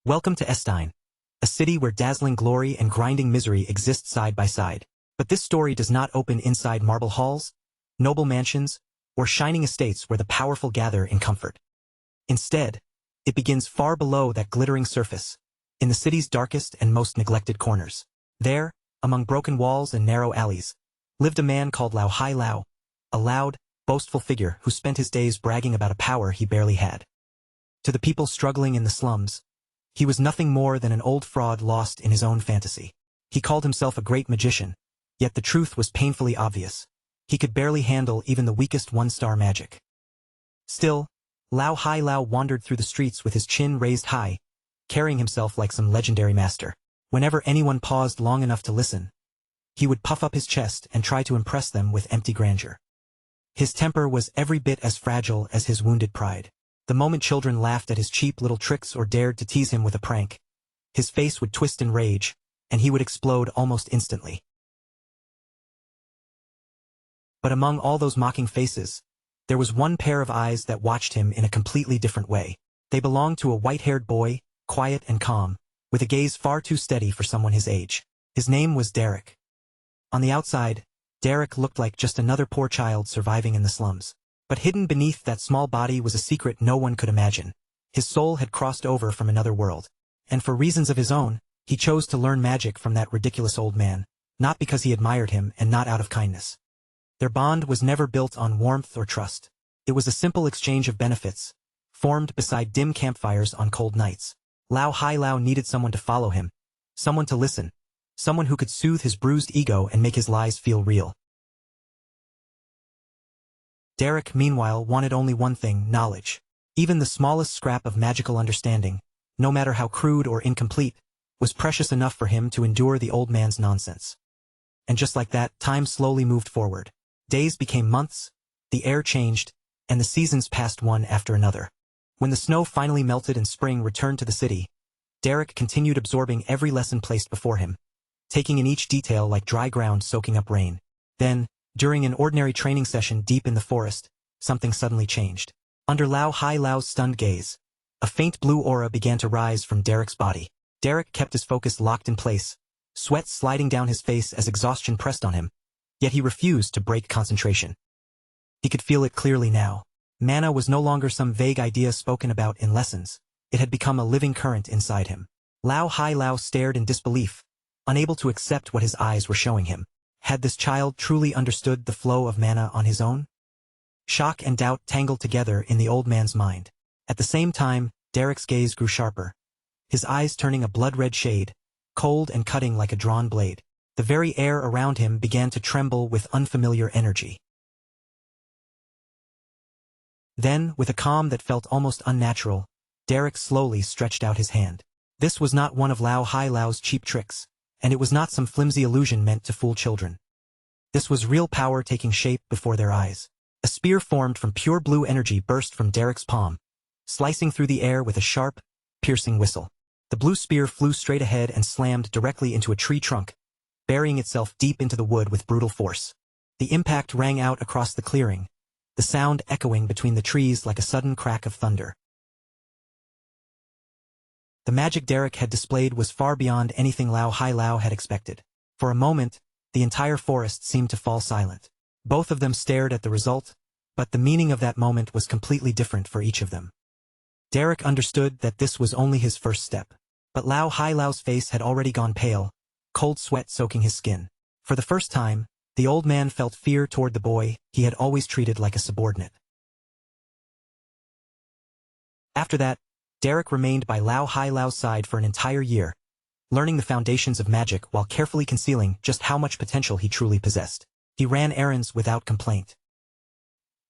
Welcome to Estine, a city where dazzling glory and grinding misery exist side by side. But this story does not open inside marble halls, noble mansions, or shining estates where the powerful gather in comfort. Instead, it begins far below that glittering surface, in the city's darkest and most neglected corners. There, among broken walls and narrow alleys, lived a man called Lao Hai Lao, a loud, boastful figure who spent his days bragging about a power he barely had. To the people struggling in the slums, he was nothing more than an old fraud lost in his own fantasy. He called himself a great magician, yet the truth was painfully obvious. He could barely handle even the weakest one-star magic. Still, Lao Hai Lao wandered through the streets with his chin raised high, carrying himself like some legendary master. Whenever anyone paused long enough to listen, he would puff up his chest and try to impress them with empty grandeur. His temper was every bit as fragile as his wounded pride. The moment children laughed at his cheap little tricks or dared to tease him with a prank, his face would twist in rage, and he would explode almost instantly. But among all those mocking faces, there was one pair of eyes that watched him in a completely different way. They belonged to a white-haired boy, quiet and calm, with a gaze far too steady for someone his age. His name was Derek. On the outside, Derek looked like just another poor child surviving in the slums. But hidden beneath that small body was a secret no one could imagine. His soul had crossed over from another world, and for reasons of his own, he chose to learn magic from that ridiculous old man, not because he admired him and not out of kindness. Their bond was never built on warmth or trust. It was a simple exchange of benefits, formed beside dim campfires on cold nights. Lao Hai Lao needed someone to follow him, someone to listen, someone who could soothe his bruised ego and make his lies feel real. Derek, meanwhile, wanted only one thing: knowledge. Even the smallest scrap of magical understanding, no matter how crude or incomplete, was precious enough for him to endure the old man's nonsense. And just like that, time slowly moved forward. Days became months, the air changed, and the seasons passed one after another. When the snow finally melted and spring returned to the city, Derek continued absorbing every lesson placed before him, taking in each detail like dry ground soaking up rain. Then, during an ordinary training session deep in the forest, something suddenly changed. Under Lao Hai Lao's stunned gaze, a faint blue aura began to rise from Derek's body. Derek kept his focus locked in place, sweat sliding down his face as exhaustion pressed on him, yet he refused to break concentration. He could feel it clearly now. Mana was no longer some vague idea spoken about in lessons. It had become a living current inside him. Lao Hai Lao stared in disbelief, unable to accept what his eyes were showing him. Had this child truly understood the flow of mana on his own? Shock and doubt tangled together in the old man's mind. At the same time, Derek's gaze grew sharper, his eyes turning a blood-red shade, cold and cutting like a drawn blade. The very air around him began to tremble with unfamiliar energy. Then, with a calm that felt almost unnatural, Derek slowly stretched out his hand. This was not one of Lao Hai Lao's cheap tricks, and it was not some flimsy illusion meant to fool children. This was real power taking shape before their eyes. A spear formed from pure blue energy burst from Derek's palm, slicing through the air with a sharp, piercing whistle. The blue spear flew straight ahead and slammed directly into a tree trunk, burying itself deep into the wood with brutal force. The impact rang out across the clearing, the sound echoing between the trees like a sudden crack of thunder. The magic Derek had displayed was far beyond anything Lao Hai Lao had expected. For a moment, the entire forest seemed to fall silent. Both of them stared at the result, but the meaning of that moment was completely different for each of them. Derek understood that this was only his first step, but Lao Hai Lao's face had already gone pale, cold sweat soaking his skin. For the first time, the old man felt fear toward the boy he had always treated like a subordinate. After that, Derek remained by Lao Hai Lao's side for an entire year, learning the foundations of magic while carefully concealing just how much potential he truly possessed. He ran errands without complaint.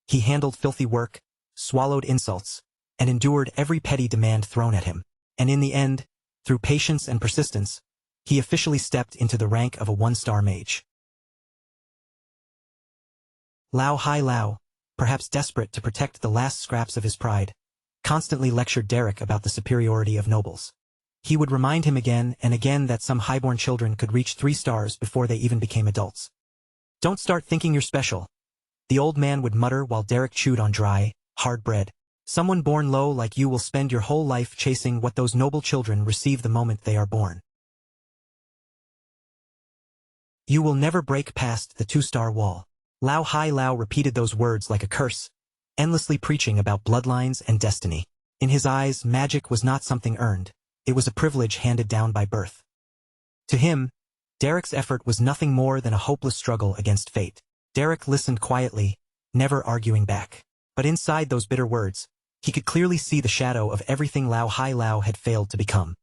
He handled filthy work, swallowed insults, and endured every petty demand thrown at him. And in the end, through patience and persistence, he officially stepped into the rank of a one-star mage. Lao Hai Lao, perhaps desperate to protect the last scraps of his pride, constantly lectured Derek about the superiority of nobles. He would remind him again and again that some highborn children could reach 3 stars before they even became adults. "Don't start thinking you're special," the old man would mutter while Derek chewed on dry, hard bread. Someone born low like you will spend your whole life chasing what those noble children receive the moment they are born. You will never break past the 2-star wall. Lao Hai Lao repeated those words like a curse, endlessly preaching about bloodlines and destiny. In his eyes, magic was not something earned. It was a privilege handed down by birth. To him, Derek's effort was nothing more than a hopeless struggle against fate. Derek listened quietly, never arguing back. But inside those bitter words, he could clearly see the shadow of everything Lao Hai Lao had failed to become.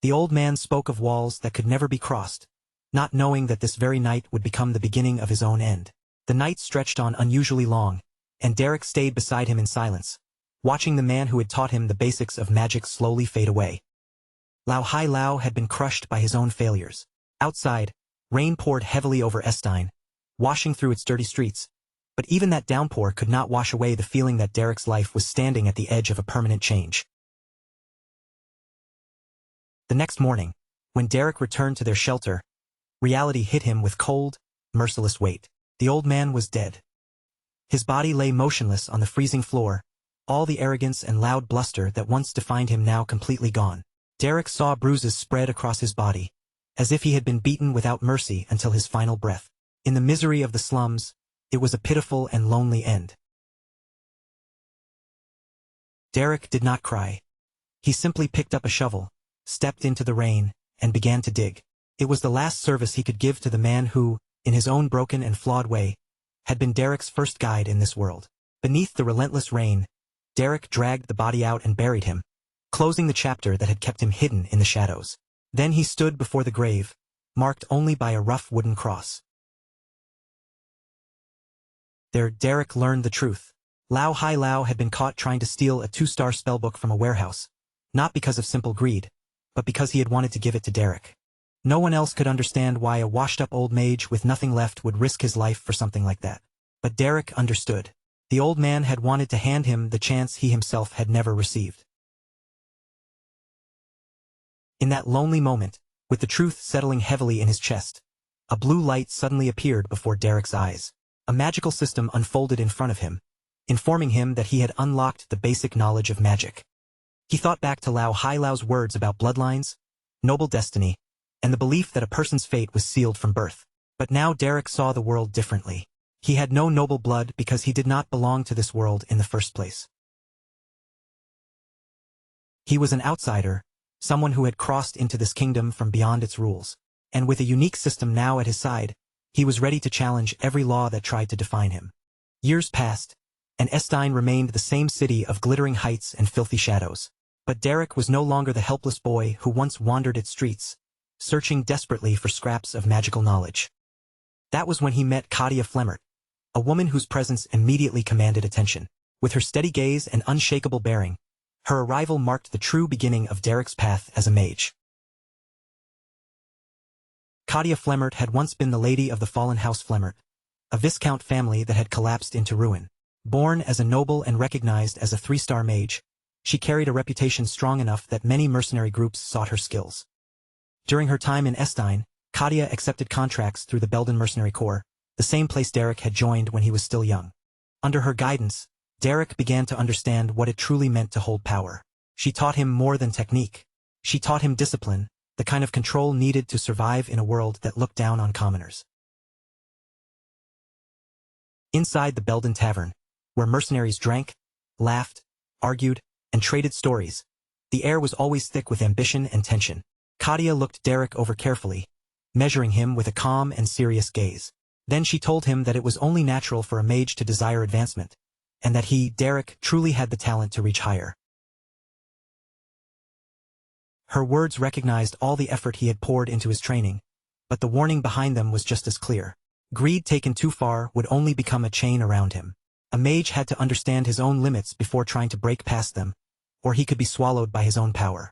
The old man spoke of walls that could never be crossed, not knowing that this very night would become the beginning of his own end. The night stretched on unusually long, and Derek stayed beside him in silence, watching the man who had taught him the basics of magic slowly fade away. Lao Hai Lao had been crushed by his own failures. Outside, rain poured heavily over Estine, washing through its dirty streets, but even that downpour could not wash away the feeling that Derek's life was standing at the edge of a permanent change. The next morning, when Derek returned to their shelter, reality hit him with cold, merciless weight. The old man was dead. His body lay motionless on the freezing floor, all the arrogance and loud bluster that once defined him now completely gone. Derek saw bruises spread across his body, as if he had been beaten without mercy until his final breath. In the misery of the slums, it was a pitiful and lonely end. Derek did not cry. He simply picked up a shovel, stepped into the rain, and began to dig. It was the last service he could give to the man who, in his own broken and flawed way, had been Derek's first guide in this world. Beneath the relentless rain, Derek dragged the body out and buried him, closing the chapter that had kept him hidden in the shadows. Then he stood before the grave, marked only by a rough wooden cross. There Derek learned the truth. Lao Hai Lao had been caught trying to steal a 2-star spellbook from a warehouse, not because of simple greed, but because he had wanted to give it to Derek. No one else could understand why a washed-up old mage with nothing left would risk his life for something like that. But Derek understood. The old man had wanted to hand him the chance he himself had never received. In that lonely moment, with the truth settling heavily in his chest, a blue light suddenly appeared before Derek's eyes. A magical system unfolded in front of him, informing him that he had unlocked the basic knowledge of magic. He thought back to Lao Hai Lao's words about bloodlines, noble destiny, and the belief that a person's fate was sealed from birth. But now Derek saw the world differently. He had no noble blood because he did not belong to this world in the first place. He was an outsider, someone who had crossed into this kingdom from beyond its rules. And with a unique system now at his side, he was ready to challenge every law that tried to define him. Years passed, and Estine remained the same city of glittering heights and filthy shadows. But Derek was no longer the helpless boy who once wandered its streets, searching desperately for scraps of magical knowledge. That was when he met Katia Flemmert, a woman whose presence immediately commanded attention. With her steady gaze and unshakable bearing, her arrival marked the true beginning of Derek's path as a mage. Katia Flemmert had once been the lady of the fallen House Flemmert, a Viscount family that had collapsed into ruin. Born as a noble and recognized as a 3-star mage, she carried a reputation strong enough that many mercenary groups sought her skills. During her time in Estine, Katia accepted contracts through the Belden Mercenary Corps, the same place Derek had joined when he was still young. Under her guidance, Derek began to understand what it truly meant to hold power. She taught him more than technique. She taught him discipline, the kind of control needed to survive in a world that looked down on commoners. Inside the Belden Tavern, where mercenaries drank, laughed, argued, and traded stories, the air was always thick with ambition and tension. Katia looked Derek over carefully, measuring him with a calm and serious gaze. Then she told him that it was only natural for a mage to desire advancement, and that he, Derek, truly had the talent to reach higher. Her words recognized all the effort he had poured into his training, but the warning behind them was just as clear. Greed taken too far would only become a chain around him. A mage had to understand his own limits before trying to break past them, or he could be swallowed by his own power.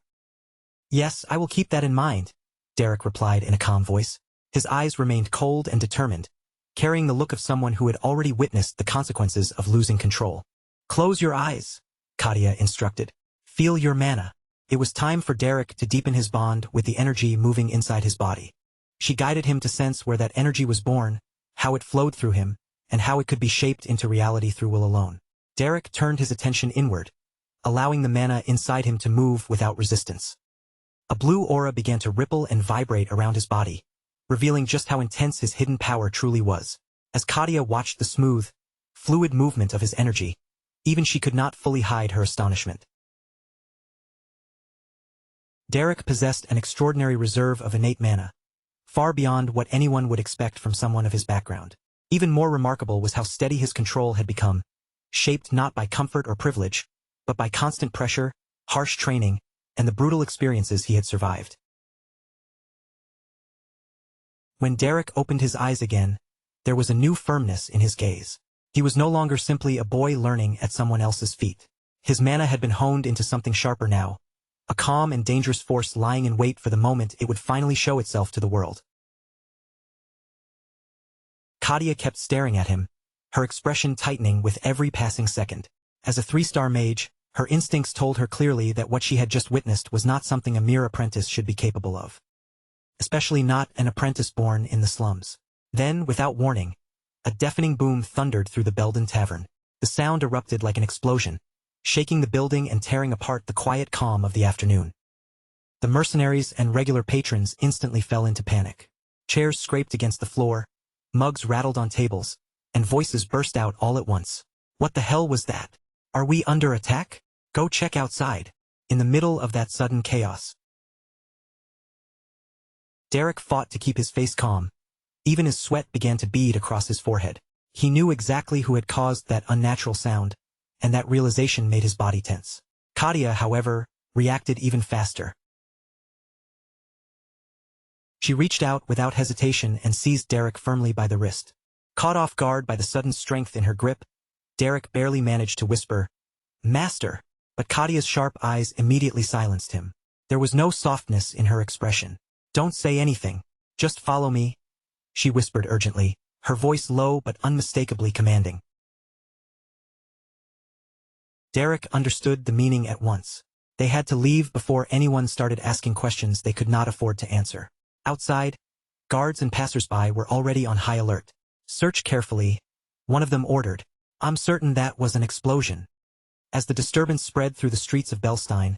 "Yes, I will keep that in mind," Derek replied in a calm voice. His eyes remained cold and determined, carrying the look of someone who had already witnessed the consequences of losing control. "Close your eyes," Katia instructed. "Feel your mana." It was time for Derek to deepen his bond with the energy moving inside his body. She guided him to sense where that energy was born, how it flowed through him, and how it could be shaped into reality through will alone. Derek turned his attention inward, allowing the mana inside him to move without resistance. A blue aura began to ripple and vibrate around his body, revealing just how intense his hidden power truly was. As Katia watched the smooth, fluid movement of his energy, even she could not fully hide her astonishment. Derek possessed an extraordinary reserve of innate mana, far beyond what anyone would expect from someone of his background. Even more remarkable was how steady his control had become, shaped not by comfort or privilege, but by constant pressure, harsh training, and the brutal experiences he had survived. When Derek opened his eyes again, there was a new firmness in his gaze. He was no longer simply a boy learning at someone else's feet. His mana had been honed into something sharper now, a calm and dangerous force lying in wait for the moment it would finally show itself to the world. Katia kept staring at him, her expression tightening with every passing second. As a 3-star mage, her instincts told her clearly that what she had just witnessed was not something a mere apprentice should be capable of. Especially not an apprentice born in the slums. Then, without warning, a deafening boom thundered through the Belden Tavern. The sound erupted like an explosion, shaking the building and tearing apart the quiet calm of the afternoon. The mercenaries and regular patrons instantly fell into panic. Chairs scraped against the floor, mugs rattled on tables, and voices burst out all at once. What the hell was that? Are we under attack? Go check outside. In the middle of that sudden chaos, Derek fought to keep his face calm. Even his sweat began to bead across his forehead. He knew exactly who had caused that unnatural sound, and that realization made his body tense. Katia, however, reacted even faster. She reached out without hesitation and seized Derek firmly by the wrist. Caught off guard by the sudden strength in her grip, Derek barely managed to whisper, "Master," but Katia's sharp eyes immediately silenced him. There was no softness in her expression. "Don't say anything. Just follow me," she whispered urgently, her voice low but unmistakably commanding. Derek understood the meaning at once. They had to leave before anyone started asking questions they could not afford to answer. Outside, guards and passersby were already on high alert. "Search carefully," one of them ordered. "I'm certain that was an explosion." As the disturbance spread through the streets of Belstein,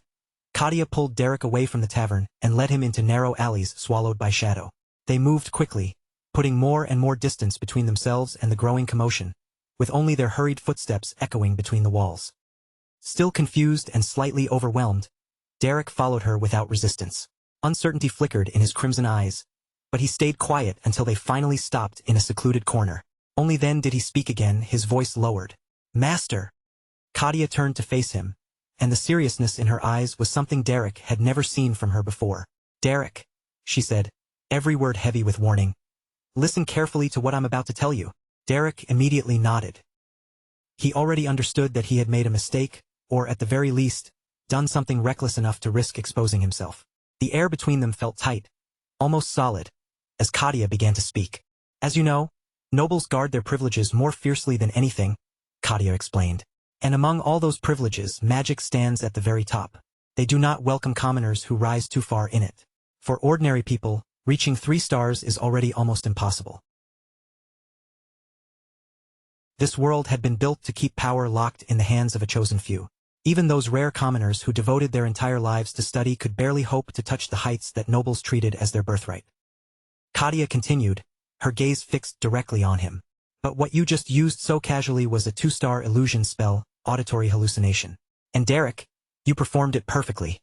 Katia pulled Derek away from the tavern and led him into narrow alleys swallowed by shadow. They moved quickly, putting more and more distance between themselves and the growing commotion, with only their hurried footsteps echoing between the walls. Still confused and slightly overwhelmed, Derek followed her without resistance. Uncertainty flickered in his crimson eyes, but he stayed quiet until they finally stopped in a secluded corner. Only then did he speak again, his voice lowered. "Master." Katia turned to face him, and the seriousness in her eyes was something Derek had never seen from her before. "Derek," she said, every word heavy with warning. "Listen carefully to what I'm about to tell you." Derek immediately nodded. He already understood that he had made a mistake, or at the very least, done something reckless enough to risk exposing himself. The air between them felt tight, almost solid, as Katia began to speak. "As you know, nobles guard their privileges more fiercely than anything," Katia explained. "And among all those privileges, magic stands at the very top. They do not welcome commoners who rise too far in it. For ordinary people, reaching 3 stars is already almost impossible. This world had been built to keep power locked in the hands of a chosen few. Even those rare commoners who devoted their entire lives to study could barely hope to touch the heights that nobles treated as their birthright." Katia continued, her gaze fixed directly on him. "But what you just used so casually was a 2-star illusion spell, auditory hallucination. And Derek, you performed it perfectly.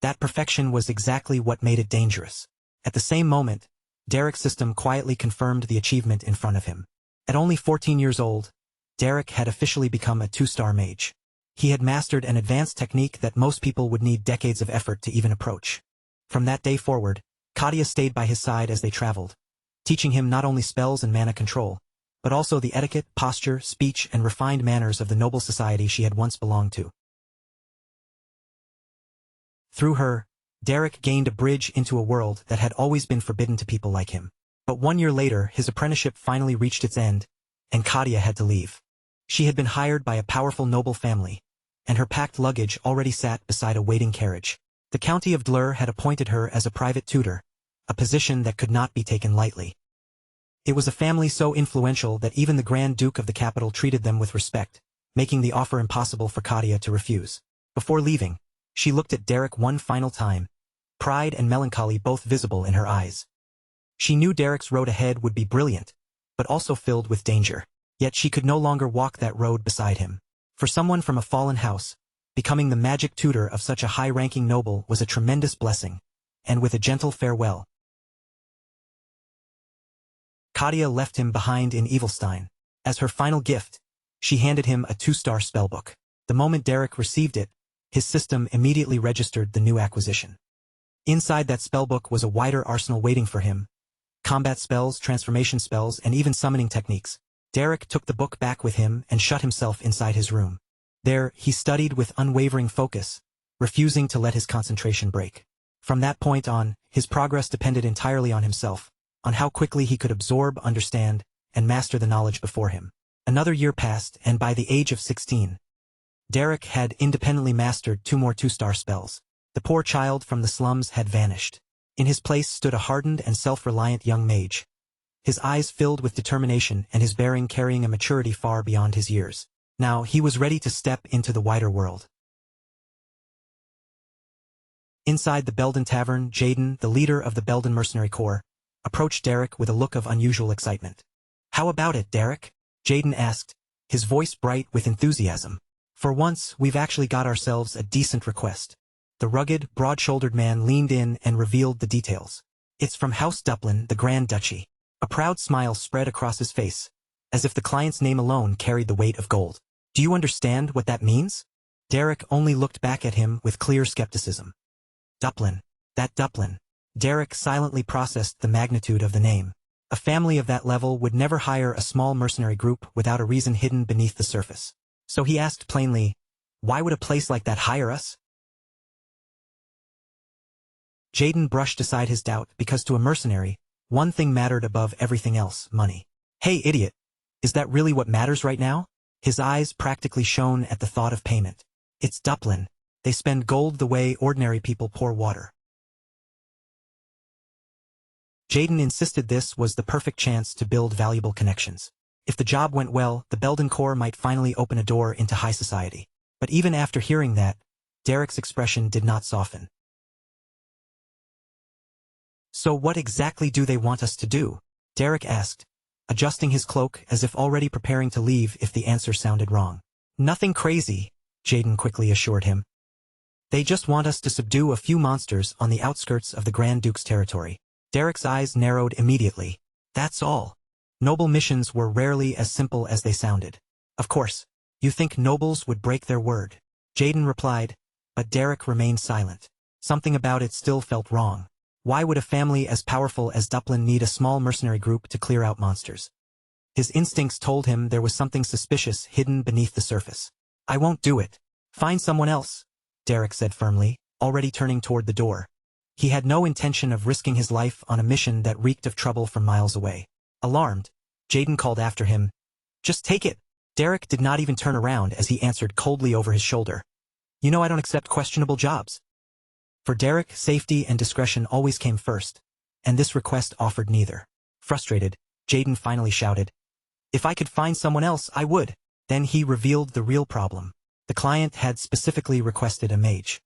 That perfection was exactly what made it dangerous." At the same moment, Derek's system quietly confirmed the achievement in front of him. At only 14 years old, Derek had officially become a 2-star mage. He had mastered an advanced technique that most people would need decades of effort to even approach. From that day forward, Katia stayed by his side as they traveled, teaching him not only spells and mana control, but also the etiquette, posture, speech, and refined manners of the noble society she had once belonged to. Through her, Derek gained a bridge into a world that had always been forbidden to people like him. But 1 year later, his apprenticeship finally reached its end, and Katia had to leave. She had been hired by a powerful noble family, and her packed luggage already sat beside a waiting carriage. The county of Dlur had appointed her as a private tutor, a position that could not be taken lightly. It was a family so influential that even the Grand Duke of the capital treated them with respect, making the offer impossible for Katia to refuse. Before leaving, she looked at Derek one final time, pride and melancholy both visible in her eyes. She knew Derek's road ahead would be brilliant, but also filled with danger. Yet she could no longer walk that road beside him. For someone from a fallen house, becoming the magic tutor of such a high-ranking noble was a tremendous blessing, and with a gentle farewell, Katia left him behind in Evilstein. As her final gift, she handed him a 2-star spellbook. The moment Derek received it, his system immediately registered the new acquisition. Inside that spellbook was a wider arsenal waiting for him. Combat spells, transformation spells, and even summoning techniques. Derek took the book back with him and shut himself inside his room. There, he studied with unwavering focus, refusing to let his concentration break. From that point on, his progress depended entirely on himself, on how quickly he could absorb, understand, and master the knowledge before him. Another year passed, and by the age of 16, Derek had independently mastered 2 more 2-star spells. The poor child from the slums had vanished. In his place stood a hardened and self-reliant young mage, his eyes filled with determination and his bearing carrying a maturity far beyond his years. Now he was ready to step into the wider world. Inside the Belden Tavern, Jaden, the leader of the Belden Mercenary Corps, approached Derek with a look of unusual excitement. "How about it, Derek?" Jaden asked, his voice bright with enthusiasm. "For once, we've actually got ourselves a decent request." The rugged, broad-shouldered man leaned in and revealed the details. "It's from House Duplin, the Grand Duchy." A proud smile spread across his face, as if the client's name alone carried the weight of gold. "Do you understand what that means?" Derek only looked back at him with clear skepticism. Duplin. That Duplin. Derek silently processed the magnitude of the name. A family of that level would never hire a small mercenary group without a reason hidden beneath the surface. So he asked plainly, "Why would a place like that hire us?" Jaden brushed aside his doubt because to a mercenary, one thing mattered above everything else: money. "Hey, idiot, is that really what matters right now?" His eyes practically shone at the thought of payment. "It's Duplin. They spend gold the way ordinary people pour water." Jaden insisted this was the perfect chance to build valuable connections. If the job went well, the Belden Corps might finally open a door into high society. But even after hearing that, Derek's expression did not soften. "So what exactly do they want us to do?" Derek asked, adjusting his cloak as if already preparing to leave if the answer sounded wrong. "Nothing crazy," Jaden quickly assured him. "They just want us to subdue a few monsters on the outskirts of the Grand Duke's territory." Derek's eyes narrowed immediately. That's all. Noble missions were rarely as simple as they sounded. "Of course, you think nobles would break their word," Jaden replied, but Derek remained silent. Something about it still felt wrong. Why would a family as powerful as Duplin need a small mercenary group to clear out monsters? His instincts told him there was something suspicious hidden beneath the surface. "I won't do it. Find someone else," Derek said firmly, already turning toward the door. He had no intention of risking his life on a mission that reeked of trouble from miles away. Alarmed, Jaden called after him, "Just take it." Derek did not even turn around as he answered coldly over his shoulder, "You know I don't accept questionable jobs." For Derek, safety and discretion always came first, and this request offered neither. Frustrated, Jaden finally shouted, "If I could find someone else, I would." Then he revealed the real problem. The client had specifically requested a mage.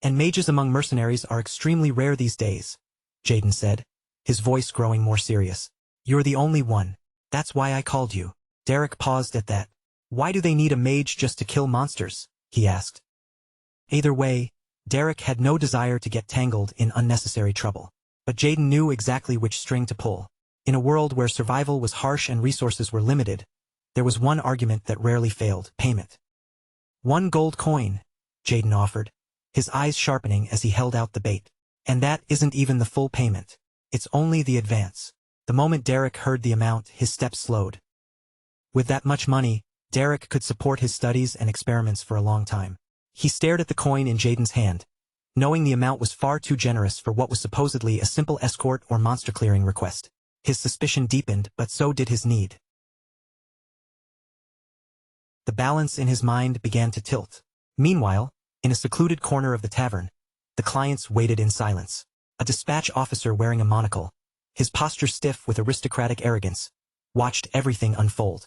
"And mages among mercenaries are extremely rare these days," Jaden said, his voice growing more serious. "You're the only one. That's why I called you." Derek paused at that. "Why do they need a mage just to kill monsters?" he asked. Either way, Derek had no desire to get tangled in unnecessary trouble. But Jaden knew exactly which string to pull. In a world where survival was harsh and resources were limited, there was one argument that rarely failed: payment. "1 gold coin," Jaden offered, his eyes sharpening as he held out the bait. "And that isn't even the full payment. It's only the advance." The moment Derek heard the amount, his steps slowed. With that much money, Derek could support his studies and experiments for a long time. He stared at the coin in Jaden's hand, knowing the amount was far too generous for what was supposedly a simple escort or monster-clearing request. His suspicion deepened, but so did his need. The balance in his mind began to tilt. Meanwhile, in a secluded corner of the tavern, the clients waited in silence. A dispatch officer wearing a monocle, his posture stiff with aristocratic arrogance, watched everything unfold.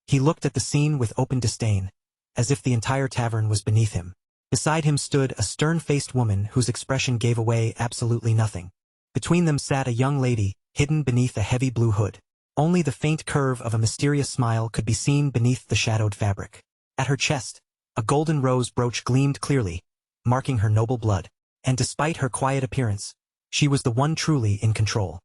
He looked at the scene with open disdain, as if the entire tavern was beneath him. Beside him stood a stern-faced woman whose expression gave away absolutely nothing. Between them sat a young lady, hidden beneath a heavy blue hood. Only the faint curve of a mysterious smile could be seen beneath the shadowed fabric. At her chest, a golden rose brooch gleamed clearly, marking her noble blood. And despite her quiet appearance, she was the one truly in control.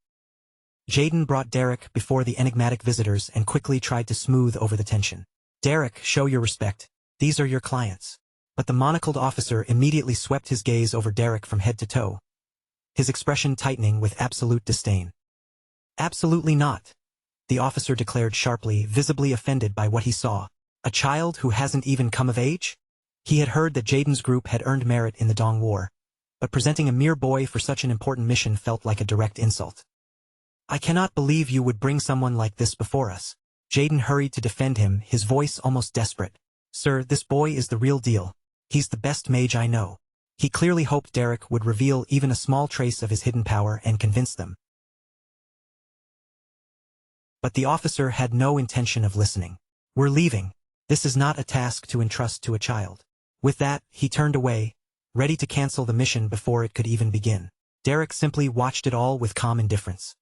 Jaden brought Derek before the enigmatic visitors and quickly tried to smooth over the tension. "Derek, show your respect. These are your clients." But the monocled officer immediately swept his gaze over Derek from head to toe, his expression tightening with absolute disdain. "Absolutely not," the officer declared sharply, visibly offended by what he saw. "A child who hasn't even come of age?" He had heard that Jaden's group had earned merit in the Dong War, but presenting a mere boy for such an important mission felt like a direct insult. "I cannot believe you would bring someone like this before us." Jaden hurried to defend him, his voice almost desperate. "Sir, this boy is the real deal. He's the best mage I know." He clearly hoped Derek would reveal even a small trace of his hidden power and convince them. But the officer had no intention of listening. "We're leaving. This is not a task to entrust to a child." With that, he turned away, ready to cancel the mission before it could even begin. Derek simply watched it all with calm indifference.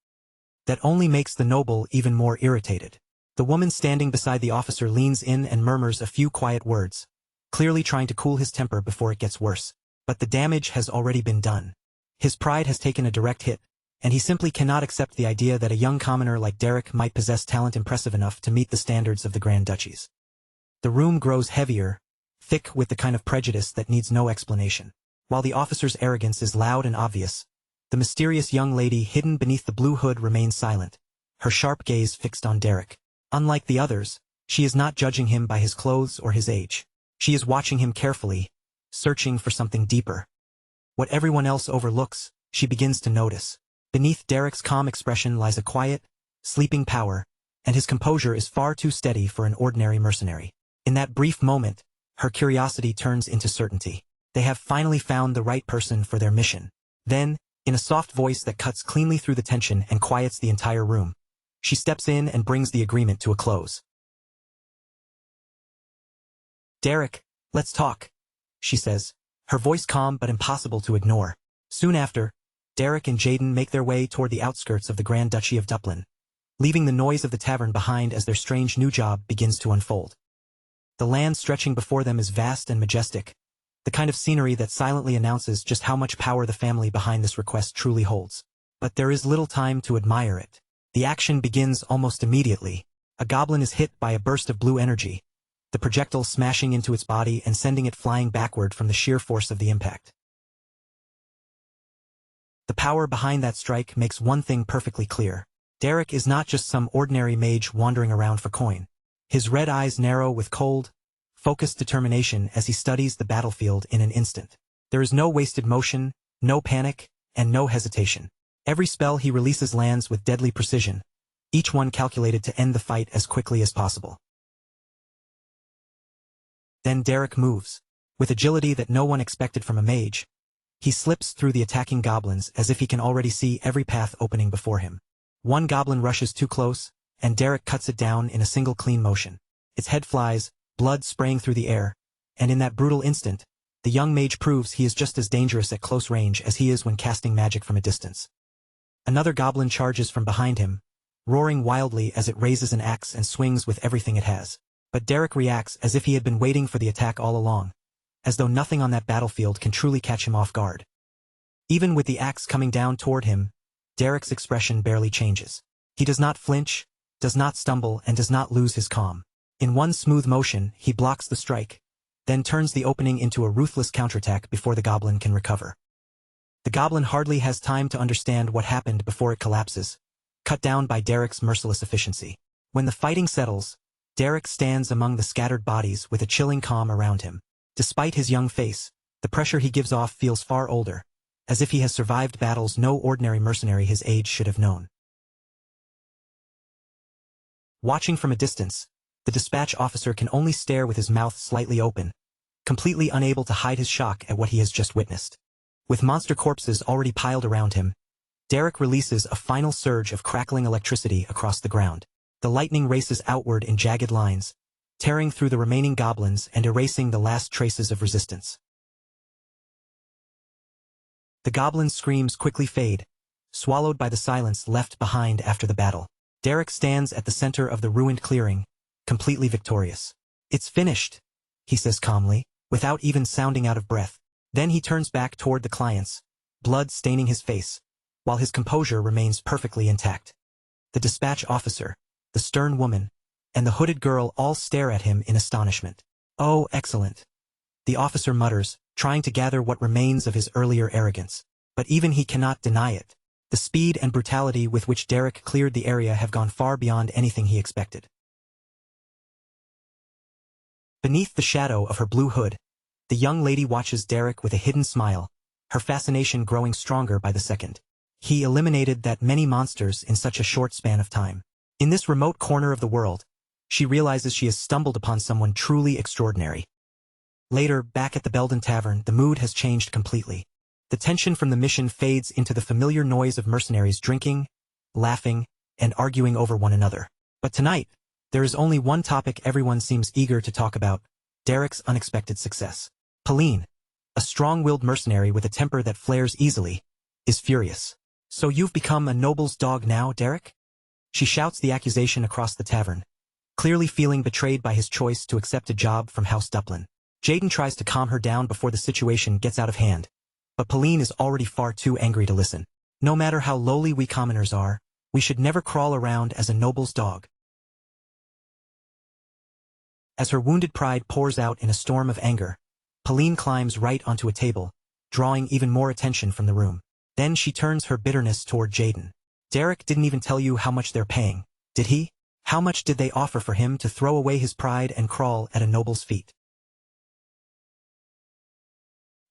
That only makes the noble even more irritated. The woman standing beside the officer leans in and murmurs a few quiet words, clearly trying to cool his temper before it gets worse. But the damage has already been done. His pride has taken a direct hit, and he simply cannot accept the idea that a young commoner like Derek might possess talent impressive enough to meet the standards of the Grand Duchies. The room grows heavier, thick with the kind of prejudice that needs no explanation. While the officer's arrogance is loud and obvious, the mysterious young lady hidden beneath the blue hood remains silent, her sharp gaze fixed on Derek. Unlike the others, she is not judging him by his clothes or his age. She is watching him carefully, searching for something deeper. What everyone else overlooks, she begins to notice. Beneath Derek's calm expression lies a quiet, sleeping power, and his composure is far too steady for an ordinary mercenary. In that brief moment, her curiosity turns into certainty. They have finally found the right person for their mission. Then, in a soft voice that cuts cleanly through the tension and quiets the entire room, she steps in and brings the agreement to a close. "Derek, let's talk," she says, her voice calm but impossible to ignore. Soon after, Derek and Jaden make their way toward the outskirts of the Grand Duchy of Duplin, leaving the noise of the tavern behind as their strange new job begins to unfold. The land stretching before them is vast and majestic, the kind of scenery that silently announces just how much power the family behind this request truly holds. But there is little time to admire it. The action begins almost immediately. A goblin is hit by a burst of blue energy, the projectile smashing into its body and sending it flying backward from the sheer force of the impact. The power behind that strike makes one thing perfectly clear. Derek is not just some ordinary mage wandering around for coin. His red eyes narrow with cold, focused determination as he studies the battlefield in an instant. There is no wasted motion, no panic, and no hesitation. Every spell he releases lands with deadly precision, each one calculated to end the fight as quickly as possible. Then Derek moves. With agility that no one expected from a mage, he slips through the attacking goblins as if he can already see every path opening before him. One goblin rushes too close, and Derek cuts it down in a single clean motion. Its head flies, blood spraying through the air, and in that brutal instant, the young mage proves he is just as dangerous at close range as he is when casting magic from a distance. Another goblin charges from behind him, roaring wildly as it raises an axe and swings with everything it has. But Derek reacts as if he had been waiting for the attack all along, as though nothing on that battlefield can truly catch him off guard. Even with the axe coming down toward him, Derek's expression barely changes. He does not flinch, does not stumble, and does not lose his calm. In one smooth motion, he blocks the strike, then turns the opening into a ruthless counterattack before the goblin can recover. The goblin hardly has time to understand what happened before it collapses, cut down by Derek's merciless efficiency. When the fighting settles, Derek stands among the scattered bodies with a chilling calm around him. Despite his young face, the pressure he gives off feels far older, as if he has survived battles no ordinary mercenary his age should have known. Watching from a distance, the dispatch officer can only stare with his mouth slightly open, completely unable to hide his shock at what he has just witnessed. With monster corpses already piled around him, Derek releases a final surge of crackling electricity across the ground. The lightning races outward in jagged lines, tearing through the remaining goblins and erasing the last traces of resistance. The goblins' screams quickly fade, swallowed by the silence left behind after the battle. Derek stands at the center of the ruined clearing, completely victorious. "It's finished," he says calmly, without even sounding out of breath. Then he turns back toward the clients, blood staining his face, while his composure remains perfectly intact. The dispatch officer, the stern woman, and the hooded girl all stare at him in astonishment. "Oh, excellent," the officer mutters, trying to gather what remains of his earlier arrogance. But even he cannot deny it. The speed and brutality with which Derek cleared the area have gone far beyond anything he expected. Beneath the shadow of her blue hood, the young lady watches Derek with a hidden smile, her fascination growing stronger by the second. He eliminated that many monsters in such a short span of time. In this remote corner of the world, she realizes she has stumbled upon someone truly extraordinary. Later, back at the Belden Tavern, the mood has changed completely. The tension from the mission fades into the familiar noise of mercenaries drinking, laughing, and arguing over one another. But tonight, there is only one topic everyone seems eager to talk about: Derek's unexpected success. Pauline, a strong-willed mercenary with a temper that flares easily, is furious. "So you've become a noble's dog now, Derek?" She shouts the accusation across the tavern, clearly feeling betrayed by his choice to accept a job from House Duplin. Jaden tries to calm her down before the situation gets out of hand, but Pauline is already far too angry to listen. "No matter how lowly we commoners are, we should never crawl around as a noble's dog." As her wounded pride pours out in a storm of anger, Pauline climbs right onto a table, drawing even more attention from the room. Then she turns her bitterness toward Jaden. "Derek didn't even tell you how much they're paying, did he? How much did they offer for him to throw away his pride and crawl at a noble's feet?"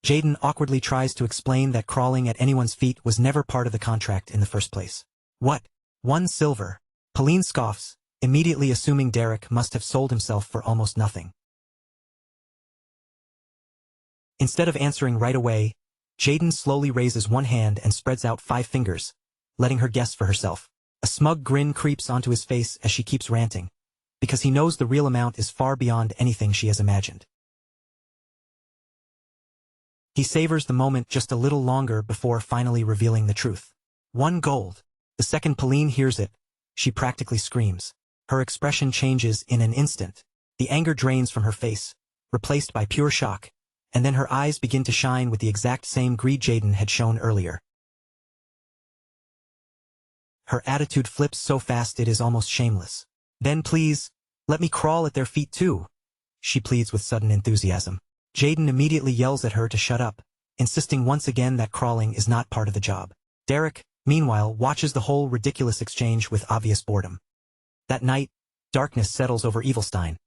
Jaden awkwardly tries to explain that crawling at anyone's feet was never part of the contract in the first place. "What? 1 silver? Pauline scoffs, immediately assuming Derek must have sold himself for almost nothing. Instead of answering right away, Jaden slowly raises one hand and spreads out 5 fingers, letting her guess for herself. A smug grin creeps onto his face as she keeps ranting, because he knows the real amount is far beyond anything she has imagined. He savors the moment just a little longer before finally revealing the truth. 1 gold. The second Pauline hears it, she practically screams. Her expression changes in an instant. The anger drains from her face, replaced by pure shock, and then her eyes begin to shine with the exact same greed Jaden had shown earlier. Her attitude flips so fast it is almost shameless. "Then please, let me crawl at their feet too," she pleads with sudden enthusiasm. Jaden immediately yells at her to shut up, insisting once again that crawling is not part of the job. Derek, meanwhile, watches the whole ridiculous exchange with obvious boredom. That night, darkness settles over Evilstein,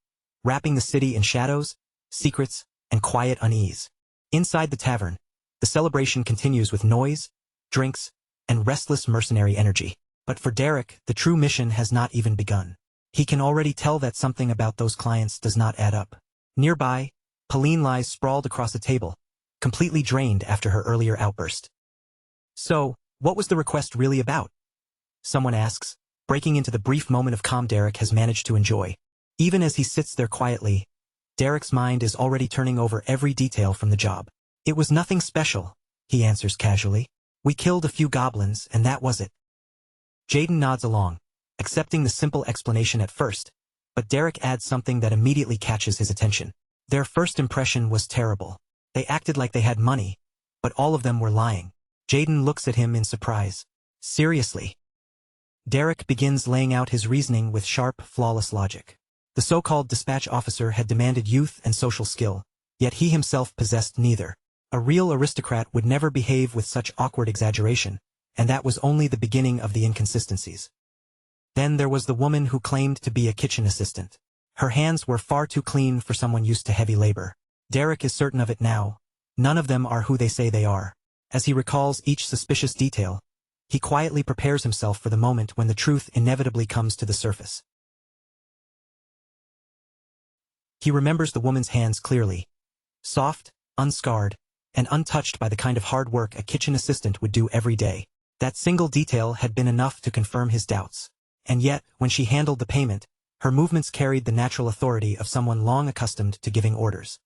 wrapping the city in shadows, secrets, and quiet unease. Inside the tavern, the celebration continues with noise, drinks, and restless mercenary energy. But for Derek, the true mission has not even begun. He can already tell that something about those clients does not add up. Nearby, Pauline lies sprawled across a table, completely drained after her earlier outburst. "So, what was the request really about?" someone asks, breaking into the brief moment of calm Derek has managed to enjoy. Even as he sits there quietly, Derek's mind is already turning over every detail from the job. "It was nothing special," he answers casually. "We killed a few goblins, and that was it." Jaden nods along, accepting the simple explanation at first, but Derek adds something that immediately catches his attention. Their first impression was terrible. They acted like they had money, but all of them were lying. Jaden looks at him in surprise. "Seriously?" Derek begins laying out his reasoning with sharp, flawless logic. The so-called dispatch officer had demanded youth and social skill, yet he himself possessed neither. A real aristocrat would never behave with such awkward exaggeration, and that was only the beginning of the inconsistencies. Then there was the woman who claimed to be a kitchen assistant. Her hands were far too clean for someone used to heavy labor. Derek is certain of it now. None of them are who they say they are. As he recalls each suspicious detail, he quietly prepares himself for the moment when the truth inevitably comes to the surface. He remembers the woman's hands clearly. Soft, unscarred, and untouched by the kind of hard work a kitchen assistant would do every day. That single detail had been enough to confirm his doubts. And yet, when she handled the payment, her movements carried the natural authority of someone long accustomed to giving orders.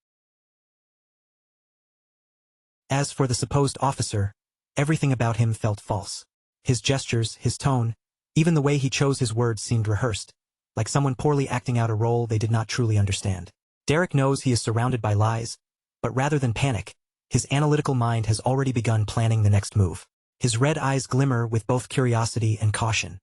As for the supposed officer, everything about him felt false. His gestures, his tone, even the way he chose his words seemed rehearsed, like someone poorly acting out a role they did not truly understand. Derek knows he is surrounded by lies, but rather than panic, his analytical mind has already begun planning the next move. His red eyes glimmer with both curiosity and caution.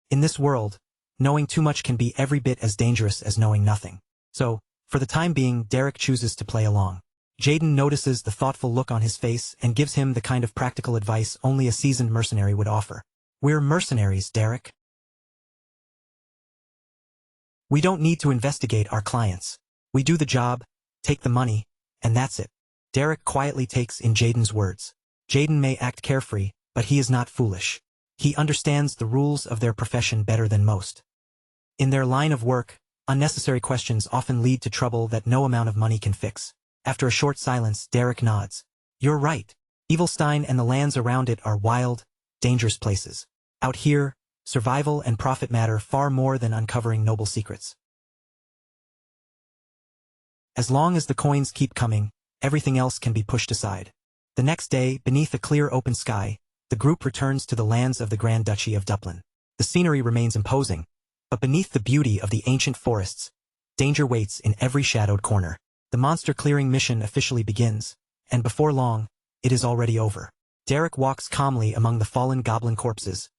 In this world, knowing too much can be every bit as dangerous as knowing nothing. So, for the time being, Derek chooses to play along. Jaden notices the thoughtful look on his face and gives him the kind of practical advice only a seasoned mercenary would offer. "We're mercenaries, Derek. We don't need to investigate our clients. We do the job, take the money, and that's it." Derek quietly takes in Jaden's words. Jaden may act carefree, but he is not foolish. He understands the rules of their profession better than most. In their line of work, unnecessary questions often lead to trouble that no amount of money can fix. After a short silence, Derek nods. "You're right. Evilstein and the lands around it are wild, dangerous places. Out here, survival and profit matter far more than uncovering noble secrets. As long as the coins keep coming, everything else can be pushed aside." The next day, beneath a clear open sky, the group returns to the lands of the Grand Duchy of Duplin. The scenery remains imposing, but beneath the beauty of the ancient forests, danger waits in every shadowed corner. The monster-clearing mission officially begins, and before long, it is already over. Derek walks calmly among the fallen goblin corpses,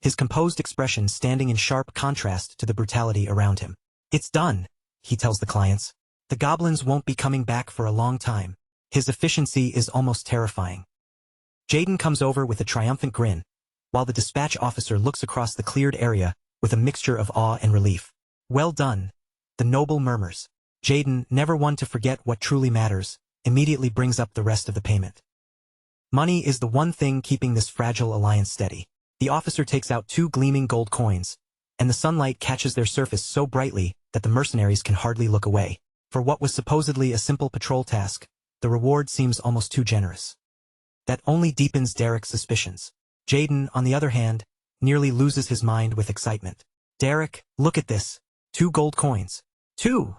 his composed expression standing in sharp contrast to the brutality around him. "It's done," he tells the clients. "The goblins won't be coming back for a long time." His efficiency is almost terrifying. Jaden comes over with a triumphant grin, while the dispatch officer looks across the cleared area with a mixture of awe and relief. "Well done," the noble murmurs. Jaden, never one to forget what truly matters, immediately brings up the rest of the payment. Money is the one thing keeping this fragile alliance steady. The officer takes out 2 gleaming gold coins, and the sunlight catches their surface so brightly that the mercenaries can hardly look away. For what was supposedly a simple patrol task, the reward seems almost too generous. That only deepens Derek's suspicions. Jaden, on the other hand, nearly loses his mind with excitement. "Derek, look at this. 2 gold coins. 2!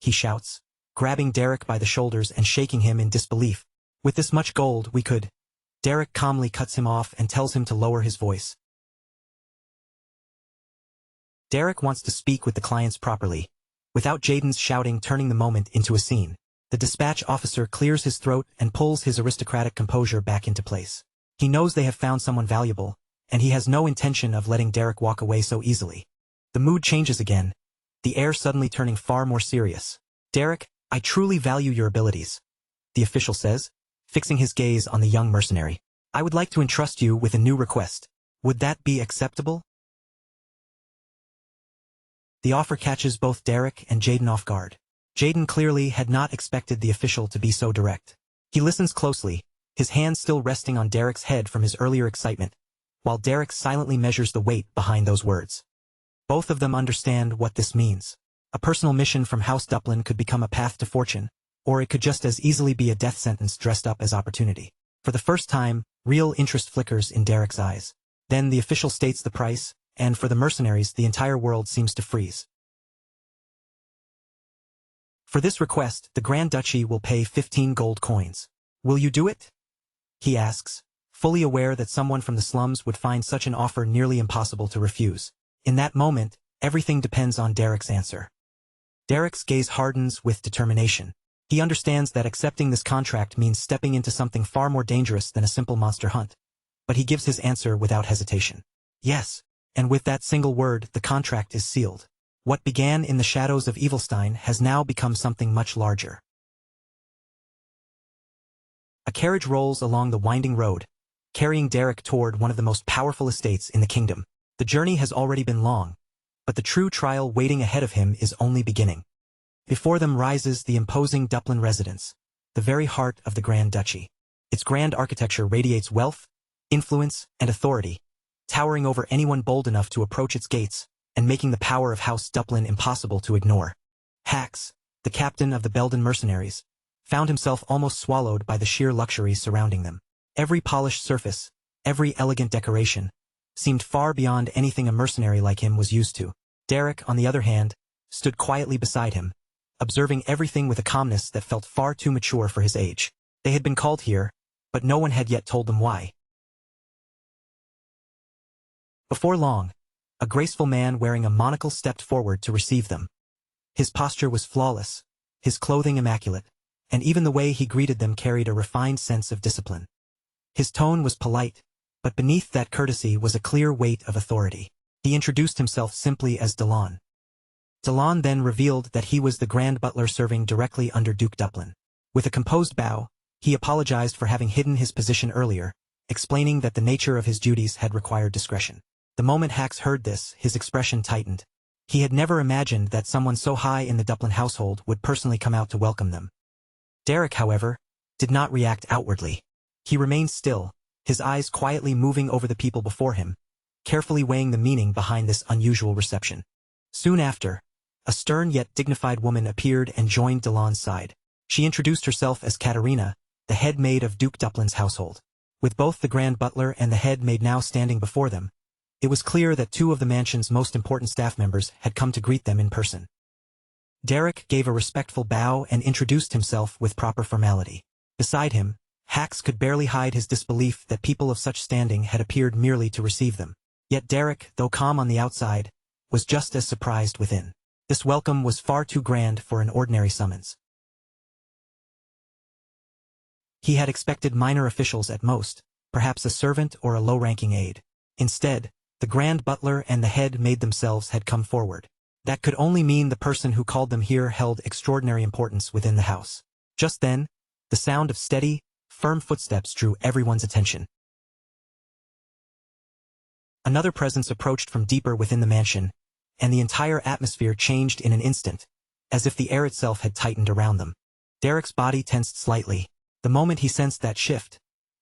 He shouts, grabbing Derek by the shoulders and shaking him in disbelief. "With this much gold, we could—" Derek calmly cuts him off and tells him to lower his voice. Derek wants to speak with the clients properly, without Jaden's shouting turning the moment into a scene. The dispatch officer clears his throat and pulls his aristocratic composure back into place. He knows they have found someone valuable, and he has no intention of letting Derek walk away so easily. The mood changes again, the air suddenly turning far more serious. "Derek, I truly value your abilities," the official says, fixing his gaze on the young mercenary. "I would like to entrust you with a new request. Would that be acceptable?" The offer catches both Derek and Jaden off guard. Jaden clearly had not expected the official to be so direct. He listens closely, his hand still resting on Derek's head from his earlier excitement, while Derek silently measures the weight behind those words. Both of them understand what this means. A personal mission from House Duplin could become a path to fortune, or it could just as easily be a death sentence dressed up as opportunity. For the first time, real interest flickers in Derek's eyes. Then the official states the price, and for the mercenaries, the entire world seems to freeze. "For this request, the Grand Duchy will pay 15 gold coins. Will you do it?" he asks, fully aware that someone from the slums would find such an offer nearly impossible to refuse. In that moment, everything depends on Derek's answer. Derek's gaze hardens with determination. He understands that accepting this contract means stepping into something far more dangerous than a simple monster hunt. But he gives his answer without hesitation. "Yes," and with that single word, the contract is sealed. What began in the shadows of Evilstein has now become something much larger. A carriage rolls along the winding road, carrying Derek toward one of the most powerful estates in the kingdom. The journey has already been long, but the true trial waiting ahead of him is only beginning. Before them rises the imposing Duplin residence, the very heart of the Grand Duchy. Its grand architecture radiates wealth, influence, and authority, towering over anyone bold enough to approach its gates, and making the power of House Duplin impossible to ignore. Hax, the captain of the Belden mercenaries, found himself almost swallowed by the sheer luxury surrounding them. Every polished surface, every elegant decoration, seemed far beyond anything a mercenary like him was used to. Derek, on the other hand, stood quietly beside him, observing everything with a calmness that felt far too mature for his age. They had been called here, but no one had yet told them why. Before long, a graceful man wearing a monocle stepped forward to receive them. His posture was flawless, his clothing immaculate, and even the way he greeted them carried a refined sense of discipline. His tone was polite, but beneath that courtesy was a clear weight of authority. He introduced himself simply as Delon. Delon then revealed that he was the Grand Butler serving directly under Duke Duplin. With a composed bow, he apologized for having hidden his position earlier, explaining that the nature of his duties had required discretion. The moment Hax heard this, his expression tightened. He had never imagined that someone so high in the Duplin household would personally come out to welcome them. Derek, however, did not react outwardly. He remained still, his eyes quietly moving over the people before him, carefully weighing the meaning behind this unusual reception. Soon after, a stern yet dignified woman appeared and joined Delon's side. She introduced herself as Katerina, the head maid of Duke Duplin's household. With both the Grand Butler and the head maid now standing before them, it was clear that two of the mansion's most important staff members had come to greet them in person. Derek gave a respectful bow and introduced himself with proper formality. Beside him, Hax could barely hide his disbelief that people of such standing had appeared merely to receive them. Yet Derek, though calm on the outside, was just as surprised within. This welcome was far too grand for an ordinary summons. He had expected minor officials at most, perhaps a servant or a low-ranking aide. Instead, the Grand Butler and the head maid themselves had come forward. That could only mean the person who called them here held extraordinary importance within the house. Just then, the sound of steady, firm footsteps drew everyone's attention. Another presence approached from deeper within the mansion, and the entire atmosphere changed in an instant, as if the air itself had tightened around them. Derek's body tensed slightly. The moment he sensed that shift,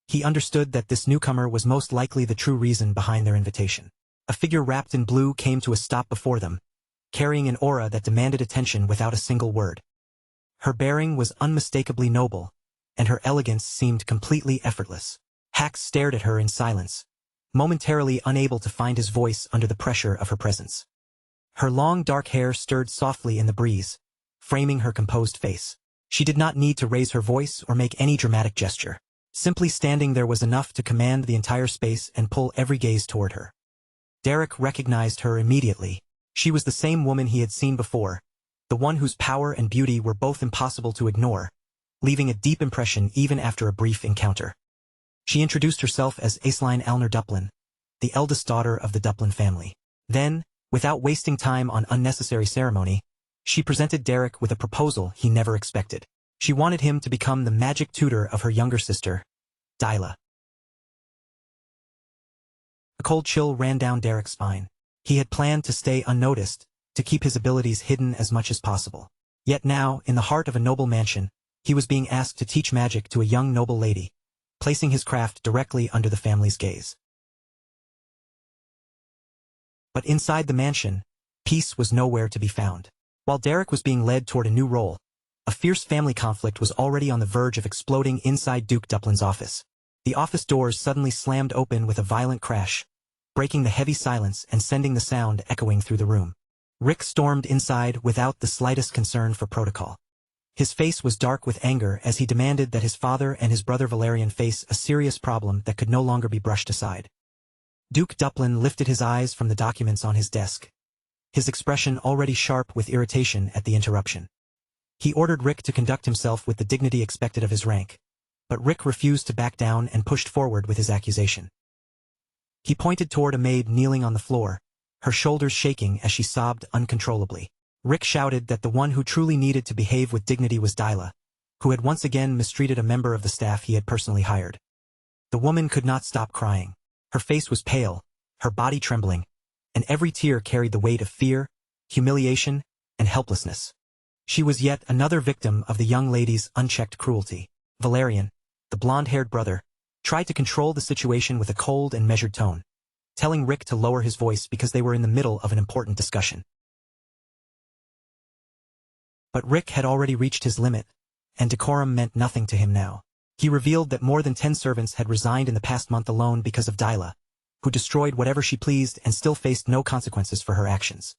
he understood that this newcomer was most likely the true reason behind their invitation. A figure wrapped in blue came to a stop before them, carrying an aura that demanded attention without a single word. Her bearing was unmistakably noble, and her elegance seemed completely effortless. Hax stared at her in silence, momentarily unable to find his voice under the pressure of her presence. Her long dark hair stirred softly in the breeze, framing her composed face. She did not need to raise her voice or make any dramatic gesture. Simply standing there was enough to command the entire space and pull every gaze toward her. Derek recognized her immediately. She was the same woman he had seen before, the one whose power and beauty were both impossible to ignore, leaving a deep impression even after a brief encounter. She introduced herself as Aisline Elner Duplin, the eldest daughter of the Duplin family. Then, without wasting time on unnecessary ceremony, she presented Derek with a proposal he never expected. She wanted him to become the magic tutor of her younger sister, Dyla. A cold chill ran down Derek's spine. He had planned to stay unnoticed, to keep his abilities hidden as much as possible. Yet now, in the heart of a noble mansion, he was being asked to teach magic to a young noble lady, placing his craft directly under the family's gaze. But inside the mansion, peace was nowhere to be found. While Derek was being led toward a new role, a fierce family conflict was already on the verge of exploding inside Duke Duplin's office. The office doors suddenly slammed open with a violent crash, breaking the heavy silence and sending the sound echoing through the room. Rick stormed inside without the slightest concern for protocol. His face was dark with anger as he demanded that his father and his brother Valerian face a serious problem that could no longer be brushed aside. Duke Duplin lifted his eyes from the documents on his desk, his expression already sharp with irritation at the interruption. He ordered Rick to conduct himself with the dignity expected of his rank, but Rick refused to back down and pushed forward with his accusation. He pointed toward a maid kneeling on the floor, her shoulders shaking as she sobbed uncontrollably. Rick shouted that the one who truly needed to behave with dignity was Dyla, who had once again mistreated a member of the staff he had personally hired. The woman could not stop crying. Her face was pale, her body trembling, and every tear carried the weight of fear, humiliation, and helplessness. She was yet another victim of the young lady's unchecked cruelty. Valerian, the blonde-haired brother, tried to control the situation with a cold and measured tone, telling Rick to lower his voice because they were in the middle of an important discussion. But Rick had already reached his limit, and decorum meant nothing to him now. He revealed that more than 10 servants had resigned in the past month alone because of Dyla, who destroyed whatever she pleased and still faced no consequences for her actions.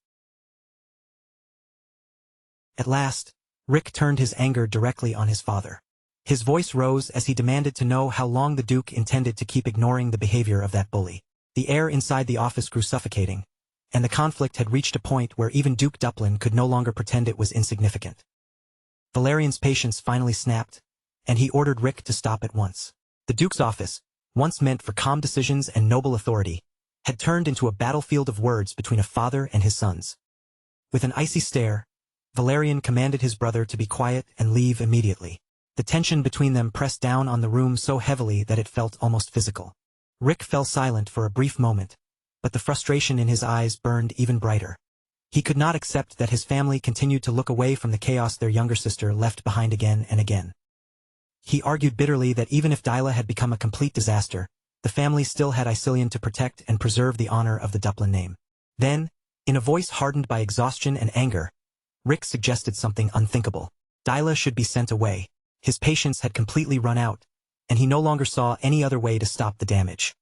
At last, Rick turned his anger directly on his father. His voice rose as he demanded to know how long the Duke intended to keep ignoring the behavior of that bully. The air inside the office grew suffocating, and the conflict had reached a point where even Duke Duplin could no longer pretend it was insignificant. Valerian's patience finally snapped, and he ordered Rick to stop at once. The Duke's office, once meant for calm decisions and noble authority, had turned into a battlefield of words between a father and his sons. With an icy stare, Valerian commanded his brother to be quiet and leave immediately. The tension between them pressed down on the room so heavily that it felt almost physical. Rick fell silent for a brief moment, but the frustration in his eyes burned even brighter. He could not accept that his family continued to look away from the chaos their younger sister left behind again and again. He argued bitterly that even if Dyla had become a complete disaster, the family still had Icilian to protect and preserve the honor of the Duplin name. Then, in a voice hardened by exhaustion and anger, Rick suggested something unthinkable. Dyla should be sent away. His patience had completely run out, and he no longer saw any other way to stop the damage.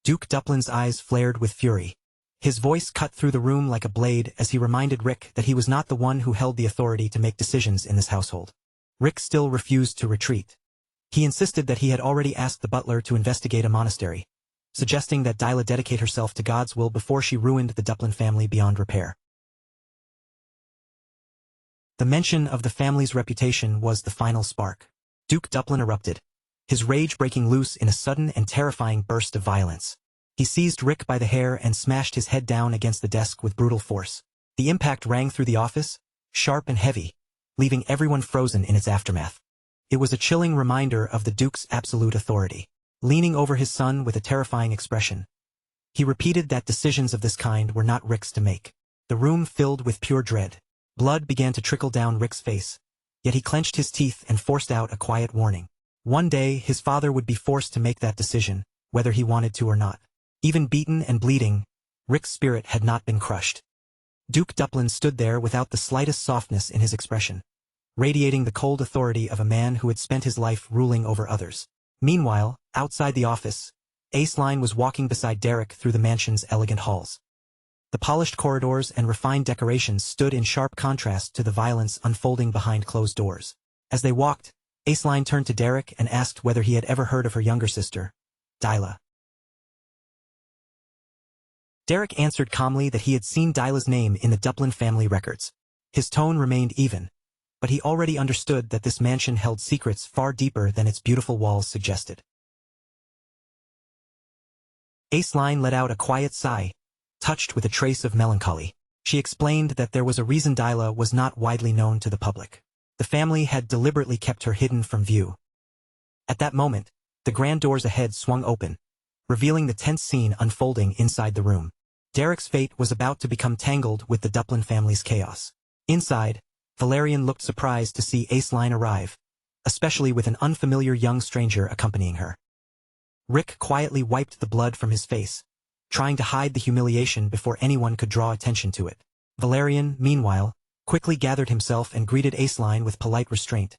Duke Duplin's eyes flared with fury. His voice cut through the room like a blade as he reminded Rick that he was not the one who held the authority to make decisions in this household. Rick still refused to retreat. He insisted that he had already asked the butler to investigate a monastery, suggesting that Dyla dedicate herself to God's will before she ruined the Duplin family beyond repair. The mention of the family's reputation was the final spark. Duke Duplin erupted, his rage breaking loose in a sudden and terrifying burst of violence. He seized Rick by the hair and smashed his head down against the desk with brutal force. The impact rang through the office, sharp and heavy, leaving everyone frozen in its aftermath. It was a chilling reminder of the Duke's absolute authority. Leaning over his son with a terrifying expression, he repeated that decisions of this kind were not Rick's to make. The room filled with pure dread. Blood began to trickle down Rick's face, yet he clenched his teeth and forced out a quiet warning. One day, his father would be forced to make that decision, whether he wanted to or not. Even beaten and bleeding, Rick's spirit had not been crushed. Duke Duplin stood there without the slightest softness in his expression, radiating the cold authority of a man who had spent his life ruling over others. Meanwhile, outside the office, Aceline was walking beside Derek through the mansion's elegant halls. The polished corridors and refined decorations stood in sharp contrast to the violence unfolding behind closed doors. As they walked, Aceline turned to Derek and asked whether he had ever heard of her younger sister, Dyla. Derek answered calmly that he had seen Dyla's name in the Duplin family records. His tone remained even, but he already understood that this mansion held secrets far deeper than its beautiful walls suggested. Aceline let out a quiet sigh, touched with a trace of melancholy. She explained that there was a reason Dyla was not widely known to the public. The family had deliberately kept her hidden from view. At that moment, the grand doors ahead swung open, revealing the tense scene unfolding inside the room. Derek's fate was about to become tangled with the Duplin family's chaos. Inside, Valerian looked surprised to see Aceline arrive, especially with an unfamiliar young stranger accompanying her. Rick quietly wiped the blood from his face, trying to hide the humiliation before anyone could draw attention to it. Valerian, meanwhile, quickly gathered himself and greeted Aceline with polite restraint,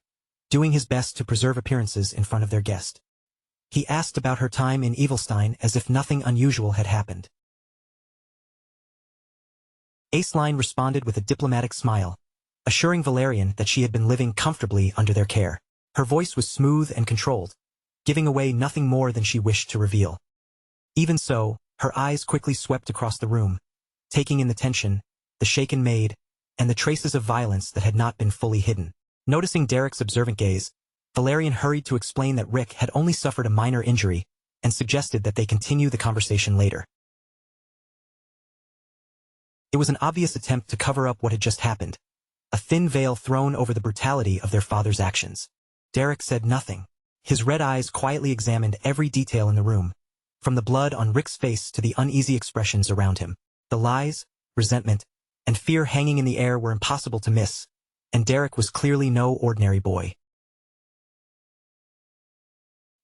doing his best to preserve appearances in front of their guest. He asked about her time in Evilstein as if nothing unusual had happened. Aceline responded with a diplomatic smile, assuring Valerian that she had been living comfortably under their care. Her voice was smooth and controlled, giving away nothing more than she wished to reveal. Even so, her eyes quickly swept across the room, taking in the tension, the shaken maid, and the traces of violence that had not been fully hidden. Noticing Derek's observant gaze, Valerian hurried to explain that Rick had only suffered a minor injury and suggested that they continue the conversation later. It was an obvious attempt to cover up what had just happened, a thin veil thrown over the brutality of their father's actions. Derek said nothing. His red eyes quietly examined every detail in the room, from the blood on Rick's face to the uneasy expressions around him. The lies, resentment, and fear hanging in the air were impossible to miss, and Derek was clearly no ordinary boy.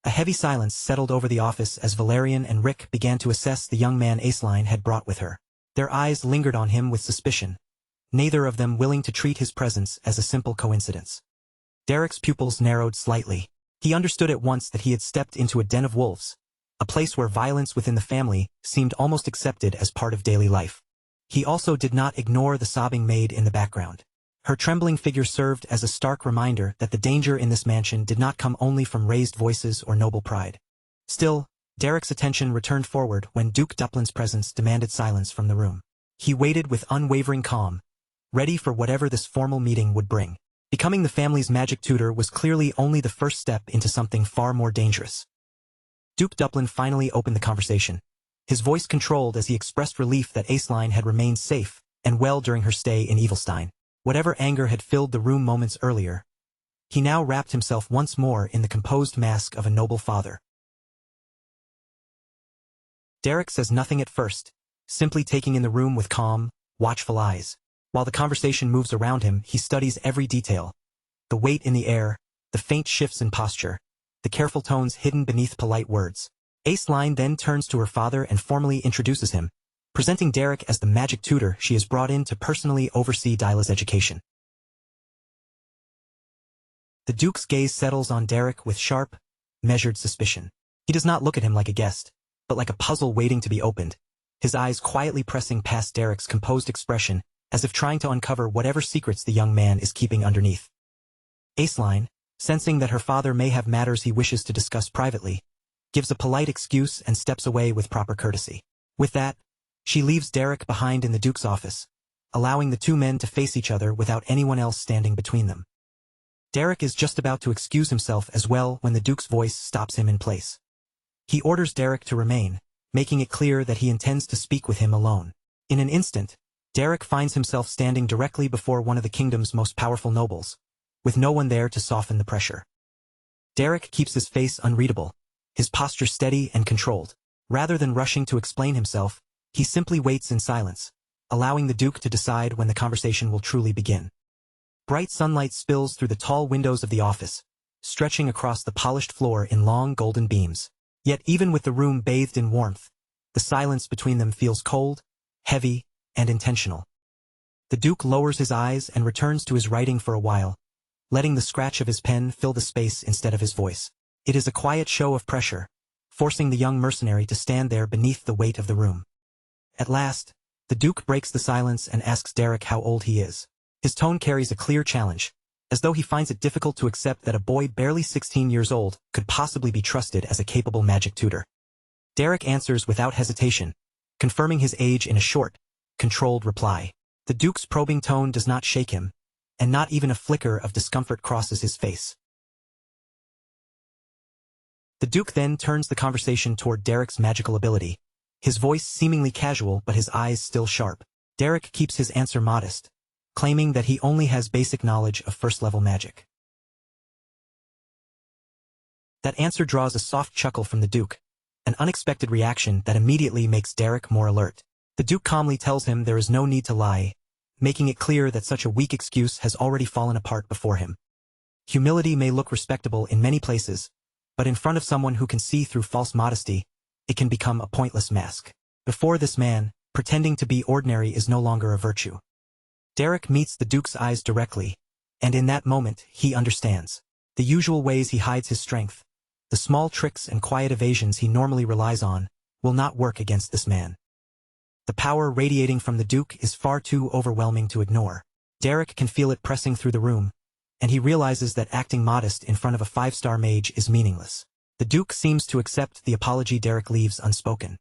A heavy silence settled over the office as Valerian and Rick began to assess the young man Aceline had brought with her. Their eyes lingered on him with suspicion, neither of them willing to treat his presence as a simple coincidence. Derek's pupils narrowed slightly. He understood at once that he had stepped into a den of wolves, a place where violence within the family seemed almost accepted as part of daily life. He also did not ignore the sobbing maid in the background. Her trembling figure served as a stark reminder that the danger in this mansion did not come only from raised voices or noble pride. Still, Derek's attention returned forward when Duke Duplin's presence demanded silence from the room. He waited with unwavering calm, ready for whatever this formal meeting would bring. Becoming the family's magic tutor was clearly only the first step into something far more dangerous. Duke Duplin finally opened the conversation, his voice controlled as he expressed relief that Aceline had remained safe and well during her stay in Evilstein. Whatever anger had filled the room moments earlier, he now wrapped himself once more in the composed mask of a noble father. Derek says nothing at first, simply taking in the room with calm, watchful eyes. While the conversation moves around him, he studies every detail. The weight in the air, the faint shifts in posture, the careful tones hidden beneath polite words. Aceline then turns to her father and formally introduces him, presenting Derek as the magic tutor she has brought in to personally oversee Dyla's education. The Duke's gaze settles on Derek with sharp, measured suspicion. He does not look at him like a guest, but like a puzzle waiting to be opened, his eyes quietly pressing past Derek's composed expression as if trying to uncover whatever secrets the young man is keeping underneath. Aceline, sensing that her father may have matters he wishes to discuss privately, gives a polite excuse and steps away with proper courtesy. With that, she leaves Derek behind in the Duke's office, allowing the two men to face each other without anyone else standing between them. Derek is just about to excuse himself as well when the Duke's voice stops him in place. He orders Derek to remain, making it clear that he intends to speak with him alone. In an instant, Derek finds himself standing directly before one of the kingdom's most powerful nobles, with no one there to soften the pressure. Derek keeps his face unreadable, his posture steady and controlled. Rather than rushing to explain himself, he simply waits in silence, allowing the Duke to decide when the conversation will truly begin. Bright sunlight spills through the tall windows of the office, stretching across the polished floor in long golden beams. Yet even with the room bathed in warmth, the silence between them feels cold, heavy, and intentional. The Duke lowers his eyes and returns to his writing for a while, letting the scratch of his pen fill the space instead of his voice. It is a quiet show of pressure, forcing the young mercenary to stand there beneath the weight of the room. At last, the Duke breaks the silence and asks Derek how old he is. His tone carries a clear challenge, as though he finds it difficult to accept that a boy barely 16 years old could possibly be trusted as a capable magic tutor. Derek answers without hesitation, confirming his age in a short, controlled reply. The Duke's probing tone does not shake him, and not even a flicker of discomfort crosses his face. The Duke then turns the conversation toward Derek's magical ability, his voice seemingly casual but his eyes still sharp. Derek keeps his answer modest, claiming that he only has basic knowledge of first-level magic. That answer draws a soft chuckle from the Duke, an unexpected reaction that immediately makes Derek more alert. The Duke calmly tells him there is no need to lie, making it clear that such a weak excuse has already fallen apart before him. Humility may look respectable in many places, but in front of someone who can see through false modesty, it can become a pointless mask. Before this man, pretending to be ordinary is no longer a virtue. Derek meets the Duke's eyes directly, and in that moment he understands. The usual ways he hides his strength, the small tricks and quiet evasions he normally relies on, will not work against this man. The power radiating from the Duke is far too overwhelming to ignore. Derek can feel it pressing through the room, and he realizes that acting modest in front of a 5-star mage is meaningless. The Duke seems to accept the apology Derek leaves unspoken.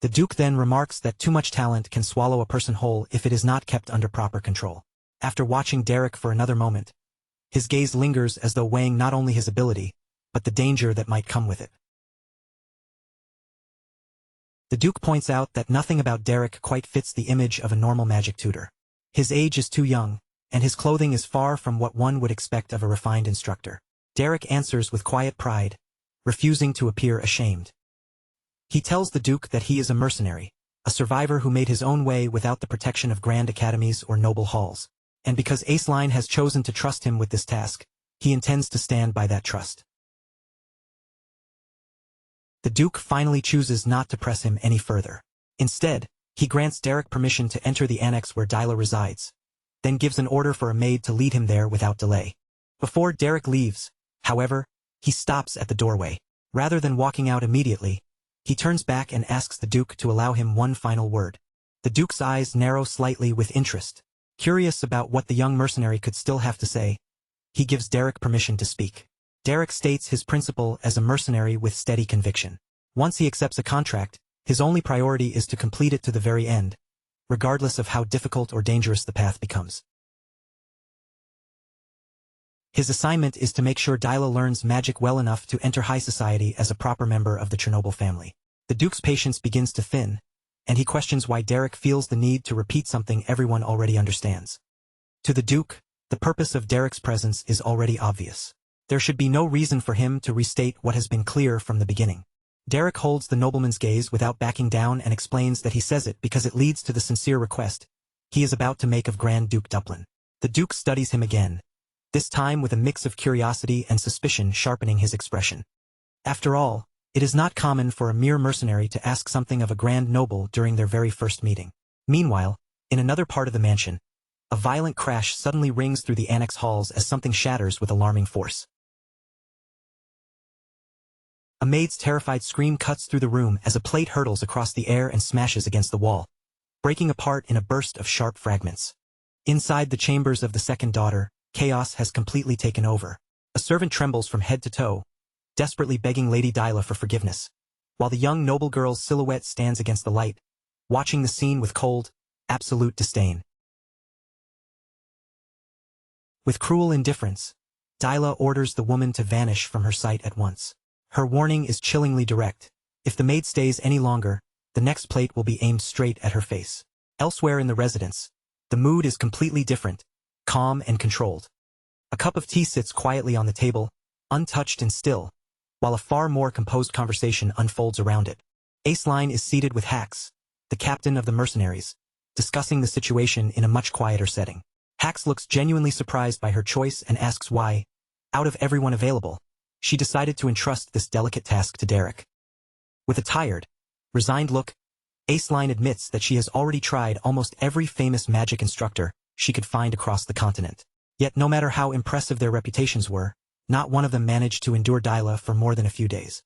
The Duke then remarks that too much talent can swallow a person whole if it is not kept under proper control. After watching Derek for another moment, his gaze lingers as though weighing not only his ability, but the danger that might come with it. The Duke points out that nothing about Derek quite fits the image of a normal magic tutor. His age is too young, and his clothing is far from what one would expect of a refined instructor. Derek answers with quiet pride, refusing to appear ashamed. He tells the Duke that he is a mercenary, a survivor who made his own way without the protection of grand academies or noble halls. And because Aceline has chosen to trust him with this task, he intends to stand by that trust. The Duke finally chooses not to press him any further. Instead, he grants Derek permission to enter the annex where Dyla resides, then gives an order for a maid to lead him there without delay. Before Derek leaves, however, He stops at the doorway. Rather than walking out immediately, he turns back and asks the Duke to allow him one final word. The Duke's eyes narrow slightly with interest. Curious about what the young mercenary could still have to say, he gives Derek permission to speak. Derek states his principle as a mercenary with steady conviction. Once he accepts a contract, his only priority is to complete it to the very end, regardless of how difficult or dangerous the path becomes. His assignment is to make sure Dyla learns magic well enough to enter high society as a proper member of the Chernobyl family. The Duke's patience begins to thin, and he questions why Derek feels the need to repeat something everyone already understands. To the Duke, the purpose of Derek's presence is already obvious. There should be no reason for him to restate what has been clear from the beginning. Derek holds the nobleman's gaze without backing down and explains that he says it because it leads to the sincere request he is about to make of Grand Duke Duplin. The Duke studies him again, this time with a mix of curiosity and suspicion sharpening his expression. After all, it is not common for a mere mercenary to ask something of a grand noble during their very first meeting. Meanwhile, in another part of the mansion, a violent crash suddenly rings through the annex halls as something shatters with alarming force. A maid's terrified scream cuts through the room as a plate hurtles across the air and smashes against the wall, breaking apart in a burst of sharp fragments. Inside the chambers of the second daughter, chaos has completely taken over. A servant trembles from head to toe, desperately begging Lady Dyla for forgiveness, while the young noble girl's silhouette stands against the light, watching the scene with cold, absolute disdain. With cruel indifference, Dyla orders the woman to vanish from her sight at once. Her warning is chillingly direct. If the maid stays any longer, the next plate will be aimed straight at her face. Elsewhere in the residence, the mood is completely different, calm and controlled. A cup of tea sits quietly on the table, untouched and still, while a far more composed conversation unfolds around it. Aceline is seated with Hax, the captain of the mercenaries, discussing the situation in a much quieter setting. Hax looks genuinely surprised by her choice and asks why, out of everyone available, she decided to entrust this delicate task to Derek. With a tired, resigned look, Aceline admits that she has already tried almost every famous magic instructor she could find across the continent. Yet no matter how impressive their reputations were, not one of them managed to endure Dyla for more than a few days.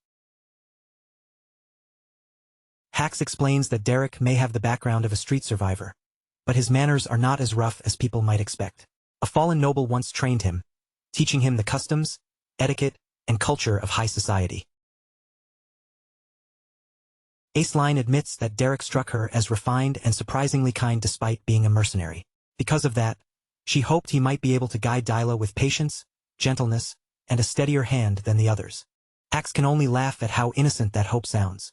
Hax explains that Derek may have the background of a street survivor, but his manners are not as rough as people might expect. A fallen noble once trained him, teaching him the customs, etiquette, and culture of high society. Aceline admits that Derek struck her as refined and surprisingly kind despite being a mercenary. Because of that, she hoped he might be able to guide Dyla with patience, gentleness, and a steadier hand than the others. Hax can only laugh at how innocent that hope sounds.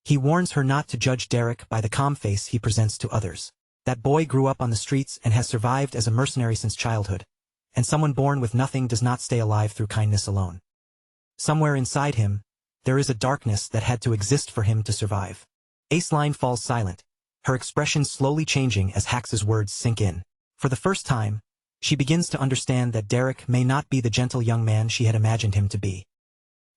He warns her not to judge Derek by the calm face he presents to others. That boy grew up on the streets and has survived as a mercenary since childhood, and someone born with nothing does not stay alive through kindness alone. Somewhere inside him, there is a darkness that had to exist for him to survive. Aceline falls silent, her expression slowly changing as Hax's words sink in. For the first time, she begins to understand that Derek may not be the gentle young man she had imagined him to be.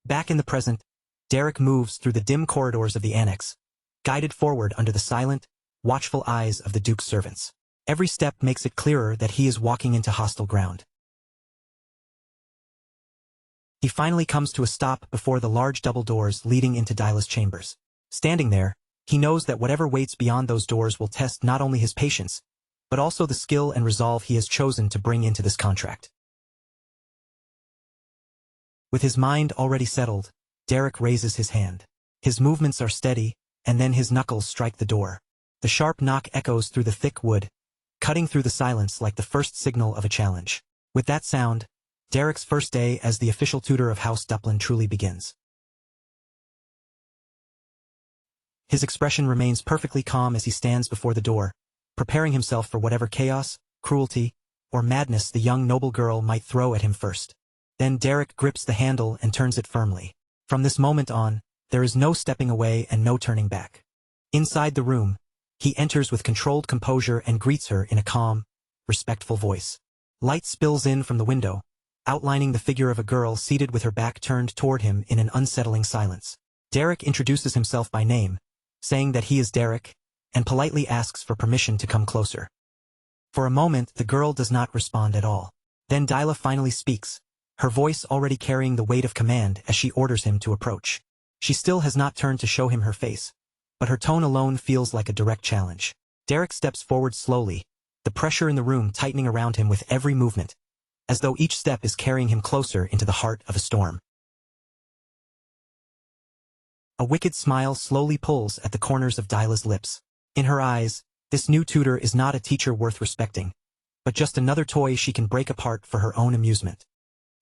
Back in the present, Derek moves through the dim corridors of the annex, guided forward under the silent, watchful eyes of the Duke's servants. Every step makes it clearer that he is walking into hostile ground. He finally comes to a stop before the large double doors leading into Dyla's chambers. Standing there, he knows that whatever waits beyond those doors will test not only his patience, but also the skill and resolve he has chosen to bring into this contract. With his mind already settled, Derek raises his hand. His movements are steady, and then his knuckles strike the door. The sharp knock echoes through the thick wood, cutting through the silence like the first signal of a challenge. With that sound, Derek's first day as the official tutor of House Duplin truly begins. His expression remains perfectly calm as he stands before the door, preparing himself for whatever chaos, cruelty, or madness the young noble girl might throw at him first. Then Derek grips the handle and turns it firmly. From this moment on, there is no stepping away and no turning back. Inside the room, he enters with controlled composure and greets her in a calm, respectful voice. Light spills in from the window, outlining the figure of a girl seated with her back turned toward him in an unsettling silence. Derek introduces himself by name, saying that he is Derek, and politely asks for permission to come closer. For a moment, the girl does not respond at all. Then Dyla finally speaks, her voice already carrying the weight of command as she orders him to approach. She still has not turned to show him her face, but her tone alone feels like a direct challenge. Derek steps forward slowly, the pressure in the room tightening around him with every movement, as though each step is carrying him closer into the heart of a storm. A wicked smile slowly pulls at the corners of Dyla's lips. In her eyes, this new tutor is not a teacher worth respecting, but just another toy she can break apart for her own amusement.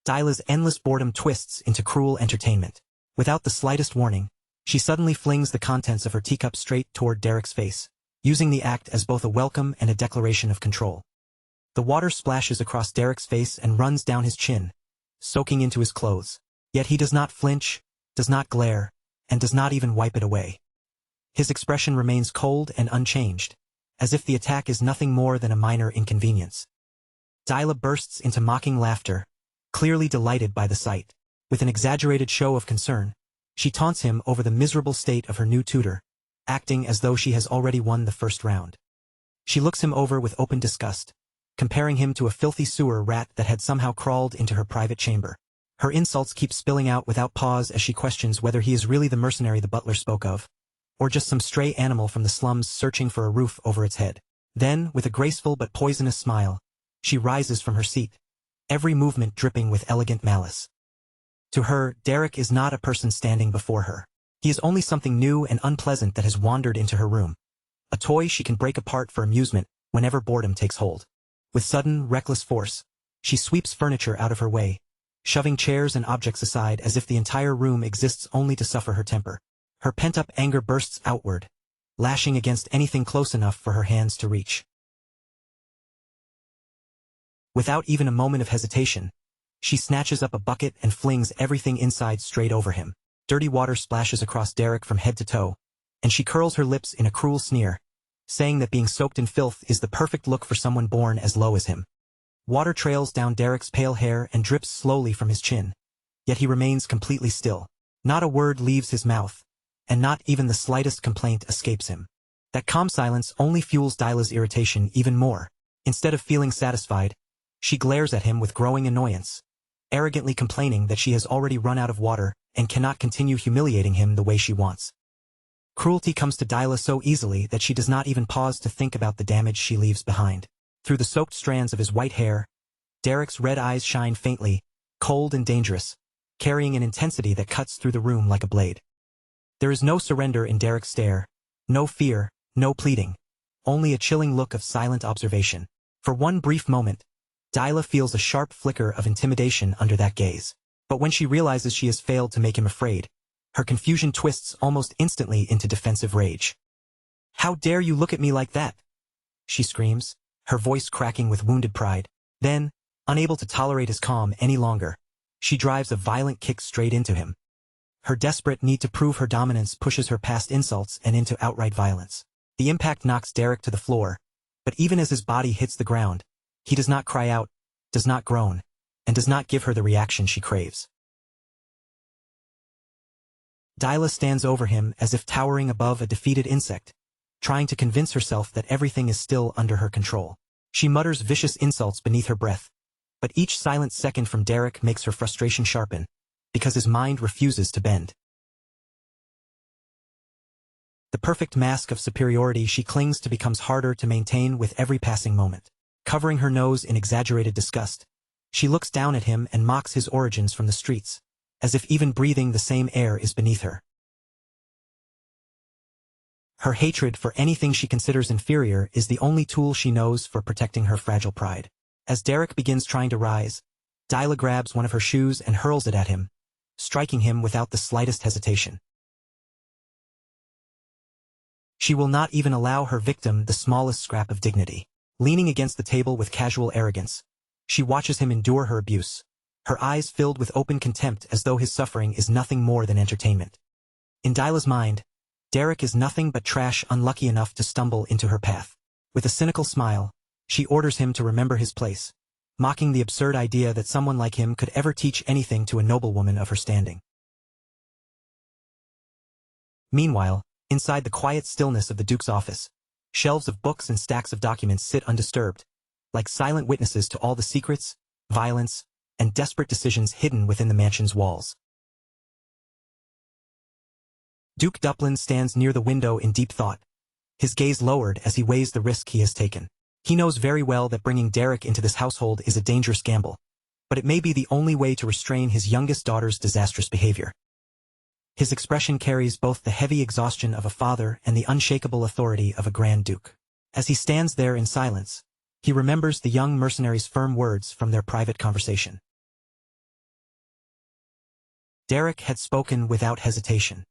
Dyla's endless boredom twists into cruel entertainment. Without the slightest warning, she suddenly flings the contents of her teacup straight toward Derek's face, using the act as both a welcome and a declaration of control. The water splashes across Derek's face and runs down his chin, soaking into his clothes. Yet he does not flinch, does not glare, and does not even wipe it away. His expression remains cold and unchanged, as if the attack is nothing more than a minor inconvenience. Dyla bursts into mocking laughter, clearly delighted by the sight. With an exaggerated show of concern, she taunts him over the miserable state of her new tutor, acting as though she has already won the first round. She looks him over with open disgust, comparing him to a filthy sewer rat that had somehow crawled into her private chamber. Her insults keep spilling out without pause as she questions whether he is really the mercenary the butler spoke of, or just some stray animal from the slums searching for a roof over its head. Then, with a graceful but poisonous smile, she rises from her seat, every movement dripping with elegant malice. To her, Derek is not a person standing before her. He is only something new and unpleasant that has wandered into her room, a toy she can break apart for amusement whenever boredom takes hold. With sudden, reckless force, she sweeps furniture out of her way, shoving chairs and objects aside as if the entire room exists only to suffer her temper. Her pent-up anger bursts outward, lashing against anything close enough for her hands to reach. Without even a moment of hesitation, she snatches up a bucket and flings everything inside straight over him. Dirty water splashes across Derek from head to toe, and she curls her lips in a cruel sneer, saying that being soaked in filth is the perfect look for someone born as low as him. Water trails down Derek's pale hair and drips slowly from his chin, yet he remains completely still. Not a word leaves his mouth, and not even the slightest complaint escapes him. That calm silence only fuels Dyla's irritation even more. Instead of feeling satisfied, she glares at him with growing annoyance, arrogantly complaining that she has already run out of water and cannot continue humiliating him the way she wants. Cruelty comes to Dyla so easily that she does not even pause to think about the damage she leaves behind. Through the soaked strands of his white hair, Derek's red eyes shine faintly, cold and dangerous, carrying an intensity that cuts through the room like a blade. There is no surrender in Derek's stare, no fear, no pleading, only a chilling look of silent observation. For one brief moment, Dyla feels a sharp flicker of intimidation under that gaze. But when she realizes she has failed to make him afraid, her confusion twists almost instantly into defensive rage. "How dare you look at me like that?" she screams, her voice cracking with wounded pride. Then, unable to tolerate his calm any longer, she drives a violent kick straight into him. Her desperate need to prove her dominance pushes her past insults and into outright violence. The impact knocks Derek to the floor, but even as his body hits the ground, he does not cry out, does not groan, and does not give her the reaction she craves. Dyla stands over him as if towering above a defeated insect, trying to convince herself that everything is still under her control. She mutters vicious insults beneath her breath, but each silent second from Derek makes her frustration sharpen, because his mind refuses to bend. The perfect mask of superiority she clings to becomes harder to maintain with every passing moment. Covering her nose in exaggerated disgust, she looks down at him and mocks his origins from the streets, as if even breathing the same air is beneath her. Her hatred for anything she considers inferior is the only tool she knows for protecting her fragile pride. As Derek begins trying to rise, Dyla grabs one of her shoes and hurls it at him, striking him without the slightest hesitation. She will not even allow her victim the smallest scrap of dignity. Leaning against the table with casual arrogance, she watches him endure her abuse, her eyes filled with open contempt as though his suffering is nothing more than entertainment. In Dyla's mind, Derek is nothing but trash unlucky enough to stumble into her path. With a cynical smile, she orders him to remember his place, mocking the absurd idea that someone like him could ever teach anything to a noblewoman of her standing. Meanwhile, inside the quiet stillness of the Duke's office, shelves of books and stacks of documents sit undisturbed, like silent witnesses to all the secrets, violence, and desperate decisions hidden within the mansion's walls. Duke Duplin stands near the window in deep thought, his gaze lowered as he weighs the risk he has taken. He knows very well that bringing Derek into this household is a dangerous gamble, but it may be the only way to restrain his youngest daughter's disastrous behavior. His expression carries both the heavy exhaustion of a father and the unshakable authority of a Grand Duke. As he stands there in silence, he remembers the young mercenary's firm words from their private conversation. Derek had spoken without hesitation.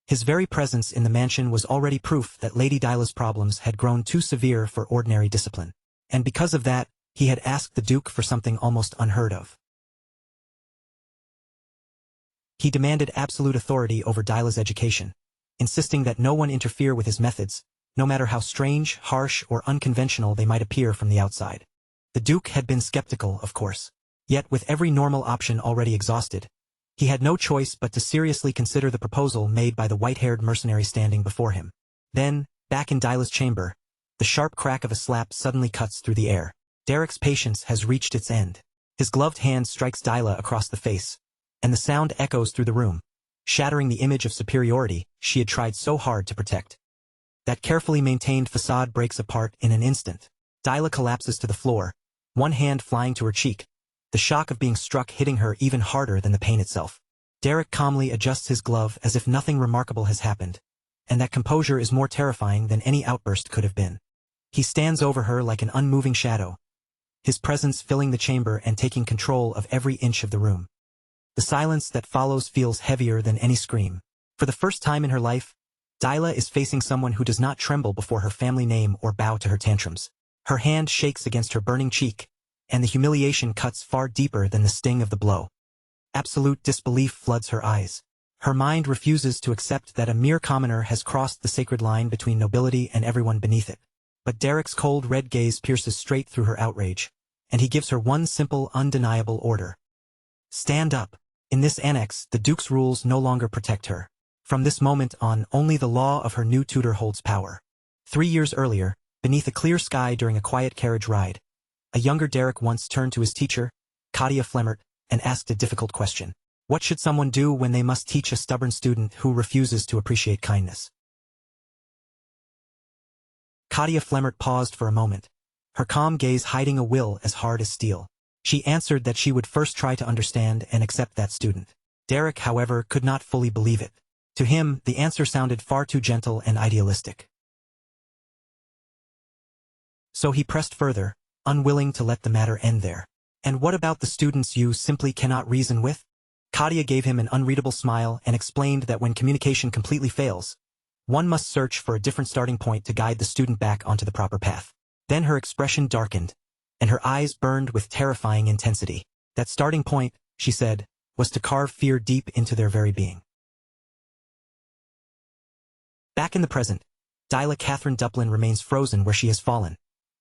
His very presence in the mansion was already proof that Lady Dyla's problems had grown too severe for ordinary discipline, and because of that, he had asked the Duke for something almost unheard of. He demanded absolute authority over Dyla's education, insisting that no one interfere with his methods, no matter how strange, harsh, or unconventional they might appear from the outside. The Duke had been skeptical, of course. Yet with every normal option already exhausted, he had no choice but to seriously consider the proposal made by the white-haired mercenary standing before him. Then, back in Dyla's chamber, the sharp crack of a slap suddenly cuts through the air. Derek's patience has reached its end. His gloved hand strikes Dyla across the face, and the sound echoes through the room, shattering the image of superiority she had tried so hard to protect. That carefully maintained facade breaks apart in an instant. Dyla collapses to the floor, one hand flying to her cheek, the shock of being struck hitting her even harder than the pain itself. Derek calmly adjusts his glove as if nothing remarkable has happened, and that composure is more terrifying than any outburst could have been. He stands over her like an unmoving shadow, his presence filling the chamber and taking control of every inch of the room. The silence that follows feels heavier than any scream. For the first time in her life, Dyla is facing someone who does not tremble before her family name or bow to her tantrums. Her hand shakes against her burning cheek, and the humiliation cuts far deeper than the sting of the blow. Absolute disbelief floods her eyes. Her mind refuses to accept that a mere commoner has crossed the sacred line between nobility and everyone beneath it. But Derek's cold red gaze pierces straight through her outrage, and he gives her one simple, undeniable order. Stand up. In this annex, the Duke's rules no longer protect her. From this moment on, only the law of her new tutor holds power. 3 years earlier, beneath a clear sky during a quiet carriage ride, a younger Derek once turned to his teacher, Katia Flemmert, and asked a difficult question. What should someone do when they must teach a stubborn student who refuses to appreciate kindness? Katia Flemmert paused for a moment, her calm gaze hiding a will as hard as steel. She answered that she would first try to understand and accept that student. Derek, however, could not fully believe it. To him, the answer sounded far too gentle and idealistic. So he pressed further, unwilling to let the matter end there. And what about the students you simply cannot reason with? Katia gave him an unreadable smile and explained that when communication completely fails, one must search for a different starting point to guide the student back onto the proper path. Then her expression darkened, and her eyes burned with terrifying intensity. That starting point, she said, was to carve fear deep into their very being. Back in the present, Dyla Catherine Duplin remains frozen where she has fallen,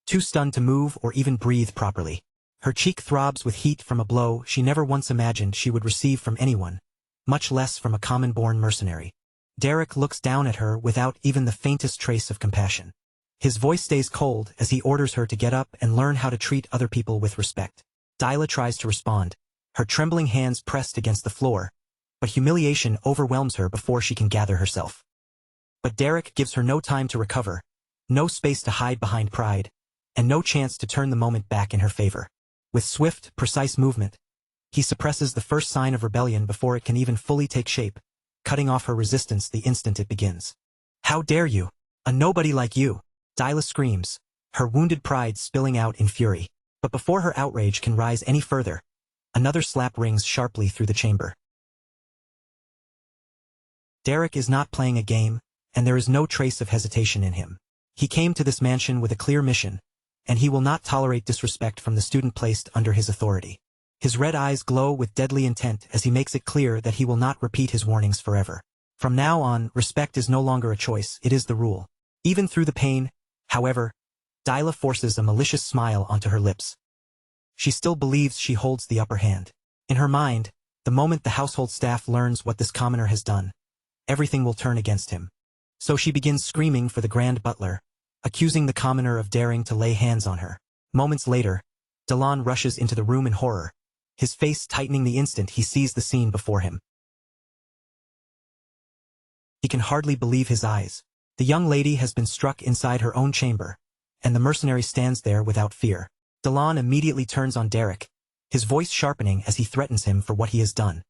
too stunned to move or even breathe properly. Her cheek throbs with heat from a blow she never once imagined she would receive from anyone, much less from a common-born mercenary. Derek looks down at her without even the faintest trace of compassion. His voice stays cold as he orders her to get up and learn how to treat other people with respect. Dyla tries to respond, her trembling hands pressed against the floor, but humiliation overwhelms her before she can gather herself. But Derek gives her no time to recover, no space to hide behind pride, and no chance to turn the moment back in her favor. With swift, precise movement, he suppresses the first sign of rebellion before it can even fully take shape, cutting off her resistance the instant it begins. "How dare you? A nobody like you!" Dyla screams, her wounded pride spilling out in fury. But before her outrage can rise any further, another slap rings sharply through the chamber. Derek is not playing a game, and there is no trace of hesitation in him. He came to this mansion with a clear mission, and he will not tolerate disrespect from the student placed under his authority. His red eyes glow with deadly intent as he makes it clear that he will not repeat his warnings forever. From now on, respect is no longer a choice, it is the rule. Even through the pain, however, Dyla forces a malicious smile onto her lips. She still believes she holds the upper hand. In her mind, the moment the household staff learns what this commoner has done, everything will turn against him. So she begins screaming for the grand butler, accusing the commoner of daring to lay hands on her. Moments later, Delon rushes into the room in horror, his face tightening the instant he sees the scene before him. He can hardly believe his eyes. The young lady has been struck inside her own chamber, and the mercenary stands there without fear. Delon immediately turns on Derek, his voice sharpening as he threatens him for what he has done.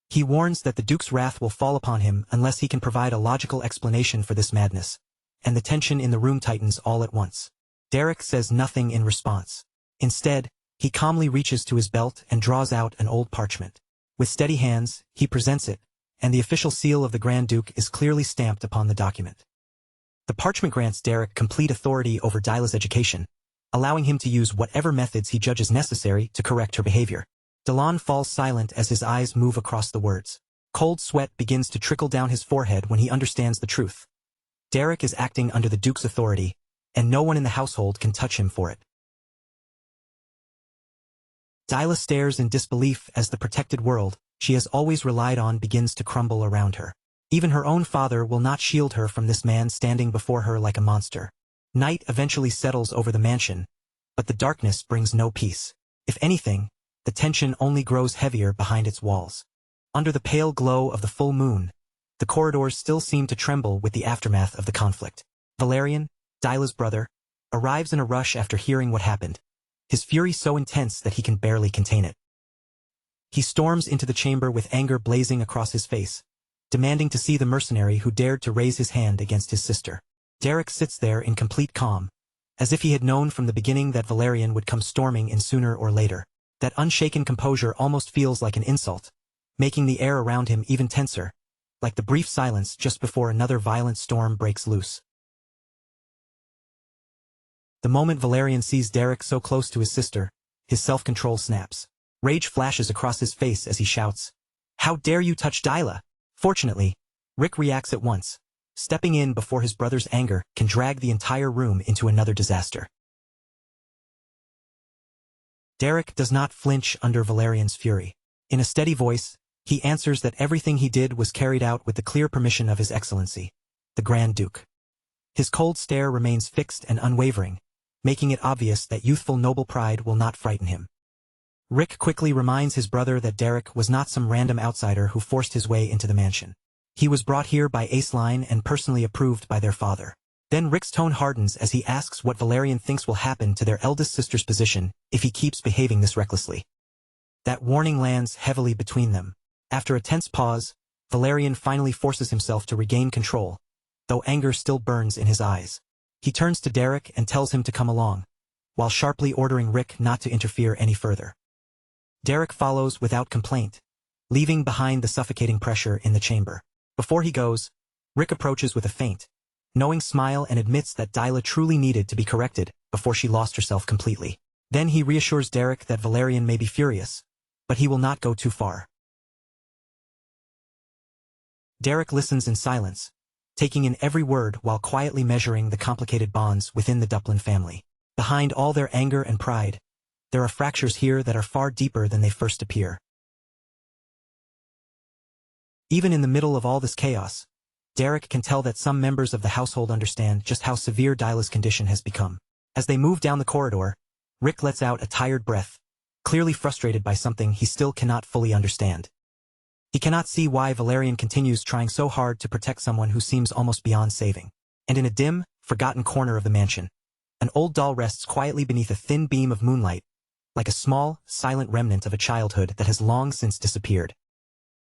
He warns that the Duke's wrath will fall upon him unless he can provide a logical explanation for this madness, and the tension in the room tightens all at once. Derek says nothing in response. Instead, he calmly reaches to his belt and draws out an old parchment. With steady hands, he presents it, and the official seal of the Grand Duke is clearly stamped upon the document. The parchment grants Derek complete authority over Dyla's education, allowing him to use whatever methods he judges necessary to correct her behavior. Delon falls silent as his eyes move across the words. Cold sweat begins to trickle down his forehead when he understands the truth. Derek is acting under the Duke's authority, and no one in the household can touch him for it. Dyla stares in disbelief as the protected world she has always relied on begins to crumble around her. Even her own father will not shield her from this man standing before her like a monster. Night eventually settles over the mansion, but the darkness brings no peace. If anything, the tension only grows heavier behind its walls. Under the pale glow of the full moon, the corridors still seem to tremble with the aftermath of the conflict. Valerian, Dyla's brother, arrives in a rush after hearing what happened, his fury so intense that he can barely contain it. He storms into the chamber with anger blazing across his face, demanding to see the mercenary who dared to raise his hand against his sister. Derek sits there in complete calm, as if he had known from the beginning that Valerian would come storming in sooner or later. That unshaken composure almost feels like an insult, making the air around him even tenser, like the brief silence just before another violent storm breaks loose. The moment Valerian sees Derek so close to his sister, his self-control snaps. Rage flashes across his face as he shouts, "How dare you touch Dyla?" Fortunately, Rick reacts at once, stepping in before his brother's anger can drag the entire room into another disaster. Derek does not flinch under Valerian's fury. In a steady voice, he answers that everything he did was carried out with the clear permission of His Excellency, the Grand Duke. His cold stare remains fixed and unwavering, making it obvious that youthful noble pride will not frighten him. Rick quickly reminds his brother that Derek was not some random outsider who forced his way into the mansion. He was brought here by Ace Line and personally approved by their father. Then Rick's tone hardens as he asks what Valerian thinks will happen to their eldest sister's position if he keeps behaving this recklessly. That warning lands heavily between them. After a tense pause, Valerian finally forces himself to regain control, though anger still burns in his eyes. He turns to Derek and tells him to come along, while sharply ordering Rick not to interfere any further. Derek follows without complaint, leaving behind the suffocating pressure in the chamber. Before he goes, Rick approaches with a faint, knowing smile and admits that Dyla truly needed to be corrected before she lost herself completely. Then he reassures Derek that Valerian may be furious, but he will not go too far. Derek listens in silence, taking in every word while quietly measuring the complicated bonds within the Duplin family. Behind all their anger and pride, there are fractures here that are far deeper than they first appear. Even in the middle of all this chaos, Derek can tell that some members of the household understand just how severe Dyla's condition has become. As they move down the corridor, Rick lets out a tired breath, clearly frustrated by something he still cannot fully understand. He cannot see why Valerian continues trying so hard to protect someone who seems almost beyond saving. And in a dim, forgotten corner of the mansion, an old doll rests quietly beneath a thin beam of moonlight, like a small, silent remnant of a childhood that has long since disappeared.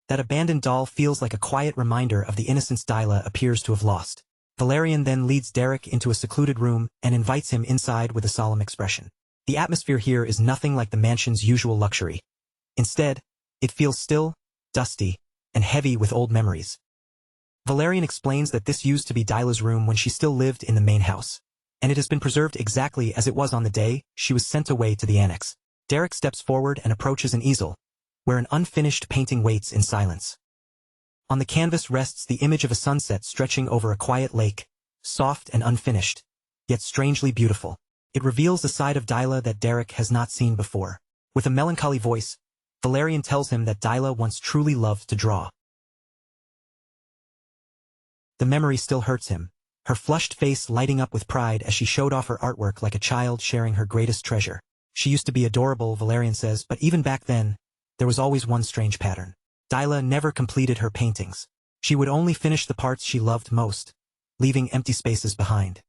That abandoned doll feels like a quiet reminder of the innocence Dyla appears to have lost. Valerian then leads Derek into a secluded room and invites him inside with a solemn expression. The atmosphere here is nothing like the mansion's usual luxury. Instead, it feels still, dusty, and heavy with old memories. Valerian explains that this used to be Dyla's room when she still lived in the main house, and it has been preserved exactly as it was on the day she was sent away to the annex. Derek steps forward and approaches an easel, where an unfinished painting waits in silence. On the canvas rests the image of a sunset stretching over a quiet lake, soft and unfinished, yet strangely beautiful. It reveals a side of Dyla that Derek has not seen before. With a melancholy voice, Valerian tells him that Dyla once truly loved to draw. The memory still hurts him, her flushed face lighting up with pride as she showed off her artwork like a child sharing her greatest treasure. She used to be adorable, Valerian says, but even back then, there was always one strange pattern. Dyla never completed her paintings. She would only finish the parts she loved most, leaving empty spaces behind.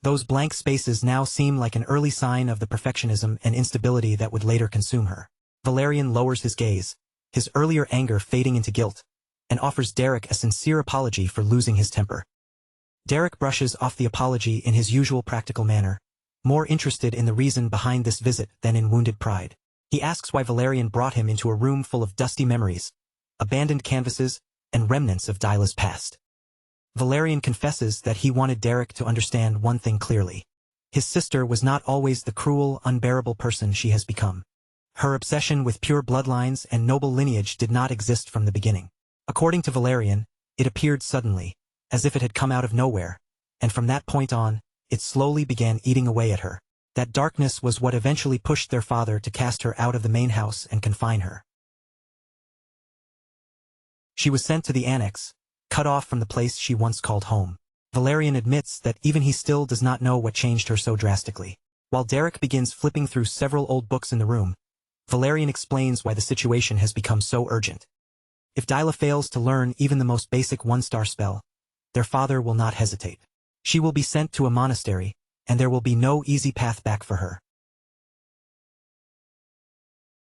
Those blank spaces now seem like an early sign of the perfectionism and instability that would later consume her. Valerian lowers his gaze, his earlier anger fading into guilt, and offers Derek a sincere apology for losing his temper. Derek brushes off the apology in his usual practical manner, more interested in the reason behind this visit than in wounded pride. He asks why Valerian brought him into a room full of dusty memories, abandoned canvases, and remnants of Dyla's past. Valerian confesses that he wanted Derek to understand one thing clearly. His sister was not always the cruel, unbearable person she has become. Her obsession with pure bloodlines and noble lineage did not exist from the beginning. According to Valerian, it appeared suddenly, as if it had come out of nowhere, and from that point on, it slowly began eating away at her. That darkness was what eventually pushed their father to cast her out of the main house and confine her. She was sent to the annex, cut off from the place she once called home. Valerian admits that even he still does not know what changed her so drastically. While Derek begins flipping through several old books in the room, Valerian explains why the situation has become so urgent. If Dyla fails to learn even the most basic one-star spell, their father will not hesitate. She will be sent to a monastery, and there will be no easy path back for her.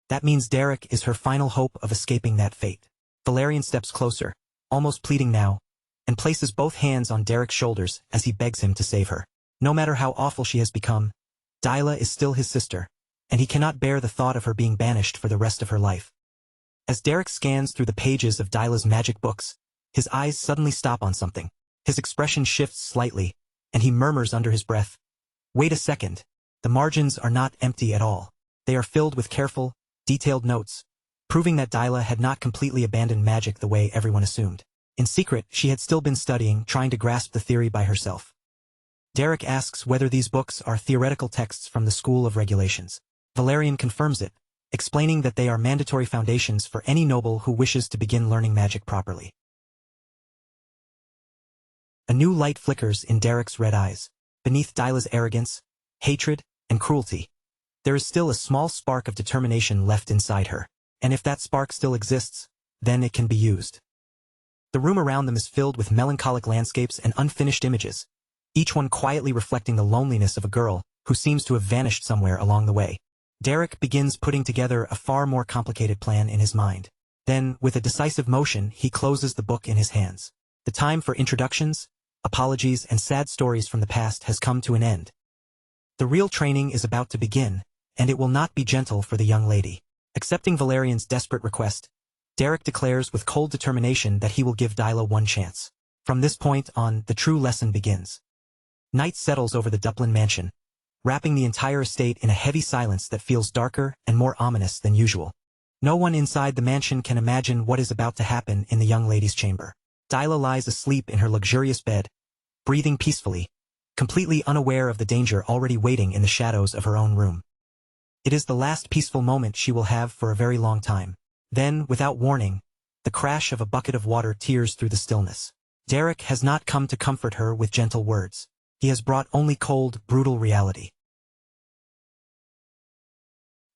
That means Derek is her final hope of escaping that fate. Valerian steps closer, almost pleading now, and places both hands on Derek's shoulders as he begs him to save her. No matter how awful she has become, Dyla is still his sister, and he cannot bear the thought of her being banished for the rest of her life. As Derek scans through the pages of Dyla's magic books, his eyes suddenly stop on something. His expression shifts slightly, and he murmurs under his breath, "Wait a second, the margins are not empty at all. They are filled with careful, detailed notes, proving that Dyla had not completely abandoned magic the way everyone assumed. In secret, she had still been studying, trying to grasp the theory by herself." Derek asks whether these books are theoretical texts from the School of Regulations. Valerian confirms it, explaining that they are mandatory foundations for any noble who wishes to begin learning magic properly. A new light flickers in Derek's red eyes. Beneath Dyla's arrogance, hatred, and cruelty, there is still a small spark of determination left inside her. And if that spark still exists, then it can be used. The room around them is filled with melancholic landscapes and unfinished images, each one quietly reflecting the loneliness of a girl who seems to have vanished somewhere along the way. Derek begins putting together a far more complicated plan in his mind. Then, with a decisive motion, he closes the book in his hands. The time for introductions, apologies, and sad stories from the past has come to an end. The real training is about to begin, and it will not be gentle for the young lady. Accepting Valerian's desperate request, Derek declares with cold determination that he will give Dyla one chance. From this point on, the true lesson begins. Night settles over the Duplin mansion, wrapping the entire estate in a heavy silence that feels darker and more ominous than usual. No one inside the mansion can imagine what is about to happen in the young lady's chamber. Dyla lies asleep in her luxurious bed, breathing peacefully, completely unaware of the danger already waiting in the shadows of her own room. It is the last peaceful moment she will have for a very long time. Then, without warning, the crash of a bucket of water tears through the stillness. Derek has not come to comfort her with gentle words. He has brought only cold, brutal reality.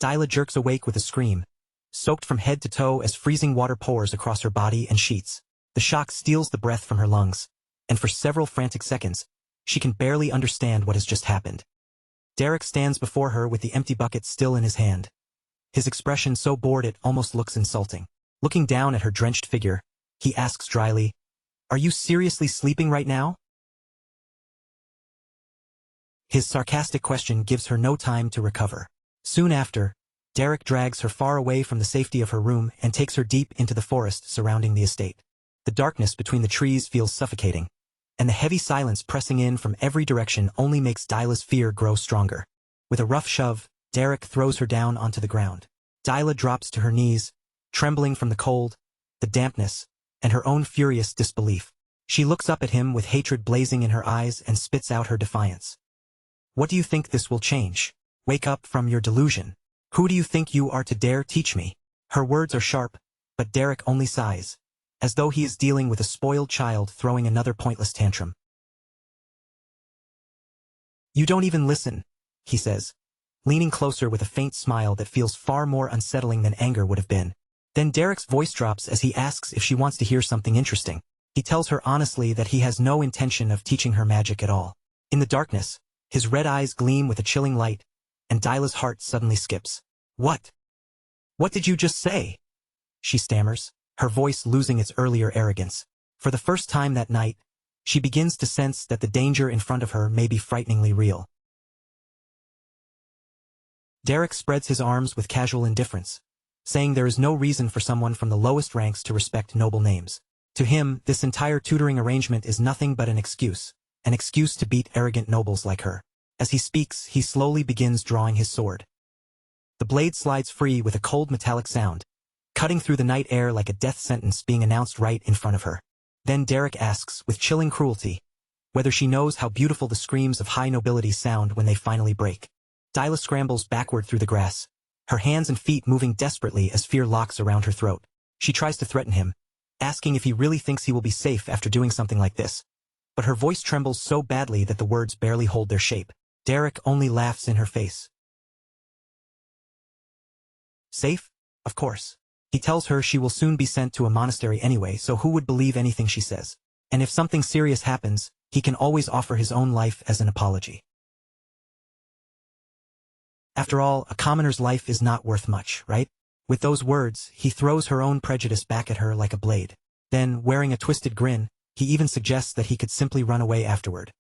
Dyla jerks awake with a scream, soaked from head to toe as freezing water pours across her body and sheets. The shock steals the breath from her lungs, and for several frantic seconds, she can barely understand what has just happened. Derek stands before her with the empty bucket still in his hand, his expression so bored it almost looks insulting. Looking down at her drenched figure, he asks dryly, "Are you seriously sleeping right now?" His sarcastic question gives her no time to recover. Soon after, Derek drags her far away from the safety of her room and takes her deep into the forest surrounding the estate. The darkness between the trees feels suffocating, and the heavy silence pressing in from every direction only makes Dyla's fear grow stronger. With a rough shove, Derek throws her down onto the ground. Dyla drops to her knees, trembling from the cold, the dampness, and her own furious disbelief. She looks up at him with hatred blazing in her eyes and spits out her defiance. "What do you think this will change? Wake up from your delusion. Who do you think you are to dare teach me?" Her words are sharp, but Derek only sighs, as though he is dealing with a spoiled child throwing another pointless tantrum. You don't even listen, he says, leaning closer with a faint smile that feels far more unsettling than anger would have been. Then Derek's voice drops as he asks if she wants to hear something interesting. He tells her honestly that he has no intention of teaching her magic at all. In the darkness, his red eyes gleam with a chilling light, and Dyla's heart suddenly skips. What? What did you just say? She stammers, her voice losing its earlier arrogance. For the first time that night, she begins to sense that the danger in front of her may be frighteningly real. Derek spreads his arms with casual indifference, saying there is no reason for someone from the lowest ranks to respect noble names. To him, this entire tutoring arrangement is nothing but an excuse to beat arrogant nobles like her. As he speaks, he slowly begins drawing his sword. The blade slides free with a cold metallic sound, cutting through the night air like a death sentence being announced right in front of her. Then Derek asks, with chilling cruelty, whether she knows how beautiful the screams of high nobility sound when they finally break. Dyla scrambles backward through the grass, her hands and feet moving desperately as fear locks around her throat. She tries to threaten him, asking if he really thinks he will be safe after doing something like this. But her voice trembles so badly that the words barely hold their shape. Derek only laughs in her face. Safe? Of course. He tells her she will soon be sent to a monastery anyway, so who would believe anything she says? And if something serious happens, he can always offer his own life as an apology. After all, a commoner's life is not worth much, right? With those words, he throws her own prejudice back at her like a blade. Then, wearing a twisted grin, he even suggests that he could simply run away afterward.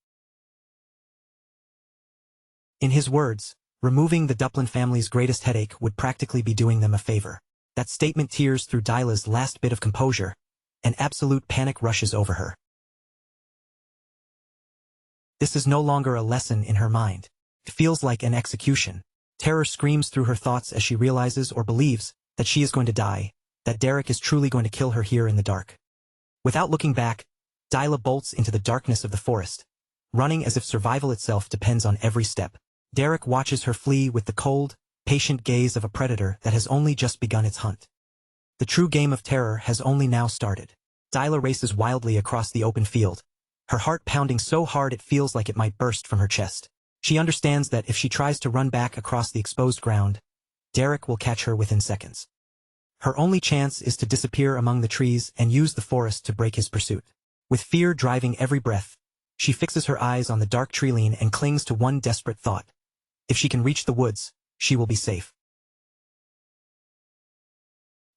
In his words, removing the Duplin family's greatest headache would practically be doing them a favor. That statement tears through Dyla's last bit of composure, and absolute panic rushes over her. This is no longer a lesson in her mind. It feels like an execution. Terror screams through her thoughts as she realizes or believes that she is going to die, that Derek is truly going to kill her here in the dark. Without looking back, Dyla bolts into the darkness of the forest, running as if survival itself depends on every step. Derek watches her flee with the cold, patient gaze of a predator that has only just begun its hunt. The true game of terror has only now started. Dyla races wildly across the open field, her heart pounding so hard it feels like it might burst from her chest. She understands that if she tries to run back across the exposed ground, Derek will catch her within seconds. Her only chance is to disappear among the trees and use the forest to break his pursuit. With fear driving every breath, she fixes her eyes on the dark treeline and clings to one desperate thought. If she can reach the woods, she will be safe.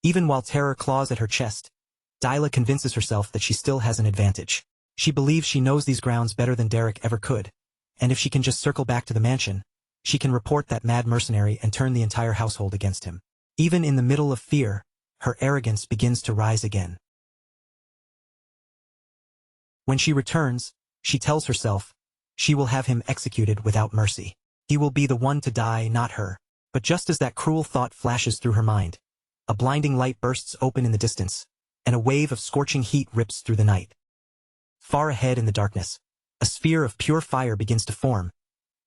Even while terror claws at her chest, Dyla convinces herself that she still has an advantage. She believes she knows these grounds better than Derek ever could, and if she can just circle back to the mansion, she can report that mad mercenary and turn the entire household against him. Even in the middle of fear, her arrogance begins to rise again. When she returns, she tells herself, she will have him executed without mercy. He will be the one to die, not her. But just as that cruel thought flashes through her mind, a blinding light bursts open in the distance, and a wave of scorching heat rips through the night. Far ahead in the darkness, a sphere of pure fire begins to form,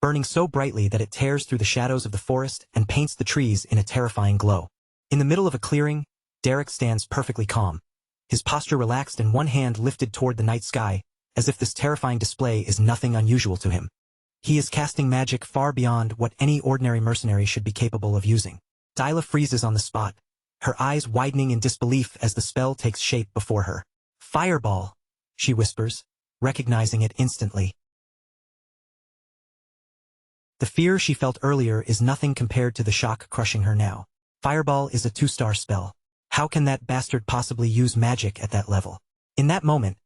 burning so brightly that it tears through the shadows of the forest and paints the trees in a terrifying glow. In the middle of a clearing, Derek stands perfectly calm, his posture relaxed and one hand lifted toward the night sky, as if this terrifying display is nothing unusual to him. He is casting magic far beyond what any ordinary mercenary should be capable of using. Dyla freezes on the spot, her eyes widening in disbelief as the spell takes shape before her. Fireball, she whispers, recognizing it instantly. The fear she felt earlier is nothing compared to the shock crushing her now. Fireball is a 2-star spell. How can that bastard possibly use magic at that level? In that moment,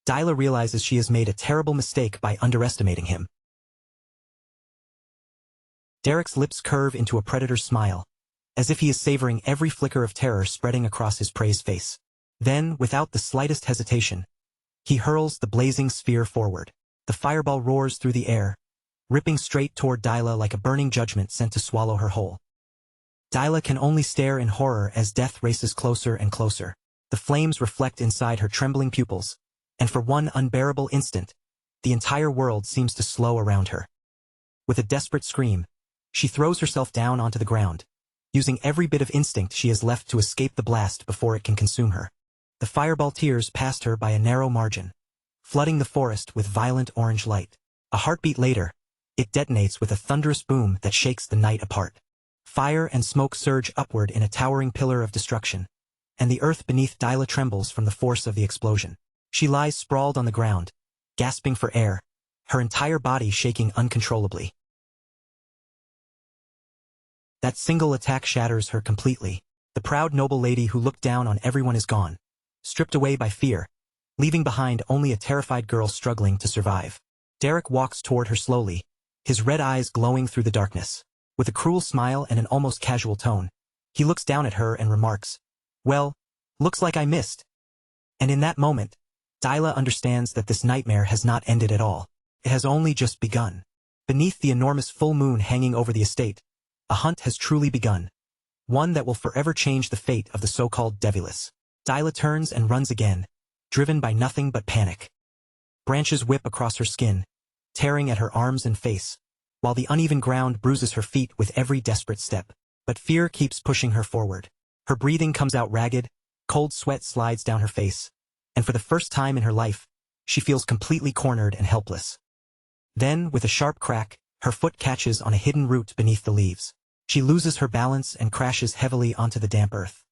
Dyla realizes she has made a terrible mistake by underestimating him. Derek's lips curve into a predator's smile, as if he is savoring every flicker of terror spreading across his prey's face. Then, without the slightest hesitation, he hurls the blazing sphere forward. The fireball roars through the air, ripping straight toward Dyla like a burning judgment sent to swallow her whole. Dyla can only stare in horror as death races closer and closer. The flames reflect inside her trembling pupils, and for one unbearable instant, the entire world seems to slow around her. With a desperate scream, she throws herself down onto the ground, using every bit of instinct she has left to escape the blast before it can consume her. The fireball tears past her by a narrow margin, flooding the forest with violent orange light. A heartbeat later, It detonates with a thunderous boom that shakes the night apart. Fire and smoke surge upward in a towering pillar of destruction, and the earth beneath Dyla trembles from the force of the explosion. She lies sprawled on the ground, gasping for air, her entire body shaking uncontrollably. That single attack shatters her completely. The proud noble lady who looked down on everyone is gone, stripped away by fear, leaving behind only a terrified girl struggling to survive. Derek walks toward her slowly, his red eyes glowing through the darkness. With a cruel smile and an almost casual tone, he looks down at her and remarks, "Well, looks like I missed." And in that moment, Dyla understands that this nightmare has not ended at all. It has only just begun. Beneath the enormous full moon hanging over the estate, a hunt has truly begun, one that will forever change the fate of the so-called Devulus. Dyla turns and runs again, driven by nothing but panic. Branches whip across her skin, tearing at her arms and face, while the uneven ground bruises her feet with every desperate step. But fear keeps pushing her forward. Her breathing comes out ragged, cold sweat slides down her face, and for the first time in her life, she feels completely cornered and helpless. Then, with a sharp crack, her foot catches on a hidden root beneath the leaves. She loses her balance and crashes heavily onto the damp earth.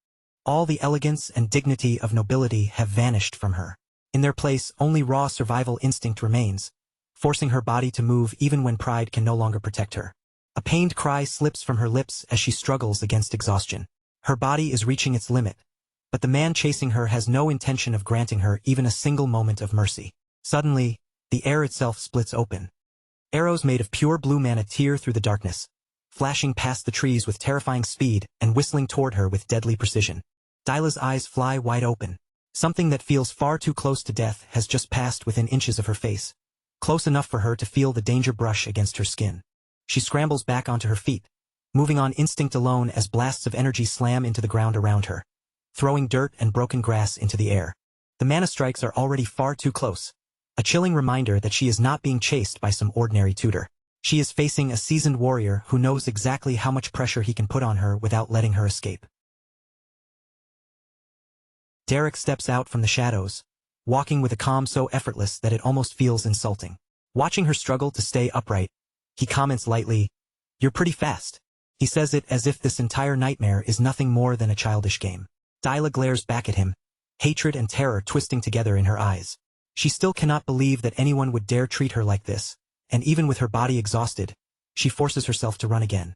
All the elegance and dignity of nobility have vanished from her. In their place, only raw survival instinct remains, forcing her body to move even when pride can no longer protect her. A pained cry slips from her lips as she struggles against exhaustion. Her body is reaching its limit, but the man chasing her has no intention of granting her even a single moment of mercy. Suddenly, the air itself splits open. Arrows made of pure blue mana tear through the darkness, flashing past the trees with terrifying speed and whistling toward her with deadly precision. Dyla's eyes fly wide open. Something that feels far too close to death has just passed within inches of her face, close enough for her to feel the danger brush against her skin. She scrambles back onto her feet, moving on instinct alone as blasts of energy slam into the ground around her, throwing dirt and broken grass into the air. The mana strikes are already far too close, a chilling reminder that she is not being chased by some ordinary tutor. She is facing a seasoned warrior who knows exactly how much pressure he can put on her without letting her escape. Derek steps out from the shadows, walking with a calm so effortless that it almost feels insulting. Watching her struggle to stay upright, he comments lightly, "You're pretty fast." He says it as if this entire nightmare is nothing more than a childish game. Dyla glares back at him, hatred and terror twisting together in her eyes. She still cannot believe that anyone would dare treat her like this, and even with her body exhausted, she forces herself to run again.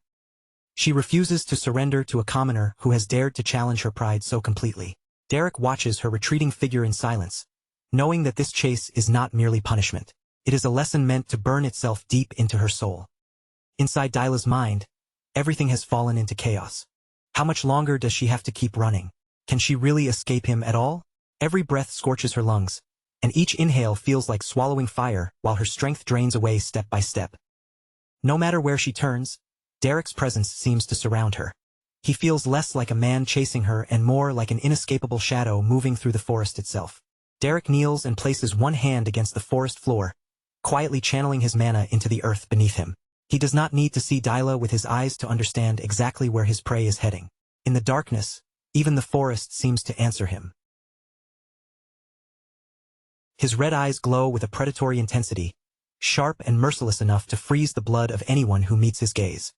She refuses to surrender to a commoner who has dared to challenge her pride so completely. Derek watches her retreating figure in silence, knowing that this chase is not merely punishment. It is a lesson meant to burn itself deep into her soul. Inside Dyla's mind, everything has fallen into chaos. How much longer does she have to keep running? Can she really escape him at all? Every breath scorches her lungs, and each inhale feels like swallowing fire while her strength drains away step by step. No matter where she turns, Derek's presence seems to surround her. He feels less like a man chasing her and more like an inescapable shadow moving through the forest itself. Derek kneels and places one hand against the forest floor, quietly channeling his mana into the earth beneath him. He does not need to see Dyla with his eyes to understand exactly where his prey is heading. In the darkness, even the forest seems to answer him. His red eyes glow with a predatory intensity, sharp and merciless enough to freeze the blood of anyone who meets his gaze.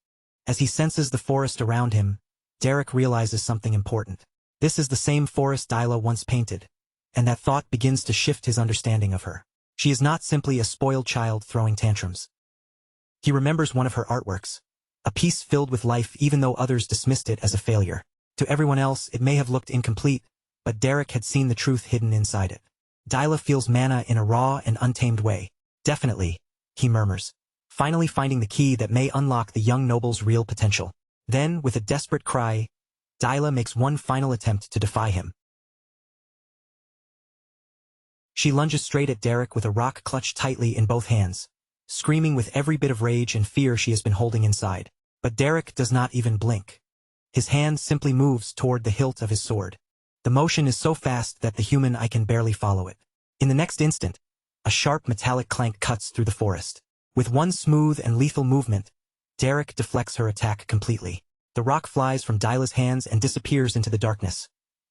As he senses the forest around him, Derek realizes something important. This is the same forest Dyla once painted, and that thought begins to shift his understanding of her. She is not simply a spoiled child throwing tantrums. He remembers one of her artworks, a piece filled with life even though others dismissed it as a failure. To everyone else, it may have looked incomplete, but Derek had seen the truth hidden inside it. Dyla feels mana in a raw and untamed way. "Definitely," he murmurs, finally finding the key that may unlock the young noble's real potential. Then, with a desperate cry, Dyla makes one final attempt to defy him. She lunges straight at Derek with a rock clutched tightly in both hands, screaming with every bit of rage and fear she has been holding inside. But Derek does not even blink. His hand simply moves toward the hilt of his sword. The motion is so fast that the human eye can barely follow it. In the next instant, a sharp metallic clank cuts through the forest. With one smooth and lethal movement, Derek deflects her attack completely. The rock flies from Dyla's hands and disappears into the darkness,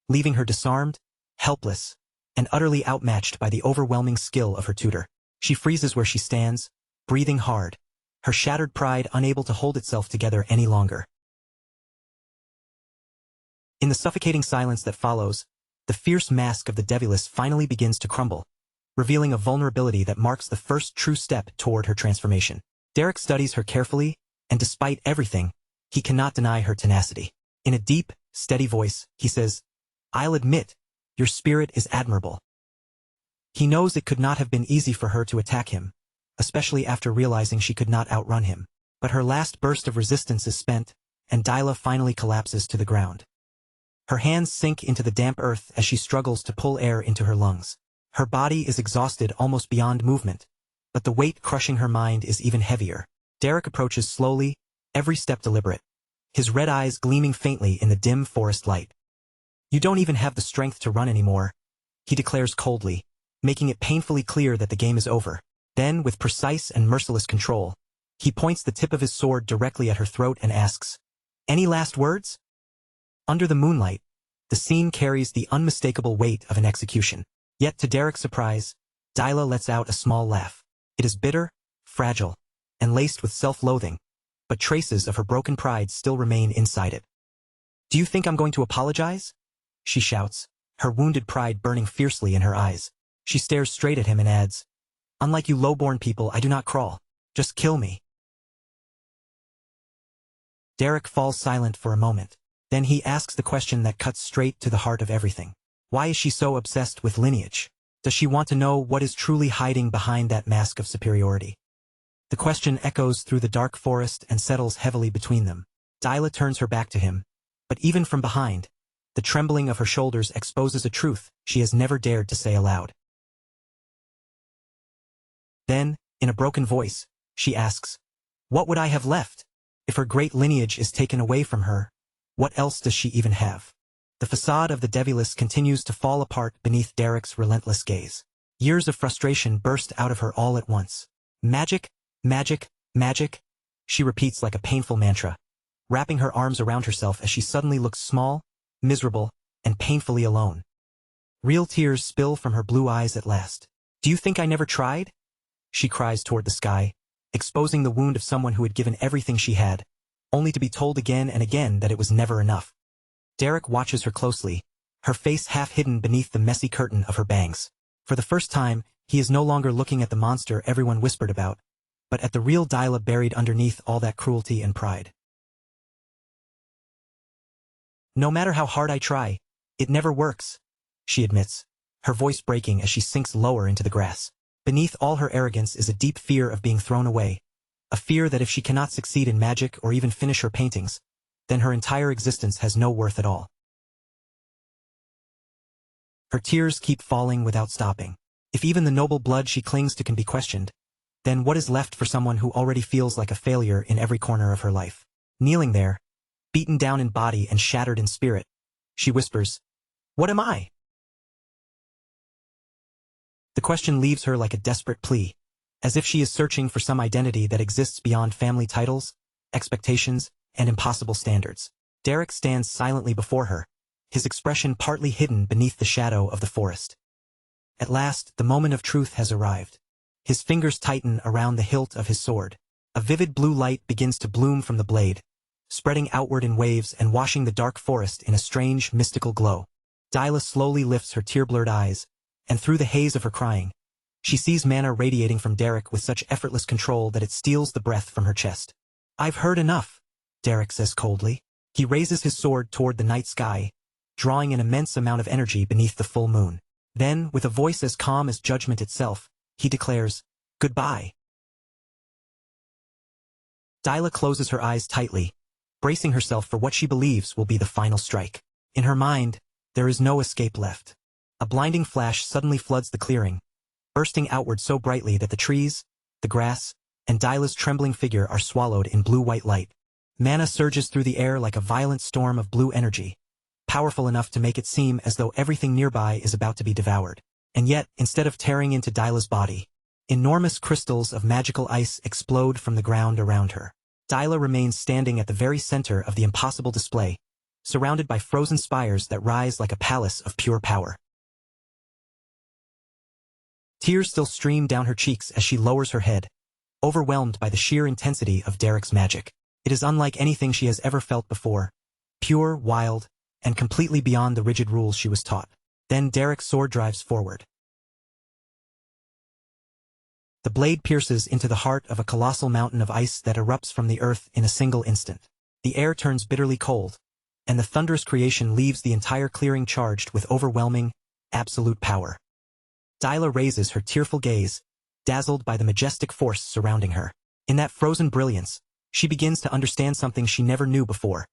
leaving her disarmed, helpless, and utterly outmatched by the overwhelming skill of her tutor. She freezes where she stands, breathing hard, her shattered pride unable to hold itself together any longer. In the suffocating silence that follows, the fierce mask of the Devilish finally begins to crumble, revealing a vulnerability that marks the first true step toward her transformation. Derek studies her carefully, and despite everything, he cannot deny her tenacity. In a deep, steady voice, he says, "I'll admit, your spirit is admirable." He knows it could not have been easy for her to attack him, especially after realizing she could not outrun him. But her last burst of resistance is spent, and Dyla finally collapses to the ground. Her hands sink into the damp earth as she struggles to pull air into her lungs. Her body is exhausted almost beyond movement, but the weight crushing her mind is even heavier. Derek approaches slowly, every step deliberate, his red eyes gleaming faintly in the dim forest light. "You don't even have the strength to run anymore," he declares coldly, making it painfully clear that the game is over. Then, with precise and merciless control, he points the tip of his sword directly at her throat and asks, "Any last words?" Under the moonlight, the scene carries the unmistakable weight of an execution. Yet to Derek's surprise, Dyla lets out a small laugh. It is bitter, fragile, and laced with self-loathing, but traces of her broken pride still remain inside it. "Do you think I'm going to apologize?" she shouts, her wounded pride burning fiercely in her eyes. She stares straight at him and adds, "Unlike you low-born people, I do not crawl. Just kill me." Derek falls silent for a moment. Then he asks the question that cuts straight to the heart of everything. Why is she so obsessed with lineage? Does she want to know what is truly hiding behind that mask of superiority? The question echoes through the dark forest and settles heavily between them. Dyla turns her back to him, but even from behind, the trembling of her shoulders exposes a truth she has never dared to say aloud. Then, in a broken voice, she asks, "What would I have left? If her great lineage is taken away from her, what else does she even have?" The facade of the Devilish continues to fall apart beneath Derek's relentless gaze. Years of frustration burst out of her all at once. "Magic, magic, magic," she repeats like a painful mantra, wrapping her arms around herself as she suddenly looks small, miserable, and painfully alone. Real tears spill from her blue eyes at last. "Do you think I never tried?" she cries toward the sky, exposing the wound of someone who had given everything she had, only to be told again and again that it was never enough. Derek watches her closely, her face half hidden beneath the messy curtain of her bangs. For the first time, he is no longer looking at the monster everyone whispered about, but at the real Dyla buried underneath all that cruelty and pride. "No matter how hard I try, it never works," she admits, her voice breaking as she sinks lower into the grass. Beneath all her arrogance is a deep fear of being thrown away, a fear that if she cannot succeed in magic or even finish her paintings, then her entire existence has no worth at all. Her tears keep falling without stopping. If even the noble blood she clings to can be questioned, then what is left for someone who already feels like a failure in every corner of her life? Kneeling there, beaten down in body and shattered in spirit, she whispers, "What am I?" The question leaves her like a desperate plea, as if she is searching for some identity that exists beyond family titles, expectations, and impossible standards. Derek stands silently before her, his expression partly hidden beneath the shadow of the forest. At last, the moment of truth has arrived. His fingers tighten around the hilt of his sword. A vivid blue light begins to bloom from the blade, spreading outward in waves and washing the dark forest in a strange, mystical glow. Dyla slowly lifts her tear-blurred eyes, and through the haze of her crying, she sees mana radiating from Derek with such effortless control that it steals the breath from her chest. "I've heard enough," Derek says coldly. He raises his sword toward the night sky, drawing an immense amount of energy beneath the full moon. Then, with a voice as calm as judgment itself, he declares, "Goodbye." Dyla closes her eyes tightly, bracing herself for what she believes will be the final strike. In her mind, there is no escape left. A blinding flash suddenly floods the clearing, bursting outward so brightly that the trees, the grass, and Dyla's trembling figure are swallowed in blue-white light. Mana surges through the air like a violent storm of blue energy, powerful enough to make it seem as though everything nearby is about to be devoured. And yet, instead of tearing into Dyla's body, enormous crystals of magical ice explode from the ground around her. Dyla remains standing at the very center of the impossible display, surrounded by frozen spires that rise like a palace of pure power. Tears still stream down her cheeks as she lowers her head, overwhelmed by the sheer intensity of Derek's magic. It is unlike anything she has ever felt before, pure, wild, and completely beyond the rigid rules she was taught. Then Derek's sword drives forward. The blade pierces into the heart of a colossal mountain of ice that erupts from the earth in a single instant. The air turns bitterly cold, and the thunderous creation leaves the entire clearing charged with overwhelming, absolute power. Dyla raises her tearful gaze, dazzled by the majestic force surrounding her. In that frozen brilliance, she begins to understand something she never knew before.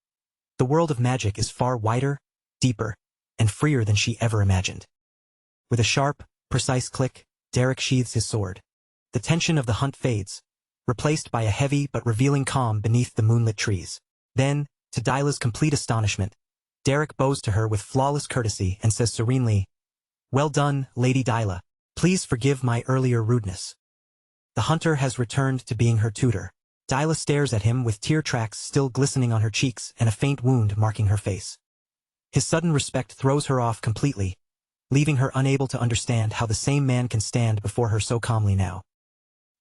The world of magic is far wider, deeper, and freer than she ever imagined. With a sharp, precise click, Derek sheathes his sword. The tension of the hunt fades, replaced by a heavy but revealing calm beneath the moonlit trees. Then, to Dyla's complete astonishment, Derek bows to her with flawless courtesy and says serenely, "Well done, Lady Dyla. Please forgive my earlier rudeness." The hunter has returned to being her tutor. Dyla stares at him with tear tracks still glistening on her cheeks and a faint wound marking her face. His sudden respect throws her off completely, leaving her unable to understand how the same man can stand before her so calmly now.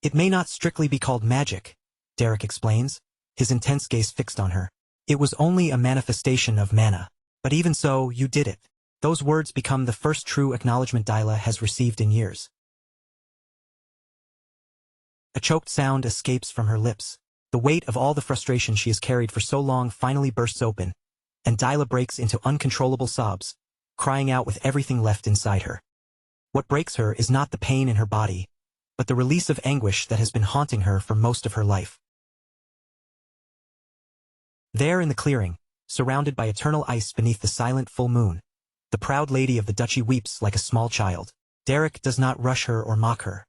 "It may not strictly be called magic," Derek explains, his intense gaze fixed on her. "It was only a manifestation of mana. But even so, you did it." Those words become the first true acknowledgement Dyla has received in years. A choked sound escapes from her lips. The weight of all the frustration she has carried for so long finally bursts open, and Dyla breaks into uncontrollable sobs, crying out with everything left inside her. What breaks her is not the pain in her body, but the release of anguish that has been haunting her for most of her life. There in the clearing, surrounded by eternal ice beneath the silent full moon, the proud lady of the duchy weeps like a small child. Derek does not rush her or mock her.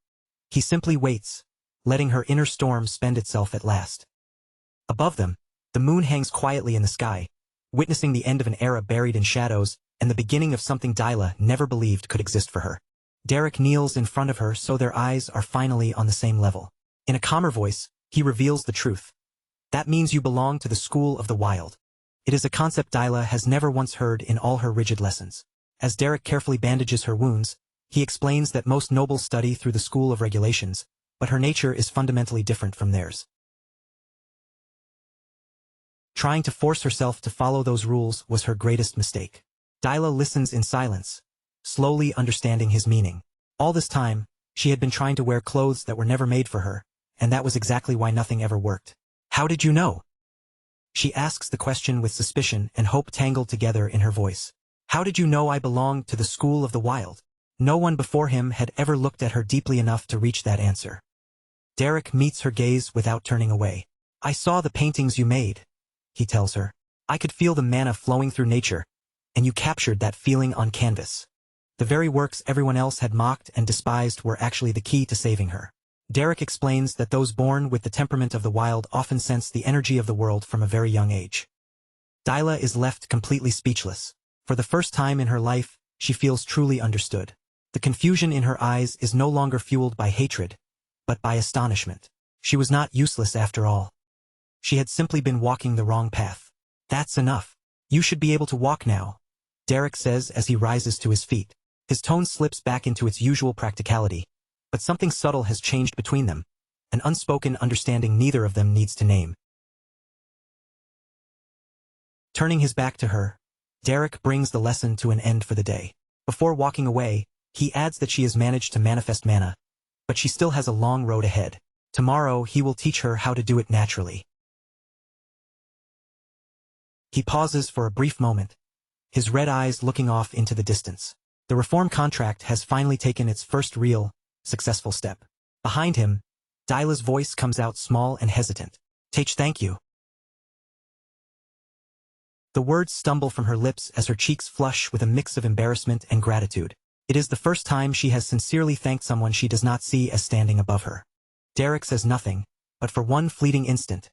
He simply waits, letting her inner storm spend itself at last. Above them, the moon hangs quietly in the sky, witnessing the end of an era buried in shadows and the beginning of something Dyla never believed could exist for her. Derek kneels in front of her so their eyes are finally on the same level. In a calmer voice, he reveals the truth. "That means you belong to the school of the wild." It is a concept Dyla has never once heard in all her rigid lessons. As Derek carefully bandages her wounds, he explains that most nobles study through the school of regulations, but her nature is fundamentally different from theirs. Trying to force herself to follow those rules was her greatest mistake. Dyla listens in silence, slowly understanding his meaning. All this time, she had been trying to wear clothes that were never made for her, and that was exactly why nothing ever worked. "How did you know?" She asks the question with suspicion and hope tangled together in her voice. "How did you know I belonged to the school of the wild?" No one before him had ever looked at her deeply enough to reach that answer. Derek meets her gaze without turning away. "I saw the paintings you made," he tells her. "I could feel the mana flowing through nature, and you captured that feeling on canvas. The very works everyone else had mocked and despised were actually the key to saving her." Derek explains that those born with the temperament of the wild often sense the energy of the world from a very young age. Dyla is left completely speechless. For the first time in her life, she feels truly understood. The confusion in her eyes is no longer fueled by hatred, but by astonishment. She was not useless after all. She had simply been walking the wrong path. "That's enough. You should be able to walk now," Derek says as he rises to his feet. His tone slips back into its usual practicality, but something subtle has changed between them, an unspoken understanding neither of them needs to name. Turning his back to her, Derek brings the lesson to an end for the day. Before walking away, he adds that she has managed to manifest mana, but she still has a long road ahead. Tomorrow he will teach her how to do it naturally. He pauses for a brief moment, his red eyes looking off into the distance. The reform contract has finally taken its first real, successful step. Behind him, Dyla's voice comes out small and hesitant. Thank you." The words stumble from her lips as her cheeks flush with a mix of embarrassment and gratitude. It is the first time she has sincerely thanked someone she does not see as standing above her. Derek says nothing, but for one fleeting instant,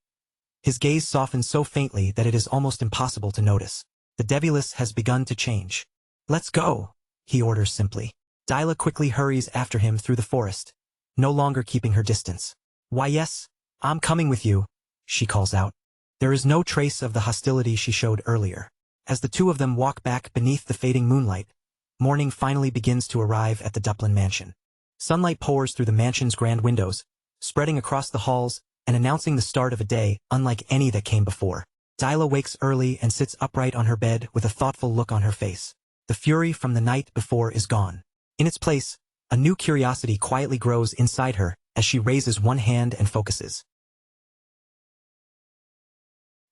his gaze softens so faintly that it is almost impossible to notice. The Devulus has begun to change. "Let's go," he orders simply. Dyla quickly hurries after him through the forest, no longer keeping her distance. "Why yes, I'm coming with you," she calls out. There is no trace of the hostility she showed earlier. As the two of them walk back beneath the fading moonlight, morning finally begins to arrive at the Duplin mansion. Sunlight pours through the mansion's grand windows, spreading across the halls and announcing the start of a day unlike any that came before. Dyla wakes early and sits upright on her bed with a thoughtful look on her face. The fury from the night before is gone. In its place, a new curiosity quietly grows inside her as she raises one hand and focuses.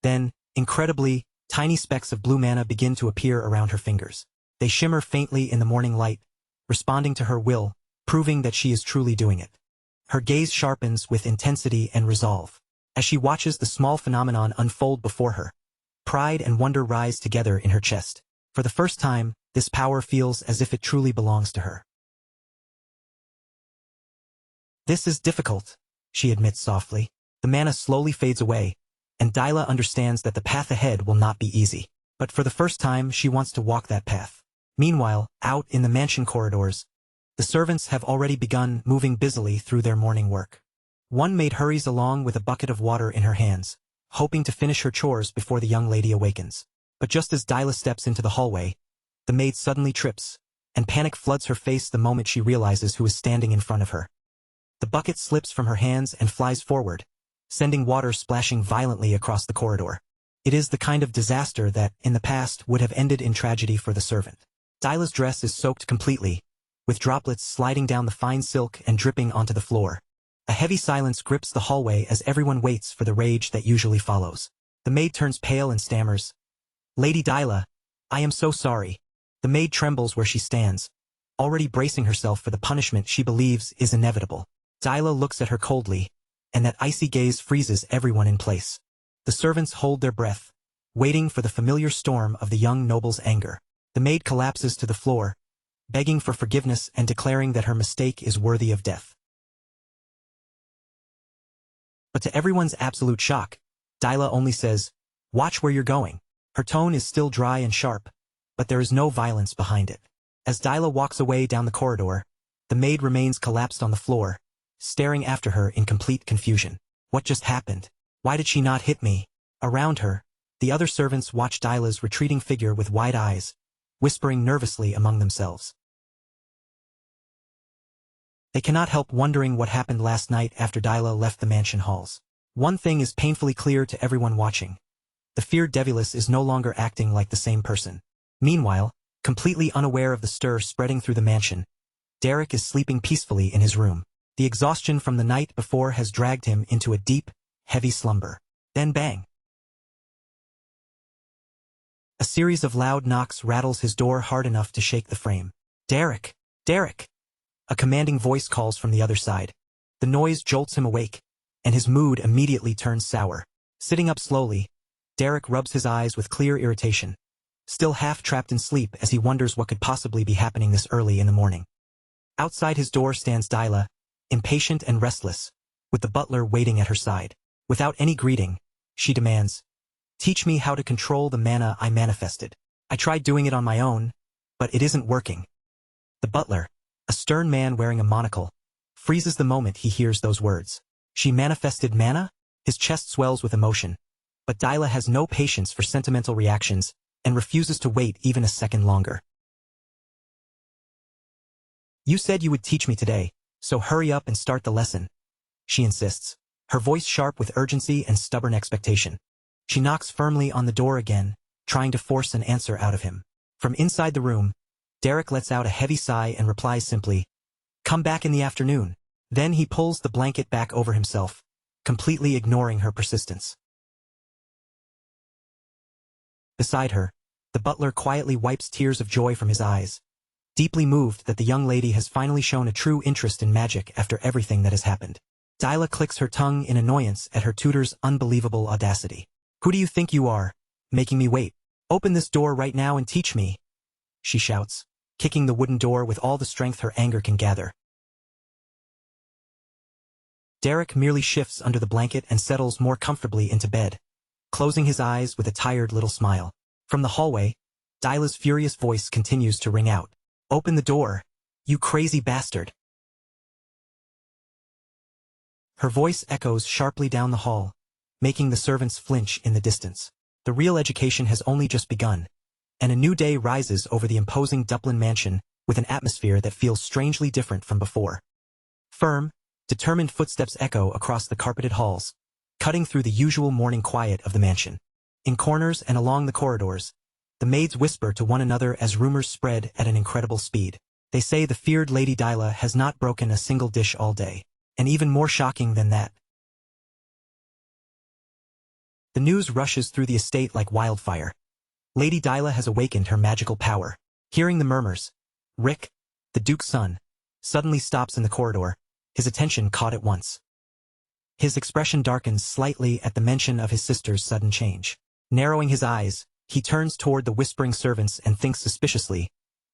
Then, incredibly, tiny specks of blue mana begin to appear around her fingers. They shimmer faintly in the morning light, responding to her will, proving that she is truly doing it. Her gaze sharpens with intensity and resolve. As she watches the small phenomenon unfold before her, pride and wonder rise together in her chest. For the first time, this power feels as if it truly belongs to her. "This is difficult," she admits softly. The mana slowly fades away, and Dyla understands that the path ahead will not be easy. But for the first time, she wants to walk that path. Meanwhile, out in the mansion corridors, the servants have already begun moving busily through their morning work. One maid hurries along with a bucket of water in her hands, hoping to finish her chores before the young lady awakens. But just as Dyla steps into the hallway, the maid suddenly trips, and panic floods her face the moment she realizes who is standing in front of her. The bucket slips from her hands and flies forward, sending water splashing violently across the corridor. It is the kind of disaster that, in the past, would have ended in tragedy for the servant. Dyla's dress is soaked completely, with droplets sliding down the fine silk and dripping onto the floor. A heavy silence grips the hallway as everyone waits for the rage that usually follows. The maid turns pale and stammers, "Lady Dyla, I am so sorry." The maid trembles where she stands, already bracing herself for the punishment she believes is inevitable. Dyla looks at her coldly, and that icy gaze freezes everyone in place. The servants hold their breath, waiting for the familiar storm of the young noble's anger. The maid collapses to the floor, begging for forgiveness and declaring that her mistake is worthy of death. But to everyone's absolute shock, Dyla only says, "Watch where you're going." Her tone is still dry and sharp, but there is no violence behind it. As Dyla walks away down the corridor, the maid remains collapsed on the floor, staring after her in complete confusion. What just happened? Why did she not hit me? Around her, the other servants watch Dyla's retreating figure with wide eyes, whispering nervously among themselves. They cannot help wondering what happened last night after Dyla left the mansion halls. One thing is painfully clear to everyone watching. The feared Devulus is no longer acting like the same person. Meanwhile, completely unaware of the stir spreading through the mansion, Derek is sleeping peacefully in his room. The exhaustion from the night before has dragged him into a deep, heavy slumber. Then bang! A series of loud knocks rattles his door hard enough to shake the frame. "Derek! Derek!" A commanding voice calls from the other side. The noise jolts him awake, and his mood immediately turns sour. Sitting up slowly, Derek rubs his eyes with clear irritation, still half trapped in sleep as he wonders what could possibly be happening this early in the morning. Outside his door stands Dyla, impatient and restless, with the butler waiting at her side. Without any greeting, she demands, "Teach me how to control the mana I manifested. I tried doing it on my own, but it isn't working." The butler, a stern man wearing a monocle, freezes the moment he hears those words. She manifested mana? His chest swells with emotion, but Dyla has no patience for sentimental reactions and refuses to wait even a second longer. "You said you would teach me today, so hurry up and start the lesson," she insists, her voice sharp with urgency and stubborn expectation. She knocks firmly on the door again, trying to force an answer out of him. From inside the room, Derek lets out a heavy sigh and replies simply, "Come back in the afternoon." Then he pulls the blanket back over himself, completely ignoring her persistence. Beside her, the butler quietly wipes tears of joy from his eyes, deeply moved that the young lady has finally shown a true interest in magic after everything that has happened. Dyla clicks her tongue in annoyance at her tutor's unbelievable audacity. "Who do you think you are, making me wait? Open this door right now and teach me," she shouts, kicking the wooden door with all the strength her anger can gather. Derek merely shifts under the blanket and settles more comfortably into bed, closing his eyes with a tired little smile. From the hallway, Dyla's furious voice continues to ring out. "Open the door, you crazy bastard!" Her voice echoes sharply down the hall, making the servants flinch in the distance. The real education has only just begun, and a new day rises over the imposing Dublin mansion with an atmosphere that feels strangely different from before. Firm, Determined footsteps echo across the carpeted halls, cutting through the usual morning quiet of the mansion. In corners and along the corridors, the maids whisper to one another as rumors spread at an incredible speed. They say the feared Lady Dyla has not broken a single dish all day. And even more shocking than that, the news rushes through the estate like wildfire. Lady Dyla has awakened her magical power. Hearing the murmurs, Rick, the Duke's son, suddenly stops in the corridor, his attention caught at once. His expression darkens slightly at the mention of his sister's sudden change. Narrowing his eyes, he turns toward the whispering servants and thinks suspiciously,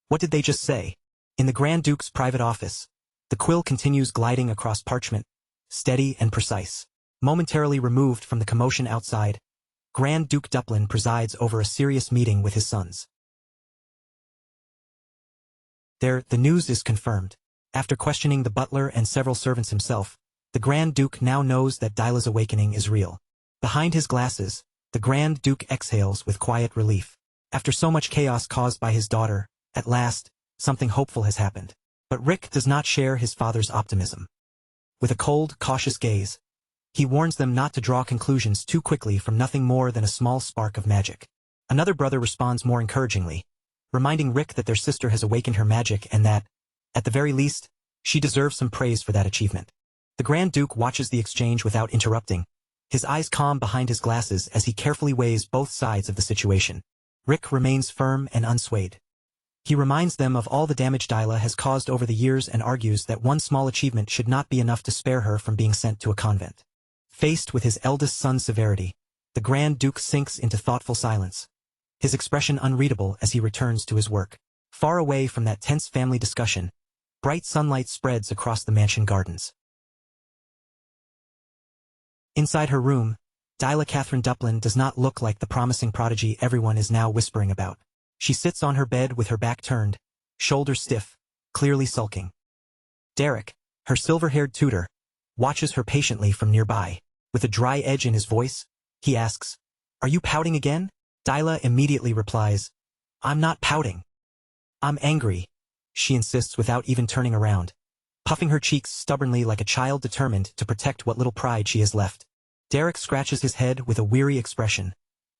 what did they just say? In the Grand Duke's private office, the quill continues gliding across parchment, steady and precise. Momentarily removed from the commotion outside, Grand Duke Duplin presides over a serious meeting with his sons. There, the news is confirmed. After questioning the butler and several servants himself, the Grand Duke now knows that Dyla's awakening is real. Behind his glasses, the Grand Duke exhales with quiet relief. After so much chaos caused by his daughter, at last, something hopeful has happened. But Rick does not share his father's optimism. With a cold, cautious gaze, he warns them not to draw conclusions too quickly from nothing more than a small spark of magic. Another brother responds more encouragingly, reminding Rick that their sister has awakened her magic and that, at the very least, she deserves some praise for that achievement. The Grand Duke watches the exchange without interrupting, his eyes calm behind his glasses as he carefully weighs both sides of the situation. Rick remains firm and unswayed. He reminds them of all the damage Dyla has caused over the years and argues that one small achievement should not be enough to spare her from being sent to a convent. Faced with his eldest son's severity, the Grand Duke sinks into thoughtful silence, his expression unreadable as he returns to his work. Far away from that tense family discussion, bright sunlight spreads across the mansion gardens. Inside her room, Dyla Catherine Duplin does not look like the promising prodigy everyone is now whispering about. She sits on her bed with her back turned, shoulders stiff, clearly sulking. Derek, her silver-haired tutor, watches her patiently from nearby. With a dry edge in his voice, he asks, "Are you pouting again?" Dyla immediately replies, "I'm not pouting. I'm angry," she insists without even turning around, puffing her cheeks stubbornly like a child determined to protect what little pride she has left. Derek scratches his head with a weary expression,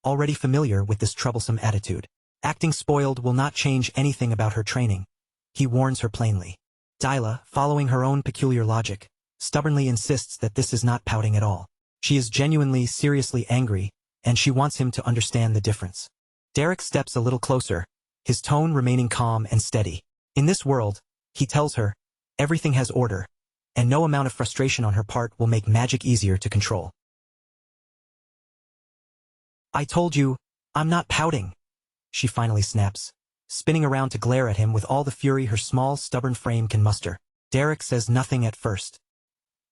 already familiar with this troublesome attitude. Acting spoiled will not change anything about her training, he warns her plainly. Dyla, following her own peculiar logic, stubbornly insists that this is not pouting at all. She is genuinely, seriously angry, and she wants him to understand the difference. Derek steps a little closer, his tone remaining calm and steady. In this world, he tells her, everything has order, and no amount of frustration on her part will make magic easier to control. "I told you, I'm not pouting," she finally snaps, spinning around to glare at him with all the fury her small, stubborn frame can muster. Derek says nothing at first.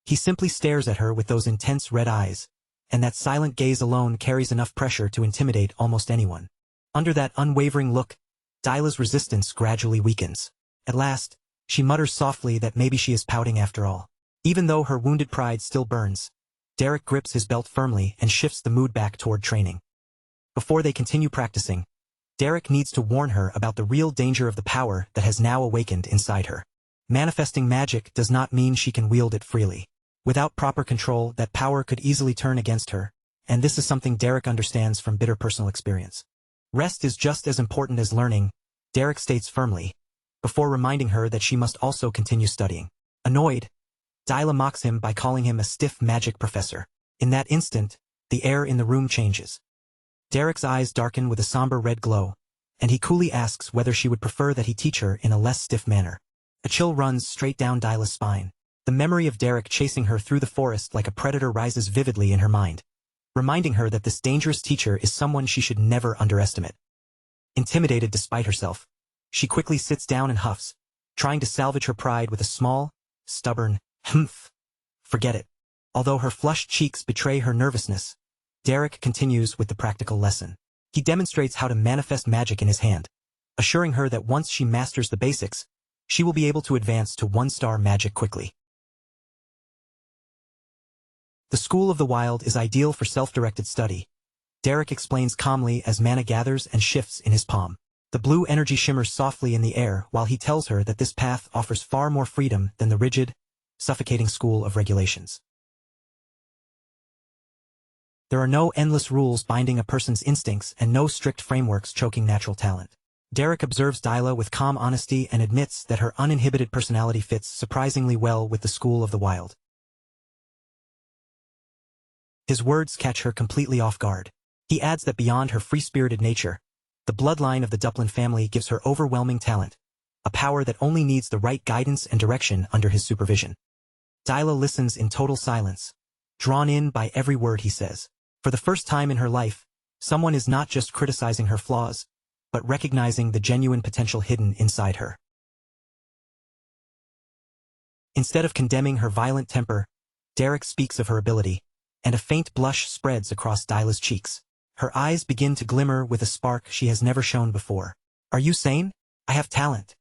He simply stares at her with those intense red eyes, and that silent gaze alone carries enough pressure to intimidate almost anyone. Under that unwavering look, Dyla's resistance gradually weakens. At last, she mutters softly that maybe she is pouting after all. Even though her wounded pride still burns, Derek grips his belt firmly and shifts the mood back toward training. Before they continue practicing, Derek needs to warn her about the real danger of the power that has now awakened inside her. Manifesting magic does not mean she can wield it freely. Without proper control, that power could easily turn against her, and this is something Derek understands from bitter personal experience. Rest is just as important as learning, Derek states firmly, before reminding her that she must also continue studying. Annoyed, Dyla mocks him by calling him a stiff magic professor. In that instant, the air in the room changes. Derek's eyes darken with a somber red glow, and he coolly asks whether she would prefer that he teach her in a less stiff manner. A chill runs straight down Dyla's spine. The memory of Derek chasing her through the forest like a predator rises vividly in her mind, reminding her that this dangerous teacher is someone she should never underestimate. Intimidated despite herself, she quickly sits down and huffs, trying to salvage her pride with a small, stubborn, humph. Forget it. Although her flushed cheeks betray her nervousness, Derek continues with the practical lesson. He demonstrates how to manifest magic in his hand, assuring her that once she masters the basics, she will be able to advance to one-star magic quickly. The School of the Wild is ideal for self-directed study, Derek explains calmly as mana gathers and shifts in his palm. The blue energy shimmers softly in the air while he tells her that this path offers far more freedom than the rigid, suffocating school of regulations. There are no endless rules binding a person's instincts and no strict frameworks choking natural talent. Derek observes Dyla with calm honesty and admits that her uninhibited personality fits surprisingly well with the school of the wild. His words catch her completely off guard. He adds that beyond her free-spirited nature, the bloodline of the Duplin family gives her overwhelming talent, a power that only needs the right guidance and direction under his supervision. Dyla listens in total silence, drawn in by every word he says. For the first time in her life, someone is not just criticizing her flaws, but recognizing the genuine potential hidden inside her. Instead of condemning her violent temper, Derek speaks of her ability, and a faint blush spreads across Dyla's cheeks. Her eyes begin to glimmer with a spark she has never shown before. "Are you sane? I have talent."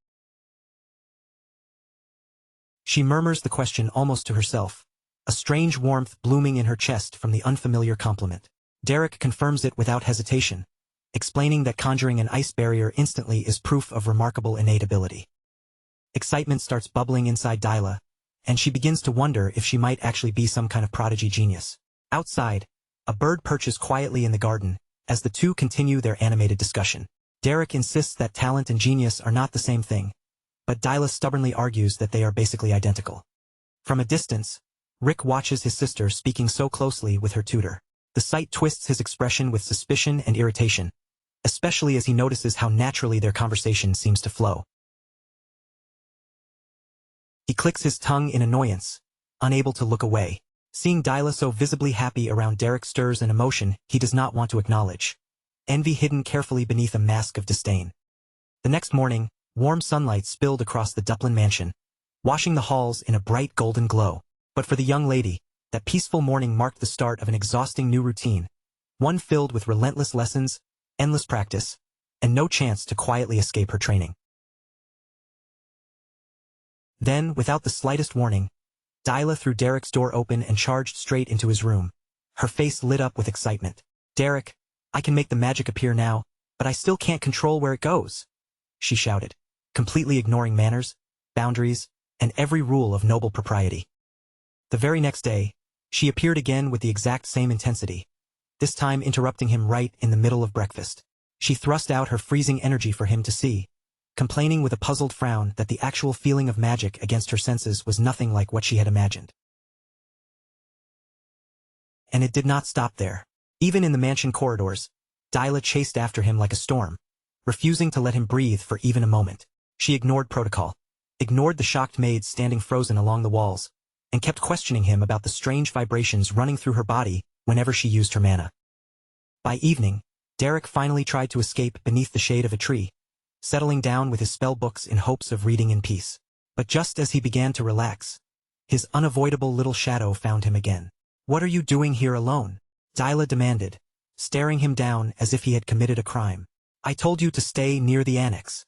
She murmurs the question almost to herself, a strange warmth blooming in her chest from the unfamiliar compliment. Derek confirms it without hesitation, explaining that conjuring an ice barrier instantly is proof of remarkable innate ability. Excitement starts bubbling inside Dyla, and she begins to wonder if she might actually be some kind of prodigy genius. Outside, a bird perches quietly in the garden, as the two continue their animated discussion. Derek insists that talent and genius are not the same thing, but Dyla stubbornly argues that they are basically identical. From a distance, Rick watches his sister speaking so closely with her tutor. The sight twists his expression with suspicion and irritation, especially as he notices how naturally their conversation seems to flow. He clicks his tongue in annoyance, unable to look away. Seeing Dyla so visibly happy around Derek stirs an emotion he does not want to acknowledge, envy hidden carefully beneath a mask of disdain. The next morning, warm sunlight spilled across the Duplin mansion, washing the halls in a bright golden glow. But for the young lady, that peaceful morning marked the start of an exhausting new routine, one filled with relentless lessons, endless practice, and no chance to quietly escape her training. Then, without the slightest warning, Dyla threw Derek's door open and charged straight into his room, her face lit up with excitement. "Derek, I can make the magic appear now, but I still can't control where it goes," she shouted, completely ignoring manners, boundaries, and every rule of noble propriety. The very next day, she appeared again with the exact same intensity, this time interrupting him right in the middle of breakfast. She thrust out her freezing energy for him to see, complaining with a puzzled frown that the actual feeling of magic against her senses was nothing like what she had imagined. And it did not stop there. Even in the mansion corridors, Dyla chased after him like a storm, refusing to let him breathe for even a moment. She ignored protocol, ignored the shocked maids standing frozen along the walls, and kept questioning him about the strange vibrations running through her body whenever she used her mana. By evening, Derek finally tried to escape beneath the shade of a tree, settling down with his spell books in hopes of reading in peace. But just as he began to relax, his unavoidable little shadow found him again. "What are you doing here alone?" Dyla demanded, staring him down as if he had committed a crime. "I told you to stay near the annex."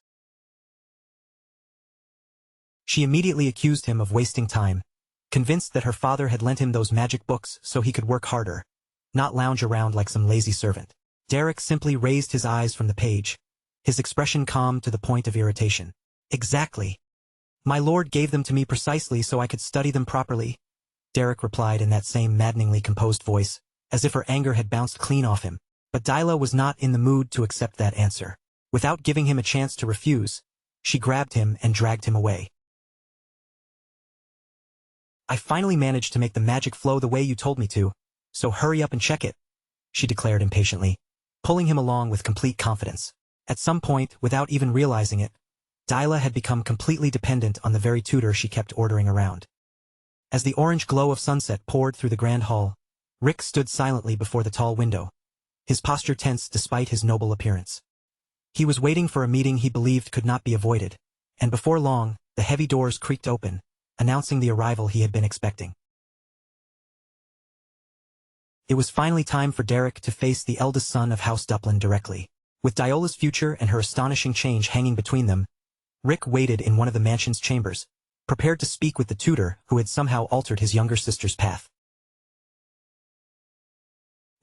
She immediately accused him of wasting time, convinced that her father had lent him those magic books so he could work harder, not lounge around like some lazy servant. Derek simply raised his eyes from the page, his expression calm to the point of irritation. "Exactly. My lord gave them to me precisely so I could study them properly," Derek replied in that same maddeningly composed voice, as if her anger had bounced clean off him. But Dyla was not in the mood to accept that answer. Without giving him a chance to refuse, she grabbed him and dragged him away. "I finally managed to make the magic flow the way you told me to, so hurry up and check it," she declared impatiently, pulling him along with complete confidence. At some point, without even realizing it, Dyla had become completely dependent on the very tutor she kept ordering around. As the orange glow of sunset poured through the grand hall, Rick stood silently before the tall window, his posture tense despite his noble appearance. He was waiting for a meeting he believed could not be avoided, and before long, the heavy doors creaked open, announcing the arrival he had been expecting. It was finally time for Derek to face the eldest son of House Duplin directly. With Diola's future and her astonishing change hanging between them, Rick waited in one of the mansion's chambers, prepared to speak with the tutor who had somehow altered his younger sister's path.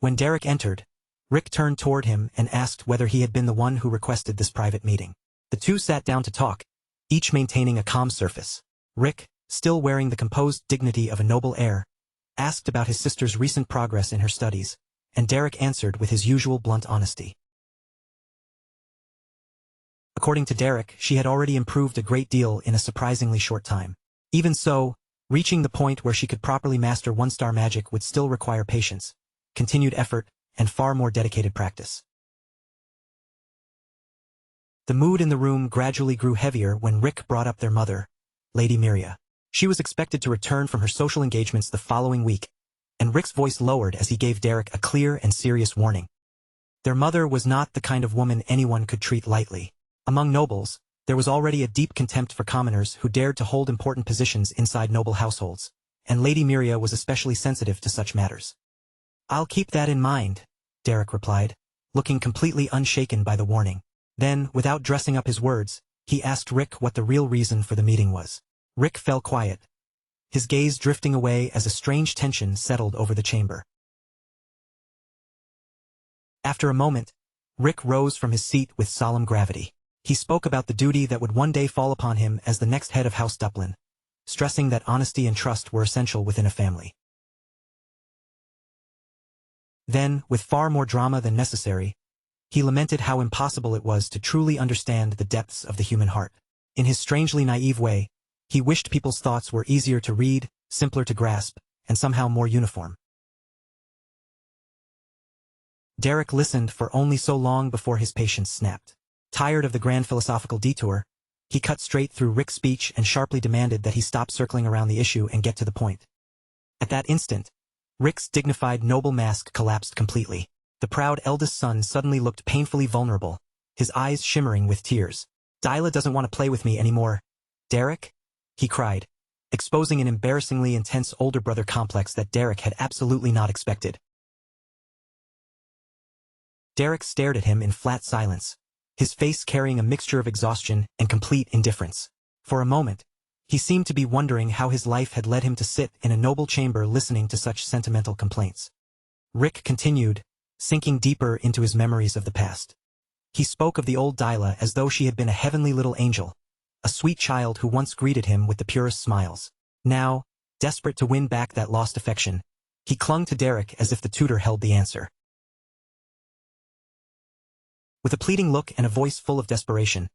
When Derek entered, Rick turned toward him and asked whether he had been the one who requested this private meeting. The two sat down to talk, each maintaining a calm surface. "Rick, still wearing the composed dignity of a noble heir, asked about his sister's recent progress in her studies, and Derek answered with his usual blunt honesty. According to Derek, she had already improved a great deal in a surprisingly short time. Even so, reaching the point where she could properly master one-star magic would still require patience, continued effort, and far more dedicated practice. The mood in the room gradually grew heavier when Rick brought up their mother, Lady Miria. She was expected to return from her social engagements the following week, and Rick's voice lowered as he gave Derek a clear and serious warning. Their mother was not the kind of woman anyone could treat lightly. Among nobles, there was already a deep contempt for commoners who dared to hold important positions inside noble households, and Lady Miria was especially sensitive to such matters. "I'll keep that in mind," Derek replied, looking completely unshaken by the warning. Then, without dressing up his words, he asked Rick what the real reason for the meeting was. Rick fell quiet, his gaze drifting away as a strange tension settled over the chamber. After a moment, Rick rose from his seat with solemn gravity. He spoke about the duty that would one day fall upon him as the next head of House Duplin, stressing that honesty and trust were essential within a family. Then, with far more drama than necessary, he lamented how impossible it was to truly understand the depths of the human heart. In his strangely naive way, he wished people's thoughts were easier to read, simpler to grasp, and somehow more uniform. Derek listened for only so long before his patience snapped. Tired of the grand philosophical detour, he cut straight through Rick's speech and sharply demanded that he stop circling around the issue and get to the point. At that instant, Rick's dignified noble mask collapsed completely. The proud eldest son suddenly looked painfully vulnerable, his eyes shimmering with tears. "Dyla doesn't want to play with me anymore, Derek," he cried, exposing an embarrassingly intense older brother complex that Derek had absolutely not expected. Derek stared at him in flat silence, his face carrying a mixture of exhaustion and complete indifference. For a moment, he seemed to be wondering how his life had led him to sit in a noble chamber listening to such sentimental complaints. Rick continued, sinking deeper into his memories of the past. He spoke of the old Dyla as though she had been a heavenly little angel, a sweet child who once greeted him with the purest smiles. Now, desperate to win back that lost affection, he clung to Derek as if the tutor held the answer. With a pleading look and a voice full of desperation,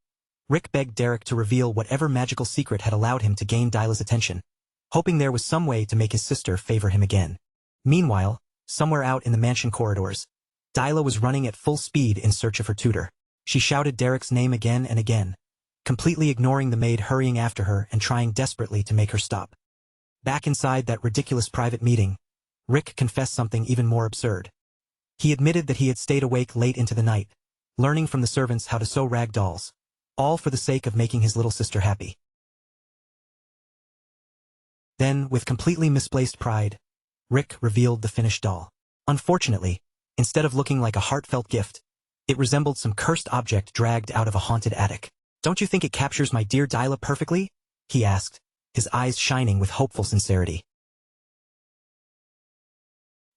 Rick begged Derek to reveal whatever magical secret had allowed him to gain Dyla's attention, hoping there was some way to make his sister favor him again. Meanwhile, somewhere out in the mansion corridors, Dyla was running at full speed in search of her tutor. She shouted Derek's name again and again, completely ignoring the maid hurrying after her and trying desperately to make her stop. Back inside that ridiculous private meeting, Rick confessed something even more absurd. He admitted that he had stayed awake late into the night, learning from the servants how to sew rag dolls, all for the sake of making his little sister happy. Then, with completely misplaced pride, Rick revealed the finished doll. Unfortunately, instead of looking like a heartfelt gift, it resembled some cursed object dragged out of a haunted attic. "Don't you think it captures my dear Dyla perfectly?" he asked, his eyes shining with hopeful sincerity.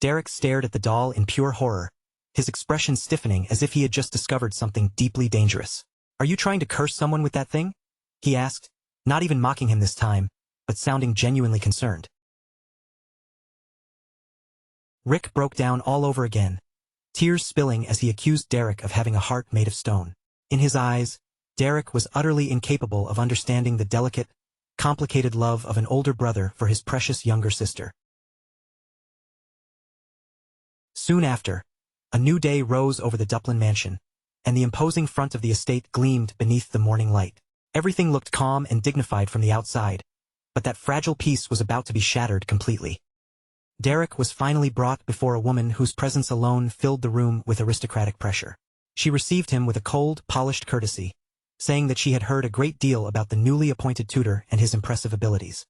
Derek stared at the doll in pure horror, his expression stiffening as if he had just discovered something deeply dangerous. "Are you trying to curse someone with that thing?" he asked, not even mocking him this time, but sounding genuinely concerned. Rick broke down all over again, tears spilling as he accused Derek of having a heart made of stone. In his eyes, Derek was utterly incapable of understanding the delicate, complicated love of an older brother for his precious younger sister. Soon after, a new day rose over the Duplin mansion, and the imposing front of the estate gleamed beneath the morning light. Everything looked calm and dignified from the outside, but that fragile peace was about to be shattered completely. Derek was finally brought before a woman whose presence alone filled the room with aristocratic pressure. She received him with a cold, polished courtesy, saying that she had heard a great deal about the newly appointed tutor and his impressive abilities.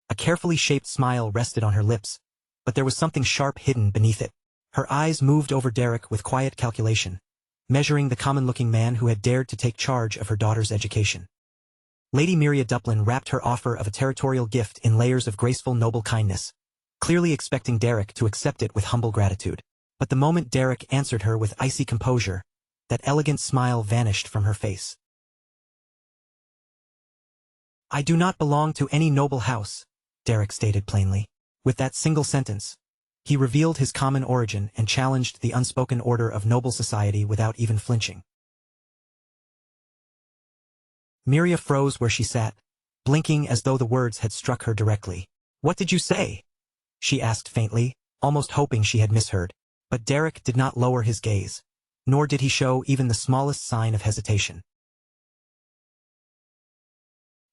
A carefully shaped smile rested on her lips, but there was something sharp hidden beneath it. Her eyes moved over Derek with quiet calculation, measuring the common-looking man who had dared to take charge of her daughter's education. Lady Miria Duplin wrapped her offer of a territorial gift in layers of graceful noble kindness, clearly expecting Derek to accept it with humble gratitude. But the moment Derek answered her with icy composure, that elegant smile vanished from her face. I do not belong to any noble house, Derek stated plainly. With that single sentence, he revealed his common origin and challenged the unspoken order of noble society without even flinching. Miria froze where she sat, blinking as though the words had struck her directly. What did you say? She asked faintly, almost hoping she had misheard. But Derek did not lower his gaze, nor did he show even the smallest sign of hesitation.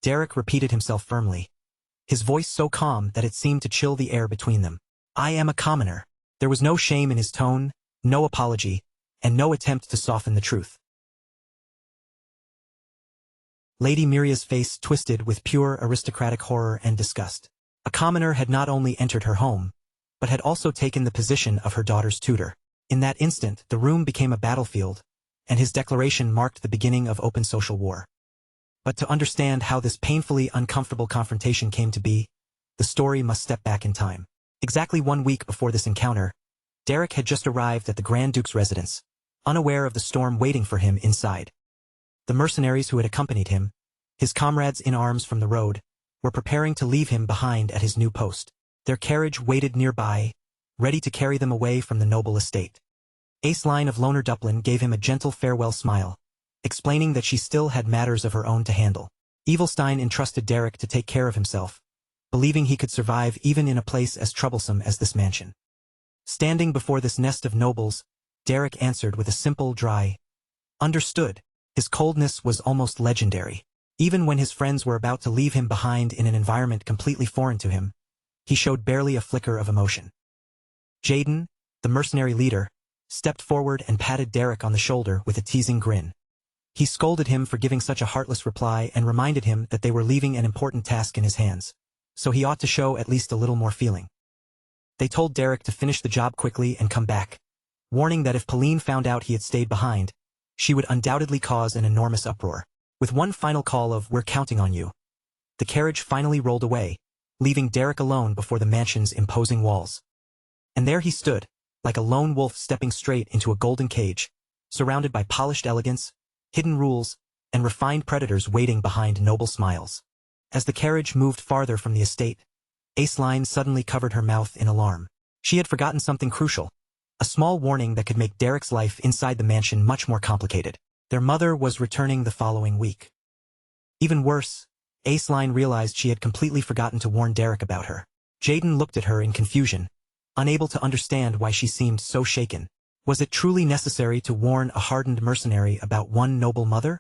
Derek repeated himself firmly, his voice so calm that it seemed to chill the air between them. I am a commoner. There was no shame in his tone, no apology, and no attempt to soften the truth. Lady Miria's face twisted with pure aristocratic horror and disgust. A commoner had not only entered her home, but had also taken the position of her daughter's tutor. In that instant, the room became a battlefield, and his declaration marked the beginning of open social war. But to understand how this painfully uncomfortable confrontation came to be, the story must step back in time. Exactly 1 week before this encounter, Derek had just arrived at the Grand Duke's residence, unaware of the storm waiting for him inside. The mercenaries who had accompanied him, his comrades in arms from the road, were preparing to leave him behind at his new post. Their carriage waited nearby, ready to carry them away from the noble estate. Aceline of Loner Duplin gave him a gentle farewell smile, explaining that she still had matters of her own to handle. Evilstein entrusted Derek to take care of himself, believing he could survive even in a place as troublesome as this mansion. Standing before this nest of nobles, Derek answered with a simple, dry, "Understood." His coldness was almost legendary. Even when his friends were about to leave him behind in an environment completely foreign to him, he showed barely a flicker of emotion. Jaden, the mercenary leader, stepped forward and patted Derek on the shoulder with a teasing grin. He scolded him for giving such a heartless reply and reminded him that they were leaving an important task in his hands, so he ought to show at least a little more feeling. They told Derek to finish the job quickly and come back, warning that if Pauline found out he had stayed behind, she would undoubtedly cause an enormous uproar. With one final call of "We're counting on you," the carriage finally rolled away, leaving Derek alone before the mansion's imposing walls. And there he stood, like a lone wolf stepping straight into a golden cage, surrounded by polished elegance, hidden rules, and refined predators waiting behind noble smiles. As the carriage moved farther from the estate, Aceline suddenly covered her mouth in alarm. She had forgotten something crucial, a small warning that could make Derek's life inside the mansion much more complicated. Their mother was returning the following week. Even worse, Aceline realized she had completely forgotten to warn Derek about her. Jaden looked at her in confusion, unable to understand why she seemed so shaken. Was it truly necessary to warn a hardened mercenary about one noble mother?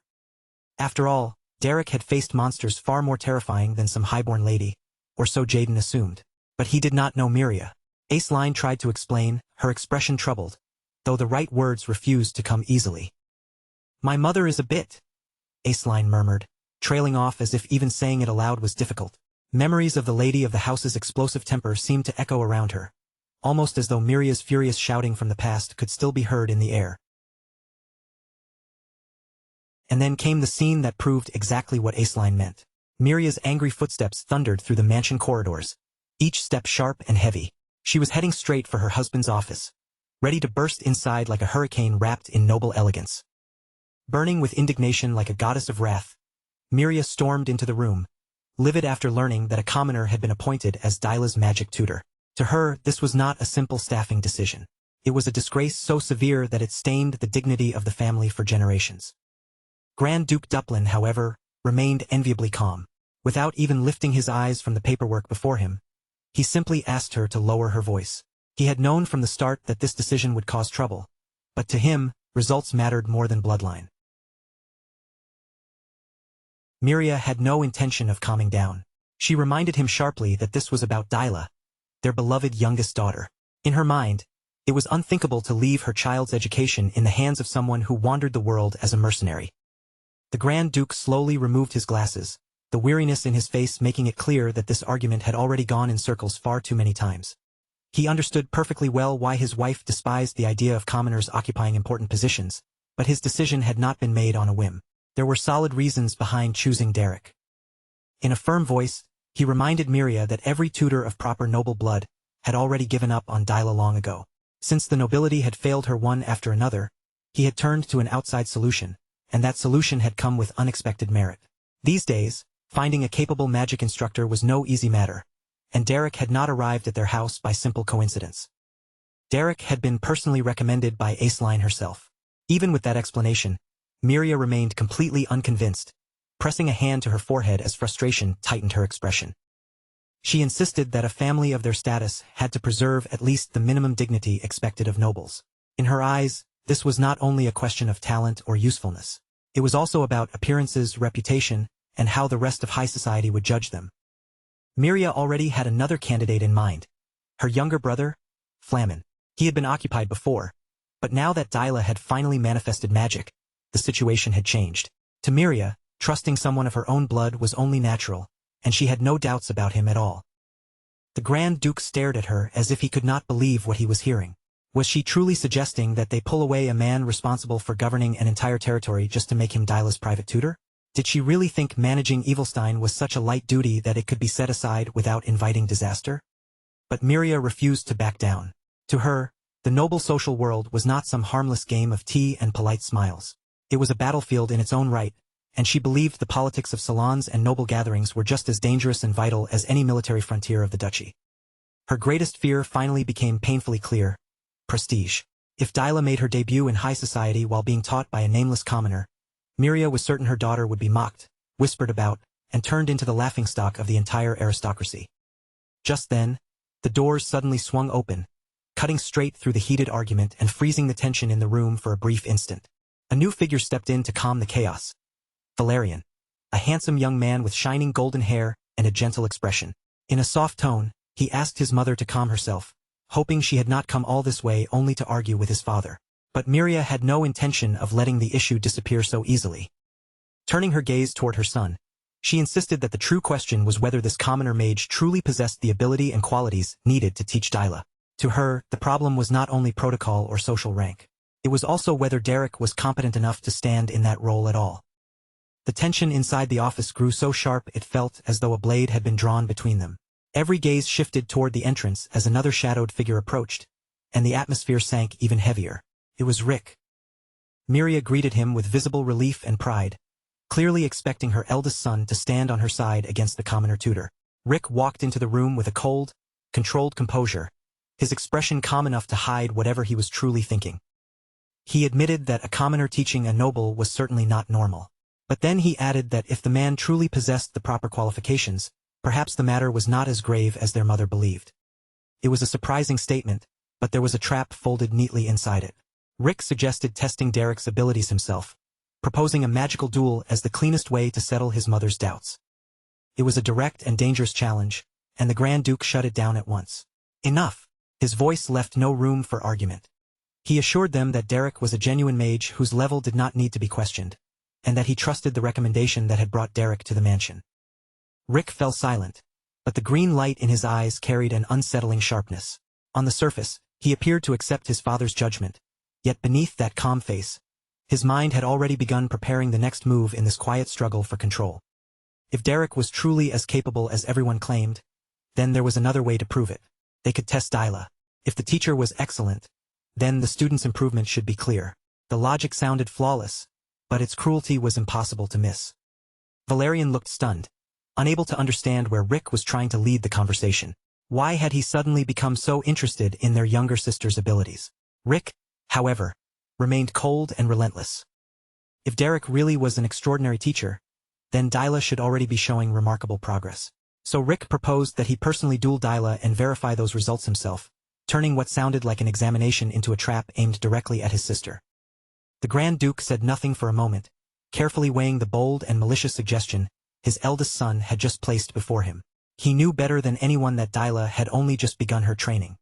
After all, Derek had faced monsters far more terrifying than some highborn lady, or so Jaden assumed. But he did not know Miria. Aceline tried to explain, her expression troubled, though the right words refused to come easily. My mother is a bit, Aceline murmured, trailing off as if even saying it aloud was difficult. Memories of the lady of the house's explosive temper seemed to echo around her, almost as though Miria's furious shouting from the past could still be heard in the air. And then came the scene that proved exactly what Aceline meant. Miria's angry footsteps thundered through the mansion corridors, each step sharp and heavy. She was heading straight for her husband's office, ready to burst inside like a hurricane wrapped in noble elegance. Burning with indignation like a goddess of wrath, Miria stormed into the room, livid after learning that a commoner had been appointed as Dyla's magic tutor. To her, this was not a simple staffing decision. It was a disgrace so severe that it stained the dignity of the family for generations. Grand Duke Duplin, however, remained enviably calm. Without even lifting his eyes from the paperwork before him, he simply asked her to lower her voice. He had known from the start that this decision would cause trouble, but to him, results mattered more than bloodline. Miria had no intention of calming down. She reminded him sharply that this was about Dyla, their beloved youngest daughter. In her mind, it was unthinkable to leave her child's education in the hands of someone who wandered the world as a mercenary. The Grand Duke slowly removed his glasses, the weariness in his face making it clear that this argument had already gone in circles far too many times. He understood perfectly well why his wife despised the idea of commoners occupying important positions, but his decision had not been made on a whim. There were solid reasons behind choosing Derek. In a firm voice, he reminded Miria that every tutor of proper noble blood had already given up on Dyla long ago. Since the nobility had failed her one after another, he had turned to an outside solution, and that solution had come with unexpected merit. These days, Finding a capable magic instructor was no easy matter, and Derek had not arrived at their house by simple coincidence. Derek had been personally recommended by Aceline herself. Even with that explanation, Miria remained completely unconvinced, pressing a hand to her forehead as frustration tightened her expression. She insisted that a family of their status had to preserve at least the minimum dignity expected of nobles. In her eyes, this was not only a question of talent or usefulness. It was also about appearances, reputation, and how the rest of high society would judge them. Miria already had another candidate in mind. Her younger brother, Flamen. He had been occupied before, but now that Dyla had finally manifested magic, the situation had changed. To Miria, trusting someone of her own blood was only natural, and she had no doubts about him at all. The Grand Duke stared at her as if he could not believe what he was hearing. Was she truly suggesting that they pull away a man responsible for governing an entire territory just to make him Dyla's private tutor? Did she really think managing Evilstein was such a light duty that it could be set aside without inviting disaster? But Miria refused to back down. To her, the noble social world was not some harmless game of tea and polite smiles. It was a battlefield in its own right, and she believed the politics of salons and noble gatherings were just as dangerous and vital as any military frontier of the duchy. Her greatest fear finally became painfully clear: prestige. If Dyla made her debut in high society while being taught by a nameless commoner, Miria was certain her daughter would be mocked, whispered about, and turned into the laughingstock of the entire aristocracy. Just then, the doors suddenly swung open, cutting straight through the heated argument and freezing the tension in the room for a brief instant. A new figure stepped in to calm the chaos. Valerian, a handsome young man with shining golden hair and a gentle expression. In a soft tone, he asked his mother to calm herself, hoping she had not come all this way only to argue with his father. But Miria had no intention of letting the issue disappear so easily. Turning her gaze toward her son, she insisted that the true question was whether this commoner mage truly possessed the ability and qualities needed to teach Dyla. To her, the problem was not only protocol or social rank. It was also whether Derek was competent enough to stand in that role at all. The tension inside the office grew so sharp it felt as though a blade had been drawn between them. Every gaze shifted toward the entrance as another shadowed figure approached, and the atmosphere sank even heavier. It was Rick. Miria greeted him with visible relief and pride, clearly expecting her eldest son to stand on her side against the commoner tutor. Rick walked into the room with a cold, controlled composure, his expression calm enough to hide whatever he was truly thinking. He admitted that a commoner teaching a noble was certainly not normal. But then he added that if the man truly possessed the proper qualifications, perhaps the matter was not as grave as their mother believed. It was a surprising statement, but there was a trap folded neatly inside it. Rick suggested testing Derek's abilities himself, proposing a magical duel as the cleanest way to settle his mother's doubts. It was a direct and dangerous challenge, and the Grand Duke shut it down at once. Enough! His voice left no room for argument. He assured them that Derek was a genuine mage whose level did not need to be questioned, and that he trusted the recommendation that had brought Derek to the mansion. Rick fell silent, but the green light in his eyes carried an unsettling sharpness. On the surface, he appeared to accept his father's judgment, yet beneath that calm face, his mind had already begun preparing the next move in this quiet struggle for control. If Derek was truly as capable as everyone claimed, then there was another way to prove it. They could test Dyla. If the teacher was excellent, then the student's improvement should be clear. The logic sounded flawless, but its cruelty was impossible to miss. Valerian looked stunned, unable to understand where Rick was trying to lead the conversation. Why had he suddenly become so interested in their younger sister's abilities? Rick, however, remained cold and relentless. If Derek really was an extraordinary teacher, then Dyla should already be showing remarkable progress. So Rick proposed that he personally duel Dyla and verify those results himself, turning what sounded like an examination into a trap aimed directly at his sister. The Grand Duke said nothing for a moment, carefully weighing the bold and malicious suggestion his eldest son had just placed before him. He knew better than anyone that Dyla had only just begun her training.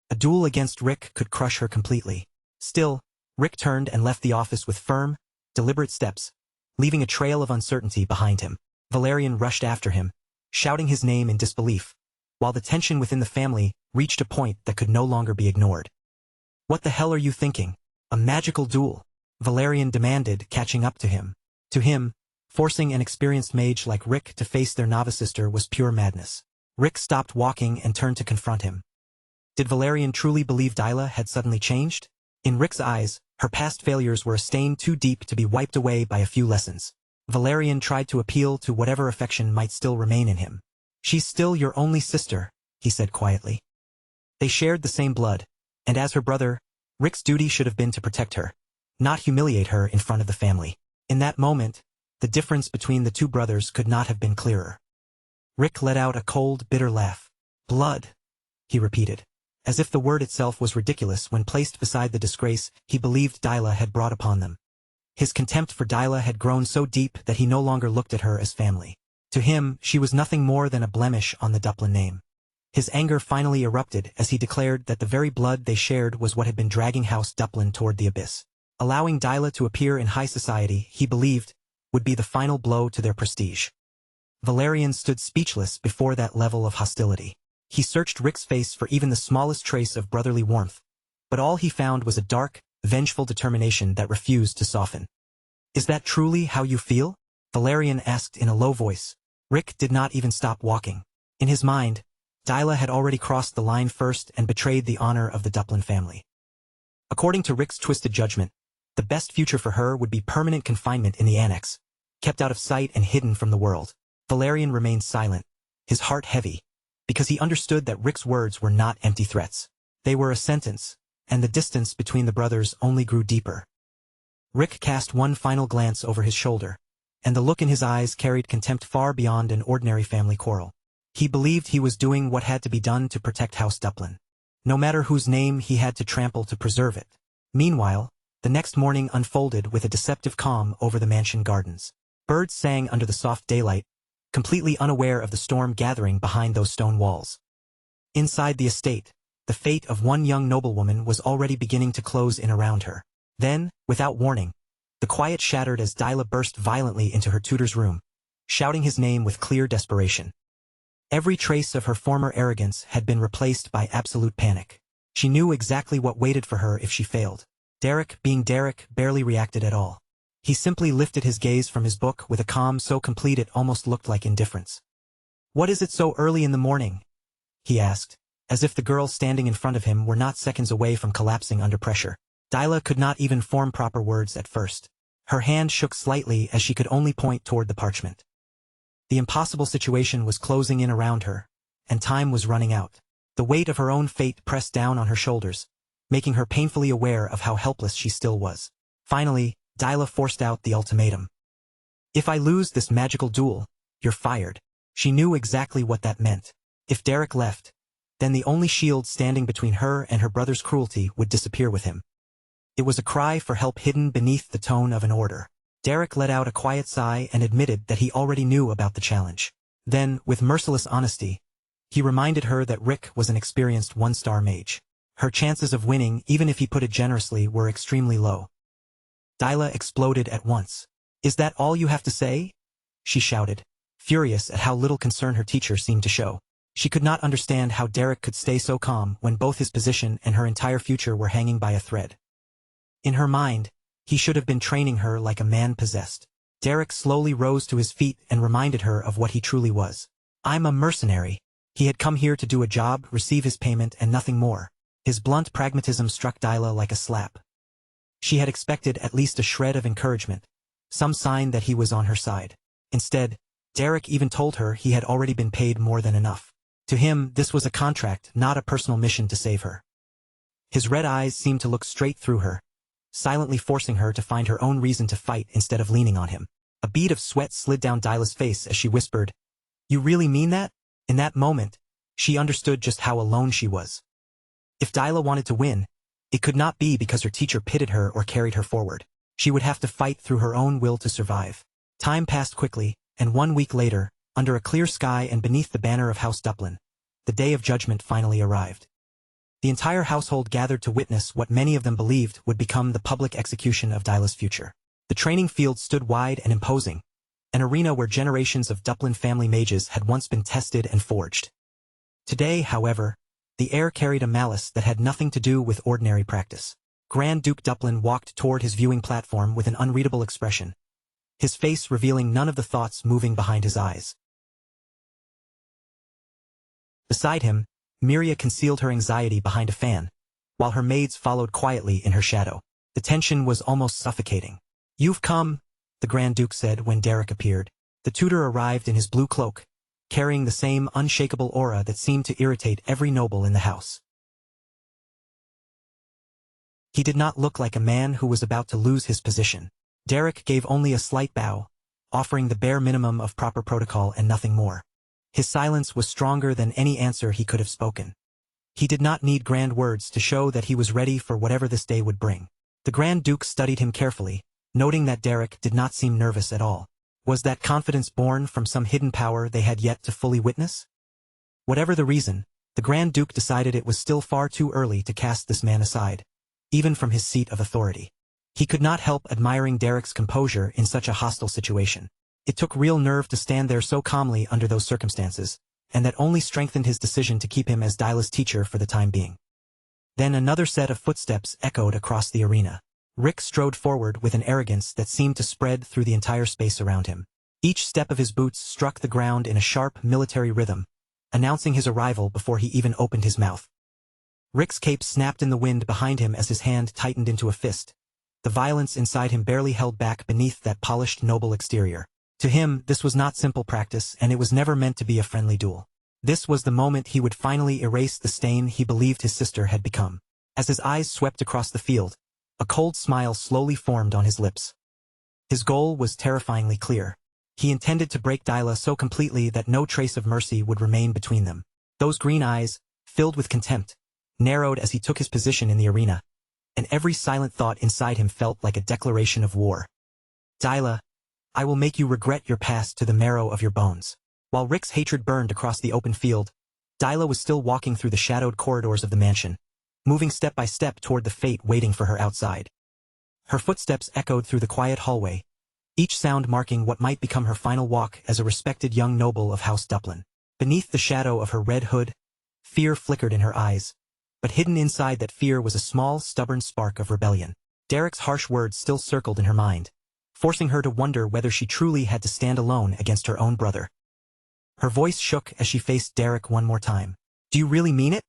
A duel against Rick could crush her completely. Still, Rick turned and left the office with firm, deliberate steps, leaving a trail of uncertainty behind him. Valerian rushed after him, shouting his name in disbelief, while the tension within the family reached a point that could no longer be ignored. "What the hell are you thinking? A magical duel?" Valerian demanded, catching up to him. To him, forcing an experienced mage like Rick to face their novice sister was pure madness. Rick stopped walking and turned to confront him. Did Valerian truly believe Dyla had suddenly changed? In Rick's eyes, her past failures were a stain too deep to be wiped away by a few lessons. Valerian tried to appeal to whatever affection might still remain in him. "She's still your only sister," he said quietly. They shared the same blood, and as her brother, Rick's duty should have been to protect her, not humiliate her in front of the family. In that moment, the difference between the two brothers could not have been clearer. Rick let out a cold, bitter laugh. "Blood," he repeated, as if the word itself was ridiculous when placed beside the disgrace he believed Dyla had brought upon them. His contempt for Dyla had grown so deep that he no longer looked at her as family. To him, she was nothing more than a blemish on the Duplin name. His anger finally erupted as he declared that the very blood they shared was what had been dragging House Duplin toward the abyss. Allowing Dyla to appear in high society, he believed, would be the final blow to their prestige. Valerian stood speechless before that level of hostility. He searched Rick's face for even the smallest trace of brotherly warmth, but all he found was a dark, vengeful determination that refused to soften. "Is that truly how you feel?" Valerian asked in a low voice. Rick did not even stop walking. In his mind, Dyla had already crossed the line first and betrayed the honor of the Duplin family. According to Rick's twisted judgment, the best future for her would be permanent confinement in the annex, kept out of sight and hidden from the world. Valerian remained silent, his heart heavy, because he understood that Rick's words were not empty threats. They were a sentence, and the distance between the brothers only grew deeper. Rick cast one final glance over his shoulder, and the look in his eyes carried contempt far beyond an ordinary family quarrel. He believed he was doing what had to be done to protect House Duplin, no matter whose name he had to trample to preserve it. Meanwhile, the next morning unfolded with a deceptive calm over the mansion gardens. Birds sang under the soft daylight, completely unaware of the storm gathering behind those stone walls. Inside the estate, the fate of one young noblewoman was already beginning to close in around her. Then, without warning, the quiet shattered as Dyla burst violently into her tutor's room, shouting his name with clear desperation. Every trace of her former arrogance had been replaced by absolute panic. She knew exactly what waited for her if she failed. Derek, being Derek, barely reacted at all. He simply lifted his gaze from his book with a calm so complete it almost looked like indifference. "What is it so early in the morning?" he asked, as if the girl standing in front of him were not seconds away from collapsing under pressure. Dyla could not even form proper words at first. Her hand shook slightly as she could only point toward the parchment. The impossible situation was closing in around her, and time was running out. The weight of her own fate pressed down on her shoulders, making her painfully aware of how helpless she still was. Finally, Dyla forced out the ultimatum. "If I lose this magical duel, you're fired." She knew exactly what that meant. If Derek left, then the only shield standing between her and her brother's cruelty would disappear with him. It was a cry for help hidden beneath the tone of an order. Derek let out a quiet sigh and admitted that he already knew about the challenge. Then, with merciless honesty, he reminded her that Rick was an experienced one-star mage. Her chances of winning, even if he put it generously, were extremely low. Dyla exploded at once. "Is that all you have to say?" she shouted, furious at how little concern her teacher seemed to show. She could not understand how Derek could stay so calm when both his position and her entire future were hanging by a thread. In her mind, he should have been training her like a man possessed. Derek slowly rose to his feet and reminded her of what he truly was. "I'm a mercenary." He had come here to do a job, receive his payment, and nothing more. His blunt pragmatism struck Dyla like a slap. She had expected at least a shred of encouragement, some sign that he was on her side. Instead, Derek even told her he had already been paid more than enough. To him, this was a contract, not a personal mission to save her. His red eyes seemed to look straight through her, silently forcing her to find her own reason to fight instead of leaning on him. A bead of sweat slid down Dyla's face as she whispered, "You really mean that?" In that moment, she understood just how alone she was. If Dyla wanted to win, it could not be because her teacher pitted her or carried her forward. She would have to fight through her own will to survive. Time passed quickly, and 1 week later, under a clear sky and beneath the banner of House Duplin, the day of judgment finally arrived. The entire household gathered to witness what many of them believed would become the public execution of Dyla's future. The training field stood wide and imposing, an arena where generations of Duplin family mages had once been tested and forged. Today, however, the air carried a malice that had nothing to do with ordinary practice. Grand Duke Duplin walked toward his viewing platform with an unreadable expression, his face revealing none of the thoughts moving behind his eyes. Beside him, Miria concealed her anxiety behind a fan, while her maids followed quietly in her shadow. The tension was almost suffocating. "You've come," the Grand Duke said when Derek appeared. The tutor arrived in his blue cloak, carrying the same unshakable aura that seemed to irritate every noble in the house. He did not look like a man who was about to lose his position. Derek gave only a slight bow, offering the bare minimum of proper protocol and nothing more. His silence was stronger than any answer he could have spoken. He did not need grand words to show that he was ready for whatever this day would bring. The Grand Duke studied him carefully, noting that Derek did not seem nervous at all. Was that confidence born from some hidden power they had yet to fully witness? Whatever the reason, the Grand Duke decided it was still far too early to cast this man aside, even from his seat of authority. He could not help admiring Derek's composure in such a hostile situation. It took real nerve to stand there so calmly under those circumstances, and that only strengthened his decision to keep him as Dyla's teacher for the time being. Then another set of footsteps echoed across the arena. Rick strode forward with an arrogance that seemed to spread through the entire space around him. Each step of his boots struck the ground in a sharp military rhythm, announcing his arrival before he even opened his mouth. Rick's cape snapped in the wind behind him as his hand tightened into a fist. The violence inside him barely held back beneath that polished noble exterior. To him, this was not simple practice, and it was never meant to be a friendly duel. This was the moment he would finally erase the stain he believed his sister had become. As his eyes swept across the field, a cold smile slowly formed on his lips. His goal was terrifyingly clear. He intended to break Dyla so completely that no trace of mercy would remain between them. Those green eyes, filled with contempt, narrowed as he took his position in the arena, and every silent thought inside him felt like a declaration of war. Dyla, I will make you regret your past to the marrow of your bones. While Rick's hatred burned across the open field, Dyla was still walking through the shadowed corridors of the mansion, moving step by step toward the fate waiting for her outside. Her footsteps echoed through the quiet hallway, each sound marking what might become her final walk as a respected young noble of House Duplin. Beneath the shadow of her red hood, fear flickered in her eyes, but hidden inside that fear was a small, stubborn spark of rebellion. Derek's harsh words still circled in her mind, forcing her to wonder whether she truly had to stand alone against her own brother. Her voice shook as she faced Derek one more time. Do you really mean it?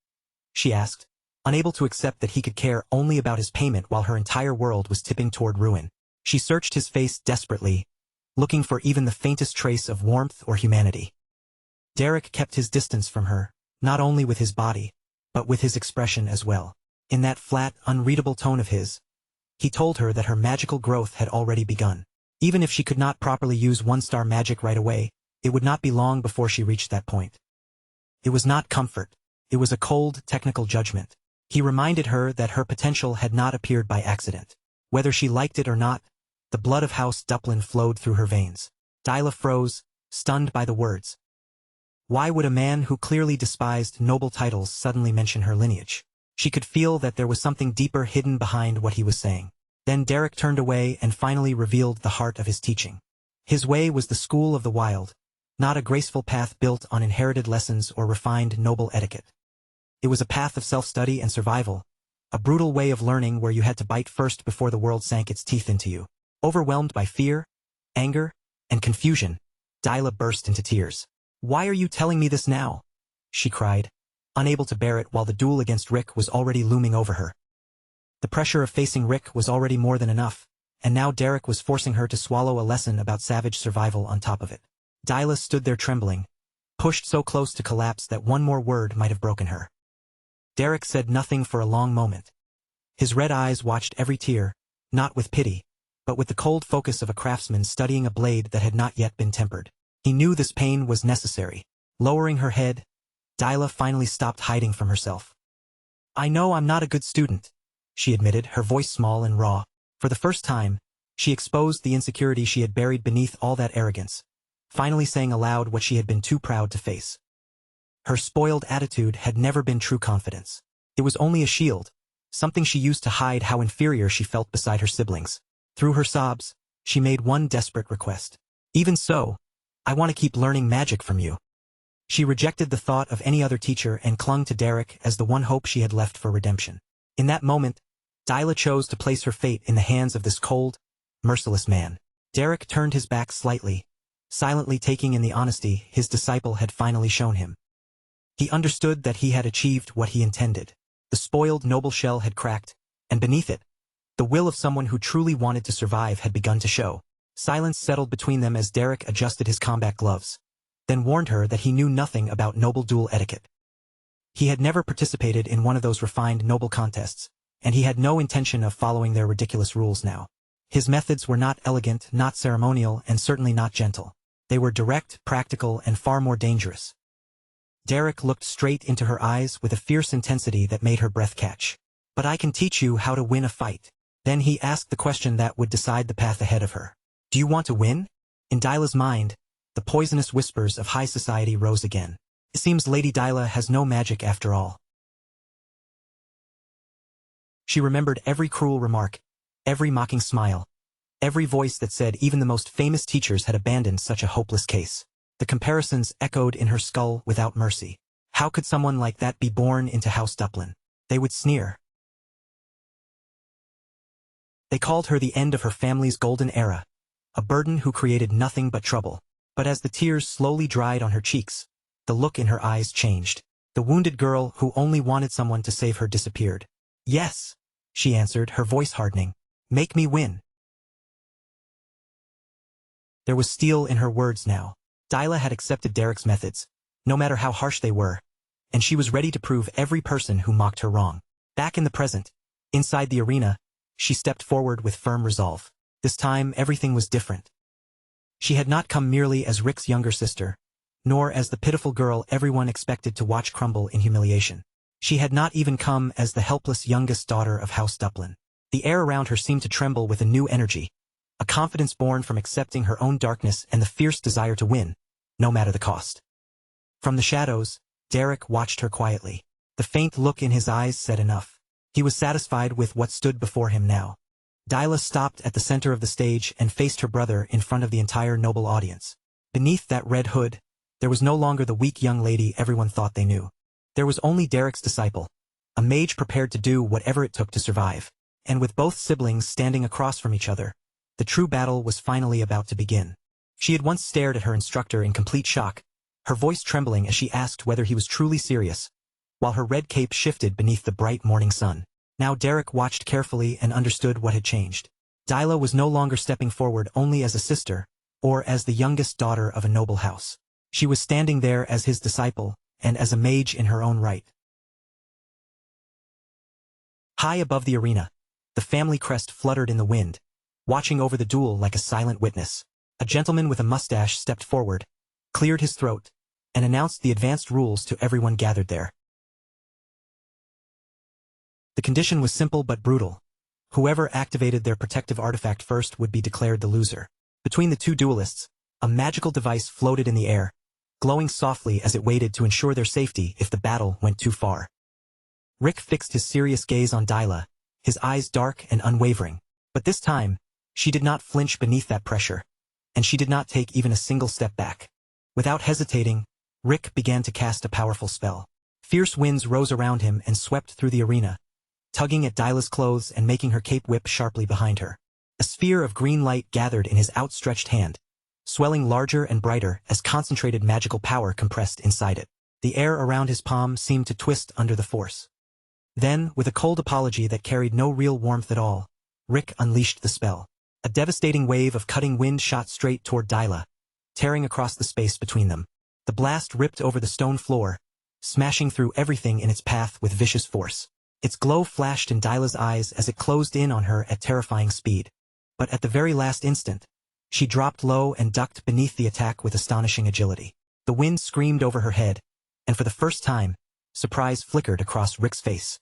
She asked, unable to accept that he could care only about his payment while her entire world was tipping toward ruin. She searched his face desperately, looking for even the faintest trace of warmth or humanity. Derek kept his distance from her, not only with his body, but with his expression as well. In that flat, unreadable tone of his, he told her that her magical growth had already begun. Even if she could not properly use one-star magic right away, it would not be long before she reached that point. It was not comfort. It was a cold, technical judgment. He reminded her that her potential had not appeared by accident. Whether she liked it or not, the blood of House Duplin flowed through her veins. Dyla froze, stunned by the words. Why would a man who clearly despised noble titles suddenly mention her lineage? She could feel that there was something deeper hidden behind what he was saying. Then Derek turned away and finally revealed the heart of his teaching. His way was the school of the wild, not a graceful path built on inherited lessons or refined noble etiquette. It was a path of self-study and survival, a brutal way of learning where you had to bite first before the world sank its teeth into you. Overwhelmed by fear, anger, and confusion, Dyla burst into tears. Why are you telling me this now? She cried, unable to bear it while the duel against Rick was already looming over her. The pressure of facing Rick was already more than enough, and now Derek was forcing her to swallow a lesson about savage survival on top of it. Dyla stood there trembling, pushed so close to collapse that one more word might have broken her. Derek said nothing for a long moment. His red eyes watched every tear, not with pity, but with the cold focus of a craftsman studying a blade that had not yet been tempered. He knew this pain was necessary. Lowering her head, Dyla finally stopped hiding from herself. I know I'm not a good student, she admitted, her voice small and raw. For the first time, she exposed the insecurity she had buried beneath all that arrogance, finally saying aloud what she had been too proud to face. Her spoiled attitude had never been true confidence. It was only a shield, something she used to hide how inferior she felt beside her siblings. Through her sobs, she made one desperate request. Even so, I want to keep learning magic from you. She rejected the thought of any other teacher and clung to Derek as the one hope she had left for redemption. In that moment, Dyla chose to place her fate in the hands of this cold, merciless man. Derek turned his back slightly, silently taking in the honesty his disciple had finally shown him. He understood that he had achieved what he intended. The spoiled noble shell had cracked, and beneath it, the will of someone who truly wanted to survive had begun to show. Silence settled between them as Derek adjusted his combat gloves, then warned her that he knew nothing about noble duel etiquette. He had never participated in one of those refined noble contests, and he had no intention of following their ridiculous rules now. His methods were not elegant, not ceremonial, and certainly not gentle. They were direct, practical, and far more dangerous. Derek looked straight into her eyes with a fierce intensity that made her breath catch. "But I can teach you how to win a fight." Then he asked the question that would decide the path ahead of her. "Do you want to win?" In Dyla's mind, the poisonous whispers of high society rose again. It seems Lady Dyla has no magic after all. She remembered every cruel remark, every mocking smile, every voice that said even the most famous teachers had abandoned such a hopeless case. The comparisons echoed in her skull without mercy. How could someone like that be born into House Duplin? They would sneer. They called her the end of her family's golden era, a burden who created nothing but trouble. But as the tears slowly dried on her cheeks, the look in her eyes changed. The wounded girl who only wanted someone to save her disappeared. "Yes," she answered, her voice hardening. "Make me win." There was steel in her words now. Dyla had accepted Derek's methods, no matter how harsh they were, and she was ready to prove every person who mocked her wrong. Back in the present, inside the arena, she stepped forward with firm resolve. This time, everything was different. She had not come merely as Rick's younger sister, nor as the pitiful girl everyone expected to watch crumble in humiliation. She had not even come as the helpless youngest daughter of House Duplin. The air around her seemed to tremble with a new energy, a confidence born from accepting her own darkness and the fierce desire to win, no matter the cost. From the shadows, Derek watched her quietly. The faint look in his eyes said enough. He was satisfied with what stood before him now. Dyla stopped at the center of the stage and faced her brother in front of the entire noble audience. Beneath that red hood, there was no longer the weak young lady everyone thought they knew. There was only Derek's disciple, a mage prepared to do whatever it took to survive. And with both siblings standing across from each other, the true battle was finally about to begin. She had once stared at her instructor in complete shock, her voice trembling as she asked whether he was truly serious, while her red cape shifted beneath the bright morning sun. Now Derek watched carefully and understood what had changed. Dyla was no longer stepping forward only as a sister, or as the youngest daughter of a noble house. She was standing there as his disciple, and as a mage in her own right. High above the arena, the family crest fluttered in the wind, watching over the duel like a silent witness. A gentleman with a mustache stepped forward, cleared his throat, and announced the advanced rules to everyone gathered there. The condition was simple but brutal. Whoever activated their protective artifact first would be declared the loser. Between the two duelists, a magical device floated in the air, glowing softly as it waited to ensure their safety if the battle went too far. Rick fixed his serious gaze on Dyla, his eyes dark and unwavering. But this time, she did not flinch beneath that pressure, and she did not take even a single step back. Without hesitating, Rick began to cast a powerful spell. Fierce winds rose around him and swept through the arena, tugging at Dyla's clothes and making her cape whip sharply behind her. A sphere of green light gathered in his outstretched hand, swelling larger and brighter as concentrated magical power compressed inside it. The air around his palm seemed to twist under the force. Then, with a cold apology that carried no real warmth at all, Rick unleashed the spell. A devastating wave of cutting wind shot straight toward Dyla, tearing across the space between them. The blast ripped over the stone floor, smashing through everything in its path with vicious force. Its glow flashed in Dyla's eyes as it closed in on her at terrifying speed. But at the very last instant, she dropped low and ducked beneath the attack with astonishing agility. The wind screamed over her head, and for the first time, surprise flickered across Rick's face.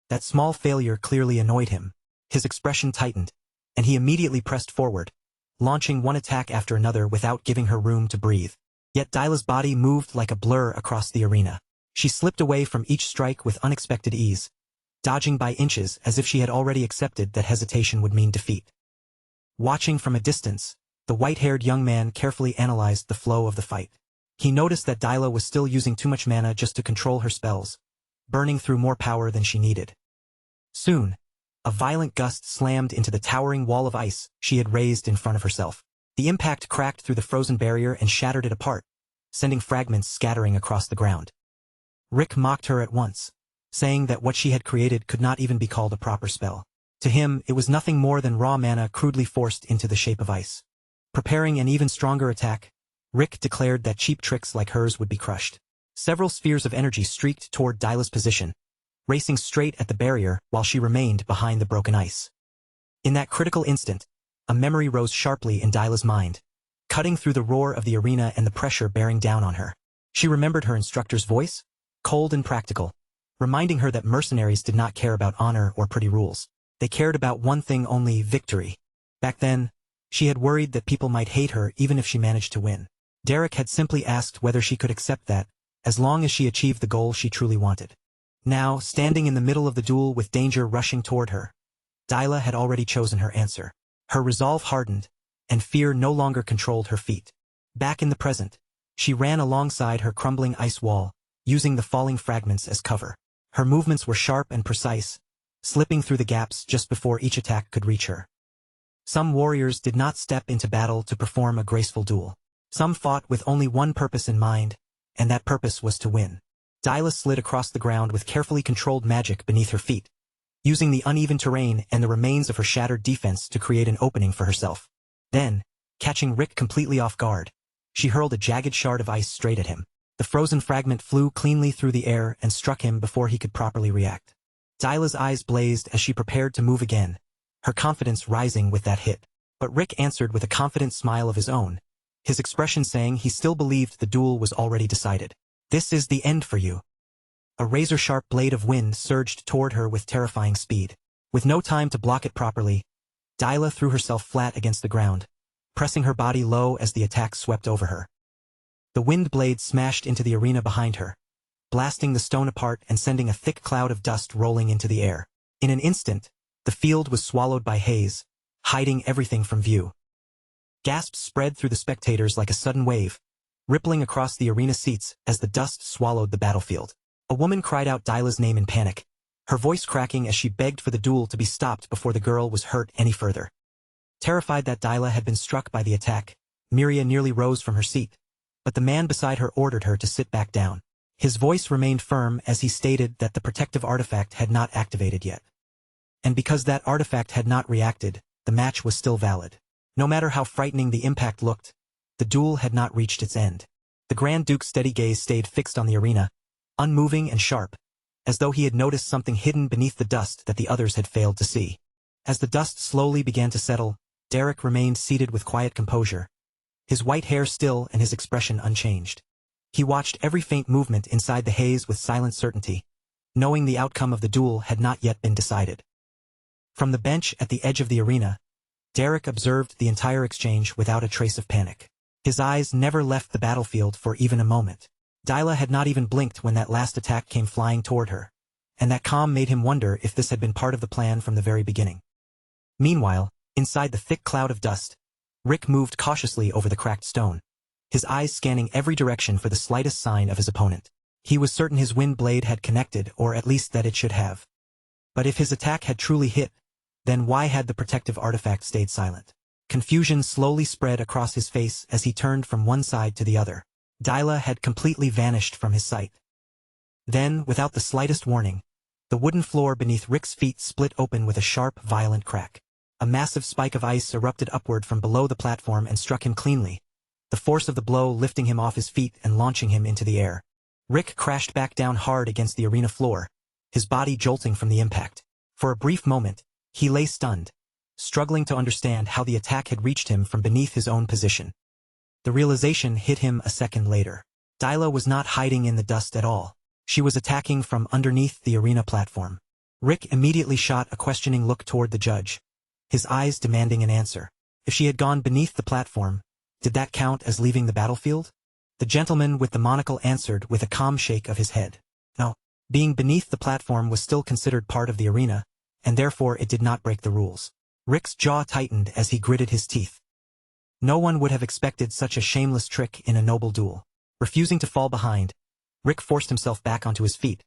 That small failure clearly annoyed him. His expression tightened, and he immediately pressed forward, launching one attack after another without giving her room to breathe. Yet Dyla's body moved like a blur across the arena. She slipped away from each strike with unexpected ease, dodging by inches as if she had already accepted that hesitation would mean defeat. Watching from a distance, the white-haired young man carefully analyzed the flow of the fight. He noticed that Dyla was still using too much mana just to control her spells, burning through more power than she needed. Soon, a violent gust slammed into the towering wall of ice she had raised in front of herself. The impact cracked through the frozen barrier and shattered it apart, sending fragments scattering across the ground. Rick mocked her at once, saying that what she had created could not even be called a proper spell. To him, it was nothing more than raw mana crudely forced into the shape of ice. Preparing an even stronger attack, Rick declared that cheap tricks like hers would be crushed. Several spheres of energy streaked toward Dyla's position, racing straight at the barrier while she remained behind the broken ice. In that critical instant, a memory rose sharply in Dyla's mind, cutting through the roar of the arena and the pressure bearing down on her. She remembered her instructor's voice, cold and practical, reminding her that mercenaries did not care about honor or pretty rules. They cared about one thing only: victory. Back then, she had worried that people might hate her even if she managed to win. Derek had simply asked whether she could accept that, as long as she achieved the goal she truly wanted. Now, standing in the middle of the duel with danger rushing toward her, Dyla had already chosen her answer. Her resolve hardened, and fear no longer controlled her feet. Back in the present, she ran alongside her crumbling ice wall, using the falling fragments as cover. Her movements were sharp and precise, slipping through the gaps just before each attack could reach her. Some warriors did not step into battle to perform a graceful duel. Some fought with only one purpose in mind, and that purpose was to win. Dyla slid across the ground with carefully controlled magic beneath her feet, using the uneven terrain and the remains of her shattered defense to create an opening for herself. Then, catching Rick completely off guard, she hurled a jagged shard of ice straight at him. The frozen fragment flew cleanly through the air and struck him before he could properly react. Dyla's eyes blazed as she prepared to move again, her confidence rising with that hit. But Rick answered with a confident smile of his own, his expression saying he still believed the duel was already decided. "This is the end for you." A razor-sharp blade of wind surged toward her with terrifying speed. With no time to block it properly, Dyla threw herself flat against the ground, pressing her body low as the attack swept over her. The wind blade smashed into the arena behind her, blasting the stone apart and sending a thick cloud of dust rolling into the air. In an instant, the field was swallowed by haze, hiding everything from view. Gasps spread through the spectators like a sudden wave, rippling across the arena seats as the dust swallowed the battlefield. A woman cried out Dyla's name in panic, her voice cracking as she begged for the duel to be stopped before the girl was hurt any further. Terrified that Dyla had been struck by the attack, Miria nearly rose from her seat, but the man beside her ordered her to sit back down. His voice remained firm as he stated that the protective artifact had not activated yet. And because that artifact had not reacted, the match was still valid. No matter how frightening the impact looked, the duel had not reached its end. The Grand Duke's steady gaze stayed fixed on the arena, unmoving and sharp, as though he had noticed something hidden beneath the dust that the others had failed to see. As the dust slowly began to settle, Derek remained seated with quiet composure, his white hair still and his expression unchanged. He watched every faint movement inside the haze with silent certainty, knowing the outcome of the duel had not yet been decided. From the bench at the edge of the arena, Derek observed the entire exchange without a trace of panic. His eyes never left the battlefield for even a moment. Dyla had not even blinked when that last attack came flying toward her, and that calm made him wonder if this had been part of the plan from the very beginning. Meanwhile, inside the thick cloud of dust, Rick moved cautiously over the cracked stone, his eyes scanning every direction for the slightest sign of his opponent. He was certain his wind blade had connected, or at least that it should have. But if his attack had truly hit, then why had the protective artifact stayed silent? Confusion slowly spread across his face as he turned from one side to the other. Dyla had completely vanished from his sight. Then, without the slightest warning, the wooden floor beneath Rick's feet split open with a sharp, violent crack. A massive spike of ice erupted upward from below the platform and struck him cleanly, the force of the blow lifting him off his feet and launching him into the air. Rick crashed back down hard against the arena floor, his body jolting from the impact. For a brief moment, he lay stunned, struggling to understand how the attack had reached him from beneath his own position. The realization hit him a second later. Dyla was not hiding in the dust at all. She was attacking from underneath the arena platform. Rick immediately shot a questioning look toward the judge, his eyes demanding an answer. If she had gone beneath the platform, did that count as leaving the battlefield? The gentleman with the monocle answered with a calm shake of his head. No, being beneath the platform was still considered part of the arena, and therefore it did not break the rules. Rick's jaw tightened as he gritted his teeth. No one would have expected such a shameless trick in a noble duel. Refusing to fall behind, Rick forced himself back onto his feet,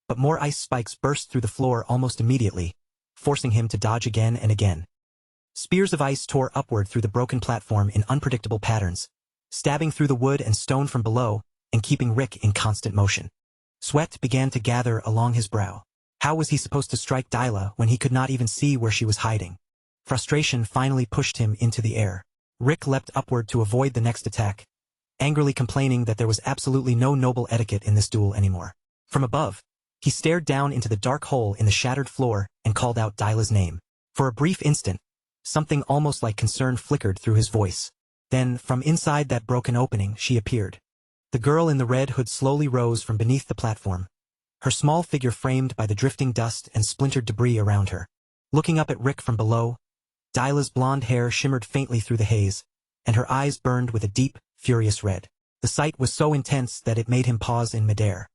but more ice spikes burst through the floor almost immediately, forcing him to dodge again and again. Spears of ice tore upward through the broken platform in unpredictable patterns, stabbing through the wood and stone from below and keeping Rick in constant motion. Sweat began to gather along his brow. How was he supposed to strike Dyla when he could not even see where she was hiding? Frustration finally pushed him into the air. Rick leapt upward to avoid the next attack, angrily complaining that there was absolutely no noble etiquette in this duel anymore. From above, he stared down into the dark hole in the shattered floor and called out Dyla's name. For a brief instant, something almost like concern flickered through his voice. Then, from inside that broken opening, she appeared. The girl in the red hood slowly rose from beneath the platform, her small figure framed by the drifting dust and splintered debris around her. Looking up at Rick from below, Dyla's blonde hair shimmered faintly through the haze, and her eyes burned with a deep, furious red. The sight was so intense that it made him pause in midair.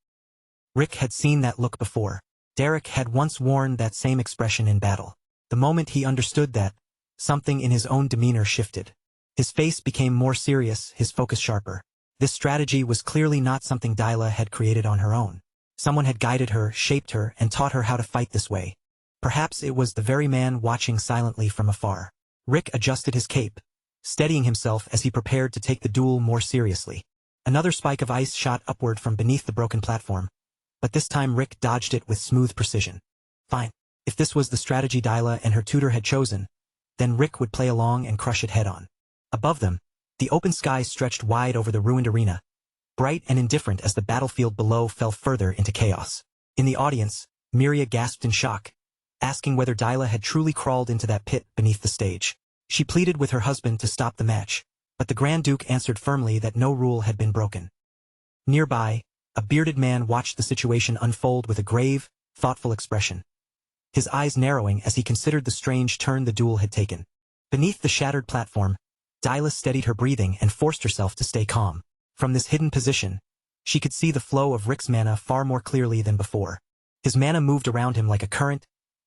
Rick had seen that look before. Derek had once worn that same expression in battle. The moment he understood that, something in his own demeanor shifted. His face became more serious, his focus sharper. This strategy was clearly not something Dyla had created on her own. Someone had guided her, shaped her, and taught her how to fight this way. Perhaps it was the very man watching silently from afar. Rick adjusted his cape, steadying himself as he prepared to take the duel more seriously. Another spike of ice shot upward from beneath the broken platform, but this time Rick dodged it with smooth precision. Fine. If this was the strategy Dyla and her tutor had chosen, then Rick would play along and crush it head-on. Above them, the open sky stretched wide over the ruined arena, bright and indifferent as the battlefield below fell further into chaos. In the audience, Miria gasped in shock, asking whether Dyla had truly crawled into that pit beneath the stage. She pleaded with her husband to stop the match, but the Grand Duke answered firmly that no rule had been broken. Nearby, a bearded man watched the situation unfold with a grave, thoughtful expression, his eyes narrowing as he considered the strange turn the duel had taken. Beneath the shattered platform, Dyla steadied her breathing and forced herself to stay calm. From this hidden position, she could see the flow of Rick's mana far more clearly than before. His mana moved around him like a current,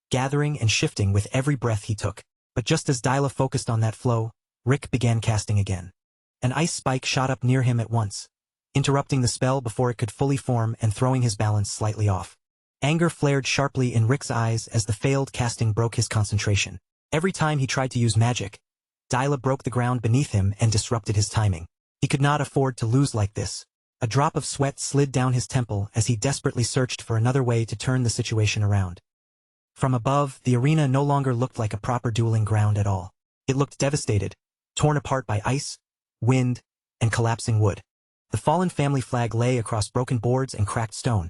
gathering and shifting with every breath he took. But just as Dyla focused on that flow, Rick began casting again. An ice spike shot up near him at once, interrupting the spell before it could fully form and throwing his balance slightly off. Anger flared sharply in Rick's eyes as the failed casting broke his concentration. Every time he tried to use magic, Dyla broke the ground beneath him and disrupted his timing. He could not afford to lose like this. A drop of sweat slid down his temple as he desperately searched for another way to turn the situation around. From above, the arena no longer looked like a proper dueling ground at all. It looked devastated, torn apart by ice, wind, and collapsing wood. The fallen family flag lay across broken boards and cracked stone,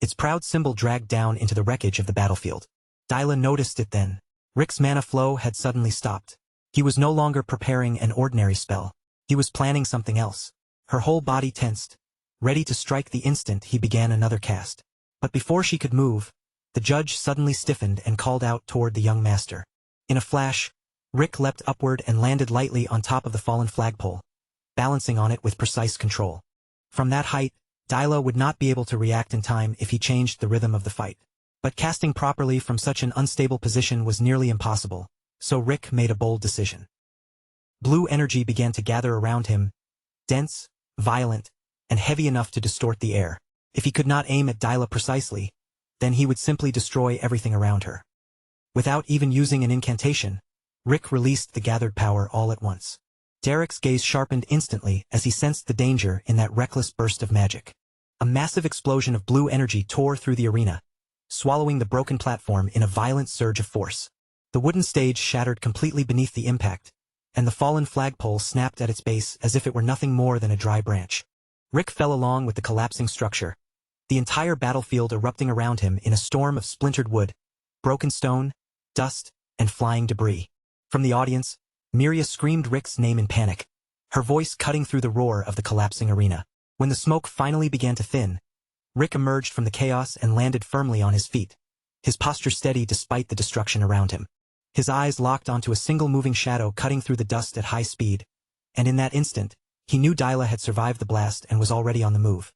its proud symbol dragged down into the wreckage of the battlefield. Dyla noticed it then. Rick's mana flow had suddenly stopped. He was no longer preparing an ordinary spell. He was planning something else. Her whole body tensed, ready to strike the instant he began another cast. But before she could move, the judge suddenly stiffened and called out toward the young master. In a flash, Rick leapt upward and landed lightly on top of the fallen flagpole, balancing on it with precise control. From that height, Dyla would not be able to react in time if he changed the rhythm of the fight. But casting properly from such an unstable position was nearly impossible, so Rick made a bold decision. Blue energy began to gather around him, dense, violent, and heavy enough to distort the air. If he could not aim at Dyla precisely, then he would simply destroy everything around her. Without even using an incantation, Rick released the gathered power all at once. Derek's gaze sharpened instantly as he sensed the danger in that reckless burst of magic. A massive explosion of blue energy tore through the arena, swallowing the broken platform in a violent surge of force. The wooden stage shattered completely beneath the impact, and the fallen flagpole snapped at its base as if it were nothing more than a dry branch. Rick fell along with the collapsing structure, the entire battlefield erupting around him in a storm of splintered wood, broken stone, dust, and flying debris. From the audience, Miria screamed Rick's name in panic, her voice cutting through the roar of the collapsing arena. When the smoke finally began to thin, Rick emerged from the chaos and landed firmly on his feet, his posture steady despite the destruction around him. His eyes locked onto a single moving shadow cutting through the dust at high speed, and in that instant, he knew Dyla had survived the blast and was already on the move.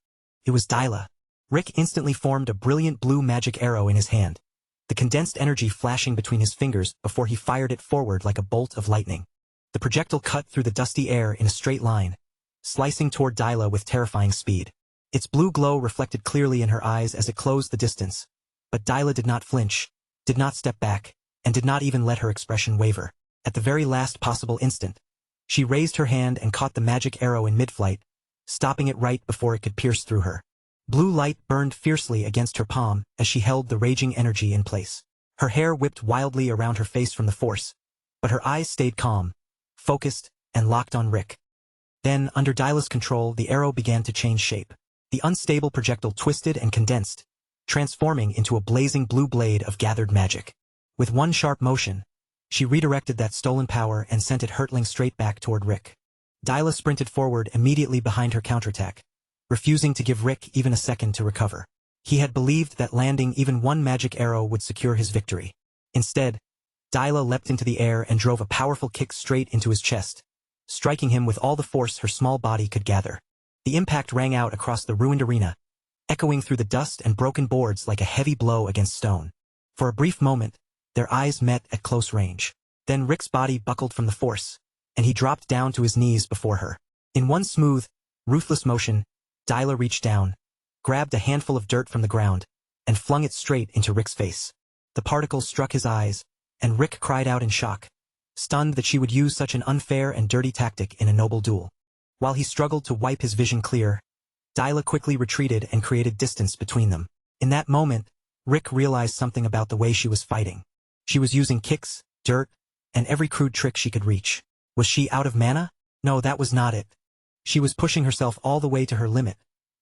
It was Dyla. Rick instantly formed a brilliant blue magic arrow in his hand, the condensed energy flashing between his fingers before he fired it forward like a bolt of lightning. The projectile cut through the dusty air in a straight line, slicing toward Dyla with terrifying speed. Its blue glow reflected clearly in her eyes as it closed the distance, but Dyla did not flinch, did not step back, and did not even let her expression waver. At the very last possible instant, she raised her hand and caught the magic arrow in mid-flight, stopping it right before it could pierce through her. Blue light burned fiercely against her palm as she held the raging energy in place. Her hair whipped wildly around her face from the force, but her eyes stayed calm, focused, and locked on Rick. Then, under Dyla's control, the arrow began to change shape. The unstable projectile twisted and condensed, transforming into a blazing blue blade of gathered magic. With one sharp motion, she redirected that stolen power and sent it hurtling straight back toward Rick. Dyla sprinted forward immediately behind her counterattack, refusing to give Rick even a second to recover. He had believed that landing even one magic arrow would secure his victory. Instead, Dyla leapt into the air and drove a powerful kick straight into his chest, striking him with all the force her small body could gather. The impact rang out across the ruined arena, echoing through the dust and broken boards like a heavy blow against stone. For a brief moment, their eyes met at close range. Then Rick's body buckled from the force, and he dropped down to his knees before her. In one smooth, ruthless motion, Dyla reached down, grabbed a handful of dirt from the ground, and flung it straight into Rick's face. The particles struck his eyes, and Rick cried out in shock, stunned that she would use such an unfair and dirty tactic in a noble duel. While he struggled to wipe his vision clear, Dyla quickly retreated and created distance between them. In that moment, Rick realized something about the way she was fighting. She was using kicks, dirt, and every crude trick she could reach. Was she out of mana? No, that was not it. She was pushing herself all the way to her limit,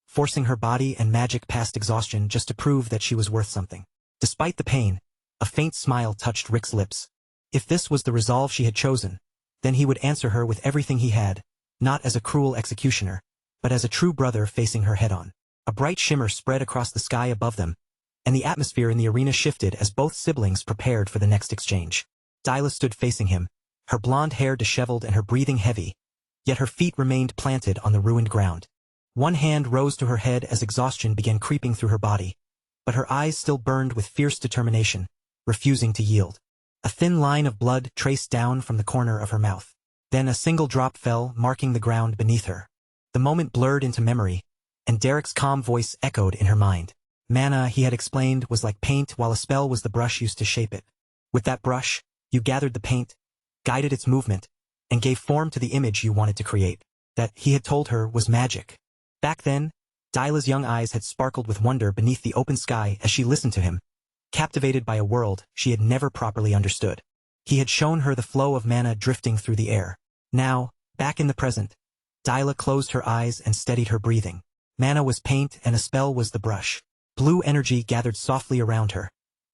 forcing her body and magic past exhaustion just to prove that she was worth something. Despite the pain, a faint smile touched Rick's lips. If this was the resolve she had chosen, then he would answer her with everything he had, not as a cruel executioner, but as a true brother facing her head-on. A bright shimmer spread across the sky above them, and the atmosphere in the arena shifted as both siblings prepared for the next exchange. Dyla stood facing him, her blonde hair disheveled and her breathing heavy, yet her feet remained planted on the ruined ground. One hand rose to her head as exhaustion began creeping through her body, but her eyes still burned with fierce determination, refusing to yield. A thin line of blood traced down from the corner of her mouth. Then a single drop fell, marking the ground beneath her. The moment blurred into memory, and Derek's calm voice echoed in her mind. Mana, he had explained, was like paint, while a spell was the brush used to shape it. With that brush, you gathered the paint, guided its movement, and gave form to the image you wanted to create. That, he had told her, was magic. Back then, Dyla's young eyes had sparkled with wonder beneath the open sky as she listened to him, captivated by a world she had never properly understood. He had shown her the flow of mana drifting through the air. Now, back in the present, Dyla closed her eyes and steadied her breathing. Mana was paint and a spell was the brush. Blue energy gathered softly around her,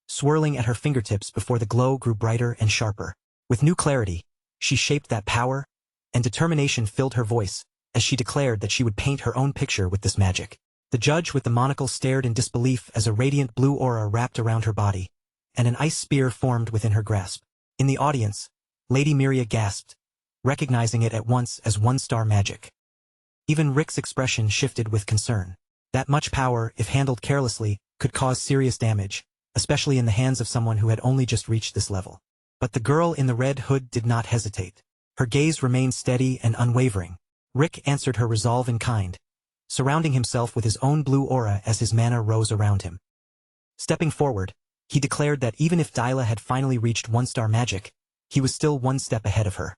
swirling at her fingertips before the glow grew brighter and sharper. With new clarity, she shaped that power, and determination filled her voice as she declared that she would paint her own picture with this magic. The judge with the monocle stared in disbelief as a radiant blue aura wrapped around her body, and an ice spear formed within her grasp. In the audience, Lady Miria gasped, recognizing it at once as one-star magic. Even Rick's expression shifted with concern. That much power, if handled carelessly, could cause serious damage, especially in the hands of someone who had only just reached this level. But the girl in the red hood did not hesitate. Her gaze remained steady and unwavering. Rick answered her resolve in kind, surrounding himself with his own blue aura as his mana rose around him. Stepping forward, he declared that even if Dyla had finally reached one-star magic, he was still one step ahead of her.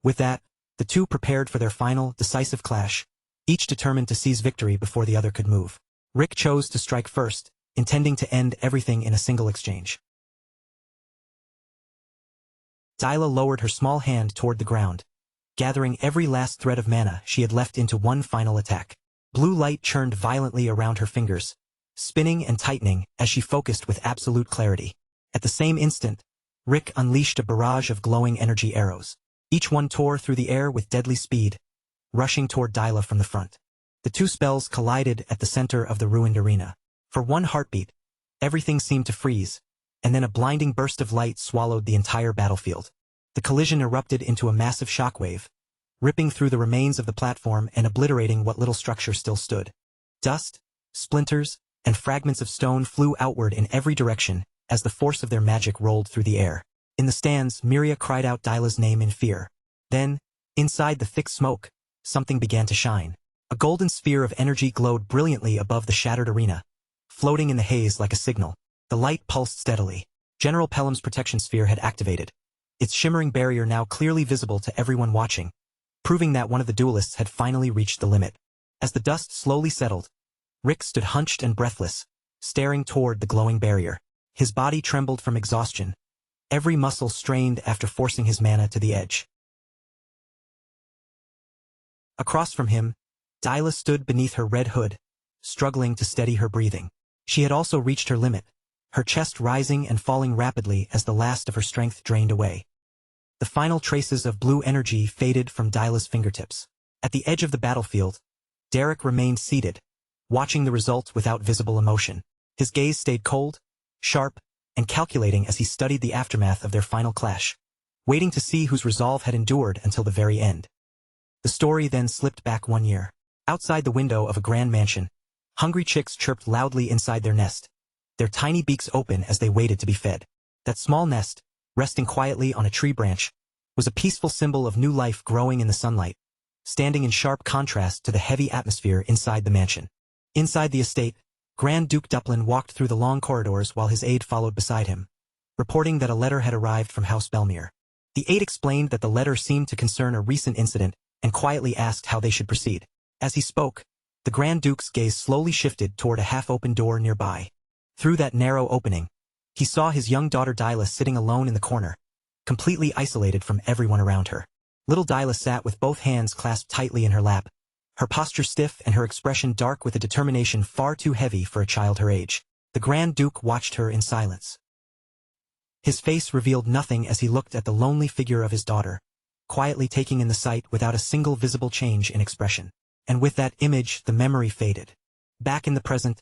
With that, the two prepared for their final, decisive clash, each determined to seize victory before the other could move. Rick chose to strike first, intending to end everything in a single exchange. Dyla lowered her small hand toward the ground, gathering every last thread of mana she had left into one final attack. Blue light churned violently around her fingers, spinning and tightening as she focused with absolute clarity. At the same instant, Rick unleashed a barrage of glowing energy arrows. Each one tore through the air with deadly speed, rushing toward Dyla from the front. The two spells collided at the center of the ruined arena. For one heartbeat, everything seemed to freeze, and then a blinding burst of light swallowed the entire battlefield. The collision erupted into a massive shockwave, ripping through the remains of the platform and obliterating what little structure still stood. Dust, splinters, and fragments of stone flew outward in every direction as the force of their magic rolled through the air. In the stands, Miria cried out Dyla's name in fear. Then, inside the thick smoke, something began to shine. A golden sphere of energy glowed brilliantly above the shattered arena, floating in the haze like a signal. The light pulsed steadily. General Pelham's protection sphere had activated, its shimmering barrier now clearly visible to everyone watching, proving that one of the duelists had finally reached the limit. As the dust slowly settled, Rick stood hunched and breathless, staring toward the glowing barrier. His body trembled from exhaustion, every muscle strained after forcing his mana to the edge. Across from him, Dyla stood beneath her red hood, struggling to steady her breathing. She had also reached her limit, her chest rising and falling rapidly as the last of her strength drained away. The final traces of blue energy faded from Dyla's fingertips. At the edge of the battlefield, Derek remained seated, watching the result without visible emotion. His gaze stayed cold, sharp, and calculating as he studied the aftermath of their final clash, waiting to see whose resolve had endured until the very end. The story then slipped back 1 year. Outside the window of a grand mansion, hungry chicks chirped loudly inside their nest, their tiny beaks open as they waited to be fed. That small nest, resting quietly on a tree branch, was a peaceful symbol of new life growing in the sunlight, standing in sharp contrast to the heavy atmosphere inside the mansion. Inside the estate, Grand Duke Duplin walked through the long corridors while his aide followed beside him, reporting that a letter had arrived from House Belmere. The aide explained that the letter seemed to concern a recent incident and quietly asked how they should proceed. As he spoke, the Grand Duke's gaze slowly shifted toward a half-open door nearby. Through that narrow opening, he saw his young daughter Dyla sitting alone in the corner, completely isolated from everyone around her. Little Dyla sat with both hands clasped tightly in her lap, her posture stiff and her expression dark with a determination far too heavy for a child her age. The Grand Duke watched her in silence. His face revealed nothing as he looked at the lonely figure of his daughter, quietly taking in the sight without a single visible change in expression. And with that image, the memory faded. Back in the present,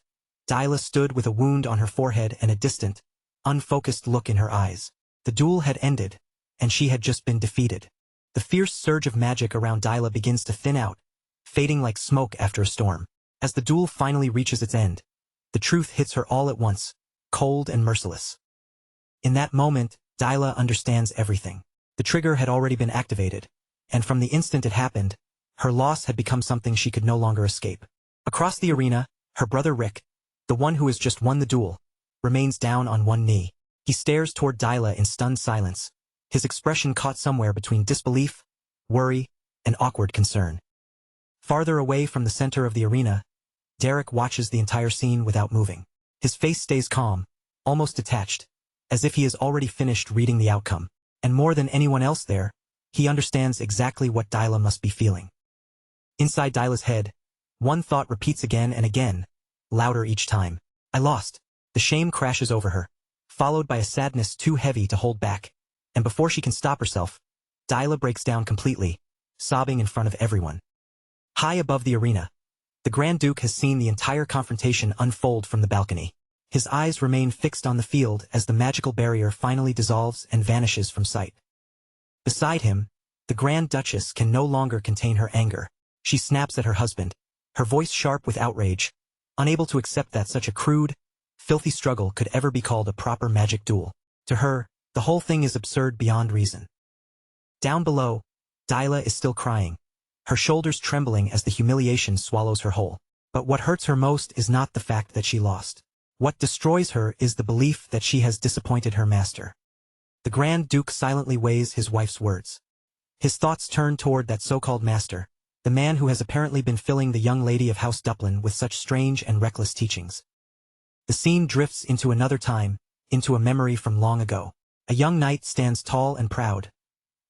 Dyla stood with a wound on her forehead and a distant, unfocused look in her eyes. The duel had ended, and she had just been defeated. The fierce surge of magic around Dyla begins to thin out, fading like smoke after a storm. As the duel finally reaches its end, the truth hits her all at once, cold and merciless. In that moment, Dyla understands everything. The trigger had already been activated, and from the instant it happened, her loss had become something she could no longer escape. Across the arena, her brother Rick, the one who has just won the duel, remains down on one knee. He stares toward Dyla in stunned silence, his expression caught somewhere between disbelief, worry, and awkward concern. Farther away from the center of the arena, Derek watches the entire scene without moving. His face stays calm, almost detached, as if he has already finished reading the outcome. And more than anyone else there, he understands exactly what Dyla must be feeling. Inside Dyla's head, one thought repeats again and again, louder each time. I lost. The shame crashes over her, followed by a sadness too heavy to hold back, and before she can stop herself, Dyla breaks down completely, sobbing in front of everyone. High above the arena, the Grand Duke has seen the entire confrontation unfold from the balcony. His eyes remain fixed on the field as the magical barrier finally dissolves and vanishes from sight. Beside him, the Grand Duchess can no longer contain her anger. She snaps at her husband, her voice sharp with outrage, unable to accept that such a crude, filthy struggle could ever be called a proper magic duel. To her, the whole thing is absurd beyond reason. Down below, Dyla is still crying, her shoulders trembling as the humiliation swallows her whole. But what hurts her most is not the fact that she lost. What destroys her is the belief that she has disappointed her master. The Grand Duke silently weighs his wife's words. His thoughts turn toward that so-called master, the man who has apparently been filling the young lady of House Duplin with such strange and reckless teachings. The scene drifts into another time, into a memory from long ago. A young knight stands tall and proud,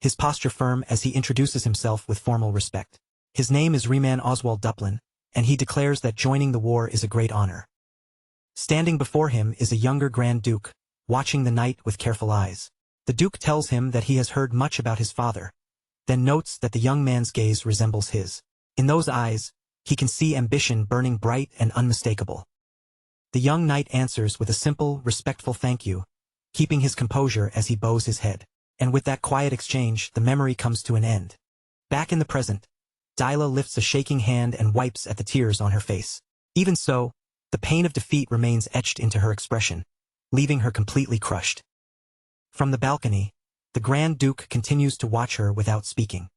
his posture firm as he introduces himself with formal respect. His name is Reman Oswald Duplin, and he declares that joining the war is a great honor. Standing before him is a younger Grand Duke, watching the knight with careful eyes. The Duke tells him that he has heard much about his father, then notes that the young man's gaze resembles his. In those eyes, he can see ambition burning bright and unmistakable. The young knight answers with a simple, respectful thank you, keeping his composure as he bows his head. And with that quiet exchange, the memory comes to an end. Back in the present, Dyla lifts a shaking hand and wipes at the tears on her face. Even so, the pain of defeat remains etched into her expression, leaving her completely crushed. From the balcony, the Grand Duke continues to watch her without speaking.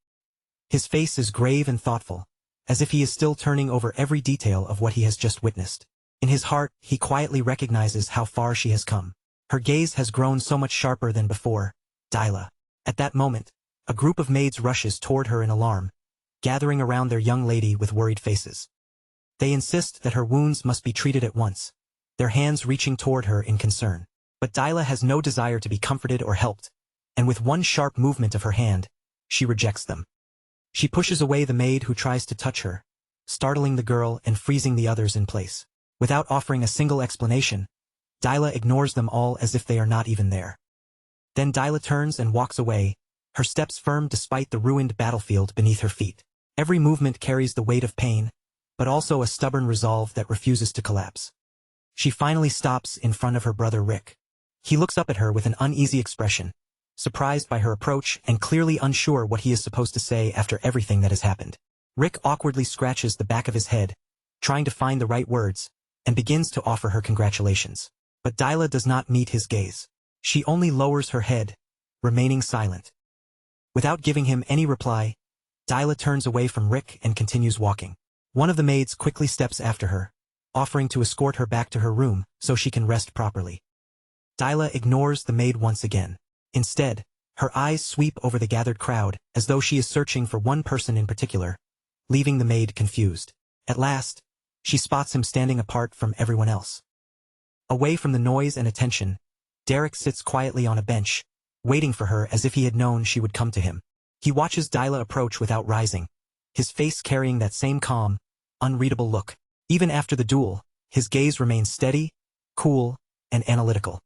His face is grave and thoughtful, as if he is still turning over every detail of what he has just witnessed. In his heart, he quietly recognizes how far she has come. Her gaze has grown so much sharper than before. Dyla. At that moment, a group of maids rushes toward her in alarm, gathering around their young lady with worried faces. They insist that her wounds must be treated at once, their hands reaching toward her in concern. But Dyla has no desire to be comforted or helped, and with one sharp movement of her hand, she rejects them. She pushes away the maid who tries to touch her, startling the girl and freezing the others in place. Without offering a single explanation, Dyla ignores them all as if they are not even there. Then Dyla turns and walks away, her steps firm despite the ruined battlefield beneath her feet. Every movement carries the weight of pain, but also a stubborn resolve that refuses to collapse. She finally stops in front of her brother Rick. He looks up at her with an uneasy expression, surprised by her approach and clearly unsure what he is supposed to say after everything that has happened. Rick awkwardly scratches the back of his head, trying to find the right words, and begins to offer her congratulations. But Dyla does not meet his gaze. She only lowers her head, remaining silent. Without giving him any reply, Dyla turns away from Rick and continues walking. One of the maids quickly steps after her, offering to escort her back to her room so she can rest properly. Dyla ignores the maid once again. Instead, her eyes sweep over the gathered crowd as though she is searching for one person in particular, leaving the maid confused. At last, she spots him standing apart from everyone else. Away from the noise and attention, Derek sits quietly on a bench, waiting for her as if he had known she would come to him. He watches Dyla approach without rising, his face carrying that same calm, unreadable look. Even after the duel, his gaze remains steady, cool, and analytical.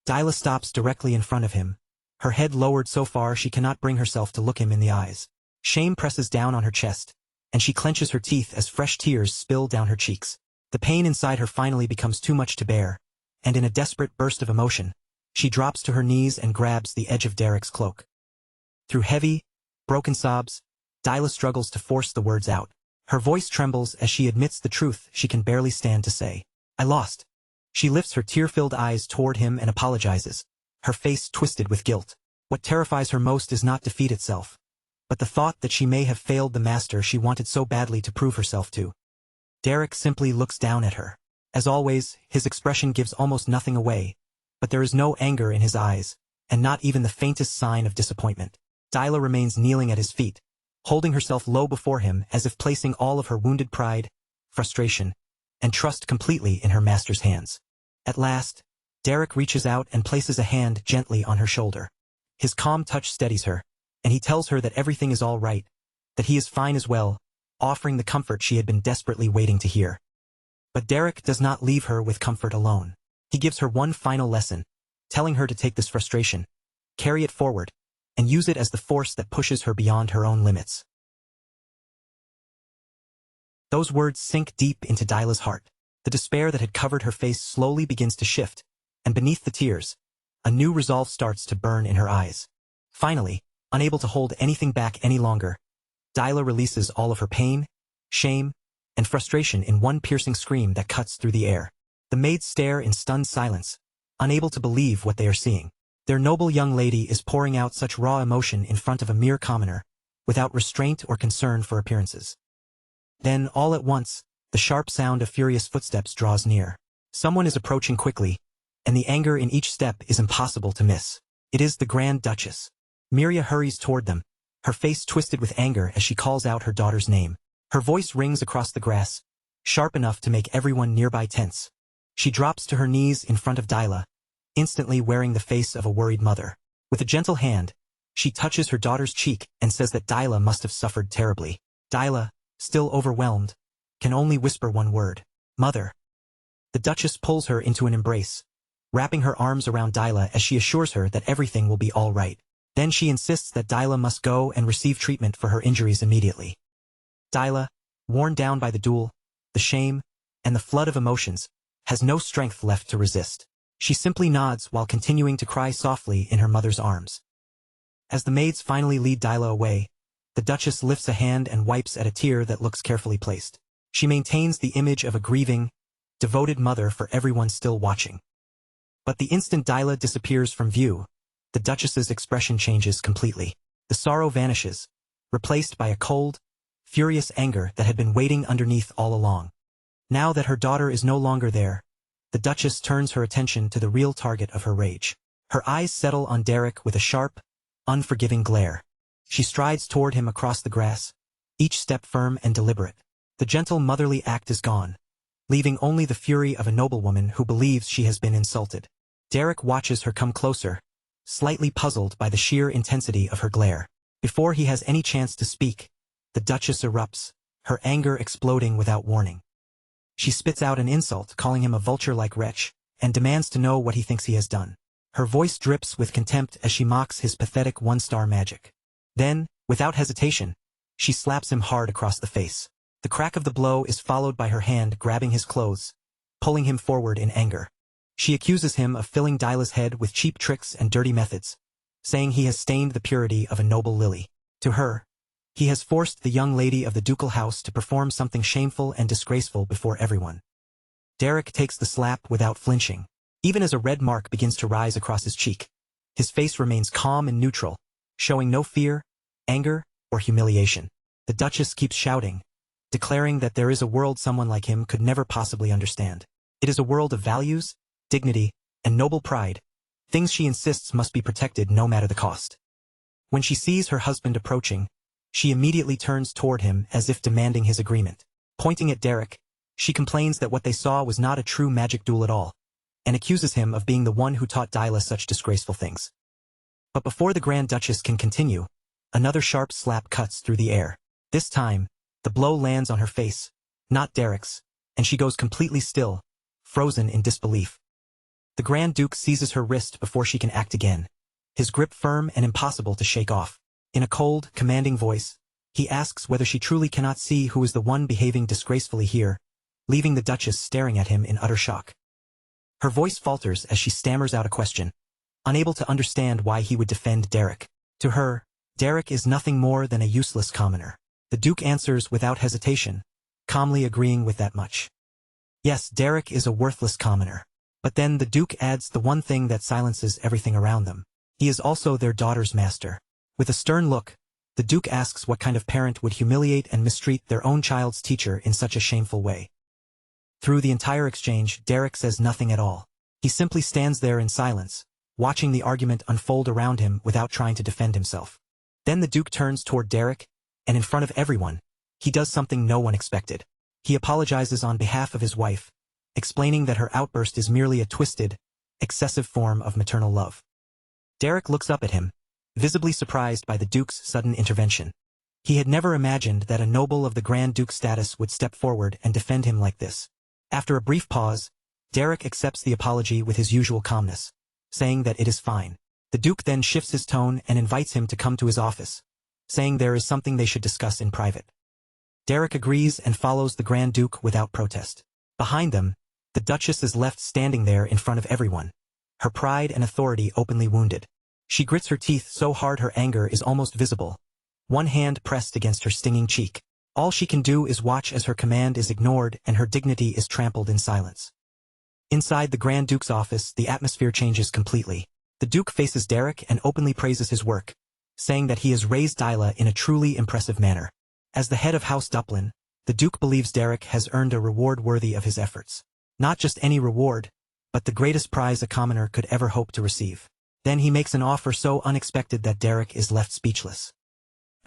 Dyla stops directly in front of him, her head lowered so far she cannot bring herself to look him in the eyes. Shame presses down on her chest, and she clenches her teeth as fresh tears spill down her cheeks. The pain inside her finally becomes too much to bear, and in a desperate burst of emotion, she drops to her knees and grabs the edge of Derek's cloak. Through heavy, broken sobs, Dyla struggles to force the words out. Her voice trembles as she admits the truth she can barely stand to say. I lost. She lifts her tear-filled eyes toward him and apologizes, her face twisted with guilt. What terrifies her most is not defeat itself, but the thought that she may have failed the master she wanted so badly to prove herself to. Derek simply looks down at her. As always, his expression gives almost nothing away, but there is no anger in his eyes, and not even the faintest sign of disappointment. Dyla remains kneeling at his feet, holding herself low before him as if placing all of her wounded pride, frustration, and trust completely in her master's hands. At last, Derek reaches out and places a hand gently on her shoulder. His calm touch steadies her, and he tells her that everything is all right, that he is fine as well, offering the comfort she had been desperately waiting to hear. But Derek does not leave her with comfort alone. He gives her one final lesson, telling her to take this frustration, carry it forward, and use it as the force that pushes her beyond her own limits. Those words sink deep into Dyla's heart. The despair that had covered her face slowly begins to shift, and beneath the tears, a new resolve starts to burn in her eyes. Finally, unable to hold anything back any longer, Dyla releases all of her pain, shame, and frustration in one piercing scream that cuts through the air. The maids stare in stunned silence, unable to believe what they are seeing. Their noble young lady is pouring out such raw emotion in front of a mere commoner, without restraint or concern for appearances. Then, all at once, the sharp sound of furious footsteps draws near. Someone is approaching quickly, and the anger in each step is impossible to miss. It is the Grand Duchess. Miria hurries toward them, her face twisted with anger as she calls out her daughter's name. Her voice rings across the grass, sharp enough to make everyone nearby tense. She drops to her knees in front of Dyla, instantly wearing the face of a worried mother. With a gentle hand, she touches her daughter's cheek and says that Dyla must have suffered terribly. Dyla, still overwhelmed, can only whisper one word, "Mother." The Duchess pulls her into an embrace, wrapping her arms around Dyla as she assures her that everything will be all right. Then she insists that Dyla must go and receive treatment for her injuries immediately. Dyla, worn down by the duel, the shame, and the flood of emotions, has no strength left to resist. She simply nods while continuing to cry softly in her mother's arms. As the maids finally lead Dyla away, the Duchess lifts a hand and wipes at a tear that looks carefully placed. She maintains the image of a grieving, devoted mother for everyone still watching. But the instant Dyla disappears from view, the Duchess's expression changes completely. The sorrow vanishes, replaced by a cold, furious anger that had been waiting underneath all along. Now that her daughter is no longer there, the Duchess turns her attention to the real target of her rage. Her eyes settle on Derek with a sharp, unforgiving glare. She strides toward him across the grass, each step firm and deliberate. The gentle motherly act is gone, leaving only the fury of a noblewoman who believes she has been insulted. Derek watches her come closer, slightly puzzled by the sheer intensity of her glare. Before he has any chance to speak, the Duchess erupts, her anger exploding without warning. She spits out an insult, calling him a vulture-like wretch, and demands to know what he thinks he has done. Her voice drips with contempt as she mocks his pathetic one-star magic. Then, without hesitation, she slaps him hard across the face. The crack of the blow is followed by her hand grabbing his clothes, pulling him forward in anger. She accuses him of filling Dyla's head with cheap tricks and dirty methods, saying he has stained the purity of a noble lily. To her, he has forced the young lady of the ducal house to perform something shameful and disgraceful before everyone. Derek takes the slap without flinching. Even as a red mark begins to rise across his cheek, his face remains calm and neutral, showing no fear, anger, or humiliation. The Duchess keeps shouting, declaring that there is a world someone like him could never possibly understand. It is a world of values, dignity, and noble pride, things she insists must be protected no matter the cost. When she sees her husband approaching, she immediately turns toward him as if demanding his agreement. Pointing at Derek, she complains that what they saw was not a true magic duel at all, and accuses him of being the one who taught Dyla such disgraceful things. But before the Grand Duchess can continue, another sharp slap cuts through the air. This time, the blow lands on her face, not Derek's, and she goes completely still, frozen in disbelief. The Grand Duke seizes her wrist before she can act again, his grip firm and impossible to shake off. In a cold, commanding voice, he asks whether she truly cannot see who is the one behaving disgracefully here, leaving the Duchess staring at him in utter shock. Her voice falters as she stammers out a question, unable to understand why he would defend Derek. To her, Derek is nothing more than a useless commoner. The Duke answers without hesitation, calmly agreeing with that much. Yes, Derek is a worthless commoner. But then the Duke adds the one thing that silences everything around them. He is also their daughter's master. With a stern look, the Duke asks what kind of parent would humiliate and mistreat their own child's teacher in such a shameful way. Through the entire exchange, Derek says nothing at all. He simply stands there in silence, watching the argument unfold around him without trying to defend himself. Then the Duke turns toward Derek, and in front of everyone, he does something no one expected. He apologizes on behalf of his wife, explaining that her outburst is merely a twisted, excessive form of maternal love. Derek looks up at him, visibly surprised by the Duke's sudden intervention. He had never imagined that a noble of the Grand Duke's status would step forward and defend him like this. After a brief pause, Derek accepts the apology with his usual calmness, saying that it is fine. The Duke then shifts his tone and invites him to come to his office, saying there is something they should discuss in private. Derek agrees and follows the Grand Duke without protest. Behind them, the Duchess is left standing there in front of everyone, her pride and authority openly wounded. She grits her teeth so hard her anger is almost visible, one hand pressed against her stinging cheek. All she can do is watch as her command is ignored and her dignity is trampled in silence. Inside the Grand Duke's office, the atmosphere changes completely. The Duke faces Derek and openly praises his work, saying that he has raised Dyla in a truly impressive manner. As the head of House Duplin, the Duke believes Derek has earned a reward worthy of his efforts. Not just any reward, but the greatest prize a commoner could ever hope to receive. Then he makes an offer so unexpected that Derek is left speechless.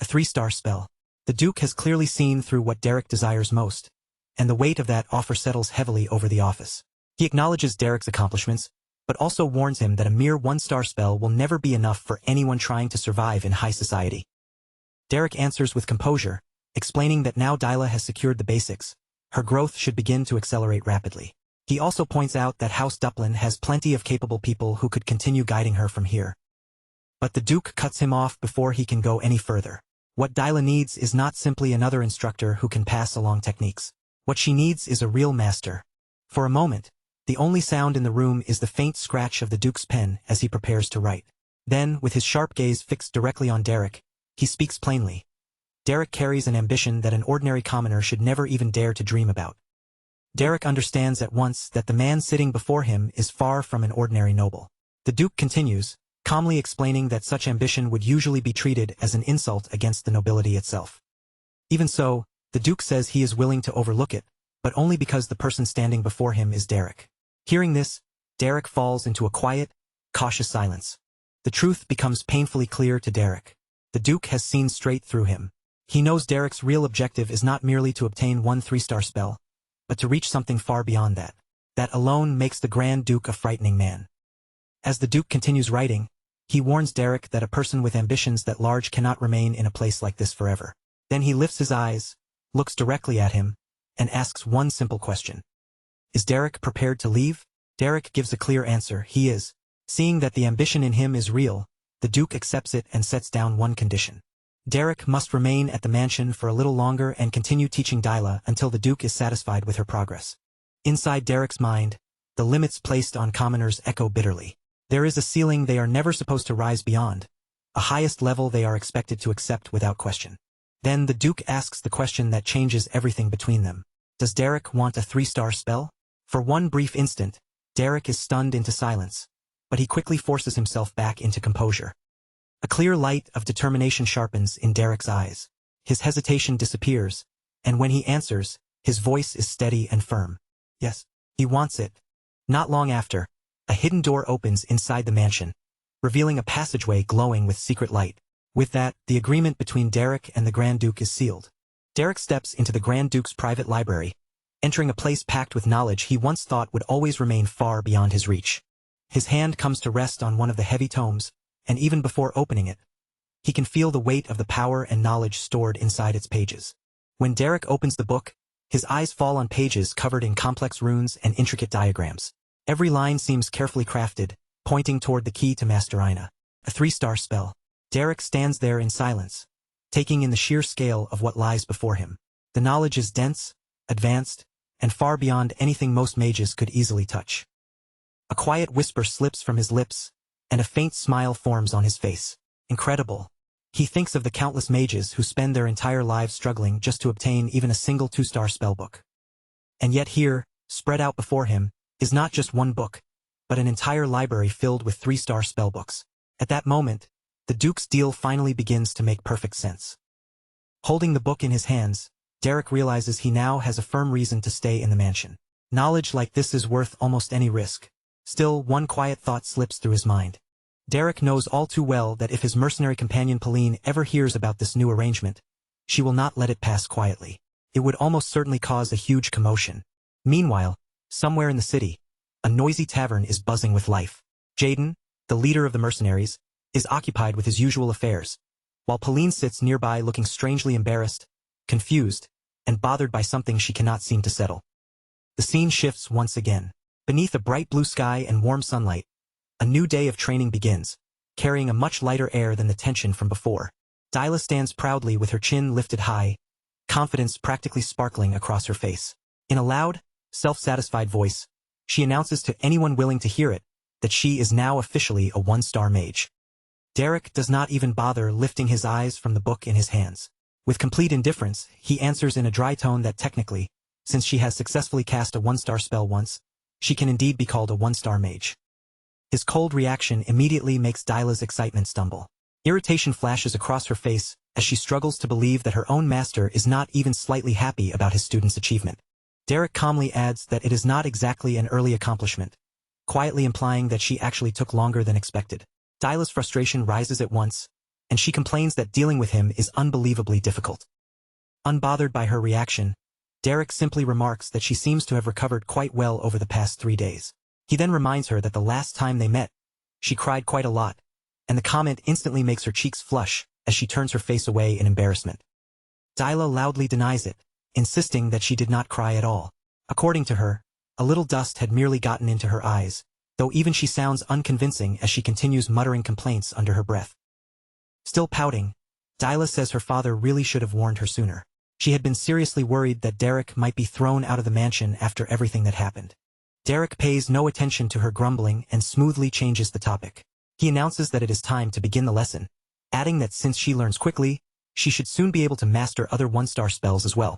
A 3-star spell. The Duke has clearly seen through what Derek desires most, and the weight of that offer settles heavily over the office. He acknowledges Derek's accomplishments, but also warns him that a mere 1-star spell will never be enough for anyone trying to survive in high society. Derek answers with composure, explaining that now Dyla has secured the basics, her growth should begin to accelerate rapidly. He also points out that House Duplin has plenty of capable people who could continue guiding her from here. But the Duke cuts him off before he can go any further. What Dyla needs is not simply another instructor who can pass along techniques. What she needs is a real master. For a moment, the only sound in the room is the faint scratch of the Duke's pen as he prepares to write. Then, with his sharp gaze fixed directly on Derek, he speaks plainly. Derek carries an ambition that an ordinary commoner should never even dare to dream about. Derek understands at once that the man sitting before him is far from an ordinary noble. The Duke continues, calmly explaining that such ambition would usually be treated as an insult against the nobility itself. Even so, the Duke says he is willing to overlook it, but only because the person standing before him is Derek. Hearing this, Derek falls into a quiet, cautious silence. The truth becomes painfully clear to Derek. The Duke has seen straight through him. He knows Derek's real objective is not merely to obtain one 3-star spell, but to reach something far beyond that. That alone makes the Grand Duke a frightening man. As the Duke continues writing, He warns Derek that a person with ambitions that large cannot remain in a place like this forever. Then he lifts his eyes, looks directly at him, and asks one simple question. Is Derek prepared to leave? Derek gives a clear answer, he is. Seeing that the ambition in him is real, the Duke accepts it and sets down one condition. Derek must remain at the mansion for a little longer and continue teaching Dyla until the Duke is satisfied with her progress. Inside Derek's mind, the limits placed on commoners echo bitterly. There is a ceiling they are never supposed to rise beyond, a highest level they are expected to accept without question. Then the Duke asks the question that changes everything between them. Does Derek want a 3-star spell? For one brief instant, Derek is stunned into silence, but he quickly forces himself back into composure. A clear light of determination sharpens in Derek's eyes. His hesitation disappears, and when he answers, his voice is steady and firm. Yes, he wants it. Not long after, a hidden door opens inside the mansion, revealing a passageway glowing with secret light. With that, the agreement between Derek and the Grand Duke is sealed. Derek steps into the Grand Duke's private library, entering a place packed with knowledge he once thought would always remain far beyond his reach. His hand comes to rest on one of the heavy tomes, and even before opening it, he can feel the weight of the power and knowledge stored inside its pages. When Derek opens the book, his eyes fall on pages covered in complex runes and intricate diagrams. Every line seems carefully crafted, pointing toward the key to Master Ina. A 3-star spell. Derek stands there in silence, taking in the sheer scale of what lies before him. The knowledge is dense, advanced, and far beyond anything most mages could easily touch. A quiet whisper slips from his lips, and a faint smile forms on his face. Incredible. He thinks of the countless mages who spend their entire lives struggling just to obtain even a single 2-star spellbook. And yet here, spread out before him, is not just one book, but an entire library filled with 3-star spellbooks. At that moment, the Duke's deal finally begins to make perfect sense. Holding the book in his hands, Derek realizes he now has a firm reason to stay in the mansion. Knowledge like this is worth almost any risk. Still, one quiet thought slips through his mind. Derek knows all too well that if his mercenary companion Pauline ever hears about this new arrangement, she will not let it pass quietly. It would almost certainly cause a huge commotion. Meanwhile, somewhere in the city, a noisy tavern is buzzing with life. Jaden, the leader of the mercenaries, is occupied with his usual affairs, while Pauline sits nearby looking strangely embarrassed, confused, and bothered by something she cannot seem to settle. The scene shifts once again. Beneath a bright blue sky and warm sunlight, a new day of training begins, carrying a much lighter air than the tension from before. Dyla stands proudly with her chin lifted high, confidence practically sparkling across her face. In a loud, self-satisfied voice, she announces to anyone willing to hear it that she is now officially a 1-star mage. Derek does not even bother lifting his eyes from the book in his hands. With complete indifference, he answers in a dry tone that technically, since she has successfully cast a 1-star spell once, she can indeed be called a 1-star mage. His cold reaction immediately makes Dyla's excitement stumble. Irritation flashes across her face as she struggles to believe that her own master is not even slightly happy about his student's achievement. Derek calmly adds that it is not exactly an early accomplishment, quietly implying that she actually took longer than expected. Dyla's frustration rises at once, and she complains that dealing with him is unbelievably difficult. Unbothered by her reaction, Derek simply remarks that she seems to have recovered quite well over the past 3 days. He then reminds her that the last time they met, she cried quite a lot, and the comment instantly makes her cheeks flush as she turns her face away in embarrassment. Dyla loudly denies it, insisting that she did not cry at all. According to her, a little dust had merely gotten into her eyes, though even she sounds unconvincing as she continues muttering complaints under her breath. Still pouting, Dyla says her father really should have warned her sooner. She had been seriously worried that Derek might be thrown out of the mansion after everything that happened. Derek pays no attention to her grumbling and smoothly changes the topic. He announces that it is time to begin the lesson, adding that since she learns quickly, she should soon be able to master other 1-star spells as well.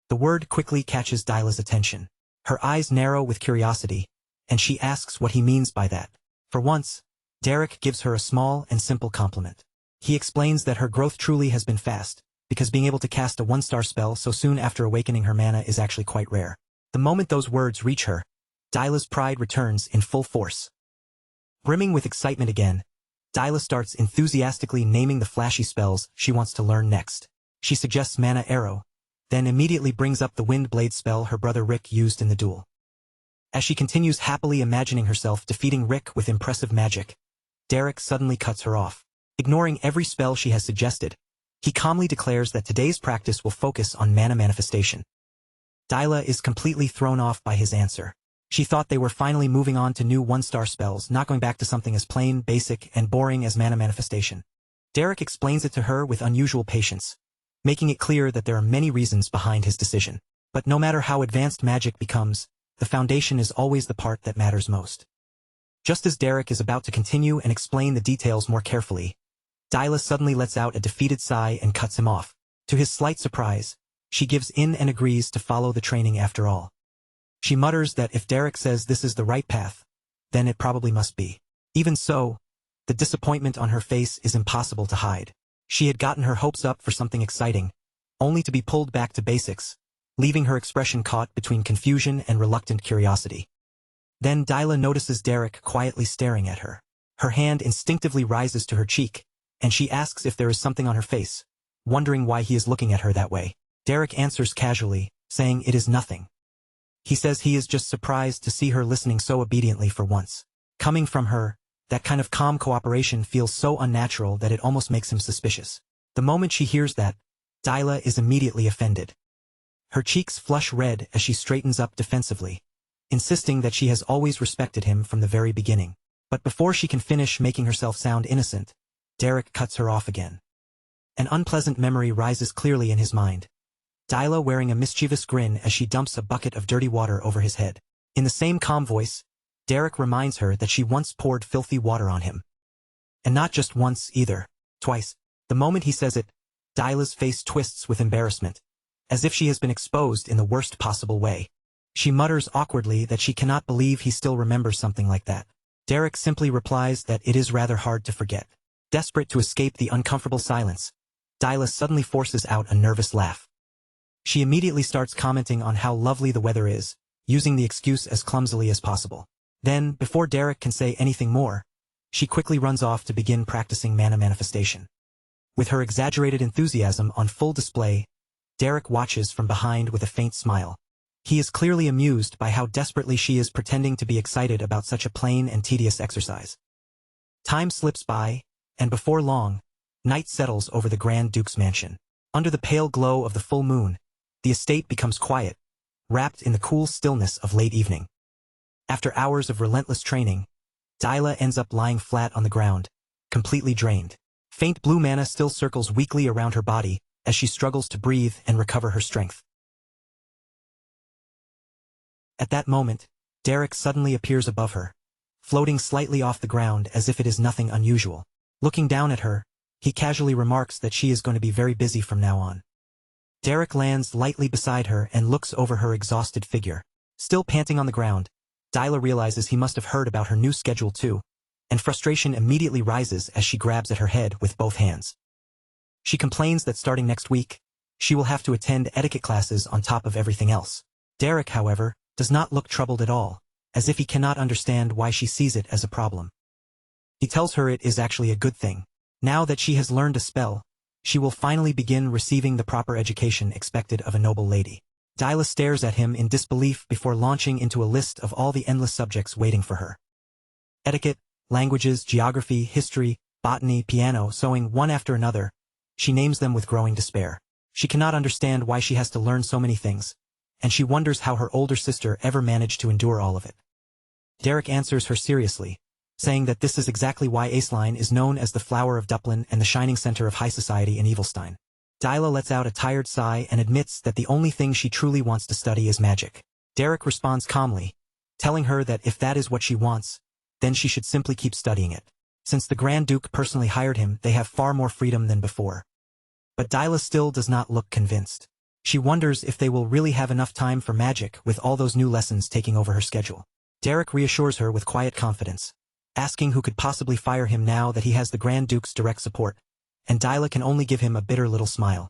The word quickly catches Dyla's attention. Her eyes narrow with curiosity, and she asks what he means by that. For once, Derek gives her a small and simple compliment. He explains that her growth truly has been fast, because being able to cast a 1-star spell so soon after awakening her mana is actually quite rare. The moment those words reach her, Dyla's pride returns in full force. Brimming with excitement again, Dyla starts enthusiastically naming the flashy spells she wants to learn next. She suggests Mana Arrow, then immediately brings up the Wind Blade spell her brother Rick used in the duel. As she continues happily imagining herself defeating Rick with impressive magic, Derek suddenly cuts her off. Ignoring every spell she has suggested, he calmly declares that today's practice will focus on mana manifestation. Dyla is completely thrown off by his answer. She thought they were finally moving on to new one-star spells, not going back to something as plain, basic, and boring as mana manifestation. Derek explains it to her with unusual patience, making it clear that there are many reasons behind his decision. But no matter how advanced magic becomes, the foundation is always the part that matters most. Just as Derek is about to continue and explain the details more carefully, Dyla suddenly lets out a defeated sigh and cuts him off. To his slight surprise, she gives in and agrees to follow the training after all. She mutters that if Derek says this is the right path, then it probably must be. Even so, the disappointment on her face is impossible to hide. She had gotten her hopes up for something exciting, only to be pulled back to basics, leaving her expression caught between confusion and reluctant curiosity. Then Dyla notices Derek quietly staring at her. Her hand instinctively rises to her cheek, and she asks if there is something on her face, wondering why he is looking at her that way. Derek answers casually, saying it is nothing. He says he is just surprised to see her listening so obediently for once. Coming from her, that kind of calm cooperation feels so unnatural that it almost makes him suspicious. The moment she hears that, Dyla is immediately offended. Her cheeks flush red as she straightens up defensively, insisting that she has always respected him from the very beginning. But before she can finish making herself sound innocent, Derek cuts her off again. An unpleasant memory rises clearly in his mind. Dyla wearing a mischievous grin as she dumps a bucket of dirty water over his head. In the same calm voice, Derek reminds her that she once poured filthy water on him. And not just once either, twice. The moment he says it, Dyla's face twists with embarrassment, as if she has been exposed in the worst possible way. She mutters awkwardly that she cannot believe he still remembers something like that. Derek simply replies that it is rather hard to forget. Desperate to escape the uncomfortable silence, Dyla suddenly forces out a nervous laugh. She immediately starts commenting on how lovely the weather is, using the excuse as clumsily as possible. Then, before Derek can say anything more, she quickly runs off to begin practicing mana manifestation. With her exaggerated enthusiasm on full display, Derek watches from behind with a faint smile. He is clearly amused by how desperately she is pretending to be excited about such a plain and tedious exercise. Time slips by, and before long, night settles over the Grand Duke's mansion. Under the pale glow of the full moon, the estate becomes quiet, wrapped in the cool stillness of late evening. After hours of relentless training, Dyla ends up lying flat on the ground, completely drained. Faint blue mana still circles weakly around her body as she struggles to breathe and recover her strength. At that moment, Derek suddenly appears above her, floating slightly off the ground as if it is nothing unusual. Looking down at her, he casually remarks that she is going to be very busy from now on. Derek lands lightly beside her and looks over her exhausted figure. Still panting on the ground, Dyla realizes he must have heard about her new schedule too, and frustration immediately rises as she grabs at her head with both hands. She complains that starting next week, she will have to attend etiquette classes on top of everything else. Derek, however, does not look troubled at all, as if he cannot understand why she sees it as a problem. He tells her it is actually a good thing. Now that she has learned a spell, she will finally begin receiving the proper education expected of a noble lady. Dyla stares at him in disbelief before launching into a list of all the endless subjects waiting for her. Etiquette, languages, geography, history, botany, piano, sewing, one after another, she names them with growing despair. She cannot understand why she has to learn so many things, and she wonders how her older sister ever managed to endure all of it. Derek answers her seriously, saying that this is exactly why Aceline is known as the flower of Duplin and the shining center of high society in Evilstein. Dyla lets out a tired sigh and admits that the only thing she truly wants to study is magic. Derek responds calmly, telling her that if that is what she wants, then she should simply keep studying it. Since the Grand Duke personally hired him, they have far more freedom than before. But Dyla still does not look convinced. She wonders if they will really have enough time for magic with all those new lessons taking over her schedule. Derek reassures her with quiet confidence, asking who could possibly fire him now that he has the Grand Duke's direct support, and Dyla can only give him a bitter little smile.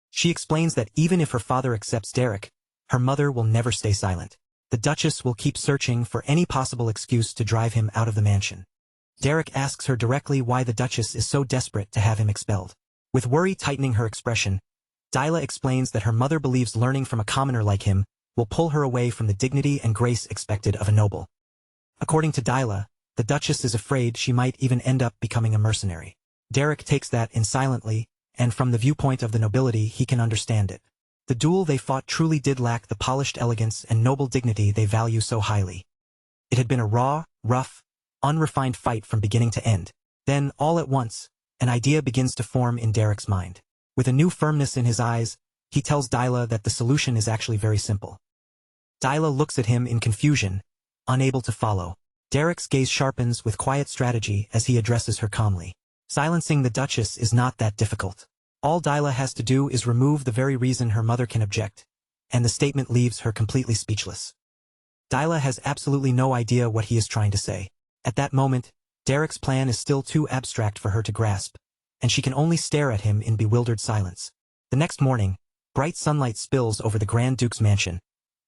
She explains that even if her father accepts Derek, her mother will never stay silent. The Duchess will keep searching for any possible excuse to drive him out of the mansion. Derek asks her directly why the Duchess is so desperate to have him expelled. With worry tightening her expression, Dyla explains that her mother believes learning from a commoner like him will pull her away from the dignity and grace expected of a noble. According to Dyla, The Duchess is afraid she might even end up becoming a mercenary. Derek takes that in silently, and from the viewpoint of the nobility he can understand it. The duel they fought truly did lack the polished elegance and noble dignity they value so highly. It had been a raw, rough, unrefined fight from beginning to end. Then, all at once, an idea begins to form in Derek's mind. With a new firmness in his eyes, he tells Dyla that the solution is actually very simple. Dyla looks at him in confusion, unable to follow. Derek's gaze sharpens with quiet strategy as he addresses her calmly. Silencing the Duchess is not that difficult. All Dyla has to do is remove the very reason her mother can object, and the statement leaves her completely speechless. Dyla has absolutely no idea what he is trying to say. At that moment, Derek's plan is still too abstract for her to grasp, and she can only stare at him in bewildered silence. The next morning, bright sunlight spills over the Grand Duke's mansion,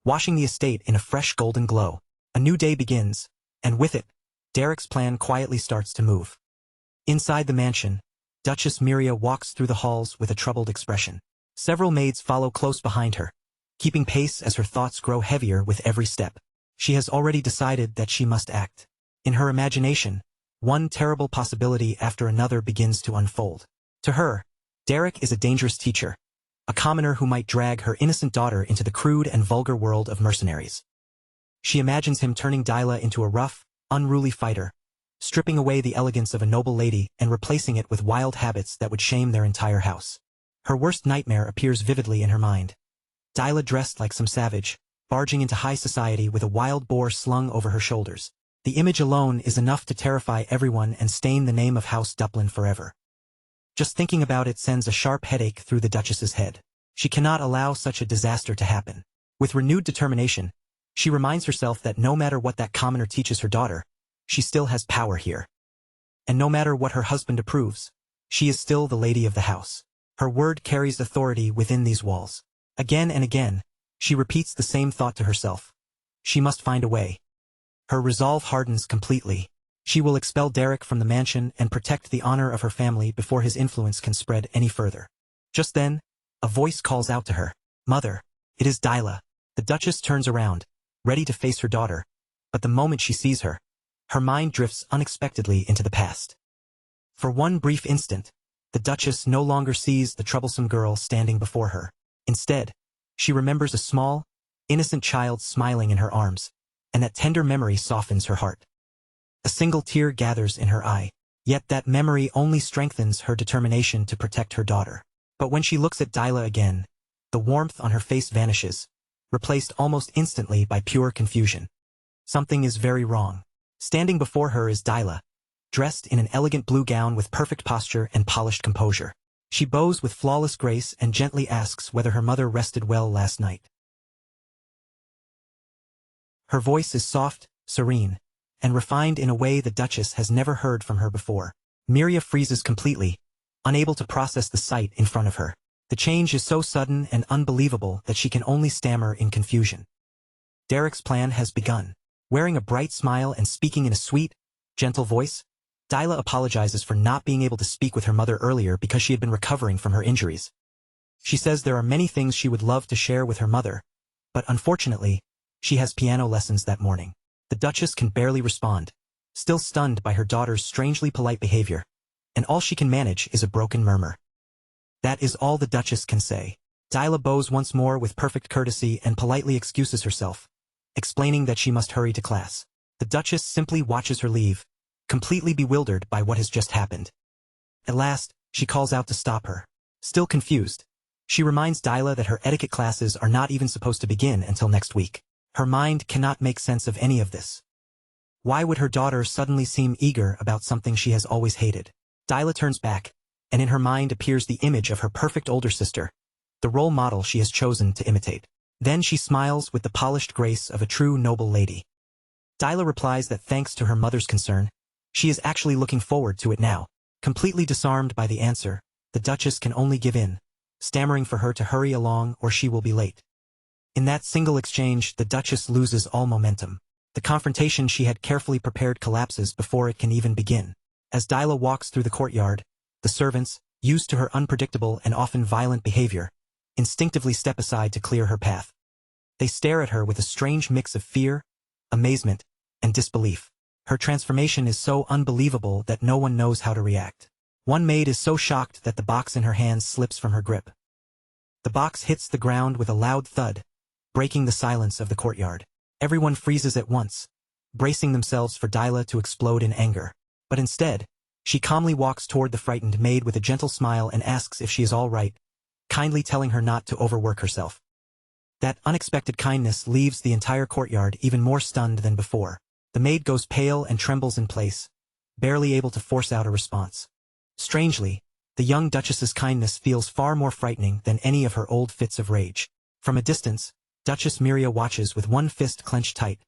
washing the estate in a fresh golden glow. A new day begins, and with it, Derek's plan quietly starts to move. Inside the mansion, Duchess Miria walks through the halls with a troubled expression. Several maids follow close behind her, keeping pace as her thoughts grow heavier with every step. She has already decided that she must act. In her imagination, one terrible possibility after another begins to unfold. To her, Derek is a dangerous teacher, a commoner who might drag her innocent daughter into the crude and vulgar world of mercenaries. She imagines him turning Dyla into a rough, unruly fighter, stripping away the elegance of a noble lady and replacing it with wild habits that would shame their entire house. Her worst nightmare appears vividly in her mind. Dyla dressed like some savage, barging into high society with a wild boar slung over her shoulders. The image alone is enough to terrify everyone and stain the name of House Duplin forever. Just thinking about it sends a sharp headache through the Duchess's head. She cannot allow such a disaster to happen. With renewed determination, she reminds herself that no matter what that commoner teaches her daughter, she still has power here. And no matter what her husband approves, she is still the lady of the house. Her word carries authority within these walls. Again and again, she repeats the same thought to herself. She must find a way. Her resolve hardens completely. She will expel Derek from the mansion and protect the honor of her family before his influence can spread any further. Just then, a voice calls out to her. "Mother, it is Dyla." The Duchess turns around, ready to face her daughter, but the moment she sees her, her mind drifts unexpectedly into the past. For one brief instant, the Duchess no longer sees the troublesome girl standing before her. Instead, she remembers a small, innocent child smiling in her arms, and that tender memory softens her heart. A single tear gathers in her eye, yet that memory only strengthens her determination to protect her daughter. But when she looks at Dyla again, the warmth on her face vanishes, replaced almost instantly by pure confusion. Something is very wrong. Standing before her is Dyla, dressed in an elegant blue gown with perfect posture and polished composure. She bows with flawless grace and gently asks whether her mother rested well last night. Her voice is soft, serene, and refined in a way the Duchess has never heard from her before. Miria freezes completely, unable to process the sight in front of her. The change is so sudden and unbelievable that she can only stammer in confusion. Derek's plan has begun. Wearing a bright smile and speaking in a sweet, gentle voice, Dyla apologizes for not being able to speak with her mother earlier because she had been recovering from her injuries. She says there are many things she would love to share with her mother, but unfortunately, she has piano lessons that morning. The Duchess can barely respond, still stunned by her daughter's strangely polite behavior, and all she can manage is a broken murmur. That is all the Duchess can say. Dyla bows once more with perfect courtesy and politely excuses herself, explaining that she must hurry to class. The Duchess simply watches her leave, completely bewildered by what has just happened. At last, she calls out to stop her. Still confused, she reminds Dyla that her etiquette classes are not even supposed to begin until next week. Her mind cannot make sense of any of this. Why would her daughter suddenly seem eager about something she has always hated? Dyla turns back, and in her mind appears the image of her perfect older sister, the role model she has chosen to imitate. Then she smiles with the polished grace of a true noble lady. Dyla replies that thanks to her mother's concern, she is actually looking forward to it now. Completely disarmed by the answer, the Duchess can only give in, stammering for her to hurry along or she will be late. In that single exchange, the Duchess loses all momentum. The confrontation she had carefully prepared collapses before it can even begin. As Dyla walks through the courtyard, the servants, used to her unpredictable and often violent behavior, instinctively step aside to clear her path. They stare at her with a strange mix of fear, amazement, and disbelief. Her transformation is so unbelievable that no one knows how to react. One maid is so shocked that the box in her hands slips from her grip. The box hits the ground with a loud thud, breaking the silence of the courtyard. Everyone freezes at once, bracing themselves for Dyla to explode in anger. But instead, she calmly walks toward the frightened maid with a gentle smile and asks if she is all right, kindly telling her not to overwork herself. That unexpected kindness leaves the entire courtyard even more stunned than before. The maid goes pale and trembles in place, barely able to force out a response. Strangely, the young Duchess's kindness feels far more frightening than any of her old fits of rage. From a distance, Duchess Miria watches with one fist clenched tight,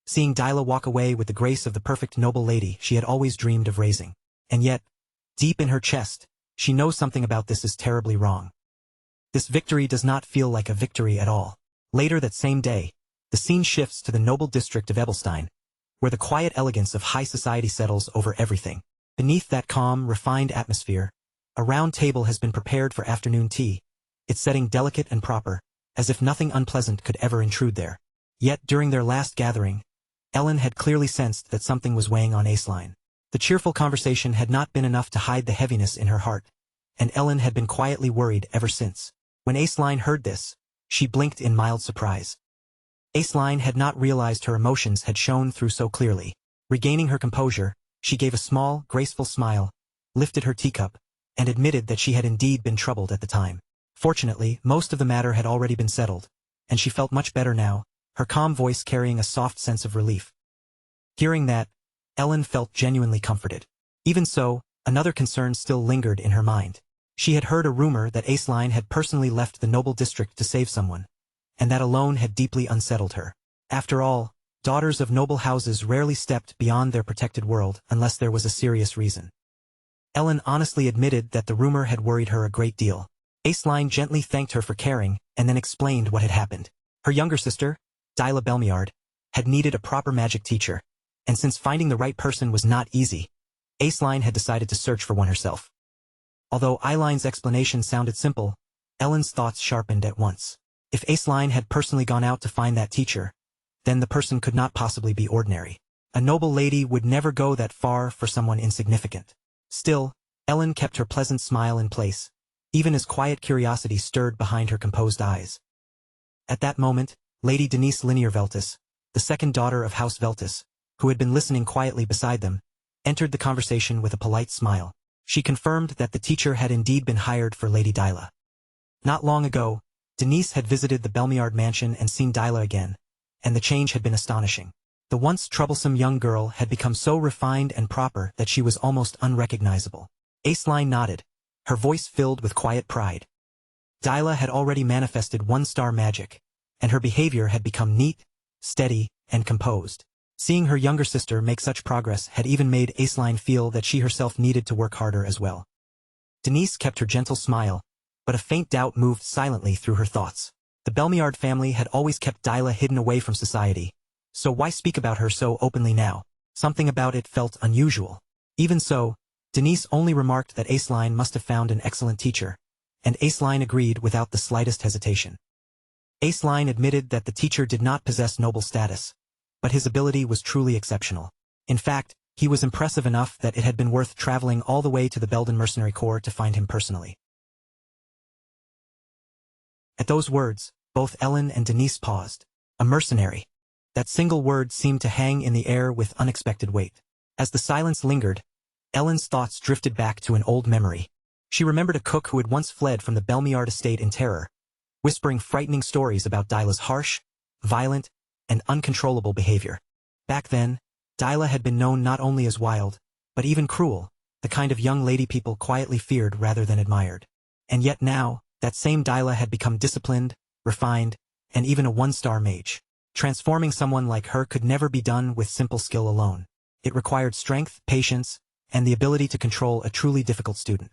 seeing Dyla walk away with the grace of the perfect noble lady she had always dreamed of raising. And yet, deep in her chest, she knows something about this is terribly wrong. This victory does not feel like a victory at all. Later that same day, the scene shifts to the noble district of Ebelstein, where the quiet elegance of high society settles over everything. Beneath that calm, refined atmosphere, a round table has been prepared for afternoon tea, its setting delicate and proper, as if nothing unpleasant could ever intrude there. Yet during their last gathering, Ellen had clearly sensed that something was weighing on Aceline. The cheerful conversation had not been enough to hide the heaviness in her heart, and Ellen had been quietly worried ever since. When Aceline heard this, she blinked in mild surprise. Aceline had not realized her emotions had shown through so clearly. Regaining her composure, she gave a small, graceful smile, lifted her teacup, and admitted that she had indeed been troubled at the time. Fortunately, most of the matter had already been settled, and she felt much better now, her calm voice carrying a soft sense of relief. Hearing that, Ellen felt genuinely comforted. Even so, another concern still lingered in her mind. She had heard a rumor that Aceline had personally left the noble district to save someone, and that alone had deeply unsettled her. After all, daughters of noble houses rarely stepped beyond their protected world unless there was a serious reason. Ellen honestly admitted that the rumor had worried her a great deal. Aceline gently thanked her for caring, and then explained what had happened. Her younger sister, Dyla Belmiard, had needed a proper magic teacher, and since finding the right person was not easy, Aceline had decided to search for one herself. Although Eilein's explanation sounded simple, Ellen's thoughts sharpened at once. If Aceline had personally gone out to find that teacher, then the person could not possibly be ordinary. A noble lady would never go that far for someone insignificant. Still, Ellen kept her pleasant smile in place, even as quiet curiosity stirred behind her composed eyes. At that moment, Lady Denise Linear Veltus, the second daughter of House Veltus, who had been listening quietly beside them, entered the conversation with a polite smile. She confirmed that the teacher had indeed been hired for Lady Dyla. Not long ago, Denise had visited the Belmiard mansion and seen Dyla again, and the change had been astonishing. The once troublesome young girl had become so refined and proper that she was almost unrecognizable. Aceline nodded, her voice filled with quiet pride. Dyla had already manifested one-star magic, and her behavior had become neat, steady, and composed. Seeing her younger sister make such progress had even made Aceline feel that she herself needed to work harder as well. Denise kept her gentle smile, but a faint doubt moved silently through her thoughts. The Belmiard family had always kept Dyla hidden away from society, so why speak about her so openly now? Something about it felt unusual. Even so, Denise only remarked that Aceline must have found an excellent teacher, and Aceline agreed without the slightest hesitation. Aceline admitted that the teacher did not possess noble status, but his ability was truly exceptional. In fact, he was impressive enough that it had been worth traveling all the way to the Belden Mercenary Corps to find him personally. At those words, both Ellen and Denise paused. A mercenary. That single word seemed to hang in the air with unexpected weight. As the silence lingered, Ellen's thoughts drifted back to an old memory. She remembered a cook who had once fled from the Belmiard estate in terror, whispering frightening stories about Dyla's harsh, violent, and uncontrollable behavior. Back then, Dyla had been known not only as wild, but even cruel, the kind of young lady people quietly feared rather than admired. And yet now, that same Dyla had become disciplined, refined, and even a one-star mage. Transforming someone like her could never be done with simple skill alone. It required strength, patience, and the ability to control a truly difficult student.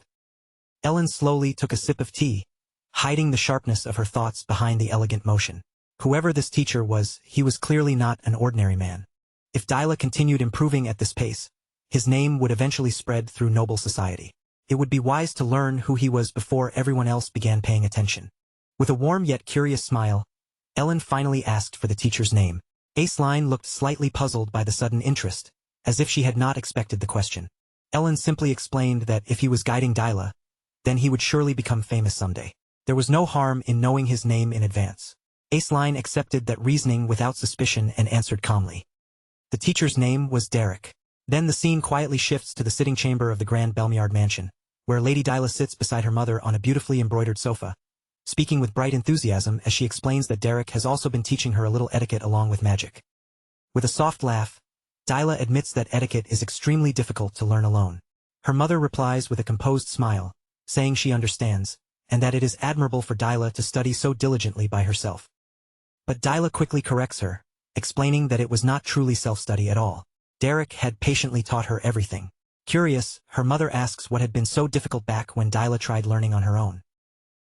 Ellen slowly took a sip of tea, hiding the sharpness of her thoughts behind the elegant motion. Whoever this teacher was, he was clearly not an ordinary man. If Dyla continued improving at this pace, his name would eventually spread through noble society. It would be wise to learn who he was before everyone else began paying attention. With a warm yet curious smile, Ellen finally asked for the teacher's name. Aceline looked slightly puzzled by the sudden interest, as if she had not expected the question. Ellen simply explained that if he was guiding Dyla, then he would surely become famous someday. There was no harm in knowing his name in advance. Aceline accepted that reasoning without suspicion and answered calmly. The teacher's name was Derek. Then the scene quietly shifts to the sitting chamber of the Grand Belmiard mansion, where Lady Dyla sits beside her mother on a beautifully embroidered sofa, speaking with bright enthusiasm as she explains that Derek has also been teaching her a little etiquette along with magic. With a soft laugh, Dyla admits that etiquette is extremely difficult to learn alone. Her mother replies with a composed smile, saying she understands, and that it is admirable for Dyla to study so diligently by herself. But Dyla quickly corrects her, explaining that it was not truly self-study at all. Derek had patiently taught her everything. Curious, her mother asks what had been so difficult back when Dyla tried learning on her own.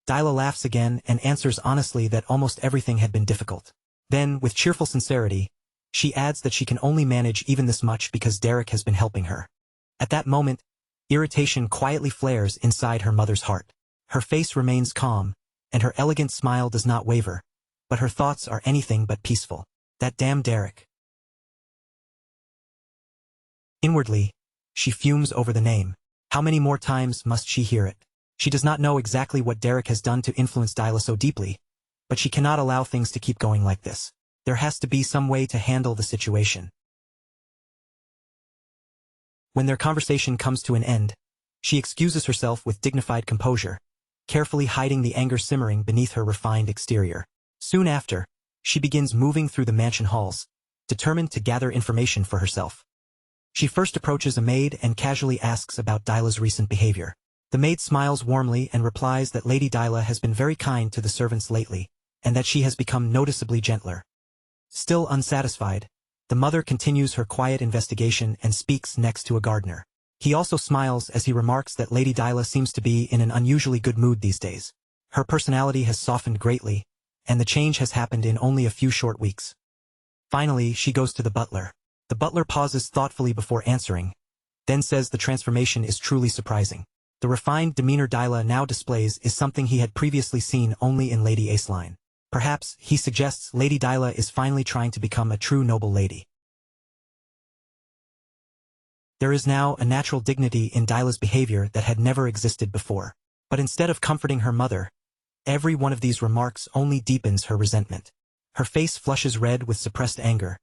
Dyla laughs again and answers honestly that almost everything had been difficult. Then, with cheerful sincerity, she adds that she can only manage even this much because Derek has been helping her. At that moment, irritation quietly flares inside her mother's heart. Her face remains calm, and her elegant smile does not waver, but her thoughts are anything but peaceful. That damn Derek. Inwardly, she fumes over the name. How many more times must she hear it? She does not know exactly what Derek has done to influence Dyla so deeply, but she cannot allow things to keep going like this. There has to be some way to handle the situation. When their conversation comes to an end, she excuses herself with dignified composure, carefully hiding the anger simmering beneath her refined exterior. Soon after, she begins moving through the mansion halls, determined to gather information for herself. She first approaches a maid and casually asks about Dyla's recent behavior. The maid smiles warmly and replies that Lady Dyla has been very kind to the servants lately, and that she has become noticeably gentler. Still unsatisfied, the mother continues her quiet investigation and speaks next to a gardener. He also smiles as he remarks that Lady Dyla seems to be in an unusually good mood these days. Her personality has softened greatly, and the change has happened in only a few short weeks. Finally, she goes to the butler. The butler pauses thoughtfully before answering, then says the transformation is truly surprising. The refined demeanor Dyla now displays is something he had previously seen only in Lady Aceline. Perhaps, he suggests, Lady Dyla is finally trying to become a true noble lady. There is now a natural dignity in Dyla's behavior that had never existed before. But instead of comforting her mother, every one of these remarks only deepens her resentment. Her face flushes red with suppressed anger,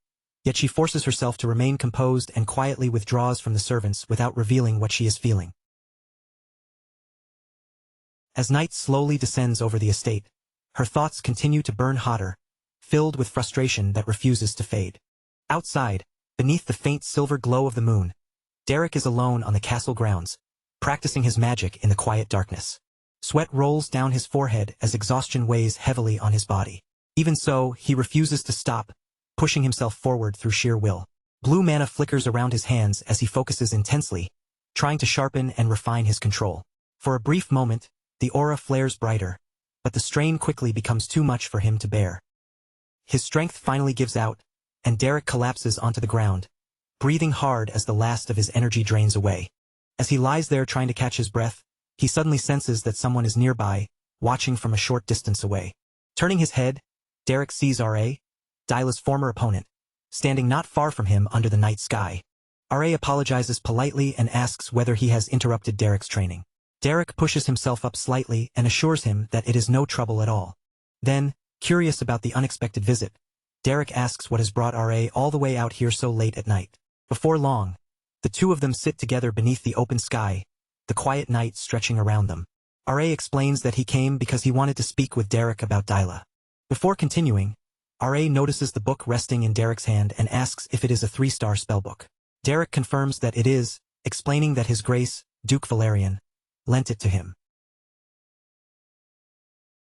yet she forces herself to remain composed and quietly withdraws from the servants without revealing what she is feeling. As night slowly descends over the estate, her thoughts continue to burn hotter, filled with frustration that refuses to fade. Outside, beneath the faint silver glow of the moon, Derek is alone on the castle grounds, practicing his magic in the quiet darkness. Sweat rolls down his forehead as exhaustion weighs heavily on his body. Even so, he refuses to stop, pushing himself forward through sheer will. Blue mana flickers around his hands as he focuses intensely, trying to sharpen and refine his control. For a brief moment, the aura flares brighter, but the strain quickly becomes too much for him to bear. His strength finally gives out, and Derek collapses onto the ground, breathing hard as the last of his energy drains away. As he lies there trying to catch his breath, he suddenly senses that someone is nearby, watching from a short distance away. Turning his head, Derek sees R.A., Dyla's former opponent, standing not far from him under the night sky. R.A. apologizes politely and asks whether he has interrupted Derek's training. Derek pushes himself up slightly and assures him that it is no trouble at all. Then, curious about the unexpected visit, Derek asks what has brought R.A. all the way out here so late at night. Before long, the two of them sit together beneath the open sky, the quiet night stretching around them. R.A. explains that he came because he wanted to speak with Derek about Dyla. Before continuing, R.A. notices the book resting in Derek's hand and asks if it is a 3-star spellbook. Derek confirms that it is, explaining that His Grace, Duke Valerian, lent it to him.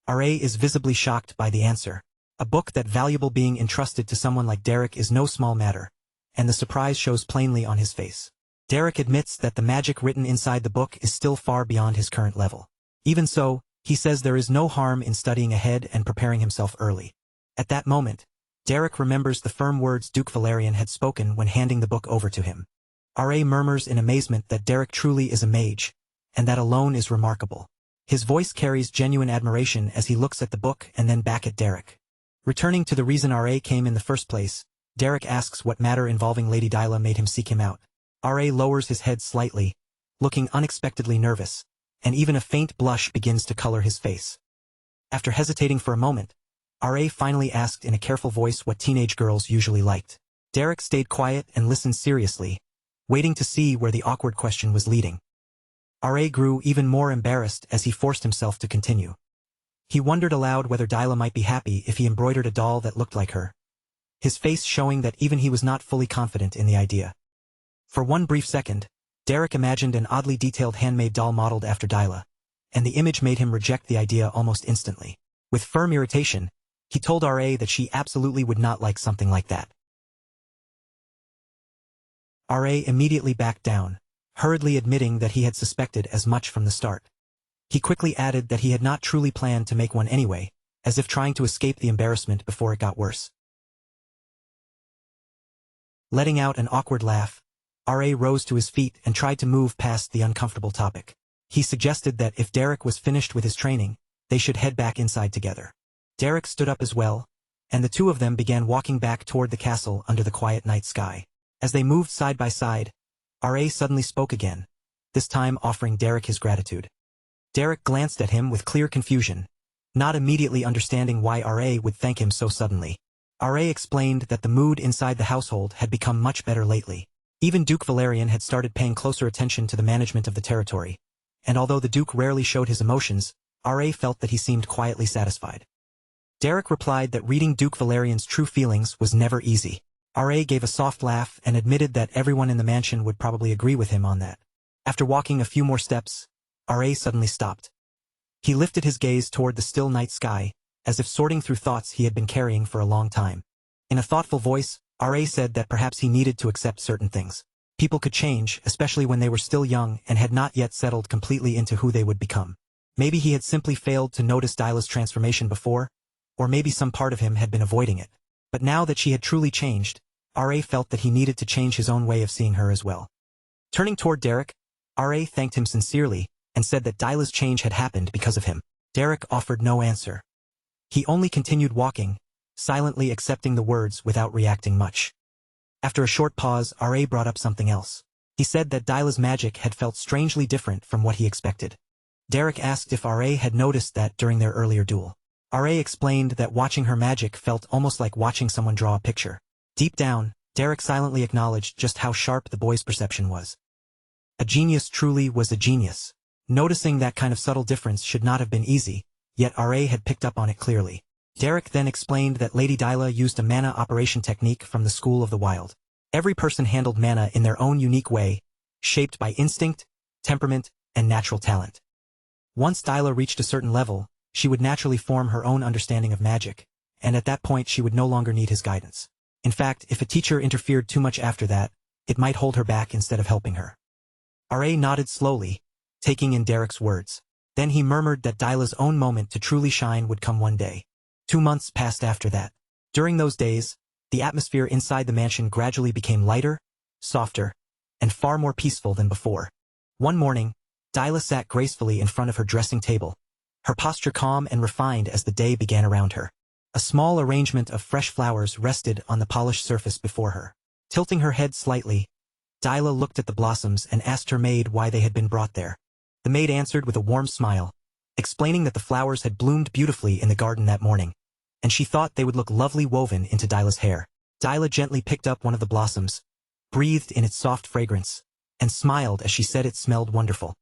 R.A. is visibly shocked by the answer. A book that valuable being entrusted to someone like Derek is no small matter, and the surprise shows plainly on his face. Derek admits that the magic written inside the book is still far beyond his current level. Even so, he says there is no harm in studying ahead and preparing himself early. At that moment, Derek remembers the firm words Duke Valerian had spoken when handing the book over to him. R.A. murmurs in amazement that Derek truly is a mage, and that alone is remarkable. His voice carries genuine admiration as he looks at the book and then back at Derek. Returning to the reason R.A. came in the first place, Derek asks what matter involving Lady Dyla made him seek him out. R.A. lowers his head slightly, looking unexpectedly nervous, and even a faint blush begins to color his face. After hesitating for a moment, R.A. finally asked in a careful voice what teenage girls usually liked. Derek stayed quiet and listened seriously, waiting to see where the awkward question was leading. R.A. grew even more embarrassed as he forced himself to continue. He wondered aloud whether Dyla might be happy if he embroidered a doll that looked like her, his face showing that even he was not fully confident in the idea. For one brief second, Derek imagined an oddly detailed handmade doll modeled after Dyla, and the image made him reject the idea almost instantly. With firm irritation, he told R.A. that she absolutely would not like something like that. R.A. immediately backed down, hurriedly admitting that he had suspected as much from the start. He quickly added that he had not truly planned to make one anyway, as if trying to escape the embarrassment before it got worse. Letting out an awkward laugh, R.A. rose to his feet and tried to move past the uncomfortable topic. He suggested that if Derek was finished with his training, they should head back inside together. Derek stood up as well, and the two of them began walking back toward the castle under the quiet night sky. As they moved side by side, R.A. suddenly spoke again, this time offering Derek his gratitude. Derek glanced at him with clear confusion, not immediately understanding why R.A. would thank him so suddenly. R.A. explained that the mood inside the household had become much better lately. Even Duke Valerian had started paying closer attention to the management of the territory, and although the Duke rarely showed his emotions, R.A. felt that he seemed quietly satisfied. Derek replied that reading Duke Valerian's true feelings was never easy. R.A. gave a soft laugh and admitted that everyone in the mansion would probably agree with him on that. After walking a few more steps, R.A. suddenly stopped. He lifted his gaze toward the still night sky, as if sorting through thoughts he had been carrying for a long time. In a thoughtful voice, R.A. said that perhaps he needed to accept certain things. People could change, especially when they were still young and had not yet settled completely into who they would become. Maybe he had simply failed to notice Dyla's transformation before, or maybe some part of him had been avoiding it. But now that she had truly changed, R.A. felt that he needed to change his own way of seeing her as well. Turning toward Derek, R.A. thanked him sincerely and said that Dyla's change had happened because of him. Derek offered no answer. He only continued walking, silently accepting the words without reacting much. After a short pause, R.A. brought up something else. He said that Dyla's magic had felt strangely different from what he expected. Derek asked if R.A. had noticed that during their earlier duel. R.A. explained that watching her magic felt almost like watching someone draw a picture. Deep down, Derek silently acknowledged just how sharp the boy's perception was. A genius truly was a genius. Noticing that kind of subtle difference should not have been easy, yet R.A. had picked up on it clearly. Derek then explained that Lady Dyla used a mana operation technique from the School of the Wild. Every person handled mana in their own unique way, shaped by instinct, temperament, and natural talent. Once Dyla reached a certain level, she would naturally form her own understanding of magic, and at that point she would no longer need his guidance. In fact, if a teacher interfered too much after that, it might hold her back instead of helping her. R.A. nodded slowly, taking in Derek's words. Then he murmured that Dyla's own moment to truly shine would come one day. 2 months passed after that. During those days, the atmosphere inside the mansion gradually became lighter, softer, and far more peaceful than before. One morning, Dyla sat gracefully in front of her dressing table, her posture calm and refined as the day began around her. A small arrangement of fresh flowers rested on the polished surface before her. Tilting her head slightly, Dyla looked at the blossoms and asked her maid why they had been brought there. The maid answered with a warm smile, explaining that the flowers had bloomed beautifully in the garden that morning, and she thought they would look lovely woven into Dyla's hair. Dyla gently picked up one of the blossoms, breathed in its soft fragrance, and smiled as she said it smelled wonderful.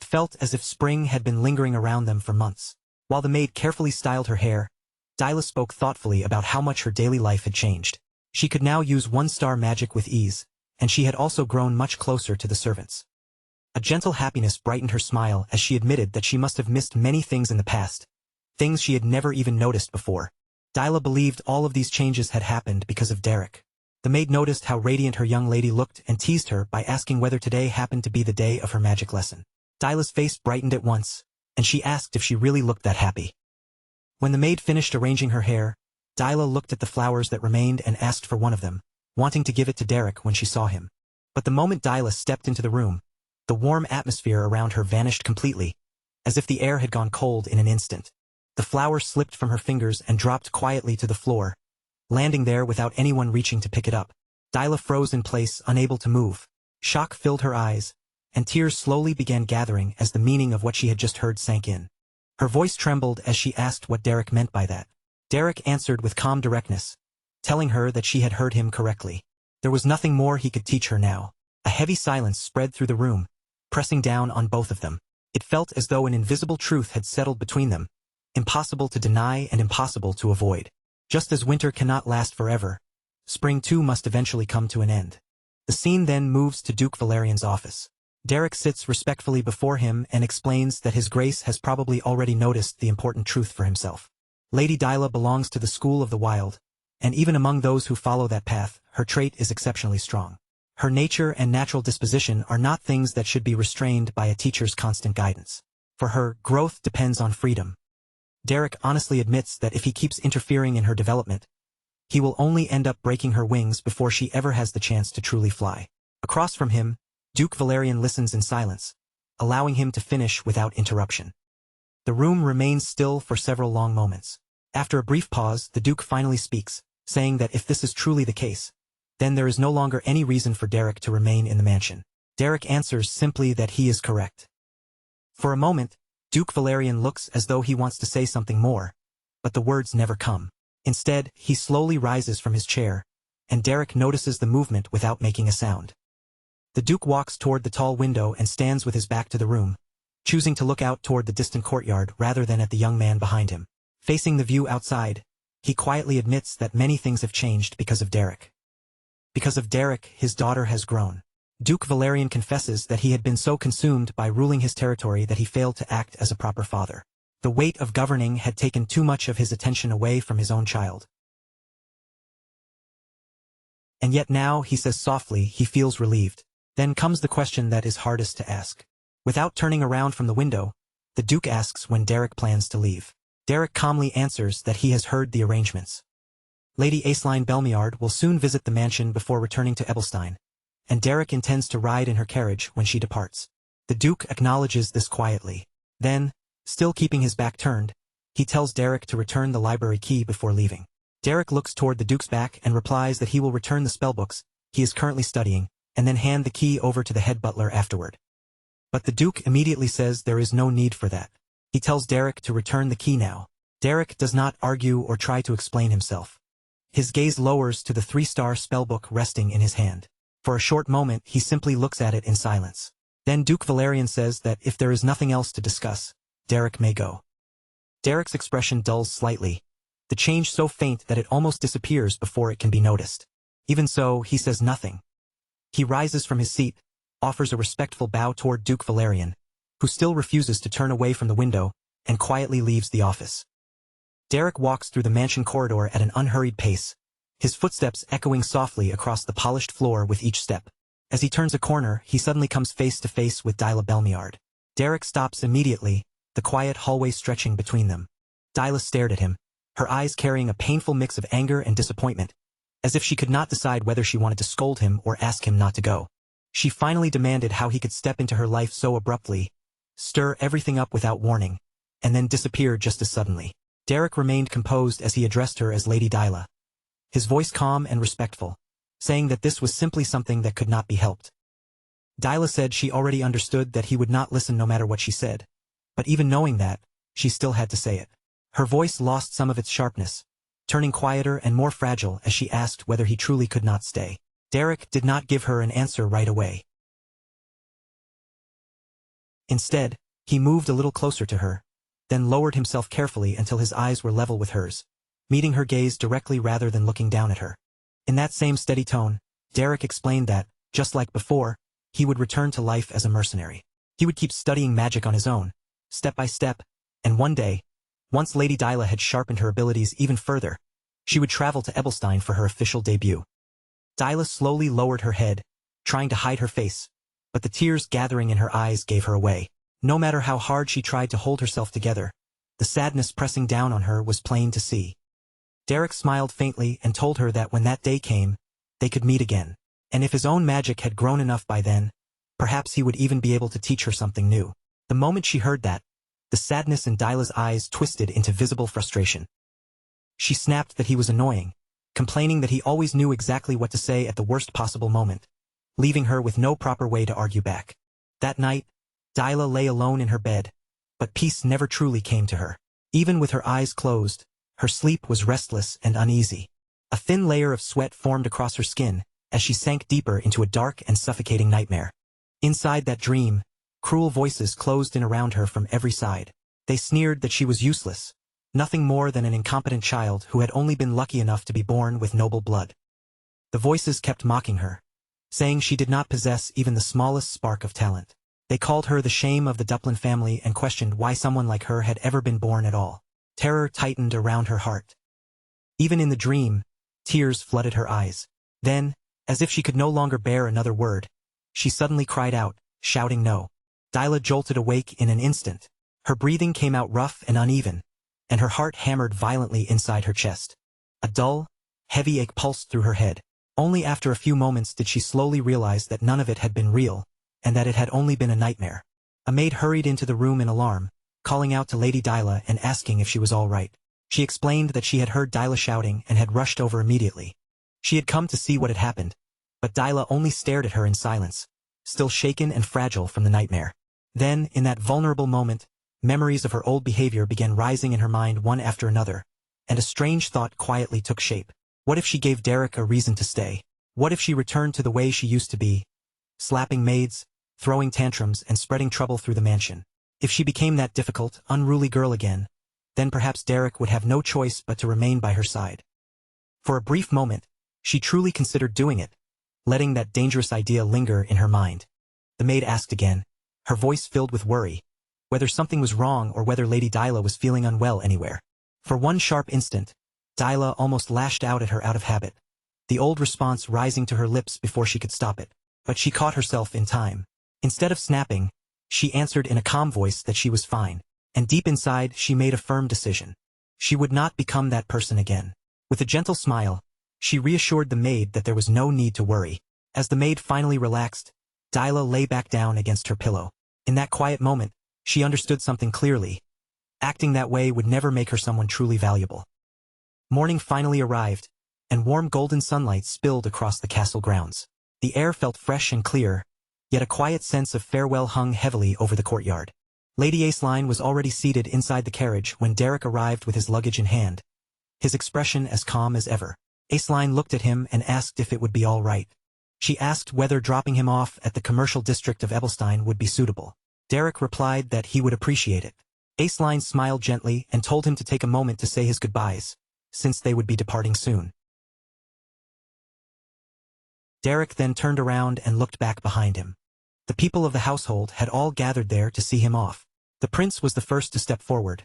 It felt as if spring had been lingering around them for months. While the maid carefully styled her hair, Dyla spoke thoughtfully about how much her daily life had changed. She could now use one-star magic with ease, and she had also grown much closer to the servants. A gentle happiness brightened her smile as she admitted that she must have missed many things in the past, things she had never even noticed before. Dyla believed all of these changes had happened because of Derek. The maid noticed how radiant her young lady looked and teased her by asking whether today happened to be the day of her magic lesson. Dyla's face brightened at once, and she asked if she really looked that happy. When the maid finished arranging her hair, Dyla looked at the flowers that remained and asked for one of them, wanting to give it to Derek when she saw him. But the moment Dyla stepped into the room, the warm atmosphere around her vanished completely, as if the air had gone cold in an instant. The flower slipped from her fingers and dropped quietly to the floor, landing there without anyone reaching to pick it up. Dyla froze in place, unable to move. Shock filled her eyes, and tears slowly began gathering as the meaning of what she had just heard sank in. Her voice trembled as she asked what Derek meant by that. Derek answered with calm directness, telling her that she had heard him correctly. There was nothing more he could teach her now. A heavy silence spread through the room, pressing down on both of them. It felt as though an invisible truth had settled between them, impossible to deny and impossible to avoid. Just as winter cannot last forever, spring too must eventually come to an end. The scene then moves to Duke Valerian's office. Derek sits respectfully before him and explains that His Grace has probably already noticed the important truth for himself. Lady Dyla belongs to the school of the wild, and even among those who follow that path, her trait is exceptionally strong. Her nature and natural disposition are not things that should be restrained by a teacher's constant guidance. For her, growth depends on freedom. Derek honestly admits that if he keeps interfering in her development, he will only end up breaking her wings before she ever has the chance to truly fly. Across from him, Duke Valerian listens in silence, allowing him to finish without interruption. The room remains still for several long moments. After a brief pause, the Duke finally speaks, saying that if this is truly the case, then there is no longer any reason for Derek to remain in the mansion. Derek answers simply that he is correct. For a moment, Duke Valerian looks as though he wants to say something more, but the words never come. Instead, he slowly rises from his chair, and Derek notices the movement without making a sound. The Duke walks toward the tall window and stands with his back to the room, choosing to look out toward the distant courtyard rather than at the young man behind him. Facing the view outside, he quietly admits that many things have changed because of Derek. Because of Derek, his daughter has grown. Duke Valerian confesses that he had been so consumed by ruling his territory that he failed to act as a proper father. The weight of governing had taken too much of his attention away from his own child. And yet now, he says softly, he feels relieved. Then comes the question that is hardest to ask. Without turning around from the window, the Duke asks when Derek plans to leave. Derek calmly answers that he has heard the arrangements. Lady Aceline Belmiard will soon visit the mansion before returning to Ebelstein, and Derek intends to ride in her carriage when she departs. The Duke acknowledges this quietly. Then, still keeping his back turned, he tells Derek to return the library key before leaving. Derek looks toward the Duke's back and replies that he will return the spellbooks he is currently studying, and then hand the key over to the head butler afterward. But the Duke immediately says there is no need for that. He tells Derek to return the key now. Derek does not argue or try to explain himself. His gaze lowers to the 3-star spellbook resting in his hand. For a short moment, he simply looks at it in silence. Then Duke Valerian says that if there is nothing else to discuss, Derek may go. Derek's expression dulls slightly, the change so faint that it almost disappears before it can be noticed. Even so, he says nothing. He rises from his seat, offers a respectful bow toward Duke Valerian, who still refuses to turn away from the window, and quietly leaves the office. Derek walks through the mansion corridor at an unhurried pace, his footsteps echoing softly across the polished floor with each step. As he turns a corner, he suddenly comes face to face with Dyla Belmiard. Derek stops immediately, the quiet hallway stretching between them. Dyla stared at him, her eyes carrying a painful mix of anger and disappointment, as if she could not decide whether she wanted to scold him or ask him not to go. She finally demanded how he could step into her life so abruptly, stir everything up without warning, and then disappear just as suddenly. Derek remained composed as he addressed her as Lady Dyla, his voice calm and respectful, saying that this was simply something that could not be helped. Dyla said she already understood that he would not listen no matter what she said, but even knowing that, she still had to say it. Her voice lost some of its sharpness, turning quieter and more fragile as she asked whether he truly could not stay. Derek did not give her an answer right away. Instead, he moved a little closer to her, then lowered himself carefully until his eyes were level with hers, meeting her gaze directly rather than looking down at her. In that same steady tone, Derek explained that, just like before, he would return to life as a mercenary. He would keep studying magic on his own, step by step, and one day, once Lady Dyla had sharpened her abilities even further, she would travel to Ebelstein for her official debut. Dyla slowly lowered her head, trying to hide her face, but the tears gathering in her eyes gave her away. No matter how hard she tried to hold herself together, the sadness pressing down on her was plain to see. Derek smiled faintly and told her that when that day came, they could meet again, and if his own magic had grown enough by then, perhaps he would even be able to teach her something new. The moment she heard that, the sadness in Dyla's eyes twisted into visible frustration. She snapped that he was annoying, complaining that he always knew exactly what to say at the worst possible moment, leaving her with no proper way to argue back. That night, Dyla lay alone in her bed, but peace never truly came to her. Even with her eyes closed, her sleep was restless and uneasy. A thin layer of sweat formed across her skin as she sank deeper into a dark and suffocating nightmare. Inside that dream, cruel voices closed in around her from every side. They sneered that she was useless, nothing more than an incompetent child who had only been lucky enough to be born with noble blood. The voices kept mocking her, saying she did not possess even the smallest spark of talent. They called her the shame of the Duplin family and questioned why someone like her had ever been born at all. Terror tightened around her heart. Even in the dream, tears flooded her eyes. Then, as if she could no longer bear another word, she suddenly cried out, shouting no. Dyla jolted awake in an instant. Her breathing came out rough and uneven, and her heart hammered violently inside her chest. A dull, heavy ache pulsed through her head. Only after a few moments did she slowly realize that none of it had been real, and that it had only been a nightmare. A maid hurried into the room in alarm, calling out to Lady Dyla and asking if she was all right. She explained that she had heard Dyla shouting and had rushed over immediately. She had come to see what had happened, but Dyla only stared at her in silence, still shaken and fragile from the nightmare. Then, in that vulnerable moment, memories of her old behavior began rising in her mind one after another, and a strange thought quietly took shape. What if she gave Derek a reason to stay? What if she returned to the way she used to be, slapping maids, throwing tantrums and spreading trouble through the mansion? If she became that difficult, unruly girl again, then perhaps Derek would have no choice but to remain by her side. For a brief moment, she truly considered doing it, letting that dangerous idea linger in her mind. The maid asked again, her voice filled with worry, whether something was wrong or whether Lady Dyla was feeling unwell anywhere. For one sharp instant, Dyla almost lashed out at her out of habit, the old response rising to her lips before she could stop it. But she caught herself in time. Instead of snapping, she answered in a calm voice that she was fine, and deep inside she made a firm decision. She would not become that person again. With a gentle smile, she reassured the maid that there was no need to worry. As the maid finally relaxed, Dyla lay back down against her pillow. In that quiet moment, she understood something clearly. Acting that way would never make her someone truly valuable. Morning finally arrived, and warm golden sunlight spilled across the castle grounds. The air felt fresh and clear, yet a quiet sense of farewell hung heavily over the courtyard. Lady Aceline was already seated inside the carriage when Derek arrived with his luggage in hand, his expression as calm as ever. Aceline looked at him and asked if it would be all right. She asked whether dropping him off at the commercial district of Ebelstein would be suitable. Derek replied that he would appreciate it. Aceline smiled gently and told him to take a moment to say his goodbyes, since they would be departing soon. Derek then turned around and looked back behind him. The people of the household had all gathered there to see him off. The prince was the first to step forward,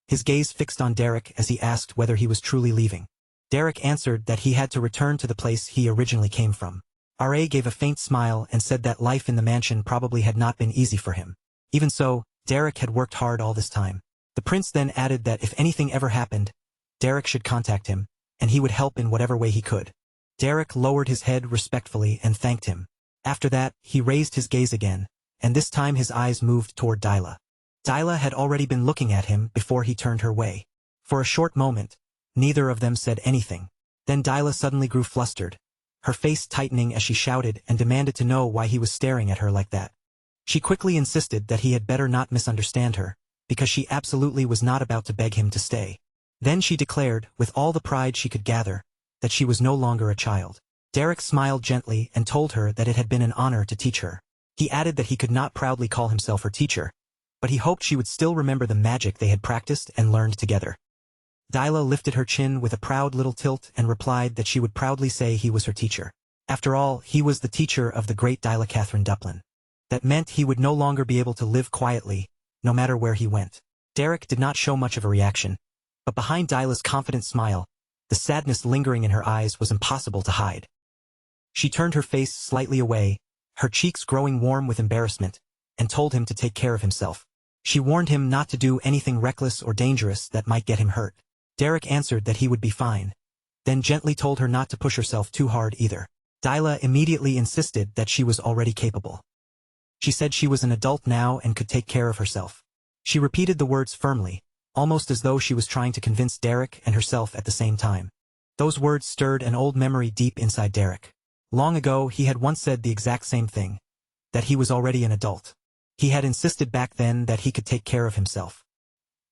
his gaze fixed on Derek as he asked whether he was truly leaving. Derek answered that he had to return to the place he originally came from. R.A. gave a faint smile and said that life in the mansion probably had not been easy for him. Even so, Derek had worked hard all this time. The prince then added that if anything ever happened, Derek should contact him, and he would help in whatever way he could. Derek lowered his head respectfully and thanked him. After that, he raised his gaze again, and this time his eyes moved toward Dyla. Dyla had already been looking at him before he turned her way. For a short moment, neither of them said anything. Then Dyla suddenly grew flustered, her face tightening as she shouted and demanded to know why he was staring at her like that. She quickly insisted that he had better not misunderstand her, because she absolutely was not about to beg him to stay. Then she declared, with all the pride she could gather, that she was no longer a child. Derek smiled gently and told her that it had been an honor to teach her. He added that he could not proudly call himself her teacher, but he hoped she would still remember the magic they had practiced and learned together. Dyla lifted her chin with a proud little tilt and replied that she would proudly say he was her teacher. After all, he was the teacher of the great Dyla Catherine Duplin. That meant he would no longer be able to live quietly, no matter where he went. Derek did not show much of a reaction, but behind Dyla's confident smile, the sadness lingering in her eyes was impossible to hide. She turned her face slightly away, her cheeks growing warm with embarrassment, and told him to take care of himself. She warned him not to do anything reckless or dangerous that might get him hurt. Derek answered that he would be fine, then gently told her not to push herself too hard either. Dyla immediately insisted that she was already capable. She said she was an adult now and could take care of herself. She repeated the words firmly, almost as though she was trying to convince Derek and herself at the same time. Those words stirred an old memory deep inside Derek. Long ago he had once said the exact same thing, that he was already an adult. He had insisted back then that he could take care of himself.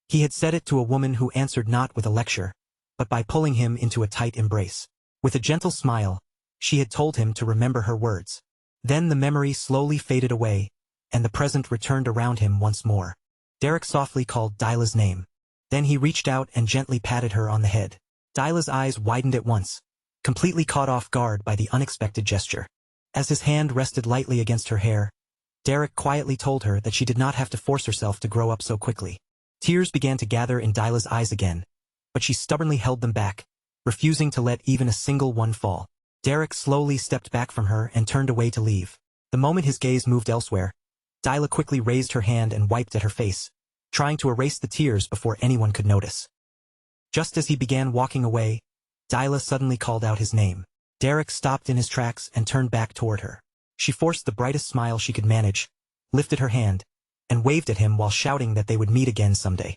He had said it to a woman who answered not with a lecture, but by pulling him into a tight embrace. With a gentle smile, she had told him to remember her words. Then the memory slowly faded away, and the present returned around him once more. Derek softly called Dyla's name. Then he reached out and gently patted her on the head. Dyla's eyes widened at once, completely caught off guard by the unexpected gesture. As his hand rested lightly against her hair, Derek quietly told her that she did not have to force herself to grow up so quickly. Tears began to gather in Dyla's eyes again, but she stubbornly held them back, refusing to let even a single one fall. Derek slowly stepped back from her and turned away to leave. The moment his gaze moved elsewhere, Dyla quickly raised her hand and wiped at her face, trying to erase the tears before anyone could notice. Just as he began walking away, Dyla suddenly called out his name. Derek stopped in his tracks and turned back toward her. She forced the brightest smile she could manage, lifted her hand, and waved at him while shouting that they would meet again someday.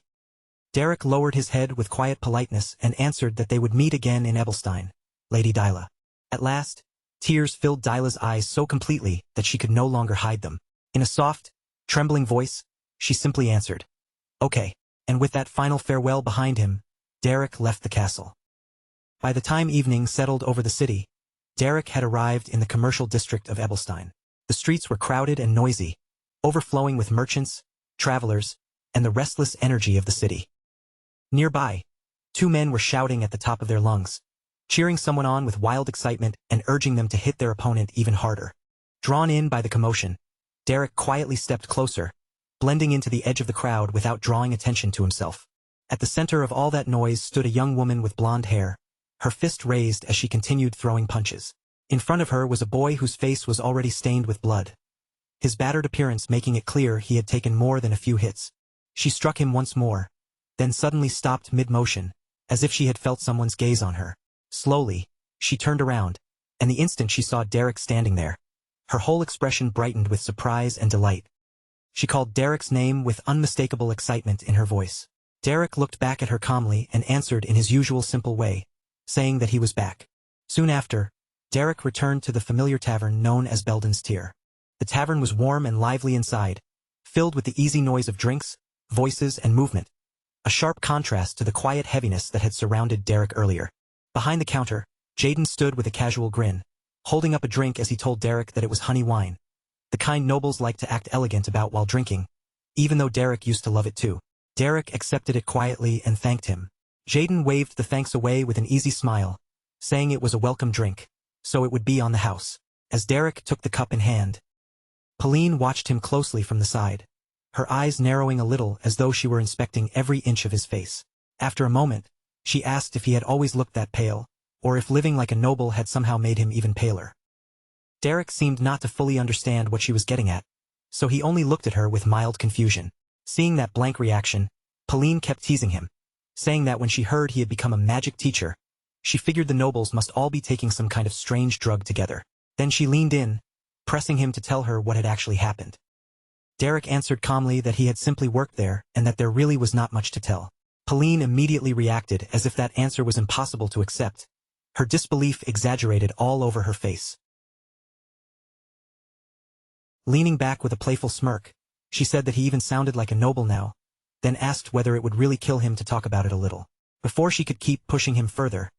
Derek lowered his head with quiet politeness and answered that they would meet again in Ebelstein, Lady Dyla. At last, tears filled Dyla's eyes so completely that she could no longer hide them. In a soft, trembling voice, she simply answered, "Okay," and with that final farewell behind him, Derek left the castle. By the time evening settled over the city, Derek had arrived in the commercial district of Ebelstein. The streets were crowded and noisy, overflowing with merchants, travelers, and the restless energy of the city. Nearby, two men were shouting at the top of their lungs, cheering someone on with wild excitement and urging them to hit their opponent even harder. Drawn in by the commotion, Derek quietly stepped closer, blending into the edge of the crowd without drawing attention to himself. At the center of all that noise stood a young woman with blonde hair, her fist raised as she continued throwing punches. In front of her was a boy whose face was already stained with blood, his battered appearance making it clear he had taken more than a few hits. She struck him once more, then suddenly stopped mid-motion, as if she had felt someone's gaze on her. Slowly, she turned around, and the instant she saw Derek standing there, her whole expression brightened with surprise and delight. She called Derek's name with unmistakable excitement in her voice. Derek looked back at her calmly and answered in his usual simple way, saying that he was back. Soon after, Derek returned to the familiar tavern known as Belden's Tier. The tavern was warm and lively inside, filled with the easy noise of drinks, voices, and movement, a sharp contrast to the quiet heaviness that had surrounded Derek earlier. Behind the counter, Jaden stood with a casual grin, holding up a drink as he told Derek that it was honey wine, the kind nobles like to act elegant about while drinking, even though Derek used to love it too. Derek accepted it quietly and thanked him. Jaden waved the thanks away with an easy smile, saying it was a welcome drink, so it would be on the house. As Derek took the cup in hand, Pauline watched him closely from the side, her eyes narrowing a little as though she were inspecting every inch of his face. After a moment, she asked if he had always looked that pale, or if living like a noble had somehow made him even paler. Derek seemed not to fully understand what she was getting at, so he only looked at her with mild confusion. Seeing that blank reaction, Pauline kept teasing him, saying that when she heard he had become a magic teacher, she figured the nobles must all be taking some kind of strange drug together. Then she leaned in, pressing him to tell her what had actually happened. Derek answered calmly that he had simply worked there and that there really was not much to tell. Pauline immediately reacted as if that answer was impossible to accept, her disbelief exaggerated all over her face. Leaning back with a playful smirk, she said that he even sounded like a noble now, then asked whether it would really kill him to talk about it a little. Before she could keep pushing him further,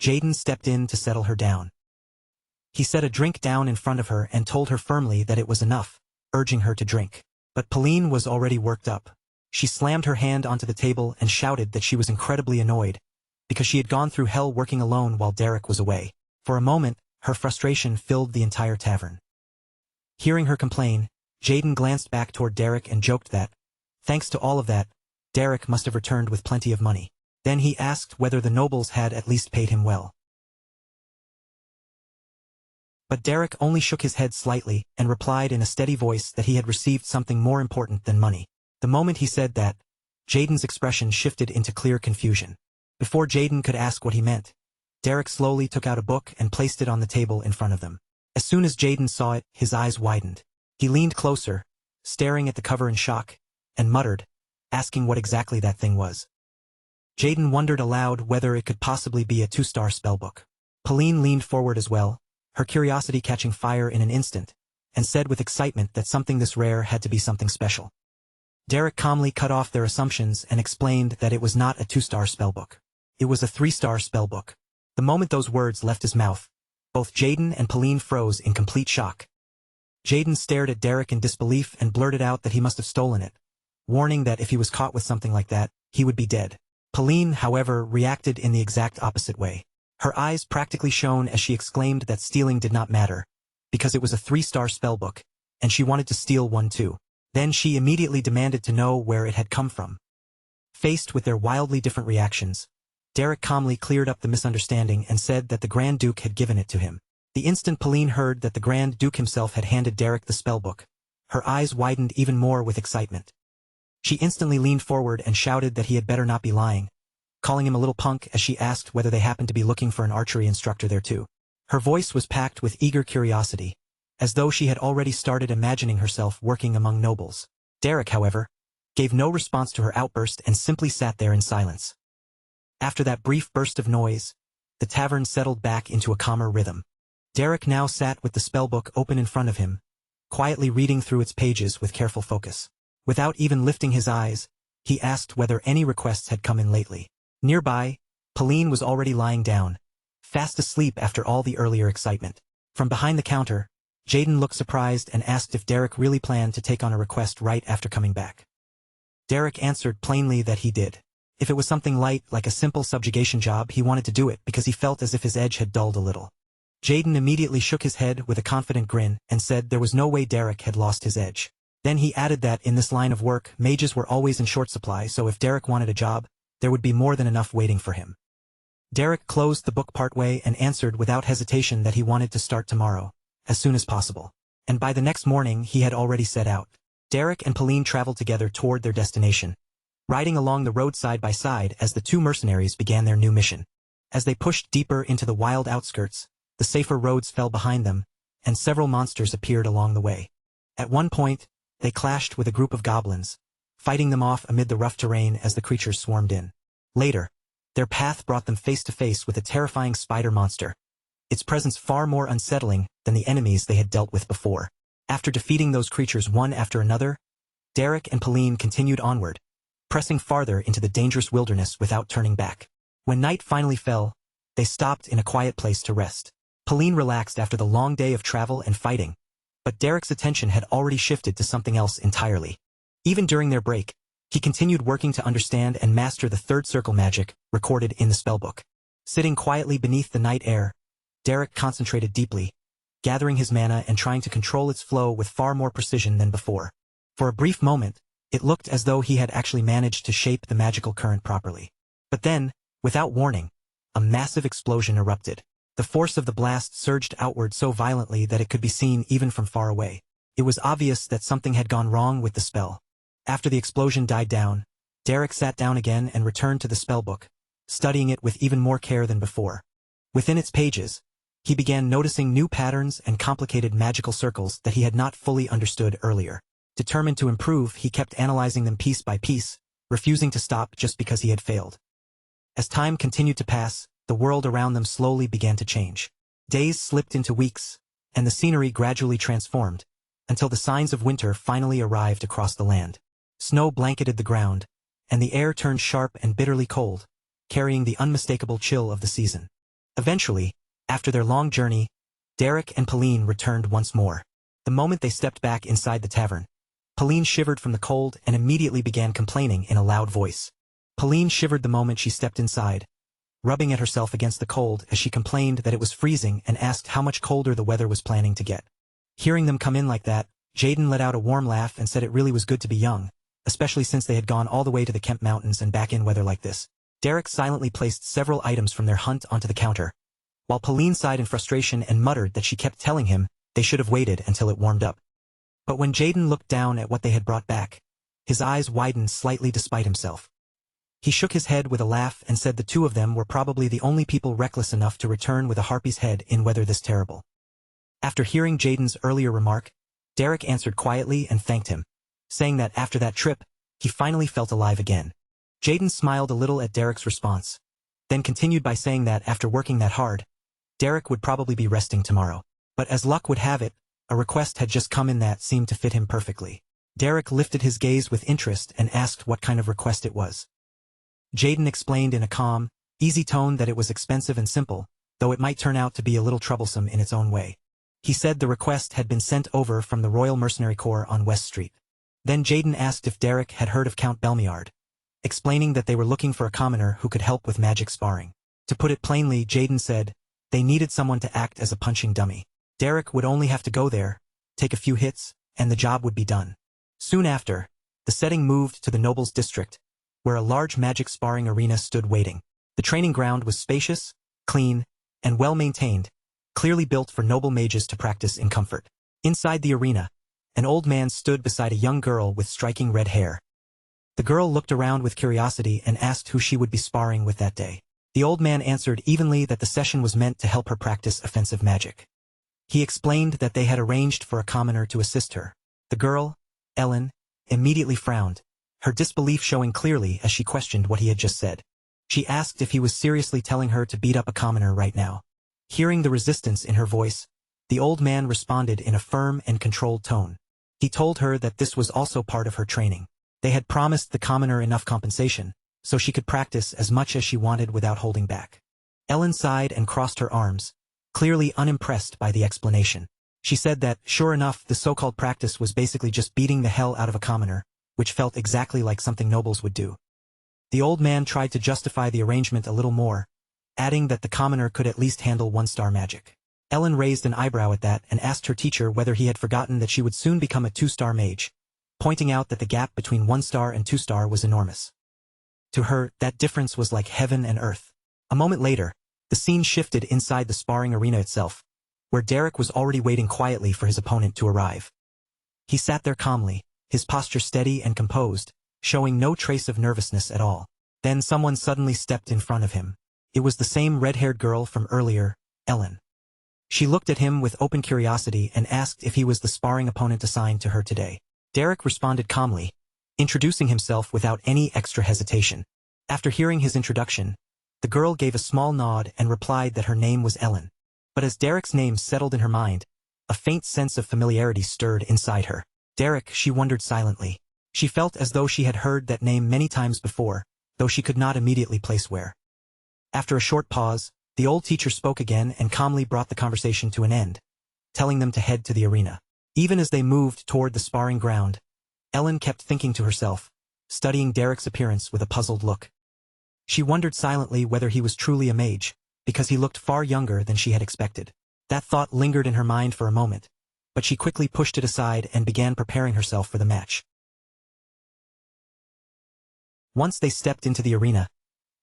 Jaden stepped in to settle her down. He set a drink down in front of her and told her firmly that it was enough, urging her to drink. But Pauline was already worked up. She slammed her hand onto the table and shouted that she was incredibly annoyed, because she had gone through hell working alone while Derek was away. For a moment, her frustration filled the entire tavern. Hearing her complain, Jaden glanced back toward Derek and joked that, thanks to all of that, Derek must have returned with plenty of money. Then he asked whether the nobles had at least paid him well. But Derek only shook his head slightly and replied in a steady voice that he had received something more important than money. The moment he said that, Jaden's expression shifted into clear confusion. Before Jaden could ask what he meant, Derek slowly took out a book and placed it on the table in front of them. As soon as Jaden saw it, his eyes widened. He leaned closer, staring at the cover in shock, and muttered, asking what exactly that thing was. Jaden wondered aloud whether it could possibly be a 2-star spellbook. Pauline leaned forward as well, her curiosity catching fire in an instant, and said with excitement that something this rare had to be something special. Derek calmly cut off their assumptions and explained that it was not a 2-star spellbook. It was a 3-star spellbook. The moment those words left his mouth, both Jaden and Pauline froze in complete shock. Jaden stared at Derek in disbelief and blurted out that he must have stolen it, warning that if he was caught with something like that, he would be dead. Pauline, however, reacted in the exact opposite way. Her eyes practically shone as she exclaimed that stealing did not matter, because it was a 3-star spellbook, and she wanted to steal one too. Then she immediately demanded to know where it had come from. Faced with their wildly different reactions, Derek calmly cleared up the misunderstanding and said that the Grand Duke had given it to him. The instant Pauline heard that the Grand Duke himself had handed Derek the spellbook, her eyes widened even more with excitement. She instantly leaned forward and shouted that he had better not be lying, calling him a little punk as she asked whether they happened to be looking for an archery instructor there too. Her voice was packed with eager curiosity, as though she had already started imagining herself working among nobles. Derek, however, gave no response to her outburst and simply sat there in silence. After that brief burst of noise, the tavern settled back into a calmer rhythm. Derek now sat with the spellbook open in front of him, quietly reading through its pages with careful focus. Without even lifting his eyes, he asked whether any requests had come in lately. Nearby, Pauline was already lying down, fast asleep after all the earlier excitement. From behind the counter, Jaden looked surprised and asked if Derek really planned to take on a request right after coming back. Derek answered plainly that he did. If it was something light like a simple subjugation job, he wanted to do it because he felt as if his edge had dulled a little. Jaden immediately shook his head with a confident grin and said there was no way Derek had lost his edge. Then he added that in this line of work, mages were always in short supply, so if Derek wanted a job, there would be more than enough waiting for him. Derek closed the book partway and answered without hesitation that he wanted to start tomorrow, as soon as possible. And by the next morning he had already set out. Derek and Pauline traveled together toward their destination, riding along the road side by side as the two mercenaries began their new mission. As they pushed deeper into the wild outskirts, the safer roads fell behind them, and several monsters appeared along the way. At one point, they clashed with a group of goblins, fighting them off amid the rough terrain as the creatures swarmed in. Later, their path brought them face to face with a terrifying spider monster, its presence far more unsettling than the enemies they had dealt with before. After defeating those creatures one after another, Derek and Pauline continued onward, pressing farther into the dangerous wilderness without turning back. When night finally fell, they stopped in a quiet place to rest. Pauline relaxed after the long day of travel and fighting, but Derek's attention had already shifted to something else entirely. Even during their break, he continued working to understand and master the third circle magic recorded in the spellbook. Sitting quietly beneath the night air, Derek concentrated deeply, gathering his mana and trying to control its flow with far more precision than before. For a brief moment, it looked as though he had actually managed to shape the magical current properly. But then, without warning, a massive explosion erupted. The force of the blast surged outward so violently that it could be seen even from far away. It was obvious that something had gone wrong with the spell. After the explosion died down, Derek sat down again and returned to the spellbook, studying it with even more care than before. Within its pages, he began noticing new patterns and complicated magical circles that he had not fully understood earlier. Determined to improve, he kept analyzing them piece by piece, refusing to stop just because he had failed. As time continued to pass, the world around them slowly began to change. Days slipped into weeks, and the scenery gradually transformed, until the signs of winter finally arrived across the land. Snow blanketed the ground, and the air turned sharp and bitterly cold, carrying the unmistakable chill of the season. Eventually, after their long journey, Derek and Pauline returned once more. The moment they stepped back inside the tavern, Pauline shivered from the cold and immediately began complaining in a loud voice. Pauline shivered the moment she stepped inside, rubbing at herself against the cold as she complained that it was freezing and asked how much colder the weather was planning to get. Hearing them come in like that, Jaden let out a warm laugh and said it really was good to be young, especially since they had gone all the way to the Kemp Mountains and back in weather like this. Derek silently placed several items from their hunt onto the counter, while Pauline sighed in frustration and muttered that she kept telling him they should have waited until it warmed up. But when Jaden looked down at what they had brought back, his eyes widened slightly despite himself. He shook his head with a laugh and said the two of them were probably the only people reckless enough to return with a harpy's head in weather this terrible. After hearing Jaden's earlier remark, Derek answered quietly and thanked him, saying that after that trip, he finally felt alive again. Jaden smiled a little at Derek's response, then continued by saying that after working that hard, Derek would probably be resting tomorrow. But as luck would have it, a request had just come in that seemed to fit him perfectly. Derek lifted his gaze with interest and asked what kind of request it was. Jaden explained in a calm, easy tone that it was expensive and simple, though it might turn out to be a little troublesome in its own way. He said the request had been sent over from the Royal Mercenary Corps on West Street. Then Jaden asked if Derek had heard of Count Belmiard, explaining that they were looking for a commoner who could help with magic sparring. To put it plainly, Jaden said, they needed someone to act as a punching dummy. Derek would only have to go there, take a few hits, and the job would be done. Soon after, the setting moved to the Nobles District, where a large magic sparring arena stood waiting. The training ground was spacious, clean, and well-maintained, clearly built for noble mages to practice in comfort. Inside the arena, an old man stood beside a young girl with striking red hair. The girl looked around with curiosity and asked who she would be sparring with that day. The old man answered evenly that the session was meant to help her practice offensive magic. He explained that they had arranged for a commoner to assist her. The girl, Ellen, immediately frowned, her disbelief showing clearly as she questioned what he had just said. She asked if he was seriously telling her to beat up a commoner right now. Hearing the resistance in her voice, the old man responded in a firm and controlled tone. He told her that this was also part of her training. They had promised the commoner enough compensation, so she could practice as much as she wanted without holding back. Ellen sighed and crossed her arms, clearly unimpressed by the explanation. She said that, sure enough, the so-called practice was basically just beating the hell out of a commoner, which felt exactly like something nobles would do. The old man tried to justify the arrangement a little more, adding that the commoner could at least handle one-star magic. Ellen raised an eyebrow at that and asked her teacher whether he had forgotten that she would soon become a two-star mage, pointing out that the gap between one-star and two-star was enormous. To her, that difference was like heaven and earth. A moment later, the scene shifted inside the sparring arena itself, where Derek was already waiting quietly for his opponent to arrive. He sat there calmly, his posture steady and composed, showing no trace of nervousness at all. Then someone suddenly stepped in front of him. It was the same red-haired girl from earlier, Ellen. She looked at him with open curiosity and asked if he was the sparring opponent assigned to her today. Derek responded calmly, introducing himself without any extra hesitation. After hearing his introduction, the girl gave a small nod and replied that her name was Ellen. But as Derek's name settled in her mind, a faint sense of familiarity stirred inside her. Derek, she wondered silently. She felt as though she had heard that name many times before, though she could not immediately place where. After a short pause, the old teacher spoke again and calmly brought the conversation to an end, telling them to head to the arena. Even as they moved toward the sparring ground, Ellen kept thinking to herself, studying Derek's appearance with a puzzled look. She wondered silently whether he was truly a mage, because he looked far younger than she had expected. That thought lingered in her mind for a moment, but she quickly pushed it aside and began preparing herself for the match. Once they stepped into the arena,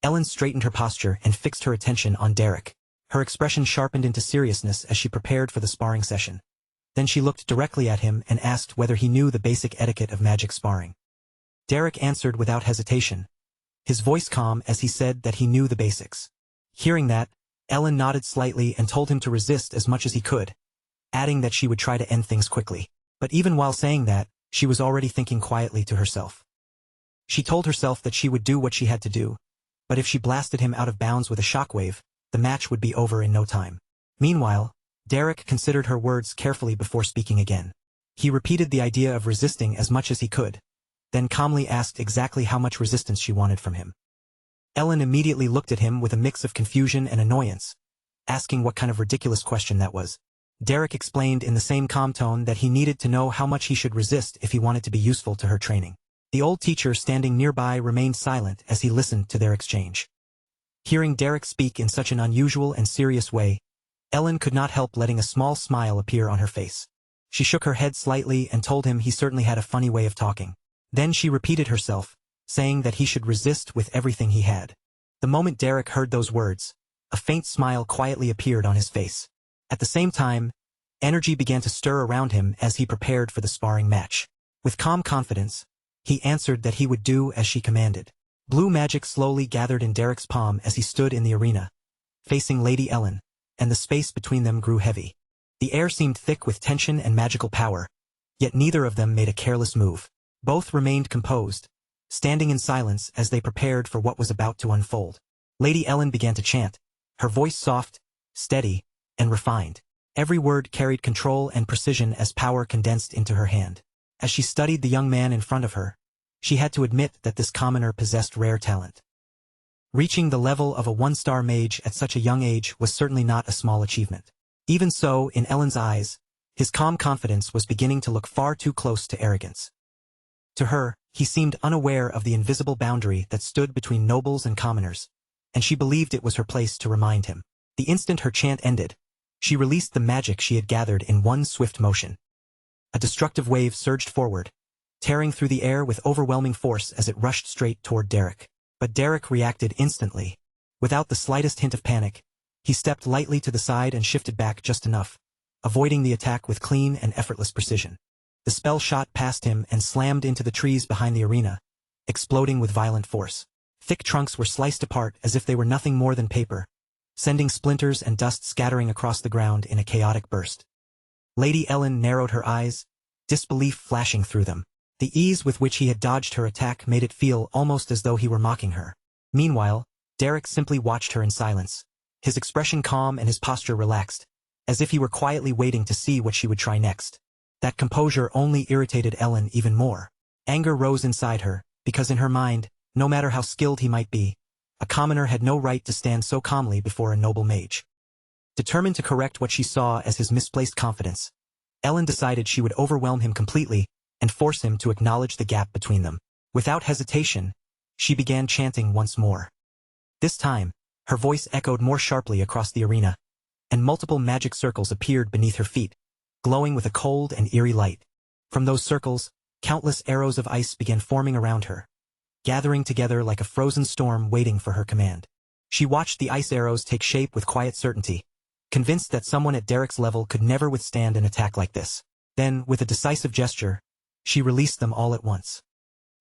Ellen straightened her posture and fixed her attention on Derek. Her expression sharpened into seriousness as she prepared for the sparring session. Then she looked directly at him and asked whether he knew the basic etiquette of magic sparring. Derek answered without hesitation, his voice calm as he said that he knew the basics. Hearing that, Ellen nodded slightly and told him to resist as much as he could, adding that she would try to end things quickly. But even while saying that, she was already thinking quietly to herself. She told herself that she would do what she had to do, but if she blasted him out of bounds with a shockwave, the match would be over in no time. Meanwhile, Derek considered her words carefully before speaking again. He repeated the idea of resisting as much as he could, then calmly asked exactly how much resistance she wanted from him. Ellen immediately looked at him with a mix of confusion and annoyance, asking what kind of ridiculous question that was. Derek explained in the same calm tone that he needed to know how much he should resist if he wanted to be useful to her training. The old teacher standing nearby remained silent as he listened to their exchange. Hearing Derek speak in such an unusual and serious way, Ellen could not help letting a small smile appear on her face. She shook her head slightly and told him he certainly had a funny way of talking. Then she repeated herself, saying that he should resist with everything he had. The moment Derek heard those words, a faint smile quietly appeared on his face. At the same time, energy began to stir around him as he prepared for the sparring match. With calm confidence, he answered that he would do as she commanded. Blue magic slowly gathered in Derek's palm as he stood in the arena, facing Lady Ellen, and the space between them grew heavy. The air seemed thick with tension and magical power, yet neither of them made a careless move. Both remained composed, standing in silence as they prepared for what was about to unfold. Lady Ellen began to chant, her voice soft, steady, and refined. Every word carried control and precision as power condensed into her hand. As she studied the young man in front of her, she had to admit that this commoner possessed rare talent. Reaching the level of a one-star mage at such a young age was certainly not a small achievement. Even so, in Ellen's eyes, his calm confidence was beginning to look far too close to arrogance. To her, he seemed unaware of the invisible boundary that stood between nobles and commoners, and she believed it was her place to remind him. The instant her chant ended, she released the magic she had gathered in one swift motion. A destructive wave surged forward, tearing through the air with overwhelming force as it rushed straight toward Derek. But Derek reacted instantly. Without the slightest hint of panic, he stepped lightly to the side and shifted back just enough, avoiding the attack with clean and effortless precision. The spell shot past him and slammed into the trees behind the arena, exploding with violent force. Thick trunks were sliced apart as if they were nothing more than paper, sending splinters and dust scattering across the ground in a chaotic burst. Lady Ellen narrowed her eyes, disbelief flashing through them. The ease with which he had dodged her attack made it feel almost as though he were mocking her. Meanwhile, Derek simply watched her in silence, his expression calm and his posture relaxed, as if he were quietly waiting to see what she would try next. That composure only irritated Ellen even more. Anger rose inside her, because in her mind, no matter how skilled he might be, a commoner had no right to stand so calmly before a noble mage. Determined to correct what she saw as his misplaced confidence, Ellen decided she would overwhelm him completely and force him to acknowledge the gap between them. Without hesitation, she began chanting once more. This time, her voice echoed more sharply across the arena, and multiple magic circles appeared beneath her feet, glowing with a cold and eerie light. From those circles, countless arrows of ice began forming around her, gathering together like a frozen storm waiting for her command. She watched the ice arrows take shape with quiet certainty, convinced that someone at Derek's level could never withstand an attack like this. Then, with a decisive gesture, she released them all at once.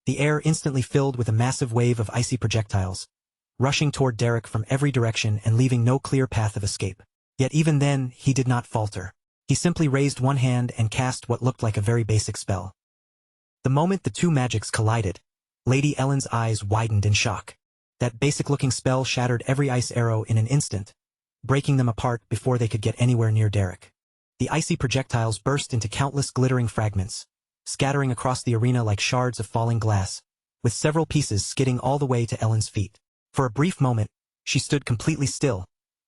The air instantly filled with a massive wave of icy projectiles, rushing toward Derek from every direction and leaving no clear path of escape. Yet even then, he did not falter. He simply raised one hand and cast what looked like a very basic spell. The moment the two magics collided, Lady Ellen's eyes widened in shock. That basic-looking spell shattered every ice arrow in an instant, breaking them apart before they could get anywhere near Derek. The icy projectiles burst into countless glittering fragments, scattering across the arena like shards of falling glass, with several pieces skidding all the way to Ellen's feet. For a brief moment, she stood completely still,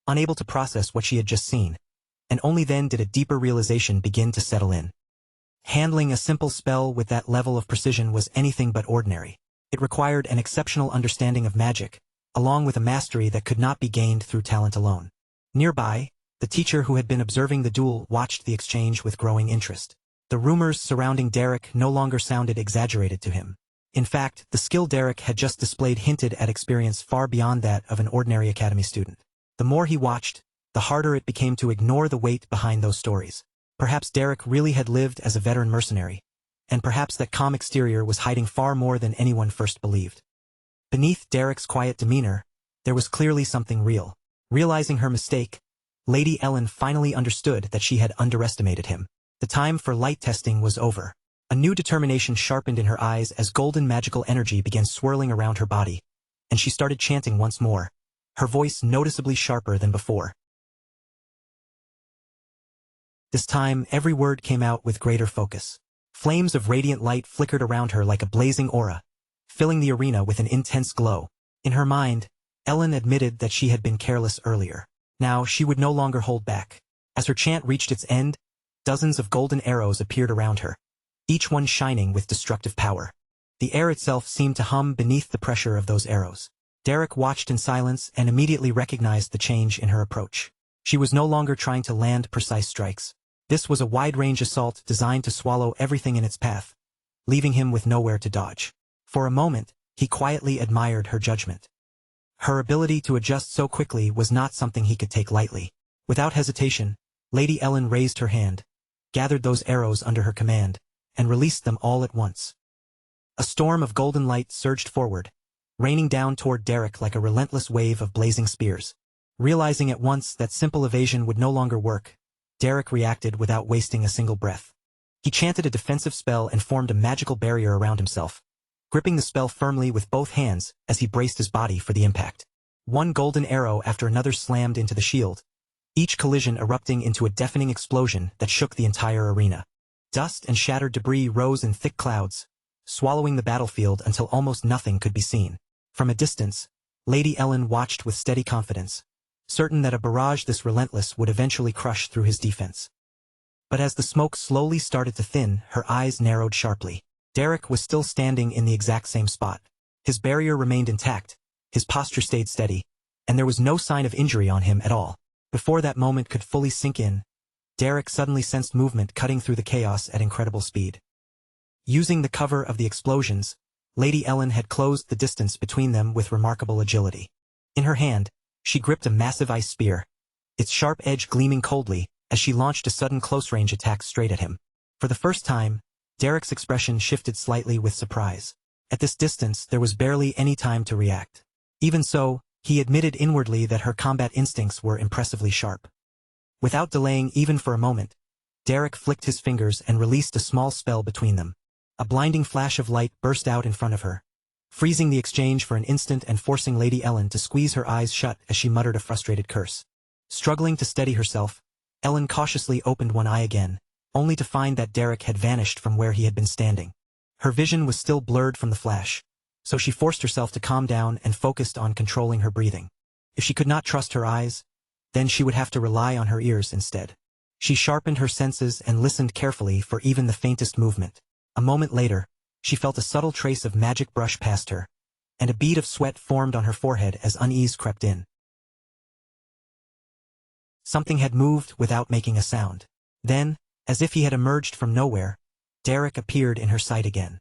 unable to process what she had just seen, and only then did a deeper realization begin to settle in. Handling a simple spell with that level of precision was anything but ordinary. It required an exceptional understanding of magic, along with a mastery that could not be gained through talent alone. Nearby, the teacher who had been observing the duel watched the exchange with growing interest. The rumors surrounding Derek no longer sounded exaggerated to him. In fact, the skill Derek had just displayed hinted at experience far beyond that of an ordinary academy student. The more he watched, the harder it became to ignore the weight behind those stories. Perhaps Derek really had lived as a veteran mercenary, and perhaps that calm exterior was hiding far more than anyone first believed. Beneath Derek's quiet demeanor, there was clearly something real. Realizing her mistake, Lady Ellen finally understood that she had underestimated him. The time for light testing was over. A new determination sharpened in her eyes as golden magical energy began swirling around her body, and she started chanting once more, her voice noticeably sharper than before. This time, every word came out with greater focus. Flames of radiant light flickered around her like a blazing aura, filling the arena with an intense glow. In her mind, Ellen admitted that she had been careless earlier. Now, she would no longer hold back. As her chant reached its end, dozens of golden arrows appeared around her, each one shining with destructive power. The air itself seemed to hum beneath the pressure of those arrows. Derek watched in silence and immediately recognized the change in her approach. She was no longer trying to land precise strikes. This was a wide-range assault designed to swallow everything in its path, leaving him with nowhere to dodge. For a moment, he quietly admired her judgment. Her ability to adjust so quickly was not something he could take lightly. Without hesitation, Lady Ellen raised her hand, gathered those arrows under her command, and released them all at once. A storm of golden light surged forward, raining down toward Derek like a relentless wave of blazing spears. Realizing at once that simple evasion would no longer work, Derek reacted without wasting a single breath. He chanted a defensive spell and formed a magical barrier around himself, gripping the spell firmly with both hands as he braced his body for the impact. One golden arrow after another slammed into the shield, each collision erupting into a deafening explosion that shook the entire arena. Dust and shattered debris rose in thick clouds, swallowing the battlefield until almost nothing could be seen. From a distance, Lady Ellen watched with steady confidence, certain that a barrage this relentless would eventually crush through his defense. But as the smoke slowly started to thin, her eyes narrowed sharply. Derek was still standing in the exact same spot. His barrier remained intact, his posture stayed steady, and there was no sign of injury on him at all. Before that moment could fully sink in, Derek suddenly sensed movement cutting through the chaos at incredible speed. Using the cover of the explosions, Lady Ellen had closed the distance between them with remarkable agility. In her hand, she gripped a massive ice spear, its sharp edge gleaming coldly as she launched a sudden close-range attack straight at him. For the first time, Derek's expression shifted slightly with surprise. At this distance, there was barely any time to react. Even so, he admitted inwardly that her combat instincts were impressively sharp. Without delaying even for a moment, Derek flicked his fingers and released a small spell between them. A blinding flash of light burst out in front of her, freezing the exchange for an instant and forcing Lady Ellen to squeeze her eyes shut as she muttered a frustrated curse. Struggling to steady herself, Ellen cautiously opened one eye again, only to find that Derek had vanished from where he had been standing. Her vision was still blurred from the flash, so she forced herself to calm down and focused on controlling her breathing. If she could not trust her eyes, then she would have to rely on her ears instead. She sharpened her senses and listened carefully for even the faintest movement. A moment later, she felt a subtle trace of magic brush past her, and a bead of sweat formed on her forehead as unease crept in. Something had moved without making a sound. Then, as if he had emerged from nowhere, Derek appeared in her sight again.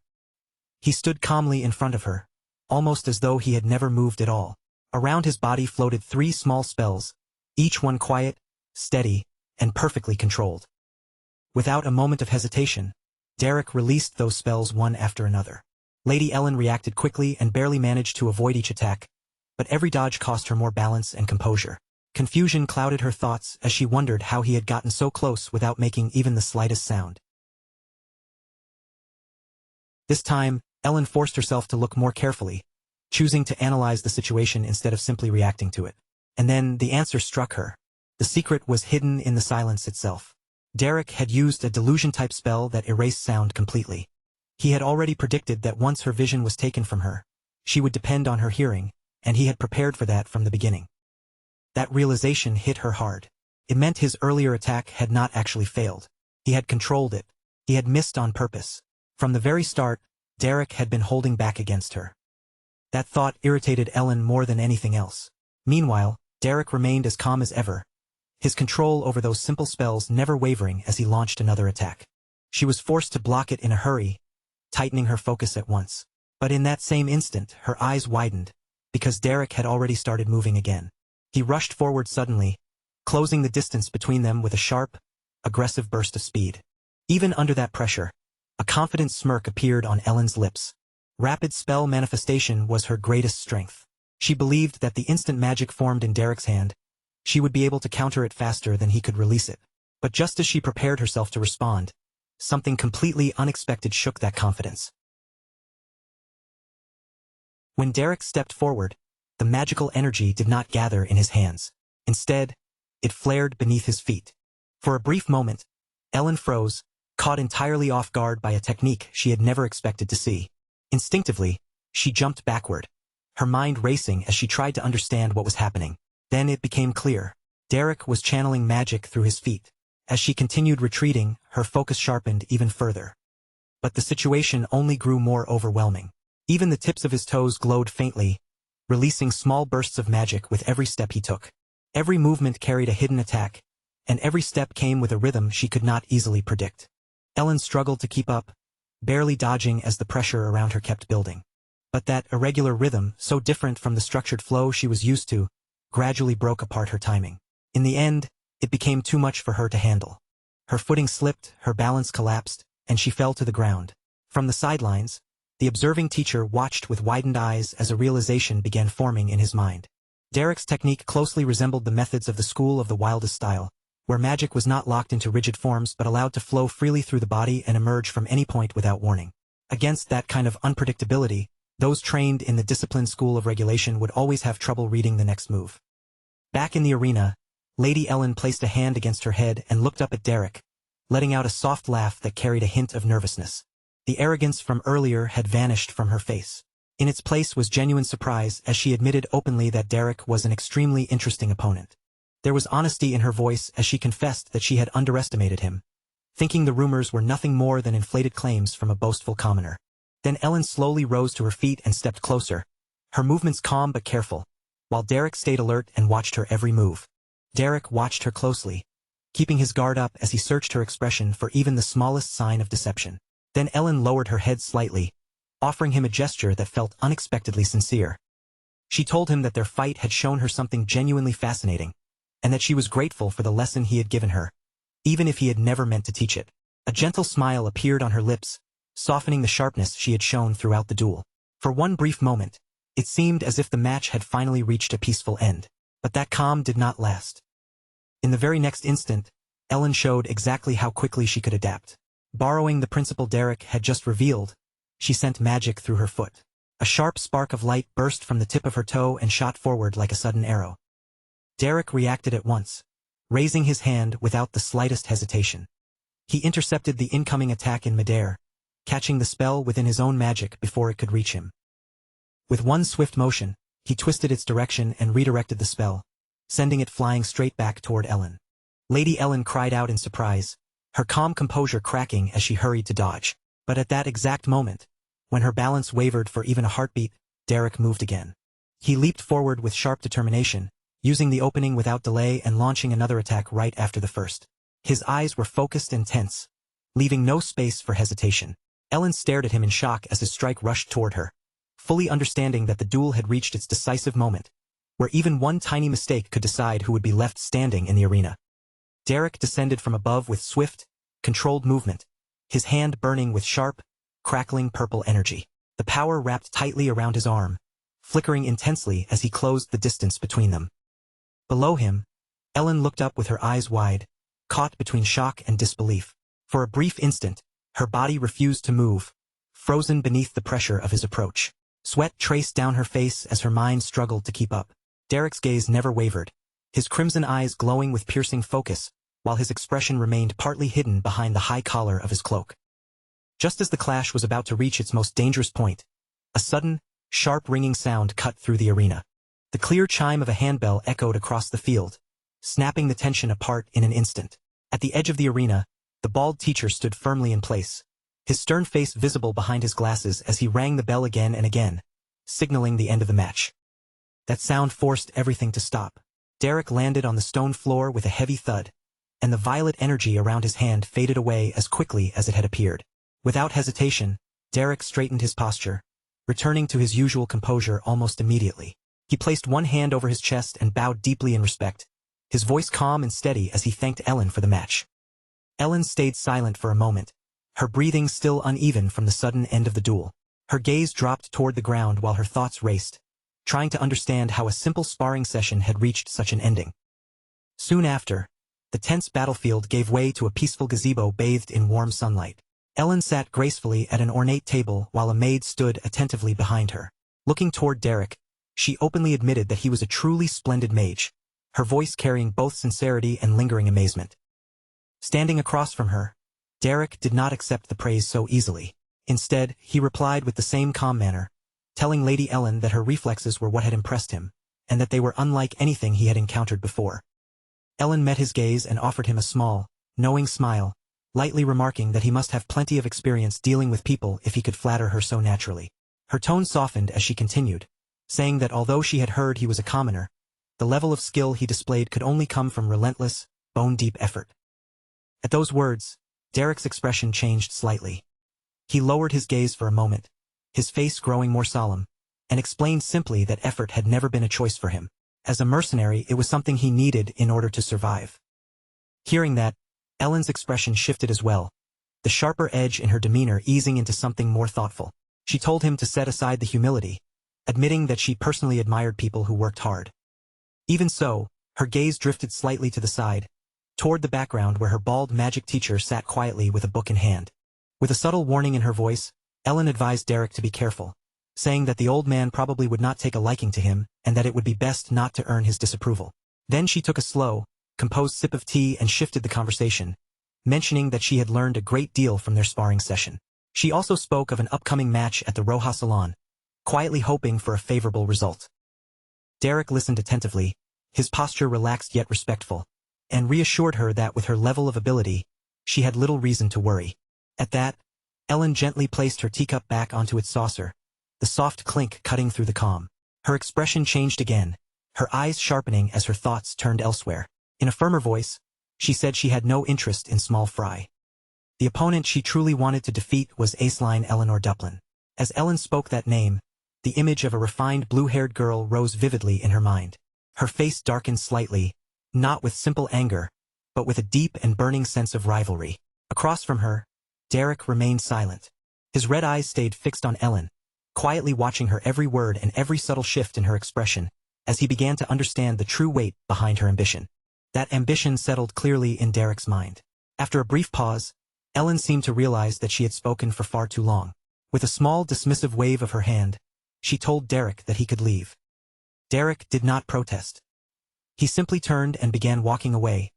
He stood calmly in front of her, almost as though he had never moved at all. Around his body floated 3 small spells, each one quiet, steady, and perfectly controlled. Without a moment of hesitation, Derek released those spells one after another. Lady Ellen reacted quickly and barely managed to avoid each attack, but every dodge cost her more balance and composure. Confusion clouded her thoughts as she wondered how he had gotten so close without making even the slightest sound. This time, Ellen forced herself to look more carefully, choosing to analyze the situation instead of simply reacting to it. And then the answer struck her. The secret was hidden in the silence itself. Derek had used a delusion-type spell that erased sound completely. He had already predicted that once her vision was taken from her, she would depend on her hearing, and he had prepared for that from the beginning. That realization hit her hard. It meant his earlier attack had not actually failed. He had controlled it. He had missed on purpose. From the very start, Derek had been holding back against her. That thought irritated Ellen more than anything else. Meanwhile, Derek remained as calm as ever, his control over those simple spells never wavering as he launched another attack. She was forced to block it in a hurry, tightening her focus at once. But in that same instant, her eyes widened, because Derek had already started moving again. He rushed forward suddenly, closing the distance between them with a sharp, aggressive burst of speed. Even under that pressure, a confident smirk appeared on Ellen's lips. Rapid spell manifestation was her greatest strength. She believed that the instant magic formed in Derek's hand, she would be able to counter it faster than he could release it. But just as she prepared herself to respond, something completely unexpected shook that confidence. When Derek stepped forward, the magical energy did not gather in his hands. Instead, it flared beneath his feet. For a brief moment, Ellen froze, caught entirely off guard by a technique she had never expected to see. Instinctively, she jumped backward, her mind racing as she tried to understand what was happening. Then it became clear. Derek was channeling magic through his feet. As she continued retreating, her focus sharpened even further. But the situation only grew more overwhelming. Even the tips of his toes glowed faintly, releasing small bursts of magic with every step he took. Every movement carried a hidden attack, and every step came with a rhythm she could not easily predict. Ellen struggled to keep up, barely dodging as the pressure around her kept building. But that irregular rhythm, so different from the structured flow she was used to, gradually broke apart her timing. In the end, it became too much for her to handle. Her footing slipped, her balance collapsed, and she fell to the ground. From the sidelines, the observing teacher watched with widened eyes as a realization began forming in his mind. Derek's technique closely resembled the methods of the school of the wildest style, where magic was not locked into rigid forms but allowed to flow freely through the body and emerge from any point without warning. Against that kind of unpredictability, those trained in the disciplined school of regulation would always have trouble reading the next move. Back in the arena, Lady Ellen placed a hand against her head and looked up at Derek, letting out a soft laugh that carried a hint of nervousness. The arrogance from earlier had vanished from her face. In its place was genuine surprise as she admitted openly that Derek was an extremely interesting opponent. There was honesty in her voice as she confessed that she had underestimated him, thinking the rumors were nothing more than inflated claims from a boastful commoner. Then Ellen slowly rose to her feet and stepped closer, her movements calm but careful, while Derek stayed alert and watched her every move. Derek watched her closely, keeping his guard up as he searched her expression for even the smallest sign of deception. Then Ellen lowered her head slightly, offering him a gesture that felt unexpectedly sincere. She told him that their fight had shown her something genuinely fascinating, and that she was grateful for the lesson he had given her, even if he had never meant to teach it. A gentle smile appeared on her lips, softening the sharpness she had shown throughout the duel. For one brief moment, it seemed as if the match had finally reached a peaceful end. But that calm did not last. In the very next instant, Ellen showed exactly how quickly she could adapt. Borrowing the principle Derek had just revealed, she sent magic through her foot. A sharp spark of light burst from the tip of her toe and shot forward like a sudden arrow. Derek reacted at once, raising his hand without the slightest hesitation. He intercepted the incoming attack in midair, catching the spell within his own magic before it could reach him. With one swift motion, he twisted its direction and redirected the spell, sending it flying straight back toward Ellen. Lady Ellen cried out in surprise, her calm composure cracking as she hurried to dodge. But at that exact moment, when her balance wavered for even a heartbeat, Derek moved again. He leaped forward with sharp determination, using the opening without delay and launching another attack right after the first. His eyes were focused and tense, leaving no space for hesitation. Ellen stared at him in shock as his strike rushed toward her, fully understanding that the duel had reached its decisive moment, where even one tiny mistake could decide who would be left standing in the arena. Derek descended from above with swift, controlled movement, his hand burning with sharp, crackling purple energy. The power wrapped tightly around his arm, flickering intensely as he closed the distance between them. Below him, Ellen looked up with her eyes wide, caught between shock and disbelief. For a brief instant, her body refused to move, frozen beneath the pressure of his approach. Sweat traced down her face as her mind struggled to keep up. Derek's gaze never wavered, his crimson eyes glowing with piercing focus, while his expression remained partly hidden behind the high collar of his cloak. Just as the clash was about to reach its most dangerous point, a sudden, sharp ringing sound cut through the arena. The clear chime of a handbell echoed across the field, snapping the tension apart in an instant. At the edge of the arena, the bald teacher stood firmly in place, his stern face visible behind his glasses as he rang the bell again and again, signaling the end of the match. That sound forced everything to stop. Derek landed on the stone floor with a heavy thud, and the violet energy around his hand faded away as quickly as it had appeared. Without hesitation, Derek straightened his posture, returning to his usual composure almost immediately. He placed one hand over his chest and bowed deeply in respect, his voice calm and steady as he thanked Ellen for the match. Ellen stayed silent for a moment, her breathing still uneven from the sudden end of the duel. Her gaze dropped toward the ground while her thoughts raced, trying to understand how a simple sparring session had reached such an ending. Soon after, the tense battlefield gave way to a peaceful gazebo bathed in warm sunlight. Ellen sat gracefully at an ornate table while a maid stood attentively behind her. Looking toward Derek, she openly admitted that he was a truly splendid mage, her voice carrying both sincerity and lingering amazement. Standing across from her, Derek did not accept the praise so easily. Instead, he replied with the same calm manner, telling Lady Ellen that her reflexes were what had impressed him, and that they were unlike anything he had encountered before. Ellen met his gaze and offered him a small, knowing smile, lightly remarking that he must have plenty of experience dealing with people if he could flatter her so naturally. Her tone softened as she continued, saying that although she had heard he was a commoner, the level of skill he displayed could only come from relentless, bone-deep effort. At those words, Derek's expression changed slightly. He lowered his gaze for a moment, his face growing more solemn, and explained simply that effort had never been a choice for him. As a mercenary, it was something he needed in order to survive. Hearing that, Ellen's expression shifted as well, the sharper edge in her demeanor easing into something more thoughtful. She told him to set aside the humility, admitting that she personally admired people who worked hard. Even so, her gaze drifted slightly to the side, toward the background where her bald magic teacher sat quietly with a book in hand. With a subtle warning in her voice, Ellen advised Derek to be careful, saying that the old man probably would not take a liking to him and that it would be best not to earn his disapproval. Then she took a slow, composed sip of tea and shifted the conversation, mentioning that she had learned a great deal from their sparring session. She also spoke of an upcoming match at the Roja Salon, quietly hoping for a favorable result. Derek listened attentively, his posture relaxed yet respectful, and reassured her that with her level of ability, she had little reason to worry. At that, Ellen gently placed her teacup back onto its saucer, the soft clink cutting through the calm. Her expression changed again, her eyes sharpening as her thoughts turned elsewhere. In a firmer voice, she said she had no interest in small fry. The opponent she truly wanted to defeat was aceline Eleanor Duplin. As Ellen spoke that name, the image of a refined blue-haired girl rose vividly in her mind. Her face darkened slightly, not with simple anger, but with a deep and burning sense of rivalry. Across from her, Derek remained silent. His red eyes stayed fixed on Ellen, quietly watching her every word and every subtle shift in her expression, as he began to understand the true weight behind her ambition. That ambition settled clearly in Derek's mind. After a brief pause, Ellen seemed to realize that she had spoken for far too long. With a small dismissive wave of her hand, she told Derek that he could leave. Derek did not protest. He simply turned and began walking away,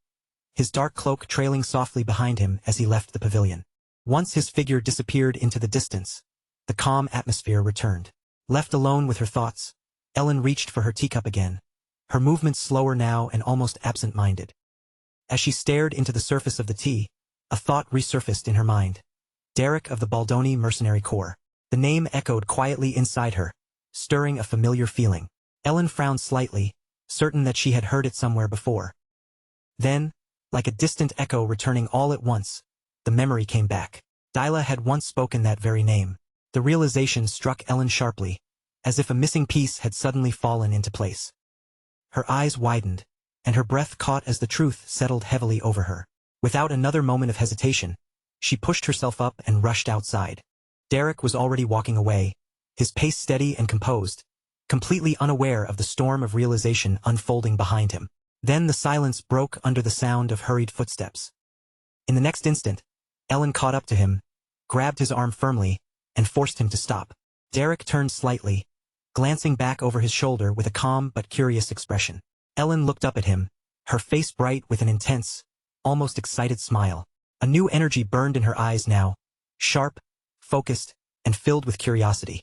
his dark cloak trailing softly behind him as he left the pavilion. Once his figure disappeared into the distance, the calm atmosphere returned. Left alone with her thoughts, Ellen reached for her teacup again, her movements slower now and almost absent-minded. As she stared into the surface of the tea, a thought resurfaced in her mind. Derek of the Baldoni Mercenary Corps. The name echoed quietly inside her, stirring a familiar feeling. Ellen frowned slightly, certain that she had heard it somewhere before. Then, like a distant echo returning all at once, the memory came back. Dyla had once spoken that very name. The realization struck Ellen sharply, as if a missing piece had suddenly fallen into place. Her eyes widened, and her breath caught as the truth settled heavily over her. Without another moment of hesitation, she pushed herself up and rushed outside. Derek was already walking away, his pace steady and composed, completely unaware of the storm of realization unfolding behind him. Then the silence broke under the sound of hurried footsteps. In the next instant, Ellen caught up to him, grabbed his arm firmly, and forced him to stop. Derek turned slightly, glancing back over his shoulder with a calm but curious expression. Ellen looked up at him, her face bright with an intense, almost excited smile. A new energy burned in her eyes now, sharp, focused, and filled with curiosity.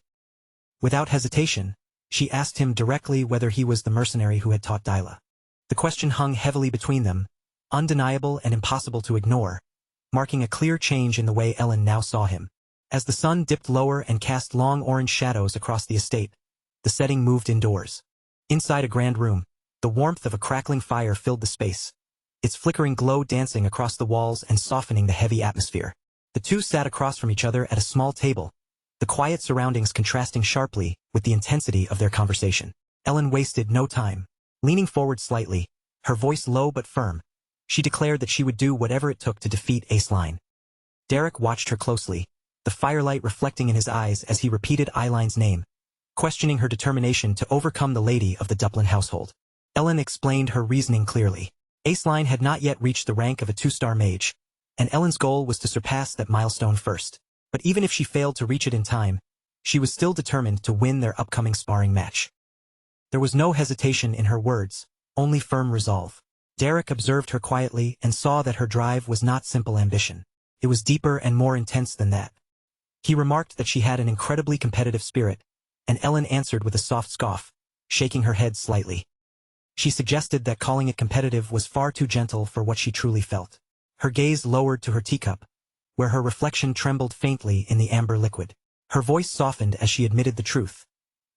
Without hesitation, she asked him directly whether he was the mercenary who had taught Dyla. The question hung heavily between them, undeniable and impossible to ignore, marking a clear change in the way Ellen now saw him. As the sun dipped lower and cast long orange shadows across the estate, the setting moved indoors. Inside a grand room, the warmth of a crackling fire filled the space, its flickering glow dancing across the walls and softening the heavy atmosphere. The two sat across from each other at a small table, the quiet surroundings contrasting sharply with the intensity of their conversation. Ellen wasted no time. Leaning forward slightly, her voice low but firm, she declared that she would do whatever it took to defeat Aceline. Derek watched her closely, the firelight reflecting in his eyes as he repeated Eiline's name, questioning her determination to overcome the lady of the Duplin household. Ellen explained her reasoning clearly. Aceline had not yet reached the rank of a 2-star mage, and Ellen's goal was to surpass that milestone first. But even if she failed to reach it in time, she was still determined to win their upcoming sparring match. There was no hesitation in her words, only firm resolve. Derek observed her quietly and saw that her drive was not simple ambition. It was deeper and more intense than that. He remarked that she had an incredibly competitive spirit, and Ellen answered with a soft scoff, shaking her head slightly. She suggested that calling it competitive was far too gentle for what she truly felt. Her gaze lowered to her teacup, where her reflection trembled faintly in the amber liquid. Her voice softened as she admitted the truth.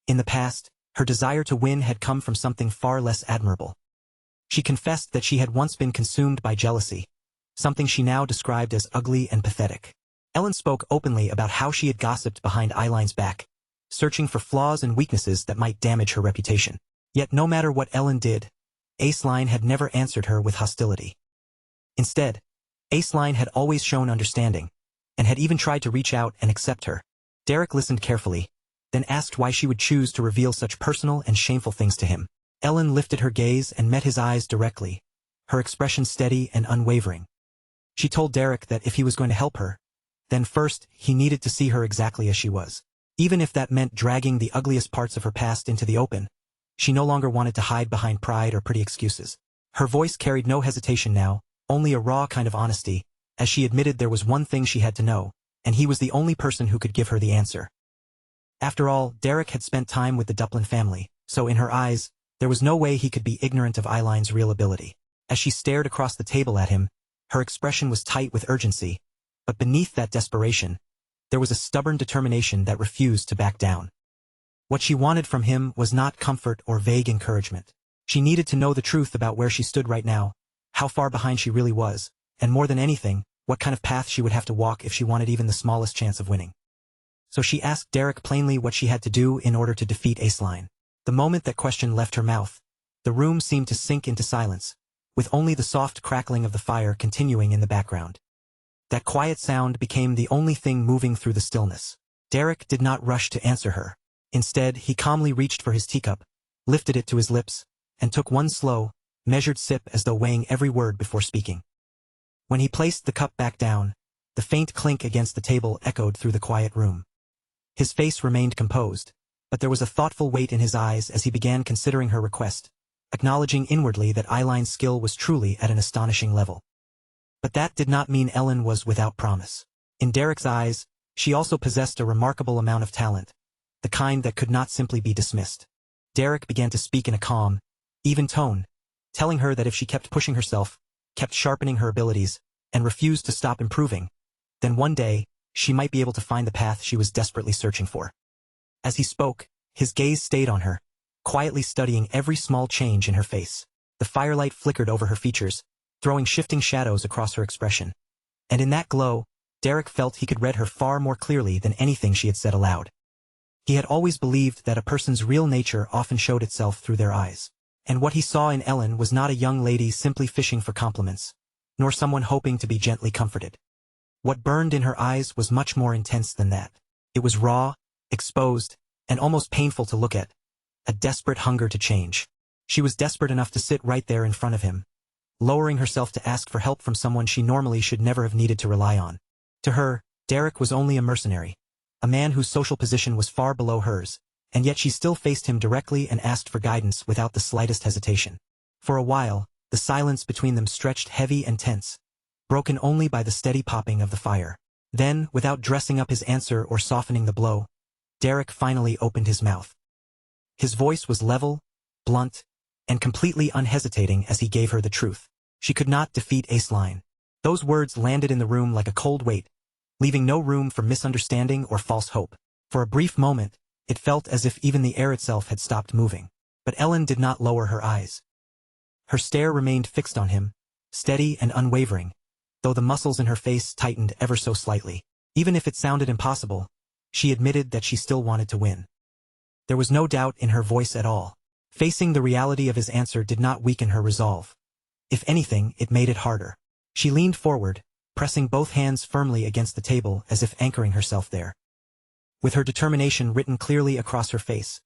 In the past, her desire to win had come from something far less admirable. She confessed that she had once been consumed by jealousy, something she now described as ugly and pathetic. Ellen spoke openly about how she had gossiped behind Eiline's back, searching for flaws and weaknesses that might damage her reputation. Yet no matter what Ellen did, Aceline had never answered her with hostility. Instead, Aceline had always shown understanding, and had even tried to reach out and accept her. Derek listened carefully, then asked why she would choose to reveal such personal and shameful things to him. Ellen lifted her gaze and met his eyes directly, her expression steady and unwavering. She told Derek that if he was going to help her, Then first, he needed to see her exactly as she was. Even if that meant dragging the ugliest parts of her past into the open, she no longer wanted to hide behind pride or pretty excuses. Her voice carried no hesitation now, only a raw kind of honesty, as she admitted there was one thing she had to know, and he was the only person who could give her the answer. After all, Derek had spent time with the Duplin family, so in her eyes, there was no way he could be ignorant of Eileen's real ability. As she stared across the table at him, her expression was tight with urgency, but beneath that desperation, there was a stubborn determination that refused to back down. What she wanted from him was not comfort or vague encouragement. She needed to know the truth about where she stood right now, how far behind she really was, and more than anything, what kind of path she would have to walk if she wanted even the smallest chance of winning. So she asked Derek plainly what she had to do in order to defeat Aislinn. The moment that question left her mouth, the room seemed to sink into silence, with only the soft crackling of the fire continuing in the background. That quiet sound became the only thing moving through the stillness. Derek did not rush to answer her. Instead, he calmly reached for his teacup, lifted it to his lips, and took one slow, measured sip as though weighing every word before speaking. When he placed the cup back down, the faint clink against the table echoed through the quiet room. His face remained composed, but there was a thoughtful weight in his eyes as he began considering her request, acknowledging inwardly that Eileen's skill was truly at an astonishing level. But that did not mean Ellen was without promise. In Derek's eyes, she also possessed a remarkable amount of talent, the kind that could not simply be dismissed. Derek began to speak in a calm, even tone, telling her that if she kept pushing herself, kept sharpening her abilities, and refused to stop improving, then one day, she might be able to find the path she was desperately searching for. As he spoke, his gaze stayed on her, quietly studying every small change in her face. The firelight flickered over her features, throwing shifting shadows across her expression. And in that glow, Derek felt he could read her far more clearly than anything she had said aloud. He had always believed that a person's real nature often showed itself through their eyes. And what he saw in Ellen was not a young lady simply fishing for compliments, nor someone hoping to be gently comforted. What burned in her eyes was much more intense than that. It was raw, exposed, and almost painful to look at, a desperate hunger to change. She was desperate enough to sit right there in front of him, lowering herself to ask for help from someone she normally should never have needed to rely on. To her, Derek was only a mercenary, a man whose social position was far below hers, and yet she still faced him directly and asked for guidance without the slightest hesitation. For a while, the silence between them stretched heavy and tense, broken only by the steady popping of the fire. Then, without dressing up his answer or softening the blow, Derek finally opened his mouth. His voice was level, blunt, and completely unhesitating as he gave her the truth. She could not defeat Aislinn. Those words landed in the room like a cold weight, leaving no room for misunderstanding or false hope. For a brief moment, it felt as if even the air itself had stopped moving. But Ellen did not lower her eyes. Her stare remained fixed on him, steady and unwavering, though the muscles in her face tightened ever so slightly. Even if it sounded impossible, she admitted that she still wanted to win. There was no doubt in her voice at all. Facing the reality of his answer did not weaken her resolve. If anything, it made it harder. She leaned forward, pressing both hands firmly against the table as if anchoring herself there. With her determination written clearly across her face,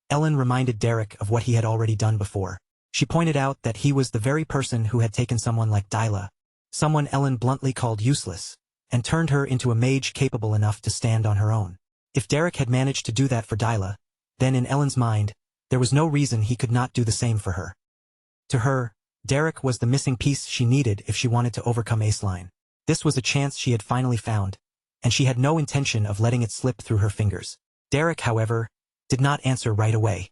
Ellen reminded Derek of what he had already done before. She pointed out that he was the very person who had taken someone like Dyla, someone Ellen bluntly called useless, and turned her into a mage capable enough to stand on her own. If Derek had managed to do that for Dyla, then in Ellen's mind, there was no reason he could not do the same for her. To her, Derek was the missing piece she needed if she wanted to overcome Aislinn. This was a chance she had finally found, and she had no intention of letting it slip through her fingers. Derek, however, did not answer right away.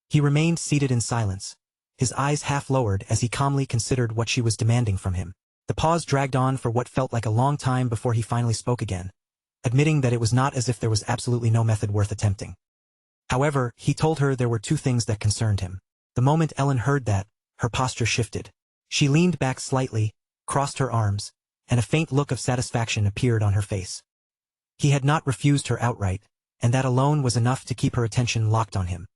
He remained seated in silence, his eyes half lowered as he calmly considered what she was demanding from him. The pause dragged on for what felt like a long time before he finally spoke again, admitting that it was not as if there was absolutely no method worth attempting. However, he told her there were two things that concerned him. The moment Ellen heard that, her posture shifted. She leaned back slightly, crossed her arms, and a faint look of satisfaction appeared on her face. He had not refused her outright, and that alone was enough to keep her attention locked on him.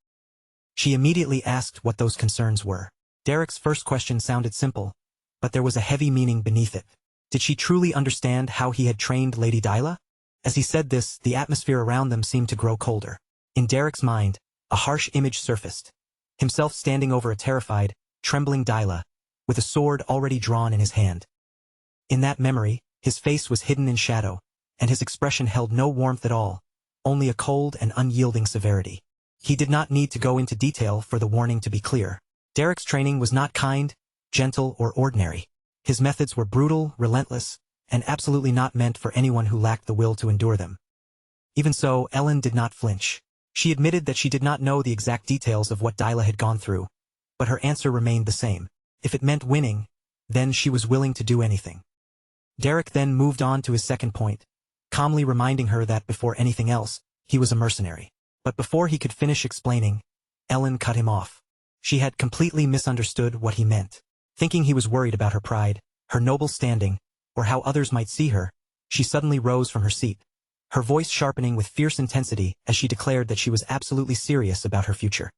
She immediately asked what those concerns were. Derek's first question sounded simple, but there was a heavy meaning beneath it. Did she truly understand how he had trained Lady Dyla? As he said this, the atmosphere around them seemed to grow colder. In Derek's mind, a harsh image surfaced, himself standing over a terrified, trembling Dyla, with a sword already drawn in his hand. In that memory, His face was hidden in shadow, and his expression held no warmth at all, only a cold and unyielding severity. He did not need to go into detail for the warning to be clear. Derek's training was not kind, gentle, or ordinary. His methods were brutal, relentless, and absolutely not meant for anyone who lacked the will to endure them. Even so, Ellen did not flinch. She admitted that she did not know the exact details of what Dyla had gone through, but her answer remained the same. If it meant winning, then she was willing to do anything. Derek then moved on to his second point, calmly reminding her that before anything else, he was a mercenary. But before he could finish explaining, Ellen cut him off. She had completely misunderstood what he meant. Thinking he was worried about her pride, her noble standing, or how others might see her, she suddenly rose from her seat, her voice sharpening with fierce intensity as she declared that she was absolutely serious about her future.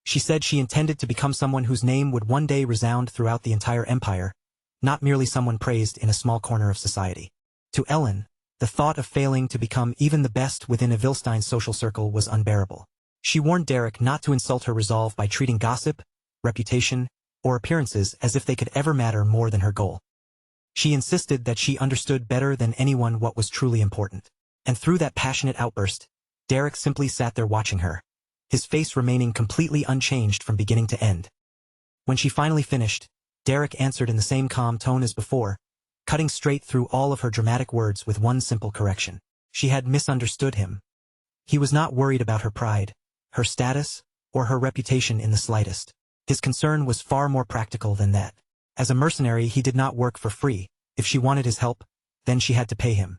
She said she intended to become someone whose name would one day resound throughout the entire empire, not merely someone praised in a small corner of society. To Ellen, the thought of failing to become even the best within a Vilstein social circle was unbearable. She warned Derek not to insult her resolve by treating gossip, reputation, or appearances as if they could ever matter more than her goal. She insisted that she understood better than anyone what was truly important. And through that passionate outburst, Derek simply sat there watching her, his face remaining completely unchanged from beginning to end. When she finally finished, Derek answered in the same calm tone as before, cutting straight through all of her dramatic words with one simple correction. She had misunderstood him. He was not worried about her pride, her status, or her reputation in the slightest. His concern was far more practical than that. As a mercenary, he did not work for free. If she wanted his help, then she had to pay him.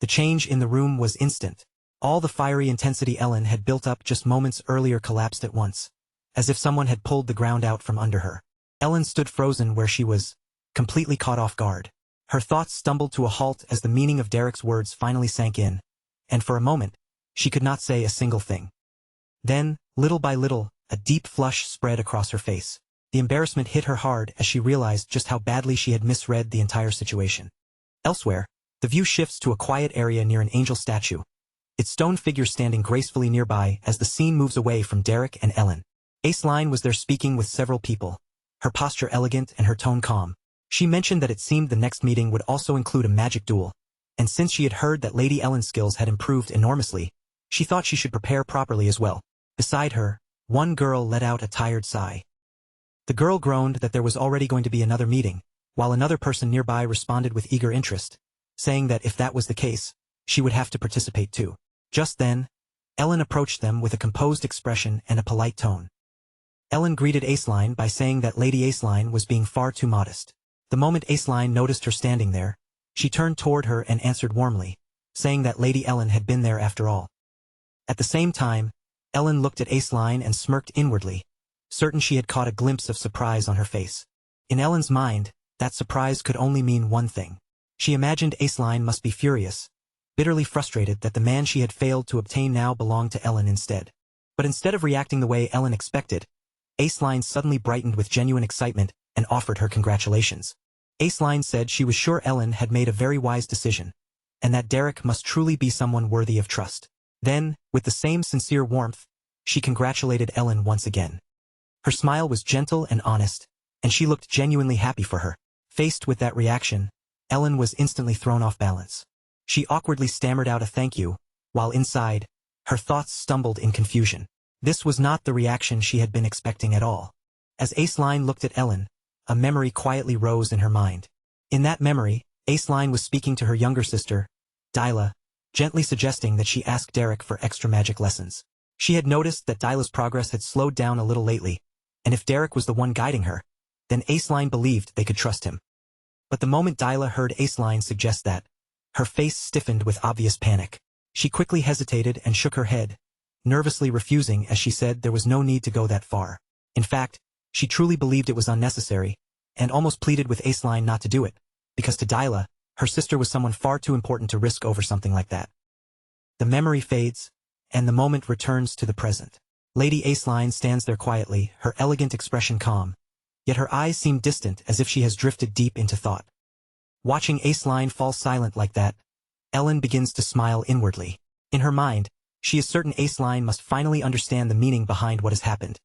The change in the room was instant. All the fiery intensity Ellen had built up just moments earlier collapsed at once, as if someone had pulled the ground out from under her. Ellen stood frozen where she was, completely caught off guard. Her thoughts stumbled to a halt as the meaning of Derek's words finally sank in, and for a moment, she could not say a single thing. Then, little by little, a deep flush spread across her face. The embarrassment hit her hard as she realized just how badly she had misread the entire situation. Elsewhere, the view shifts to a quiet area near an angel statue, its stone figure standing gracefully nearby as the scene moves away from Derek and Ellen. Aceline was there speaking with several people, her posture elegant and her tone calm. She mentioned that it seemed the next meeting would also include a magic duel, and since she had heard that Lady Ellen's skills had improved enormously, she thought she should prepare properly as well. Beside her, one girl let out a tired sigh. The girl groaned that there was already going to be another meeting, while another person nearby responded with eager interest, saying that if that was the case, she would have to participate too. Just then, Ellen approached them with a composed expression and a polite tone. Ellen greeted Aceline by saying that Lady Aceline was being far too modest. The moment Aceline noticed her standing there, she turned toward her and answered warmly, saying that Lady Ellen had been there after all. At the same time, Ellen looked at Aceline and smirked inwardly, certain she had caught a glimpse of surprise on her face. In Ellen's mind, that surprise could only mean one thing. She imagined Aceline must be furious, bitterly frustrated that the man she had failed to obtain now belonged to Ellen instead. But instead of reacting the way Ellen expected, Aceline suddenly brightened with genuine excitement and offered her congratulations. Aceline said she was sure Ellen had made a very wise decision, and that Derek must truly be someone worthy of trust. Then, with the same sincere warmth, she congratulated Ellen once again. Her smile was gentle and honest, and she looked genuinely happy for her. Faced with that reaction, Ellen was instantly thrown off balance. She awkwardly stammered out a thank you, while inside, her thoughts stumbled in confusion. This was not the reaction she had been expecting at all. As Aceline looked at Ellen, a memory quietly rose in her mind. In that memory, Aceline was speaking to her younger sister, Dyla, gently suggesting that she ask Derek for extra magic lessons. She had noticed that Dyla's progress had slowed down a little lately, and if Derek was the one guiding her, then Aceline believed they could trust him. But the moment Dyla heard Aceline suggest that, her face stiffened with obvious panic. She quickly hesitated and shook her head, nervously refusing as she said there was no need to go that far. In fact, she truly believed it was unnecessary, and almost pleaded with Aceline not to do it, because to Dyla, her sister was someone far too important to risk over something like that. The memory fades, and the moment returns to the present. Lady Aceline stands there quietly, her elegant expression calm, yet her eyes seem distant as if she has drifted deep into thought. Watching Aceline fall silent like that, Ellen begins to smile inwardly. In her mind, she is certain Aceline must finally understand the meaning behind what has happened.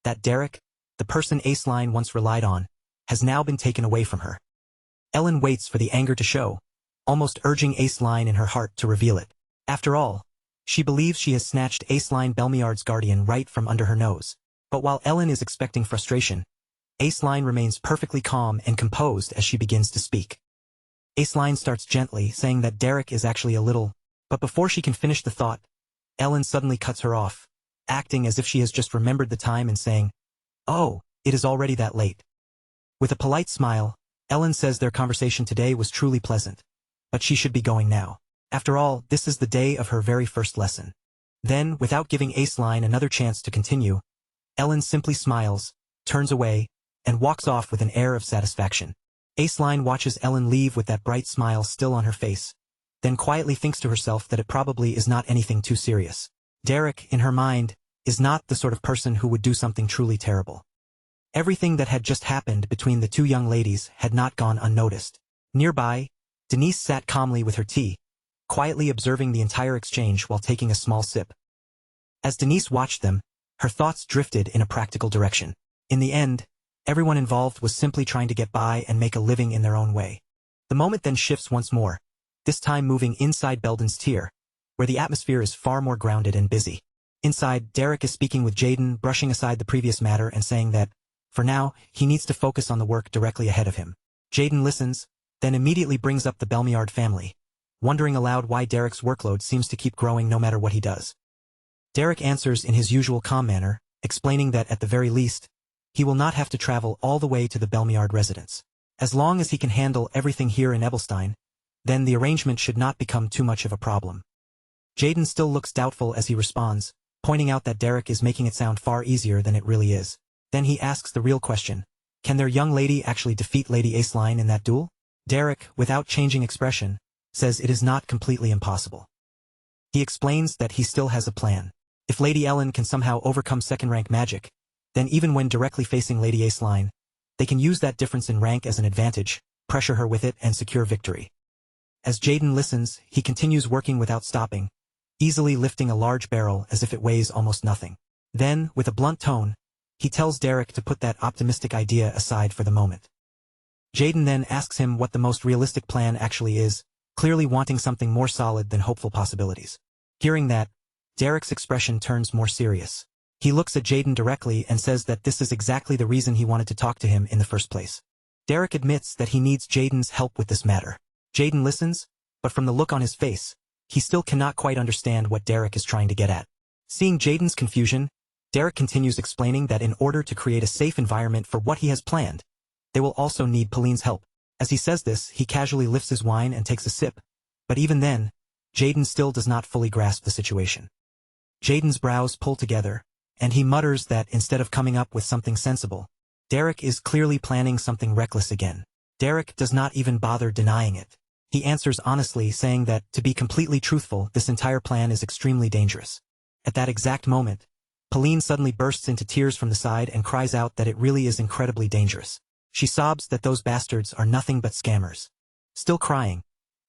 That Derek, the person Aceline once relied on, has now been taken away from her. Ellen waits for the anger to show, almost urging Aceline in her heart to reveal it. After all, she believes she has snatched Aceline Belmiard's guardian right from under her nose. But while Ellen is expecting frustration, Aceline remains perfectly calm and composed as she begins to speak. Aceline starts gently, saying that Derek is actually a little, but before she can finish the thought, Ellen suddenly cuts her off, acting as if she has just remembered the time and saying, "Oh, it is already that late." With a polite smile, Ellen says their conversation today was truly pleasant, but she should be going now. After all, this is the day of her very first lesson. Then, without giving Aceline another chance to continue, Ellen simply smiles, turns away, and walks off with an air of satisfaction. Aceline watches Ellen leave with that bright smile still on her face, then quietly thinks to herself that it probably is not anything too serious. Derek, in her mind, is not the sort of person who would do something truly terrible. Everything that had just happened between the two young ladies had not gone unnoticed. Nearby, Denise sat calmly with her tea, quietly observing the entire exchange while taking a small sip. As Denise watched them, her thoughts drifted in a practical direction. In the end, everyone involved was simply trying to get by and make a living in their own way. The moment then shifts once more, this time moving inside Belden's tier, where the atmosphere is far more grounded and busy. Inside, Derek is speaking with Jaden, brushing aside the previous matter and saying that, for now, he needs to focus on the work directly ahead of him. Jaden listens, then immediately brings up the Belmiard family, wondering aloud why Derek's workload seems to keep growing no matter what he does. Derek answers in his usual calm manner, explaining that at the very least, he will not have to travel all the way to the Belmiard residence. As long as he can handle everything here in Ebelstein, then the arrangement should not become too much of a problem. Jaden still looks doubtful as he responds, pointing out that Derek is making it sound far easier than it really is. Then he asks the real question, can their young lady actually defeat Lady Aceline in that duel? Derek, without changing expression, says it is not completely impossible. He explains that he still has a plan. If Lady Ellen can somehow overcome second-rank magic, then even when directly facing Lady Aceline, they can use that difference in rank as an advantage, pressure her with it and secure victory. As Jaden listens, he continues working without stopping, easily lifting a large barrel as if it weighs almost nothing. Then, with a blunt tone, he tells Derek to put that optimistic idea aside for the moment. Jaden then asks him what the most realistic plan actually is, clearly wanting something more solid than hopeful possibilities. Hearing that, Derek's expression turns more serious. He looks at Jaden directly and says that this is exactly the reason he wanted to talk to him in the first place. Derek admits that he needs Jaden's help with this matter. Jaden listens, but from the look on his face, he still cannot quite understand what Derek is trying to get at. Seeing Jaden's confusion, Derek continues explaining that in order to create a safe environment for what he has planned, they will also need Pauline's help. As he says this, he casually lifts his wine and takes a sip, but even then, Jaden still does not fully grasp the situation. Jaden's brows pull together, and he mutters that instead of coming up with something sensible, Derek is clearly planning something reckless again. Derek does not even bother denying it. He answers honestly, saying that, to be completely truthful, this entire plan is extremely dangerous. At that exact moment, Pauline suddenly bursts into tears from the side and cries out that it really is incredibly dangerous. She sobs that those bastards are nothing but scammers. Still crying,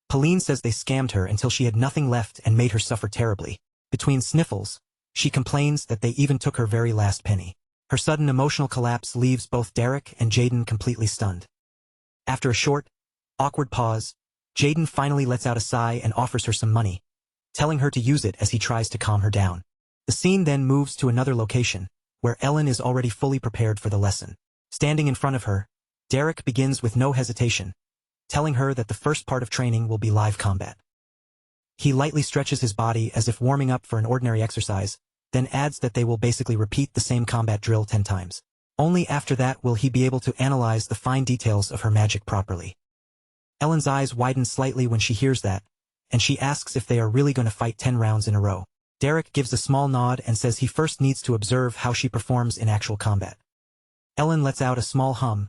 Pauline says they scammed her until she had nothing left and made her suffer terribly. Between sniffles, she complains that they even took her very last penny. Her sudden emotional collapse leaves both Derek and Jaden completely stunned. After a short, awkward pause, Jaden finally lets out a sigh and offers her some money, telling her to use it as he tries to calm her down. The scene then moves to another location, where Ellen is already fully prepared for the lesson. Standing in front of her, Derek begins with no hesitation, telling her that the first part of training will be live combat. He lightly stretches his body as if warming up for an ordinary exercise, then adds that they will basically repeat the same combat drill 10 times. Only after that will he be able to analyze the fine details of her magic properly. Ellen's eyes widen slightly when she hears that, and she asks if they are really going to fight 10 rounds in a row. Derek gives a small nod and says he first needs to observe how she performs in actual combat. Ellen lets out a small hum,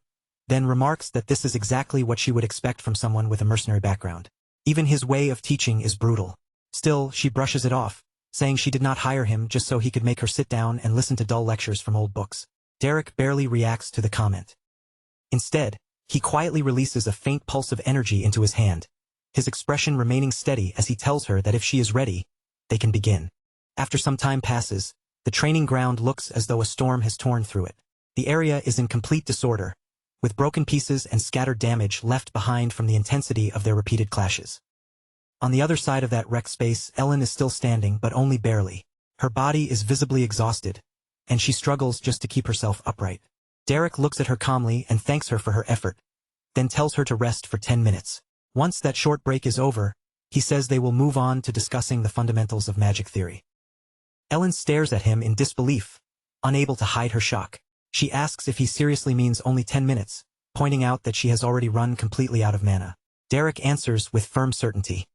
then remarks that this is exactly what she would expect from someone with a mercenary background. Even his way of teaching is brutal. Still, she brushes it off, saying she did not hire him just so he could make her sit down and listen to dull lectures from old books. Derek barely reacts to the comment. Instead, he quietly releases a faint pulse of energy into his hand, his expression remaining steady as he tells her that if she is ready, they can begin. After some time passes, the training ground looks as though a storm has torn through it. The area is in complete disorder, with broken pieces and scattered damage left behind from the intensity of their repeated clashes. On the other side of that wrecked space, Ellen is still standing, but only barely. Her body is visibly exhausted, and she struggles just to keep herself upright. Derek looks at her calmly and thanks her for her effort, then tells her to rest for 10 minutes. Once that short break is over, he says they will move on to discussing the fundamentals of magic theory. Ellen stares at him in disbelief, unable to hide her shock. She asks if he seriously means only 10 minutes, pointing out that she has already run completely out of mana. Derek answers with firm certainty.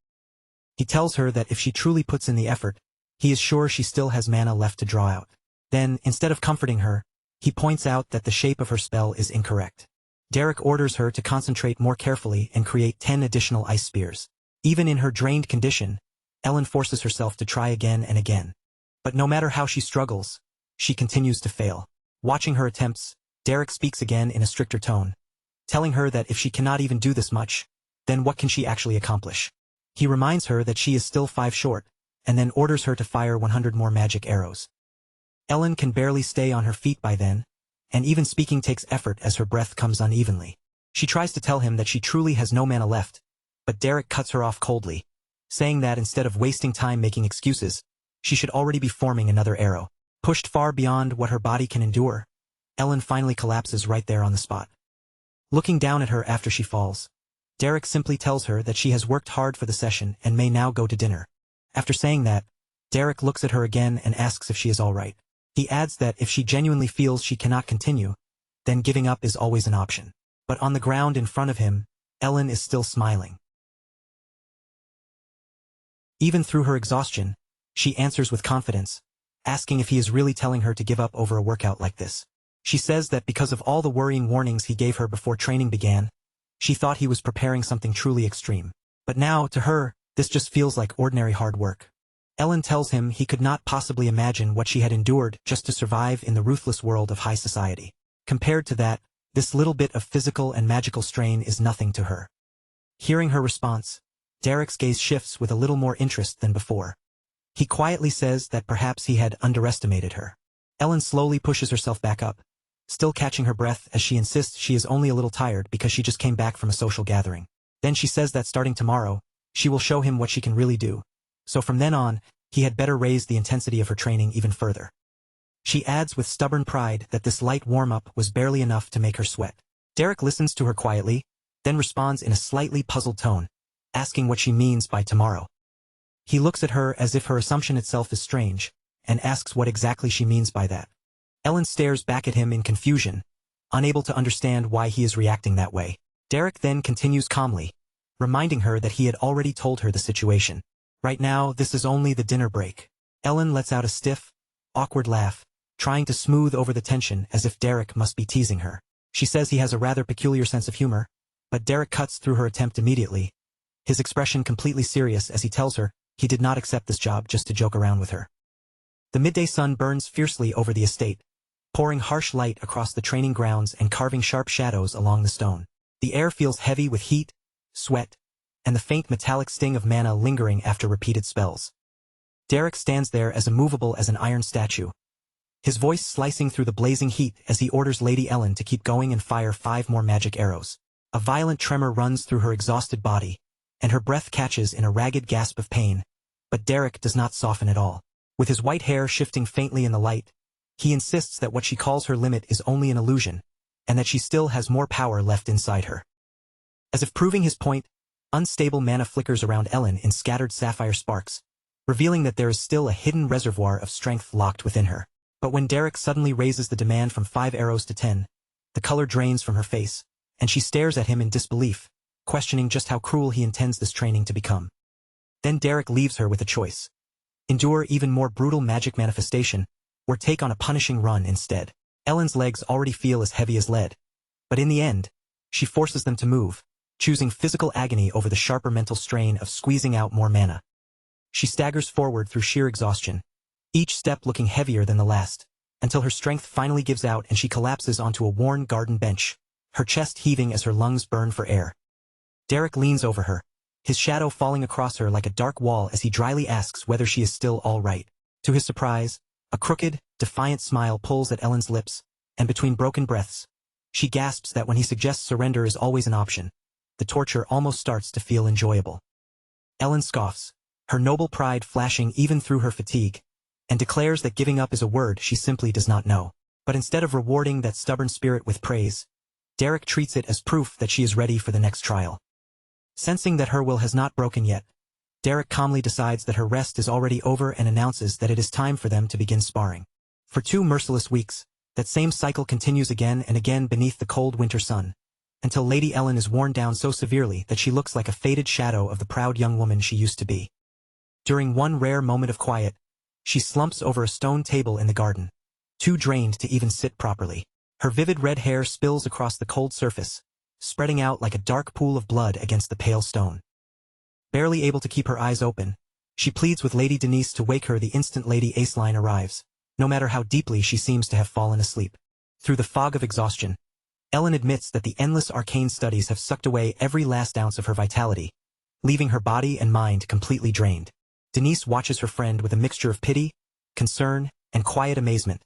He tells her that if she truly puts in the effort, he is sure she still has mana left to draw out. Then, instead of comforting her, he points out that the shape of her spell is incorrect. Derek orders her to concentrate more carefully and create 10 additional ice spears. Even in her drained condition, Ellen forces herself to try again and again. But no matter how she struggles, she continues to fail. Watching her attempts, Derek speaks again in a stricter tone, telling her that if she cannot even do this much, then what can she actually accomplish? He reminds her that she is still 5 short, and then orders her to fire 100 more magic arrows. Ellen can barely stay on her feet by then, and even speaking takes effort as her breath comes unevenly. She tries to tell him that she truly has no mana left, but Derek cuts her off coldly, saying that instead of wasting time making excuses, she should already be forming another arrow. Pushed far beyond what her body can endure, Ellen finally collapses right there on the spot. Looking down at her after she falls, Derek simply tells her that she has worked hard for the session and may now go to dinner. After saying that, Derek looks at her again and asks if she is all right. He adds that if she genuinely feels she cannot continue, then giving up is always an option. But on the ground in front of him, Ellen is still smiling. Even through her exhaustion, she answers with confidence, asking if he is really telling her to give up over a workout like this. She says that because of all the worrying warnings he gave her before training began, she thought he was preparing something truly extreme. But now, to her, this just feels like ordinary hard work. Ellen tells him he could not possibly imagine what she had endured just to survive in the ruthless world of high society. Compared to that, this little bit of physical and magical strain is nothing to her. Hearing her response, Derek's gaze shifts with a little more interest than before. He quietly says that perhaps he had underestimated her. Ellen slowly pushes herself back up, still catching her breath as she insists she is only a little tired because she just came back from a social gathering. Then she says that starting tomorrow, she will show him what she can really do. So from then on, he had better raise the intensity of her training even further. She adds with stubborn pride that this light warm-up was barely enough to make her sweat. Derek listens to her quietly, then responds in a slightly puzzled tone, asking what she means by tomorrow. He looks at her as if her assumption itself is strange, and asks what exactly she means by that. Ellen stares back at him in confusion, unable to understand why he is reacting that way. Derek then continues calmly, reminding her that he had already told her the situation. Right now, this is only the dinner break. Ellen lets out a stiff, awkward laugh, trying to smooth over the tension as if Derek must be teasing her. She says he has a rather peculiar sense of humor, but Derek cuts through her attempt immediately, his expression completely serious as he tells her he did not accept this job just to joke around with her. The midday sun burns fiercely over the estate, pouring harsh light across the training grounds and carving sharp shadows along the stone. The air feels heavy with heat, sweat, and the faint metallic sting of mana lingering after repeated spells. Derek stands there as immovable as an iron statue, his voice slicing through the blazing heat as he orders Lady Ellen to keep going and fire 5 more magic arrows. A violent tremor runs through her exhausted body, and her breath catches in a ragged gasp of pain, but Derek does not soften at all. With his white hair shifting faintly in the light, he insists that what she calls her limit is only an illusion, and that she still has more power left inside her. As if proving his point, unstable mana flickers around Ellen in scattered sapphire sparks, revealing that there is still a hidden reservoir of strength locked within her. But when Derek suddenly raises the demand from 5 arrows to 10, the color drains from her face, and she stares at him in disbelief, questioning just how cruel he intends this training to become. Then Derek leaves her with a choice: endure even more brutal magic manifestation, or take on a punishing run instead. Ellen's legs already feel as heavy as lead, but in the end, she forces them to move, choosing physical agony over the sharper mental strain of squeezing out more mana. She staggers forward through sheer exhaustion, each step looking heavier than the last, until her strength finally gives out and she collapses onto a worn garden bench, her chest heaving as her lungs burn for air. Derek leans over her, his shadow falling across her like a dark wall as he dryly asks whether she is still all right. To his surprise, a crooked, defiant smile pulls at Ellen's lips, and between broken breaths, She gasps that when he suggests surrender is always an option, the torture almost starts to feel enjoyable. Ellen scoffs, her noble pride flashing even through her fatigue, and declares that giving up is a word she simply does not know. But instead of rewarding that stubborn spirit with praise, Derek treats it as proof that she is ready for the next trial. Sensing that her will has not broken yet, Derek calmly decides that her rest is already over and announces that it is time for them to begin sparring. For 2 merciless weeks, that same cycle continues again and again beneath the cold winter sun, until Lady Ellen is worn down so severely that she looks like a faded shadow of the proud young woman she used to be. During one rare moment of quiet, she slumps over a stone table in the garden, too drained to even sit properly. Her vivid red hair spills across the cold surface, spreading out like a dark pool of blood against the pale stone. Barely able to keep her eyes open, she pleads with Lady Denise to wake her the instant Lady Aceline arrives, no matter how deeply she seems to have fallen asleep. Through the fog of exhaustion, Ellen admits that the endless arcane studies have sucked away every last ounce of her vitality, leaving her body and mind completely drained. Denise watches her friend with a mixture of pity, concern, and quiet amazement,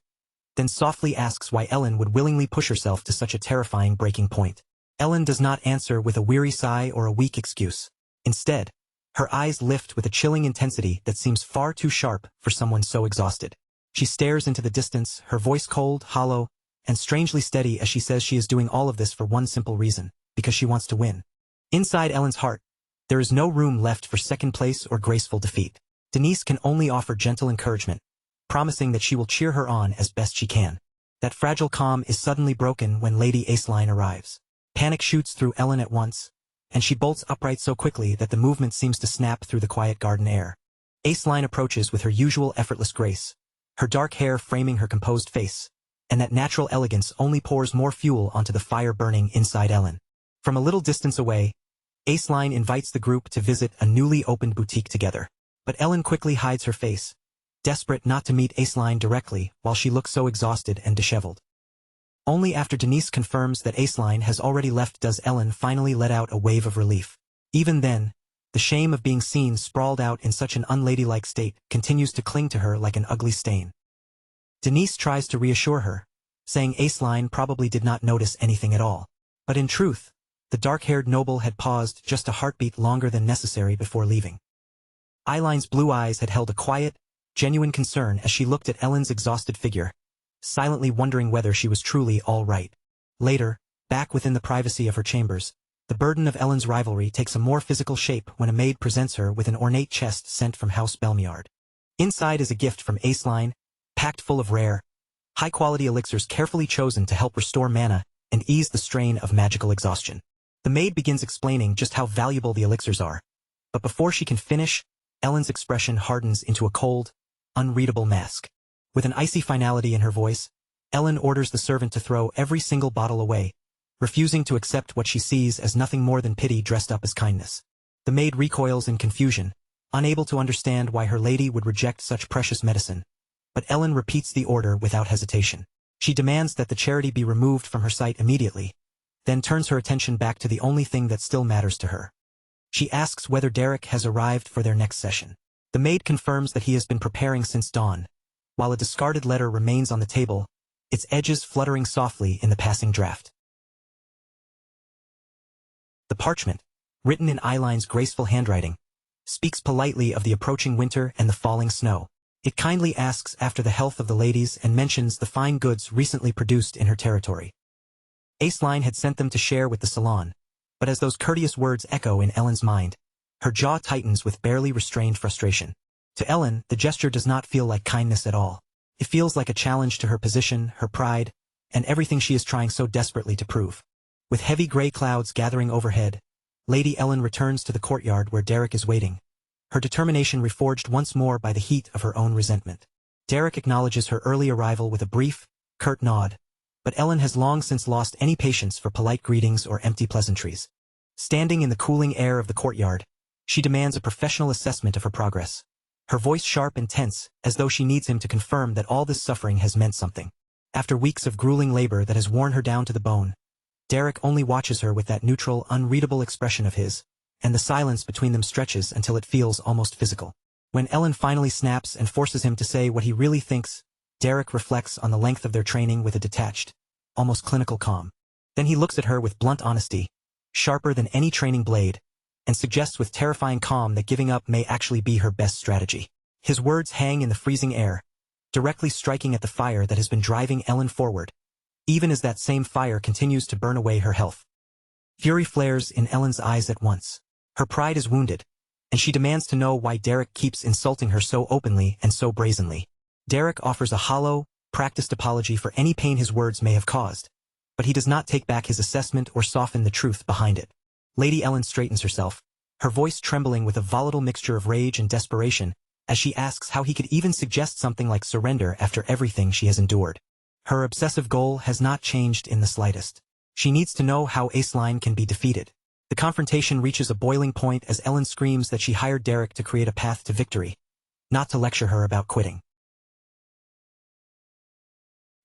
then softly asks why Ellen would willingly push herself to such a terrifying breaking point. Ellen does not answer with a weary sigh or a weak excuse. Instead, her eyes lift with a chilling intensity that seems far too sharp for someone so exhausted. She stares into the distance, her voice cold, hollow, and strangely steady as she says she is doing all of this for one simple reason, because she wants to win. Inside Ellen's heart, there is no room left for second place or graceful defeat. Denise can only offer gentle encouragement, promising that she will cheer her on as best she can. That fragile calm is suddenly broken when Lady Aceline arrives. Panic shoots through Ellen at once, and she bolts upright so quickly that the movement seems to snap through the quiet garden air. Aceline approaches with her usual effortless grace, her dark hair framing her composed face, and that natural elegance only pours more fuel onto the fire burning inside Ellen. From a little distance away, Aceline invites the group to visit a newly opened boutique together. But Ellen quickly hides her face, desperate not to meet Aceline directly while she looks so exhausted and disheveled. Only after Denise confirms that Aceline has already left does Ellen finally let out a wave of relief. Even then, the shame of being seen sprawled out in such an unladylike state continues to cling to her like an ugly stain. Denise tries to reassure her, saying Aceline probably did not notice anything at all. But in truth, the dark-haired noble had paused just a heartbeat longer than necessary before leaving. Eileen's blue eyes had held a quiet, genuine concern as she looked at Ellen's exhausted figure, silently wondering whether she was truly all right. Later, back within the privacy of her chambers, the burden of Ellen's rivalry takes a more physical shape when a maid presents her with an ornate chest sent from House Belmiard. Inside is a gift from Aceline, packed full of rare, high-quality elixirs carefully chosen to help restore mana and ease the strain of magical exhaustion. The maid begins explaining just how valuable the elixirs are, but before she can finish, Ellen's expression hardens into a cold, unreadable mask. With an icy finality in her voice, Ellen orders the servant to throw every single bottle away, refusing to accept what she sees as nothing more than pity dressed up as kindness. The maid recoils in confusion, unable to understand why her lady would reject such precious medicine, but Ellen repeats the order without hesitation. She demands that the charity be removed from her sight immediately, then turns her attention back to the only thing that still matters to her. She asks whether Derek has arrived for their next session. The maid confirms that he has been preparing since dawn, while a discarded letter remains on the table, its edges fluttering softly in the passing draft. The parchment, written in Eileen's graceful handwriting, speaks politely of the approaching winter and the falling snow. It kindly asks after the health of the ladies and mentions the fine goods recently produced in her territory. Aceline had sent them to share with the salon, but as those courteous words echo in Ellen's mind, her jaw tightens with barely restrained frustration. To Ellen, the gesture does not feel like kindness at all. It feels like a challenge to her position, her pride, and everything she is trying so desperately to prove. With heavy gray clouds gathering overhead, Lady Ellen returns to the courtyard where Derek is waiting, her determination reforged once more by the heat of her own resentment. Derek acknowledges her early arrival with a brief, curt nod, but Ellen has long since lost any patience for polite greetings or empty pleasantries. Standing in the cooling air of the courtyard, she demands a professional assessment of her progress, her voice sharp and tense, as though she needs him to confirm that all this suffering has meant something. After weeks of grueling labor that has worn her down to the bone, Derek only watches her with that neutral, unreadable expression of his, and the silence between them stretches until it feels almost physical. When Ellen finally snaps and forces him to say what he really thinks, Derek reflects on the length of their training with a detached, almost clinical calm. Then he looks at her with blunt honesty, sharper than any training blade, and suggests with terrifying calm that giving up may actually be her best strategy. His words hang in the freezing air, directly striking at the fire that has been driving Ellen forward, even as that same fire continues to burn away her health. Fury flares in Ellen's eyes at once. Her pride is wounded, and she demands to know why Derek keeps insulting her so openly and so brazenly. Derek offers a hollow, practiced apology for any pain his words may have caused, but he does not take back his assessment or soften the truth behind it. Lady Ellen straightens herself, her voice trembling with a volatile mixture of rage and desperation, as she asks how he could even suggest something like surrender after everything she has endured. Her obsessive goal has not changed in the slightest. She needs to know how Aceline can be defeated. The confrontation reaches a boiling point as Ellen screams that she hired Derek to create a path to victory, not to lecture her about quitting.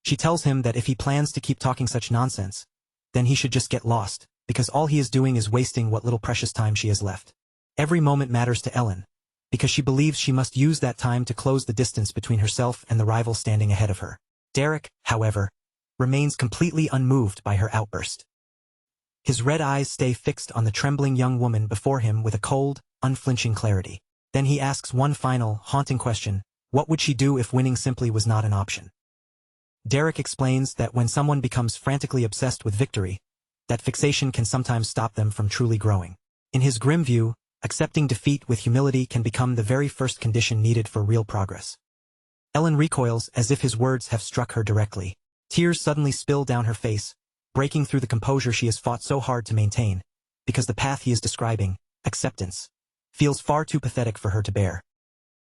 She tells him that if he plans to keep talking such nonsense, then he should just get lost, because all he is doing is wasting what little precious time she has left. Every moment matters to Ellen, because she believes she must use that time to close the distance between herself and the rival standing ahead of her. Derek, however, remains completely unmoved by her outburst. His red eyes stay fixed on the trembling young woman before him with a cold, unflinching clarity. Then he asks one final, haunting question: what would she do if winning simply was not an option? Derek explains that when someone becomes frantically obsessed with victory, that fixation can sometimes stop them from truly growing. In his grim view, accepting defeat with humility can become the very first condition needed for real progress. Ellen recoils as if his words have struck her directly. Tears suddenly spill down her face, breaking through the composure she has fought so hard to maintain, because the path he is describing, acceptance, feels far too pathetic for her to bear.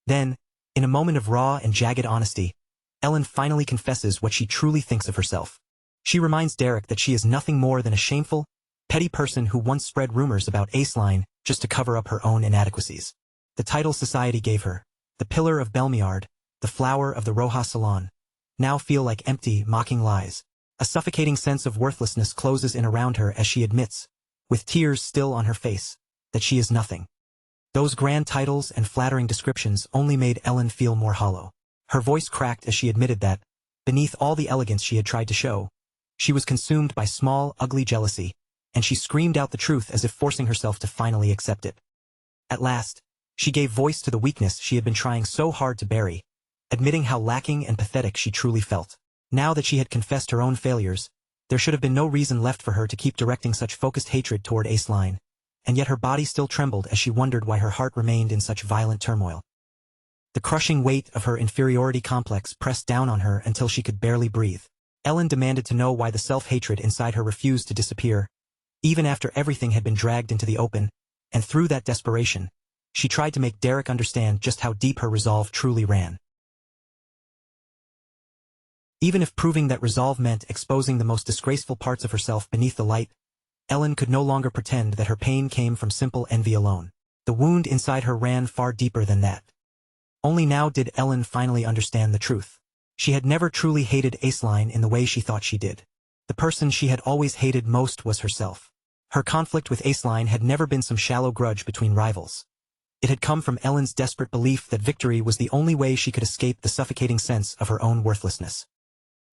Then, in a moment of raw and jagged honesty, Ellen finally confesses what she truly thinks of herself. She reminds Derek that she is nothing more than a shameful, petty person who once spread rumors about Aceline just to cover up her own inadequacies. The title society gave her, the pillar of Belmiard, the flower of the Roja Salon, now feel like empty, mocking lies. A suffocating sense of worthlessness closes in around her as she admits, with tears still on her face, that she is nothing. Those grand titles and flattering descriptions only made Ellen feel more hollow. Her voice cracked as she admitted that, beneath all the elegance she had tried to show, she was consumed by small, ugly jealousy, and she screamed out the truth as if forcing herself to finally accept it. At last, she gave voice to the weakness she had been trying so hard to bury, admitting how lacking and pathetic she truly felt. Now that she had confessed her own failures, there should have been no reason left for her to keep directing such focused hatred toward Aceline, and yet her body still trembled as she wondered why her heart remained in such violent turmoil. The crushing weight of her inferiority complex pressed down on her until she could barely breathe. Ellen demanded to know why the self-hatred inside her refused to disappear, even after everything had been dragged into the open, and through that desperation, she tried to make Derek understand just how deep her resolve truly ran. Even if proving that resolve meant exposing the most disgraceful parts of herself beneath the light, Ellen could no longer pretend that her pain came from simple envy alone. The wound inside her ran far deeper than that. Only now did Ellen finally understand the truth. She had never truly hated Aceline in the way she thought she did. The person she had always hated most was herself. Her conflict with Aceline had never been some shallow grudge between rivals. It had come from Ellen's desperate belief that victory was the only way she could escape the suffocating sense of her own worthlessness.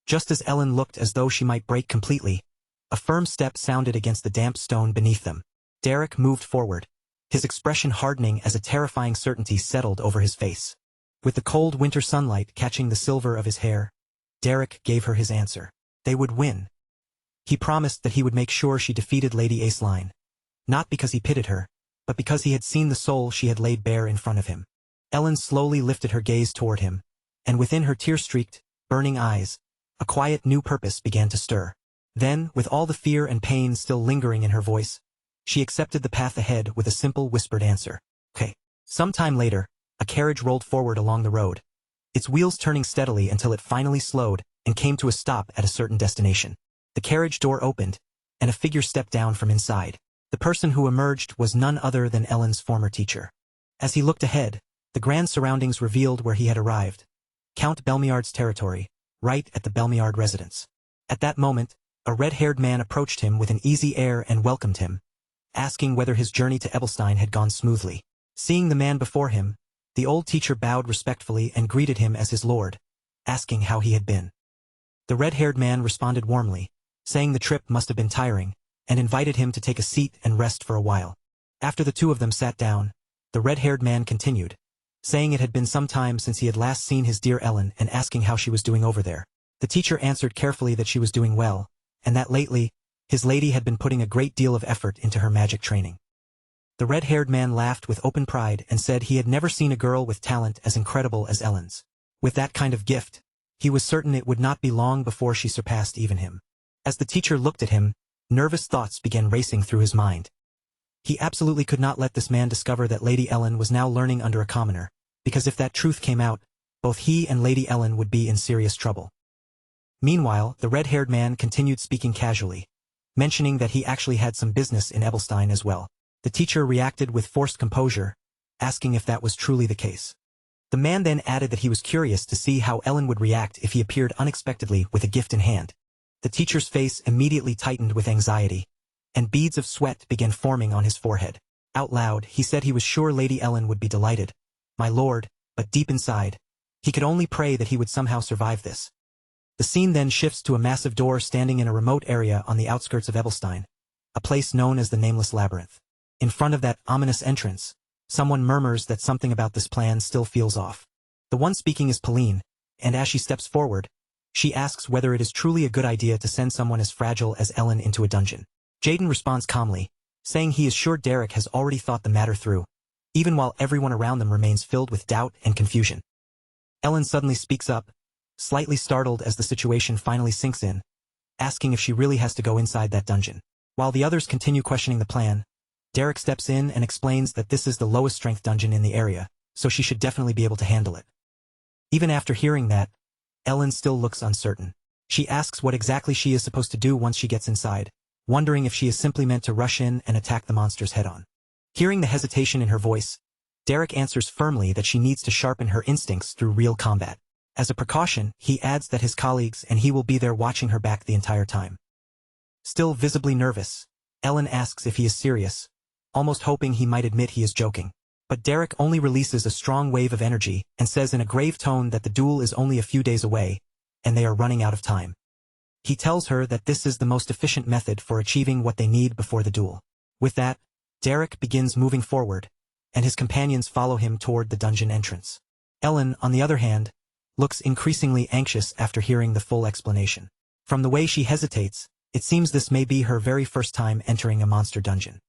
Just as Ellen looked as though she might break completely, a firm step sounded against the damp stone beneath them. Derek moved forward, his expression hardening as a terrifying certainty settled over his face. With the cold winter sunlight catching the silver of his hair, Derek gave her his answer. They would win. He promised that he would make sure she defeated Lady Aceline, not because he pitied her, but because he had seen the soul she had laid bare in front of him. Ellen slowly lifted her gaze toward him, and within her tear-streaked, burning eyes, a quiet new purpose began to stir. Then, with all the fear and pain still lingering in her voice, she accepted the path ahead with a simple whispered answer. Okay. Some time later, a carriage rolled forward along the road, its wheels turning steadily until it finally slowed and came to a stop at a certain destination. The carriage door opened, and a figure stepped down from inside. The person who emerged was none other than Ellen's former teacher. As he looked ahead, the grand surroundings revealed where he had arrived, Count Belmiard's territory, right at the Belmiard residence. At that moment, a red-haired man approached him with an easy air and welcomed him, asking whether his journey to Ebelstein had gone smoothly. Seeing the man before him, the old teacher bowed respectfully and greeted him as his lord, asking how he had been. The red-haired man responded warmly, saying the trip must have been tiring, and invited him to take a seat and rest for a while. After the two of them sat down, the red-haired man continued, saying it had been some time since he had last seen his dear Ellen and asking how she was doing over there. The teacher answered carefully that she was doing well, and that lately, his lady had been putting a great deal of effort into her magic training. The red-haired man laughed with open pride and said he had never seen a girl with talent as incredible as Ellen's. With that kind of gift, he was certain it would not be long before she surpassed even him. As the teacher looked at him, nervous thoughts began racing through his mind. He absolutely could not let this man discover that Lady Ellen was now learning under a commoner, because if that truth came out, both he and Lady Ellen would be in serious trouble. Meanwhile, the red-haired man continued speaking casually, mentioning that he actually had some business in Ebelstein as well. The teacher reacted with forced composure, asking if that was truly the case. The man then added that he was curious to see how Ellen would react if he appeared unexpectedly with a gift in hand. The teacher's face immediately tightened with anxiety, and beads of sweat began forming on his forehead. Out loud, he said he was sure Lady Ellen would be delighted, my lord, but deep inside, he could only pray that he would somehow survive this. The scene then shifts to a massive door standing in a remote area on the outskirts of Ebelstein, a place known as the Nameless Labyrinth. In front of that ominous entrance, someone murmurs that something about this plan still feels off. The one speaking is Pauline, and as she steps forward, she asks whether it is truly a good idea to send someone as fragile as Ellen into a dungeon. Jaden responds calmly, saying he is sure Derek has already thought the matter through, even while everyone around them remains filled with doubt and confusion. Ellen suddenly speaks up, slightly startled as the situation finally sinks in, asking if she really has to go inside that dungeon. While the others continue questioning the plan, Derek steps in and explains that this is the lowest strength dungeon in the area, so she should definitely be able to handle it. Even after hearing that, Ellen still looks uncertain. She asks what exactly she is supposed to do once she gets inside, wondering if she is simply meant to rush in and attack the monsters head-on. Hearing the hesitation in her voice, Derek answers firmly that she needs to sharpen her instincts through real combat. As a precaution, he adds that his colleagues and he will be there watching her back the entire time. Still visibly nervous, Ellen asks if he is serious, almost hoping he might admit he is joking. But Derek only releases a strong wave of energy and says in a grave tone that the duel is only a few days away, and they are running out of time. He tells her that this is the most efficient method for achieving what they need before the duel. With that, Derek begins moving forward, and his companions follow him toward the dungeon entrance. Ellen, on the other hand, looks increasingly anxious after hearing the full explanation. From the way she hesitates, it seems this may be her very first time entering a monster dungeon.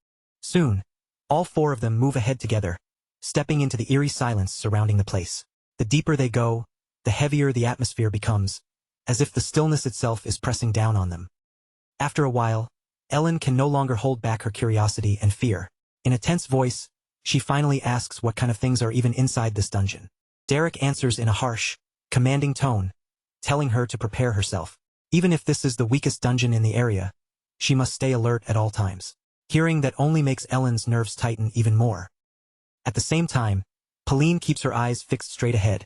Soon, all four of them move ahead together, stepping into the eerie silence surrounding the place. The deeper they go, the heavier the atmosphere becomes, as if the stillness itself is pressing down on them. After a while, Ellen can no longer hold back her curiosity and fear. In a tense voice, she finally asks what kind of things are even inside this dungeon. Derek answers in a harsh, commanding tone, telling her to prepare herself. Even if this is the weakest dungeon in the area, she must stay alert at all times. Hearing that only makes Ellen's nerves tighten even more. At the same time, Pauline keeps her eyes fixed straight ahead,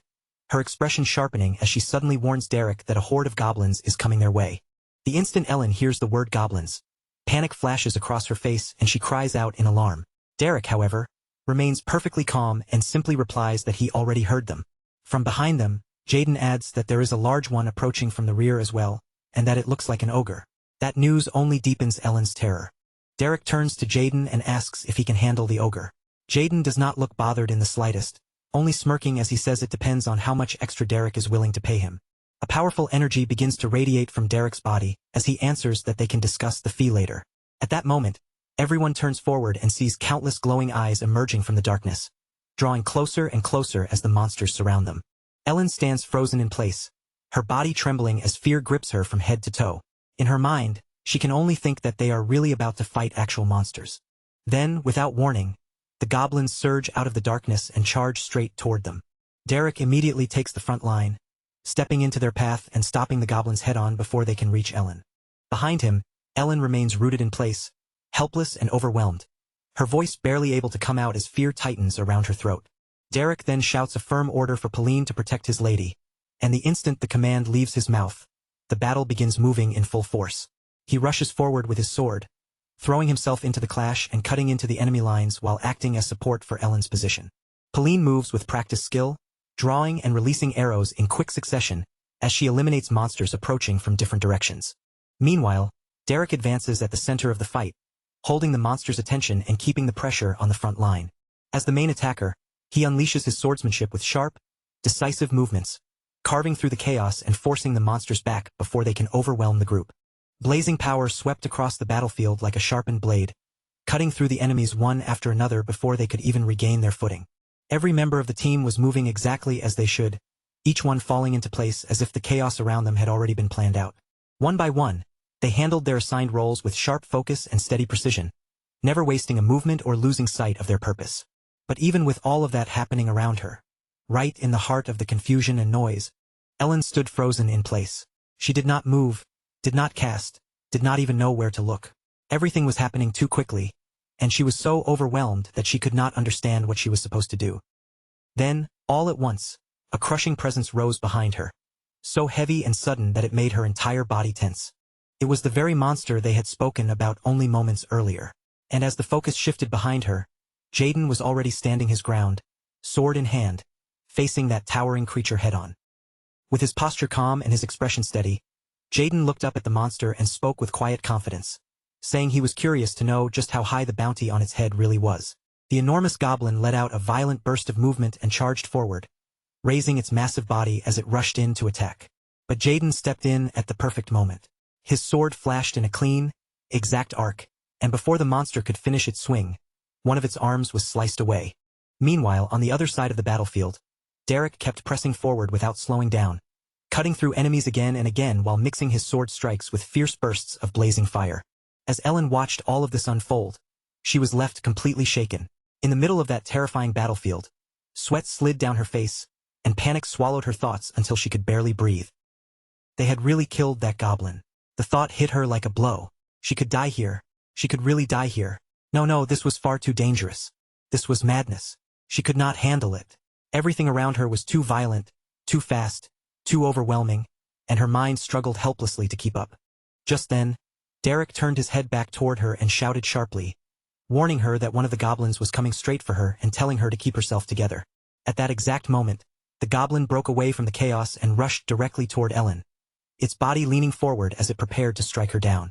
her expression sharpening as she suddenly warns Derek that a horde of goblins is coming their way. The instant Ellen hears the word goblins, panic flashes across her face and she cries out in alarm. Derek, however, remains perfectly calm and simply replies that he already heard them. From behind them, Jaden adds that there is a large one approaching from the rear as well, and that it looks like an ogre. That news only deepens Ellen's terror. Derek turns to Jaden and asks if he can handle the ogre. Jaden does not look bothered in the slightest, only smirking as he says it depends on how much extra Derek is willing to pay him. A powerful energy begins to radiate from Derek's body as he answers that they can discuss the fee later. At that moment, everyone turns forward and sees countless glowing eyes emerging from the darkness, drawing closer and closer as the monsters surround them. Ellen stands frozen in place, her body trembling as fear grips her from head to toe. In her mind, she can only think that they are really about to fight actual monsters. Then, without warning, the goblins surge out of the darkness and charge straight toward them. Derek immediately takes the front line, stepping into their path and stopping the goblins head-on before they can reach Ellen. Behind him, Ellen remains rooted in place, helpless and overwhelmed, her voice barely able to come out as fear tightens around her throat. Derek then shouts a firm order for Pauline to protect his lady, and the instant the command leaves his mouth, the battle begins moving in full force. He rushes forward with his sword, throwing himself into the clash and cutting into the enemy lines while acting as support for Ellen's position. Pauline moves with practiced skill, drawing and releasing arrows in quick succession as she eliminates monsters approaching from different directions. Meanwhile, Derek advances at the center of the fight, holding the monster's attention and keeping the pressure on the front line. As the main attacker, he unleashes his swordsmanship with sharp, decisive movements, carving through the chaos and forcing the monsters back before they can overwhelm the group. Blazing power swept across the battlefield like a sharpened blade, cutting through the enemies one after another before they could even regain their footing. Every member of the team was moving exactly as they should, each one falling into place as if the chaos around them had already been planned out. One by one, they handled their assigned roles with sharp focus and steady precision, never wasting a movement or losing sight of their purpose. But even with all of that happening around her, right in the heart of the confusion and noise, Ellen stood frozen in place. She did not move, did not cast, did not even know where to look. Everything was happening too quickly, and she was so overwhelmed that she could not understand what she was supposed to do. Then, all at once, a crushing presence rose behind her, so heavy and sudden that it made her entire body tense. It was the very monster they had spoken about only moments earlier. And as the focus shifted behind her, Jaden was already standing his ground, sword in hand, facing that towering creature head-on. With his posture calm and his expression steady, Jaden looked up at the monster and spoke with quiet confidence, saying he was curious to know just how high the bounty on its head really was. The enormous goblin let out a violent burst of movement and charged forward, raising its massive body as it rushed in to attack. But Jaden stepped in at the perfect moment. His sword flashed in a clean, exact arc, and before the monster could finish its swing, one of its arms was sliced away. Meanwhile, on the other side of the battlefield, Derek kept pressing forward without slowing down, cutting through enemies again and again while mixing his sword strikes with fierce bursts of blazing fire. As Ellen watched all of this unfold, she was left completely shaken. In the middle of that terrifying battlefield, sweat slid down her face, and panic swallowed her thoughts until she could barely breathe. They had really killed that goblin. The thought hit her like a blow. She could die here. She could really die here. No, this was far too dangerous. This was madness. She could not handle it. Everything around her was too violent, too fast, too overwhelming, and her mind struggled helplessly to keep up. Just then, Derek turned his head back toward her and shouted sharply, warning her that one of the goblins was coming straight for her and telling her to keep herself together. At that exact moment, the goblin broke away from the chaos and rushed directly toward Ellen, its body leaning forward as it prepared to strike her down.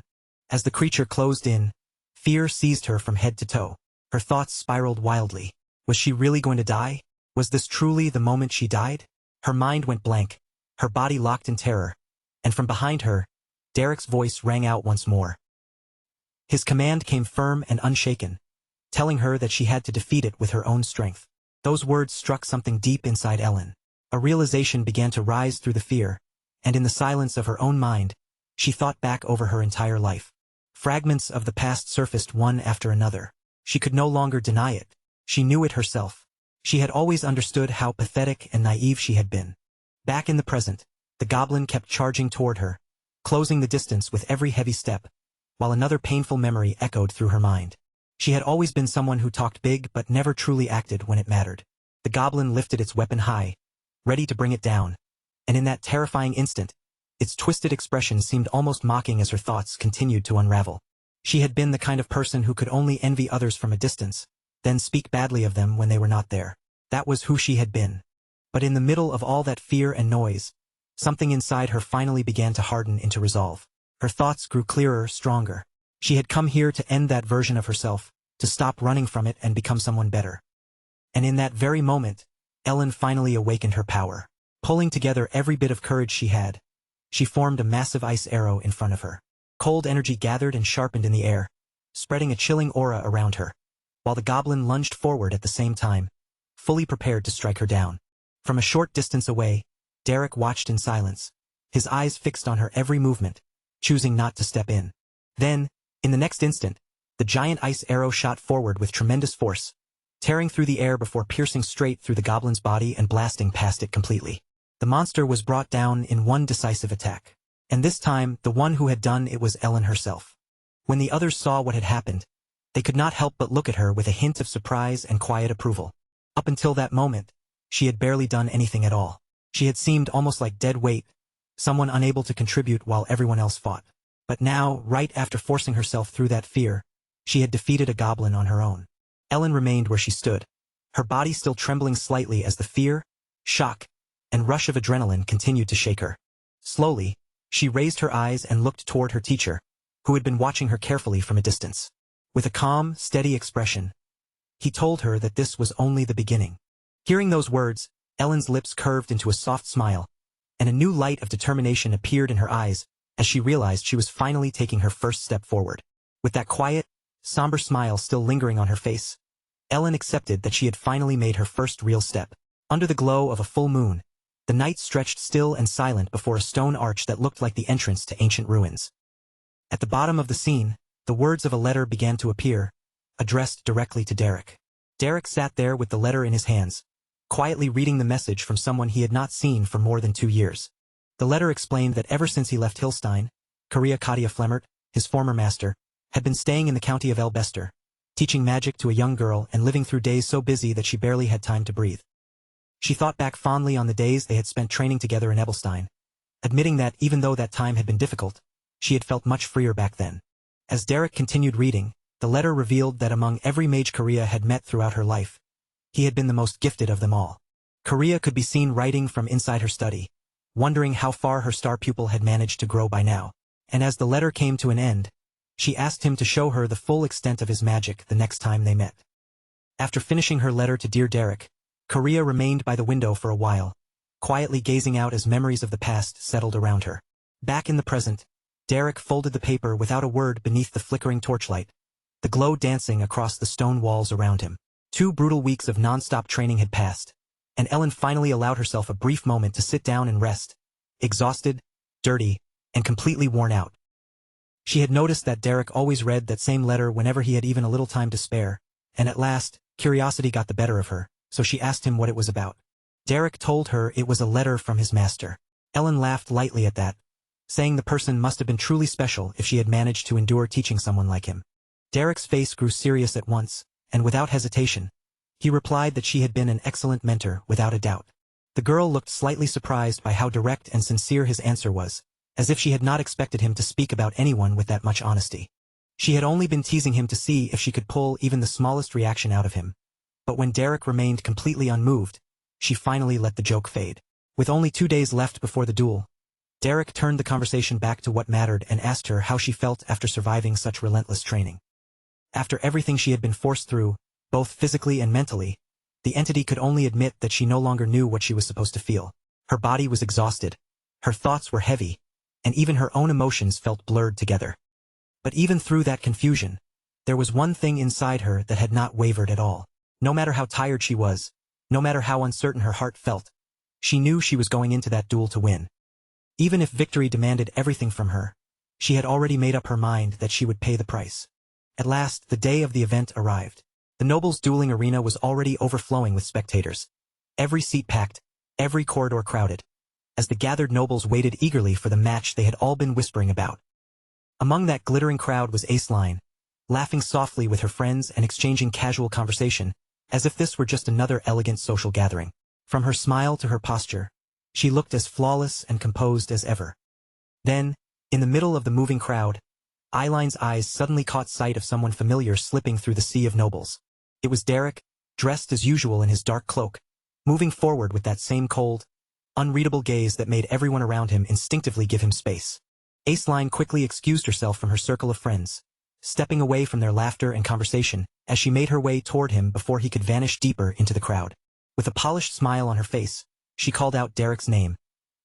As the creature closed in, fear seized her from head to toe. Her thoughts spiraled wildly. Was she really going to die? Was this truly the moment she died? Her mind went blank, her body locked in terror, and from behind her, Derek's voice rang out once more. His command came firm and unshaken, telling her that she had to defeat it with her own strength. Those words struck something deep inside Ellen. A realization began to rise through the fear, and in the silence of her own mind, she thought back over her entire life. Fragments of the past surfaced one after another. She could no longer deny it. She knew it herself. She had always understood how pathetic and naive she had been. Back in the present, the goblin kept charging toward her, closing the distance with every heavy step, while another painful memory echoed through her mind. She had always been someone who talked big but never truly acted when it mattered. The goblin lifted its weapon high, ready to bring it down, and in that terrifying instant, its twisted expression seemed almost mocking as her thoughts continued to unravel. She had been the kind of person who could only envy others from a distance, then speak badly of them when they were not there. That was who she had been. But in the middle of all that fear and noise, something inside her finally began to harden into resolve. Her thoughts grew clearer, stronger. She had come here to end that version of herself, to stop running from it and become someone better. And in that very moment, Ellen finally awakened her power. Pulling together every bit of courage she had, she formed a massive ice arrow in front of her. Cold energy gathered and sharpened in the air, spreading a chilling aura around her, while the goblin lunged forward at the same time, fully prepared to strike her down. From a short distance away, Derek watched in silence, his eyes fixed on her every movement, choosing not to step in. Then, in the next instant, the giant ice arrow shot forward with tremendous force, tearing through the air before piercing straight through the goblin's body and blasting past it completely. The monster was brought down in one decisive attack. And this time, the one who had done it was Ellen herself. When the others saw what had happened, they could not help but look at her with a hint of surprise and quiet approval. Up until that moment, she had barely done anything at all. She had seemed almost like dead weight, someone unable to contribute while everyone else fought. But now, right after forcing herself through that fear, she had defeated a goblin on her own. Ellen remained where she stood, her body still trembling slightly as the fear, shock, and rush of adrenaline continued to shake her. Slowly, she raised her eyes and looked toward her teacher, who had been watching her carefully from a distance. With a calm, steady expression, he told her that this was only the beginning. Hearing those words, Ellen's lips curved into a soft smile, and a new light of determination appeared in her eyes as she realized she was finally taking her first step forward. With that quiet, somber smile still lingering on her face, Ellen accepted that she had finally made her first real step. Under the glow of a full moon, the night stretched still and silent before a stone arch that looked like the entrance to ancient ruins. At the bottom of the scene, the words of a letter began to appear, addressed directly to Derek. Derek sat there with the letter in his hands, quietly reading the message from someone he had not seen for more than 2 years. The letter explained that ever since he left Hillstein, Korea Katia Flemmert, his former master, had been staying in the county of Elbester, teaching magic to a young girl and living through days so busy that she barely had time to breathe. She thought back fondly on the days they had spent training together in Ebelstein, admitting that even though that time had been difficult, she had felt much freer back then. As Derek continued reading, the letter revealed that among every mage Korea had met throughout her life, he had been the most gifted of them all. Korea could be seen writing from inside her study, wondering how far her star pupil had managed to grow by now. And as the letter came to an end, she asked him to show her the full extent of his magic the next time they met. After finishing her letter to dear Derek, Korea remained by the window for a while, quietly gazing out as memories of the past settled around her. Back in the present, Derek folded the paper without a word beneath the flickering torchlight, the glow dancing across the stone walls around him. 2 brutal weeks of non-stop training had passed, and Ellen finally allowed herself a brief moment to sit down and rest, exhausted, dirty, and completely worn out. She had noticed that Derek always read that same letter whenever he had even a little time to spare, and at last, curiosity got the better of her, so she asked him what it was about. Derek told her it was a letter from his master. Ellen laughed lightly at that, saying the person must have been truly special if she had managed to endure teaching someone like him. Derek's face grew serious at once, and without hesitation, he replied that she had been an excellent mentor without a doubt. The girl looked slightly surprised by how direct and sincere his answer was, as if she had not expected him to speak about anyone with that much honesty. She had only been teasing him to see if she could pull even the smallest reaction out of him, but when Derek remained completely unmoved, she finally let the joke fade. With only 2 days left before the duel, Derek turned the conversation back to what mattered and asked her how she felt after surviving such relentless training. After everything she had been forced through, both physically and mentally, the entity could only admit that she no longer knew what she was supposed to feel. Her body was exhausted, her thoughts were heavy, and even her own emotions felt blurred together. But even through that confusion, there was one thing inside her that had not wavered at all. No matter how tired she was, no matter how uncertain her heart felt, she knew she was going into that duel to win. Even if victory demanded everything from her, she had already made up her mind that she would pay the price. At last, the day of the event arrived. The nobles' dueling arena was already overflowing with spectators. Every seat packed, every corridor crowded, as the gathered nobles waited eagerly for the match they had all been whispering about. Among that glittering crowd was Aceline, laughing softly with her friends and exchanging casual conversation, as if this were just another elegant social gathering. From her smile to her posture, she looked as flawless and composed as ever. Then, in the middle of the moving crowd, Eiline's eyes suddenly caught sight of someone familiar slipping through the sea of nobles. It was Derek, dressed as usual in his dark cloak, moving forward with that same cold, unreadable gaze that made everyone around him instinctively give him space. Aceline quickly excused herself from her circle of friends, stepping away from their laughter and conversation as she made her way toward him before he could vanish deeper into the crowd. With a polished smile on her face, she called out Derek's name,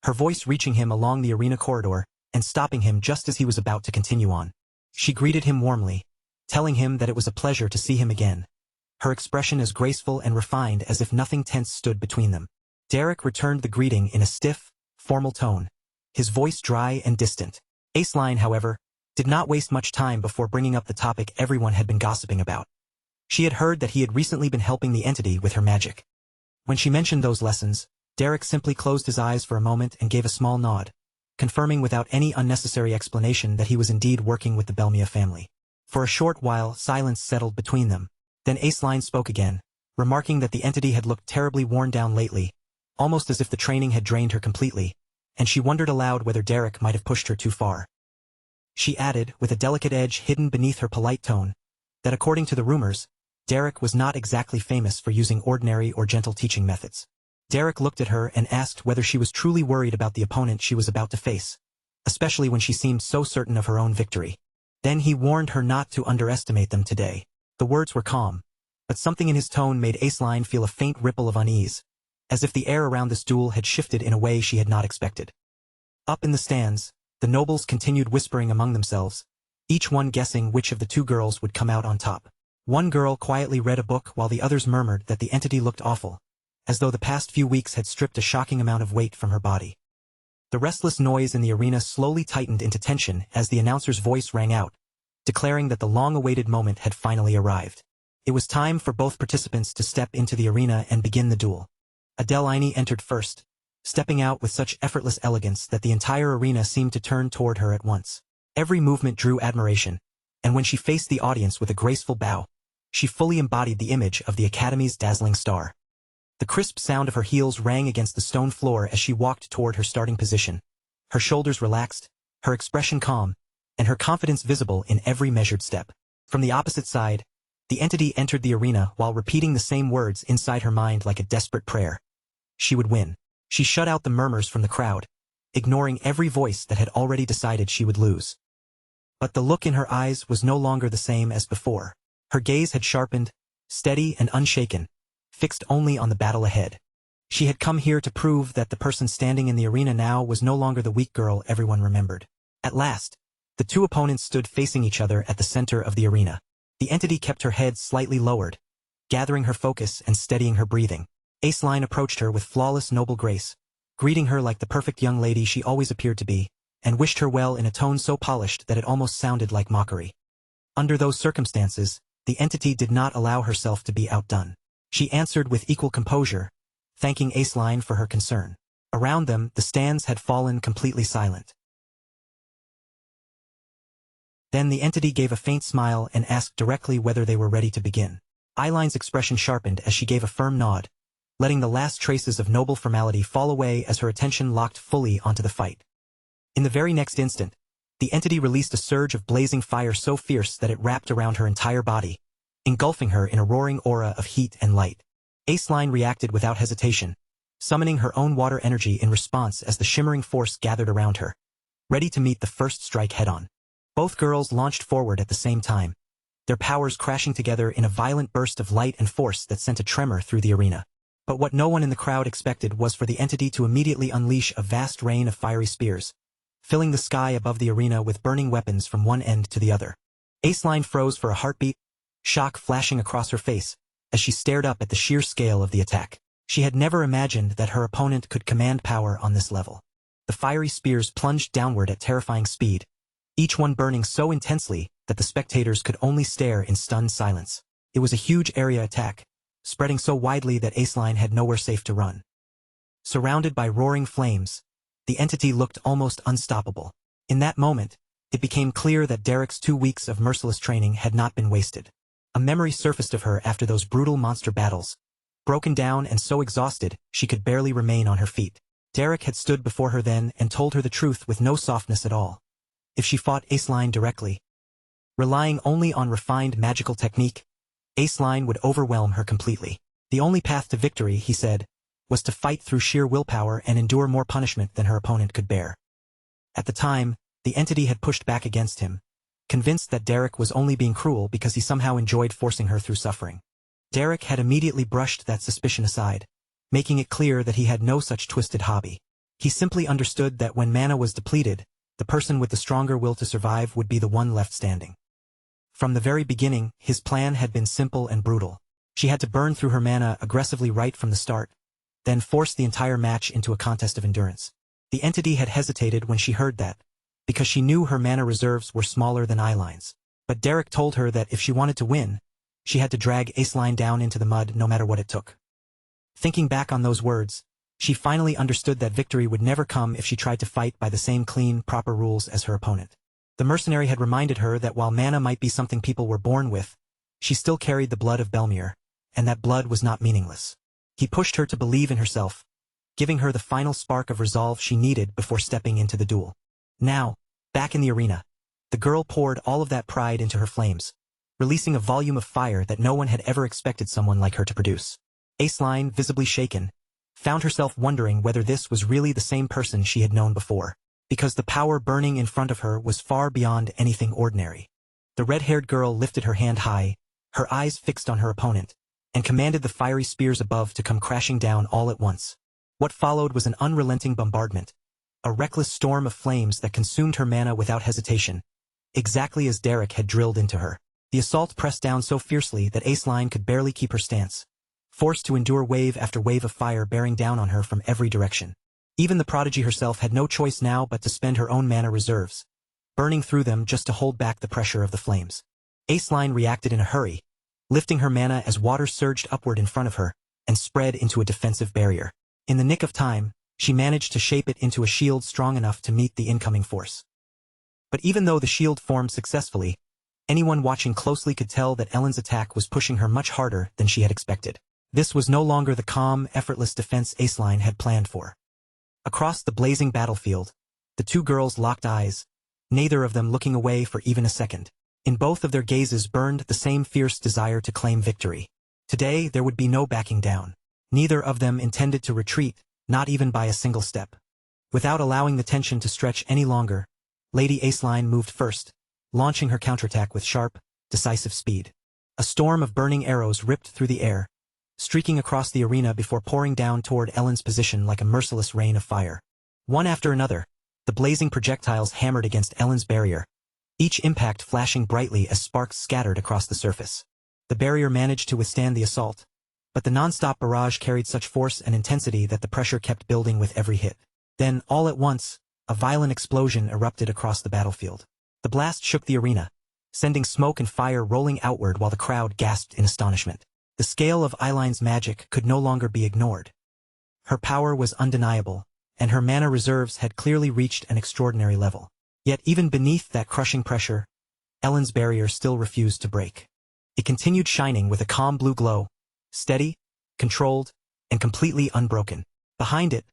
her voice reaching him along the arena corridor and stopping him just as he was about to continue on. She greeted him warmly, telling him that it was a pleasure to see him again, her expression as graceful and refined as if nothing tense stood between them. Derek returned the greeting in a stiff, formal tone, his voice dry and distant. Aceline, however, did not waste much time before bringing up the topic everyone had been gossiping about. She had heard that he had recently been helping the entity with her magic. When she mentioned those lessons, Derek simply closed his eyes for a moment and gave a small nod, confirming without any unnecessary explanation that he was indeed working with the Belmia family. For a short while, silence settled between them. Then Aceline spoke again, remarking that the entity had looked terribly worn down lately, almost as if the training had drained her completely, and she wondered aloud whether Derek might have pushed her too far. She added, with a delicate edge hidden beneath her polite tone, that according to the rumors, Derek was not exactly famous for using ordinary or gentle teaching methods. Derek looked at her and asked whether she was truly worried about the opponent she was about to face, especially when she seemed so certain of her own victory. Then he warned her not to underestimate them today. The words were calm, but something in his tone made Aceline feel a faint ripple of unease, as if the air around this duel had shifted in a way she had not expected. Up in the stands, the nobles continued whispering among themselves, each one guessing which of the two girls would come out on top. One girl quietly read a book while the others murmured that the entity looked awful, as though the past few weeks had stripped a shocking amount of weight from her body. The restless noise in the arena slowly tightened into tension as the announcer's voice rang out, declaring that the long-awaited moment had finally arrived. It was time for both participants to step into the arena and begin the duel. Adeline entered first, stepping out with such effortless elegance that the entire arena seemed to turn toward her at once. Every movement drew admiration, and when she faced the audience with a graceful bow, she fully embodied the image of the Academy's dazzling star. The crisp sound of her heels rang against the stone floor as she walked toward her starting position, her shoulders relaxed, her expression calm, and her confidence visible in every measured step. From the opposite side, the entity entered the arena while repeating the same words inside her mind like a desperate prayer. She would win. She shut out the murmurs from the crowd, ignoring every voice that had already decided she would lose. But the look in her eyes was no longer the same as before. Her gaze had sharpened, steady and unshaken, fixed only on the battle ahead. She had come here to prove that the person standing in the arena now was no longer the weak girl everyone remembered. At last, the two opponents stood facing each other at the center of the arena. The entity kept her head slightly lowered, gathering her focus and steadying her breathing. Aceline approached her with flawless noble grace, greeting her like the perfect young lady she always appeared to be, and wished her well in a tone so polished that it almost sounded like mockery. Under those circumstances, the entity did not allow herself to be outdone. She answered with equal composure, thanking Aceline for her concern. Around them, the stands had fallen completely silent. Then the entity gave a faint smile and asked directly whether they were ready to begin. Eileen's expression sharpened as she gave a firm nod, letting the last traces of noble formality fall away as her attention locked fully onto the fight. In the very next instant, the entity released a surge of blazing fire so fierce that it wrapped around her entire body, engulfing her in a roaring aura of heat and light. Aceline reacted without hesitation, summoning her own water energy in response as the shimmering force gathered around her, ready to meet the first strike head-on. Both girls launched forward at the same time, their powers crashing together in a violent burst of light and force that sent a tremor through the arena. But what no one in the crowd expected was for the entity to immediately unleash a vast rain of fiery spears, filling the sky above the arena with burning weapons from one end to the other. Aceline froze for a heartbeat, shock flashing across her face, as she stared up at the sheer scale of the attack. She had never imagined that her opponent could command power on this level. The fiery spears plunged downward at terrifying speed, each one burning so intensely that the spectators could only stare in stunned silence. It was a huge area attack, spreading so widely that Aceline had nowhere safe to run. Surrounded by roaring flames, the entity looked almost unstoppable. In that moment, it became clear that Derek's 2 weeks of merciless training had not been wasted. A memory surfaced of her after those brutal monster battles, broken down and so exhausted she could barely remain on her feet. Derek had stood before her then and told her the truth with no softness at all. If she fought Aceline directly, relying only on refined magical technique, Aceline would overwhelm her completely. The only path to victory, he said, was to fight through sheer willpower and endure more punishment than her opponent could bear. At the time, the entity had pushed back against him, convinced that Derek was only being cruel because he somehow enjoyed forcing her through suffering. Derek had immediately brushed that suspicion aside, making it clear that he had no such twisted hobby. He simply understood that when mana was depleted, the person with the stronger will to survive would be the one left standing. From the very beginning, his plan had been simple and brutal. She had to burn through her mana aggressively right from the start, then force the entire match into a contest of endurance. The entity had hesitated when she heard that, because she knew her mana reserves were smaller than Eileen's. But Derek told her that if she wanted to win, she had to drag Aceline down into the mud no matter what it took. Thinking back on those words, she finally understood that victory would never come if she tried to fight by the same clean, proper rules as her opponent. The mercenary had reminded her that while mana might be something people were born with, she still carried the blood of Belmere, and that blood was not meaningless. He pushed her to believe in herself, giving her the final spark of resolve she needed before stepping into the duel. Now, back in the arena, the girl poured all of that pride into her flames, releasing a volume of fire that no one had ever expected someone like her to produce. Aceline, visibly shaken, found herself wondering whether this was really the same person she had known before. because the power burning in front of her was far beyond anything ordinary. The red-haired girl lifted her hand high, her eyes fixed on her opponent, and commanded the fiery spears above to come crashing down all at once. What followed was an unrelenting bombardment, a reckless storm of flames that consumed her mana without hesitation, exactly as Derek had drilled into her. The assault pressed down so fiercely that Aceline could barely keep her stance, forced to endure wave after wave of fire bearing down on her from every direction. Even the prodigy herself had no choice now but to spend her own mana reserves, burning through them just to hold back the pressure of the flames. Aceline reacted in a hurry, lifting her mana as water surged upward in front of her and spread into a defensive barrier. In the nick of time, she managed to shape it into a shield strong enough to meet the incoming force. But even though the shield formed successfully, anyone watching closely could tell that Ellen's attack was pushing her much harder than she had expected. This was no longer the calm, effortless defense Aceline had planned for. Across the blazing battlefield, the two girls locked eyes, neither of them looking away for even a second. In both of their gazes burned the same fierce desire to claim victory. Today there would be no backing down. Neither of them intended to retreat, not even by a single step. Without allowing the tension to stretch any longer, Lady Aceline moved first, launching her counterattack with sharp, decisive speed. A storm of burning arrows ripped through the air, streaking across the arena before pouring down toward Ellen's position like a merciless rain of fire. One after another, the blazing projectiles hammered against Ellen's barrier, each impact flashing brightly as sparks scattered across the surface. The barrier managed to withstand the assault, but the non-stop barrage carried such force and intensity that the pressure kept building with every hit. Then, all at once, a violent explosion erupted across the battlefield. The blast shook the arena, sending smoke and fire rolling outward while the crowd gasped in astonishment. The scale of Eileen's magic could no longer be ignored. Her power was undeniable, and her mana reserves had clearly reached an extraordinary level. Yet even beneath that crushing pressure, Ellen's barrier still refused to break. It continued shining with a calm blue glow, steady, controlled, and completely unbroken. Behind it,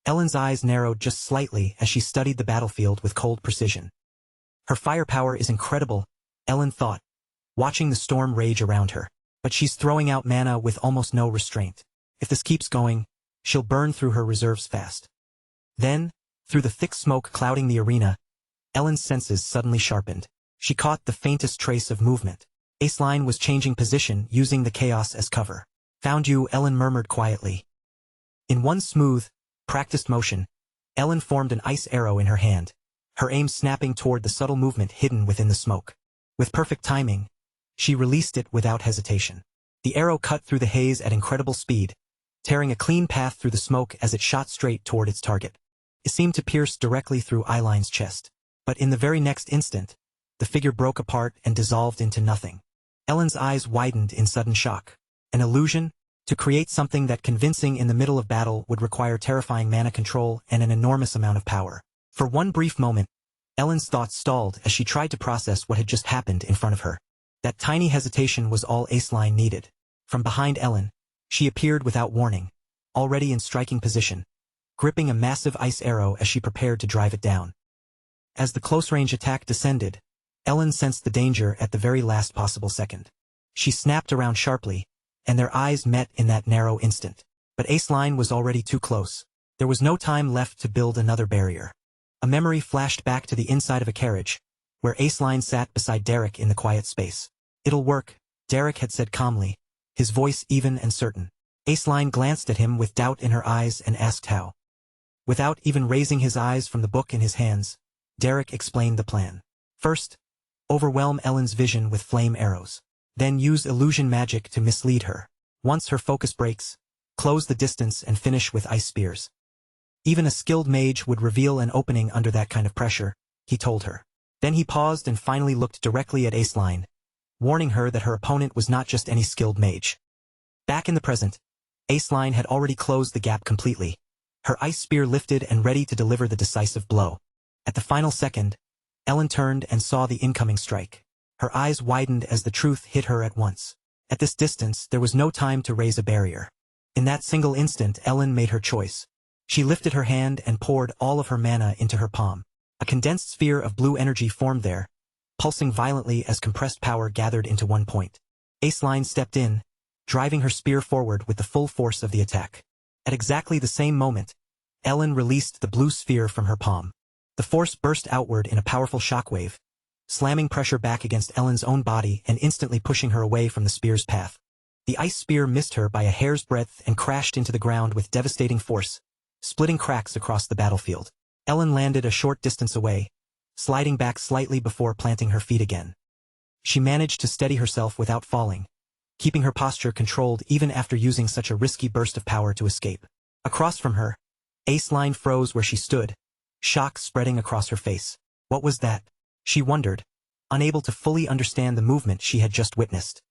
Ellen's eyes narrowed just slightly as she studied the battlefield with cold precision. Her firepower is incredible, Ellen thought, watching the storm rage around her. But she's throwing out mana with almost no restraint. If this keeps going, she'll burn through her reserves fast. Then, through the thick smoke clouding the arena, Ellen's senses suddenly sharpened. She caught the faintest trace of movement. Aceline was changing position, using the chaos as cover. "Found you," Ellen murmured quietly. In one smooth, practiced motion, Ellen formed an ice arrow in her hand, her aim snapping toward the subtle movement hidden within the smoke. With perfect timing, she released it without hesitation. The arrow cut through the haze at incredible speed, tearing a clean path through the smoke as it shot straight toward its target. It seemed to pierce directly through Eileen's chest. But in the very next instant, the figure broke apart and dissolved into nothing. Ellen's eyes widened in sudden shock. An illusion? To create something that convincing in the middle of battle would require terrifying mana control and an enormous amount of power. For one brief moment, Ellen's thoughts stalled as she tried to process what had just happened in front of her. That tiny hesitation was all Aceline needed. From behind Ellen, she appeared without warning, already in striking position, gripping a massive ice arrow as she prepared to drive it down. As the close-range attack descended, Ellen sensed the danger at the very last possible second. She snapped around sharply, and their eyes met in that narrow instant. But Aceline was already too close. There was no time left to build another barrier. A memory flashed back to the inside of a carriage, where Aceline sat beside Derek in the quiet space. "It'll work," Derek had said calmly, his voice even and certain. Aceline glanced at him with doubt in her eyes and asked how. Without even raising his eyes from the book in his hands, Derek explained the plan. First, overwhelm Ellen's vision with flame arrows. Then use illusion magic to mislead her. Once her focus breaks, close the distance and finish with ice spears. Even a skilled mage would reveal an opening under that kind of pressure, he told her. Then he paused and finally looked directly at Aceline, warning her that her opponent was not just any skilled mage. Back in the present, Aceline had already closed the gap completely, her ice spear lifted and ready to deliver the decisive blow. At the final second, Ellen turned and saw the incoming strike. Her eyes widened as the truth hit her at once. At this distance, there was no time to raise a barrier. In that single instant, Ellen made her choice. She lifted her hand and poured all of her mana into her palm. A condensed sphere of blue energy formed there, pulsing violently as compressed power gathered into one point. Aceline stepped in, driving her spear forward with the full force of the attack. At exactly the same moment, Ellen released the blue sphere from her palm. The force burst outward in a powerful shockwave, slamming pressure back against Ellen's own body and instantly pushing her away from the spear's path. The ice spear missed her by a hair's breadth and crashed into the ground with devastating force, splitting cracks across the battlefield. Ellen landed a short distance away, sliding back slightly before planting her feet again. She managed to steady herself without falling, keeping her posture controlled even after using such a risky burst of power to escape. Across from her, Aceline froze where she stood, shock spreading across her face. What was that? She wondered, unable to fully understand the movement she had just witnessed.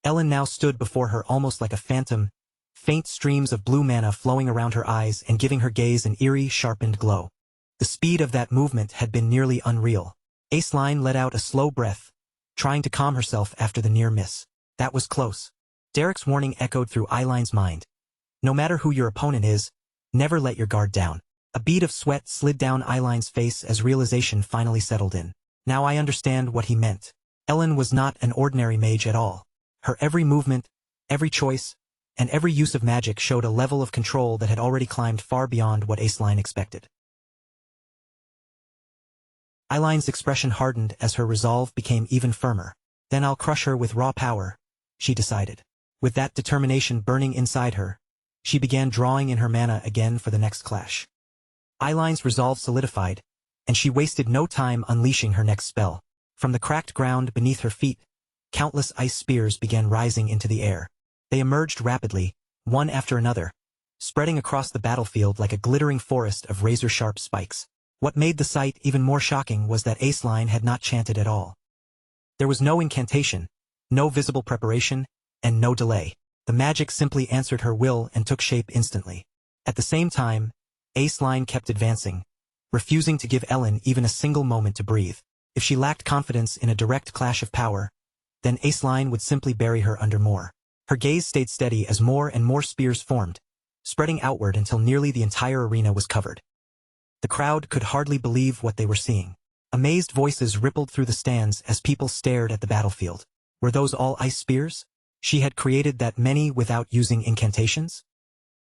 Ellen now stood before her almost like a phantom, faint streams of blue mana flowing around her eyes and giving her gaze an eerie, sharpened glow. The speed of that movement had been nearly unreal. Aceline let out a slow breath, trying to calm herself after the near miss. That was close. Derek's warning echoed through Eileen's mind. No matter who your opponent is, never let your guard down. A bead of sweat slid down Eileen's face as realization finally settled in. Now I understand what he meant. Ellen was not an ordinary mage at all. Her every movement, every choice, and every use of magic showed a level of control that had already climbed far beyond what Aceline expected. Eileen's expression hardened as her resolve became even firmer. Then I'll crush her with raw power, she decided. With that determination burning inside her, she began drawing in her mana again for the next clash. Eileen's resolve solidified, and she wasted no time unleashing her next spell. From the cracked ground beneath her feet, countless ice spears began rising into the air. They emerged rapidly, one after another, spreading across the battlefield like a glittering forest of razor-sharp spikes. What made the sight even more shocking was that Aceline had not chanted at all. There was no incantation, no visible preparation, and no delay. The magic simply answered her will and took shape instantly. At the same time, Aceline kept advancing, refusing to give Ellen even a single moment to breathe. If she lacked confidence in a direct clash of power, then Aceline would simply bury her under more. Her gaze stayed steady as more and more spears formed, spreading outward until nearly the entire arena was covered. The crowd could hardly believe what they were seeing. Amazed voices rippled through the stands as people stared at the battlefield. Were those all ice spears? She had created that many without using incantations?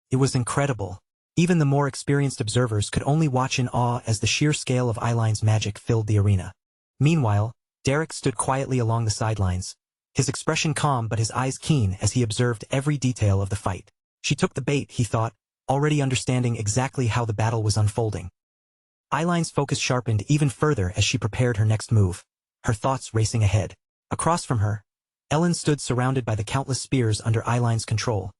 It was incredible. Even the more experienced observers could only watch in awe as the sheer scale of Eileen's magic filled the arena. Meanwhile, Derek stood quietly along the sidelines, his expression calm but his eyes keen as he observed every detail of the fight. She took the bait, he thought, already understanding exactly how the battle was unfolding. Eileen's focus sharpened even further as she prepared her next move, her thoughts racing ahead. Across from her, Ellen stood surrounded by the countless spears under Eileen's control,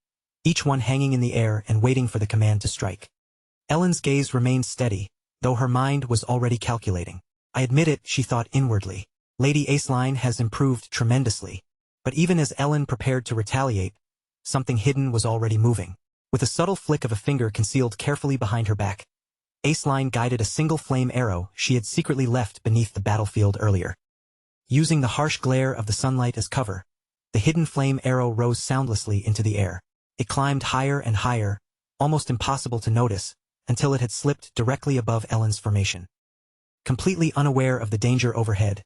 each one hanging in the air and waiting for the command to strike. Ellen's gaze remained steady, though her mind was already calculating. I admit it, she thought inwardly. Lady Aceline has improved tremendously. But even as Ellen prepared to retaliate, something hidden was already moving. With a subtle flick of a finger concealed carefully behind her back, Aceline guided a single flame arrow she had secretly left beneath the battlefield earlier. Using the harsh glare of the sunlight as cover, the hidden flame arrow rose soundlessly into the air. It climbed higher and higher, almost impossible to notice, until it had slipped directly above Ellen's formation. Completely unaware of the danger overhead,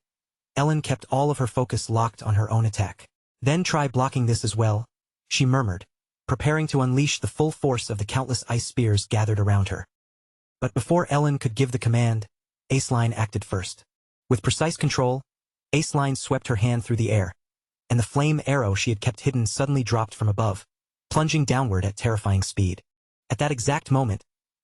Ellen kept all of her focus locked on her own attack. Then try blocking this as well, she murmured, preparing to unleash the full force of the countless ice spears gathered around her. But before Ellen could give the command, Aceline acted first. With precise control, Aceline swept her hand through the air, and the flame arrow she had kept hidden suddenly dropped from above, plunging downward at terrifying speed. At that exact moment,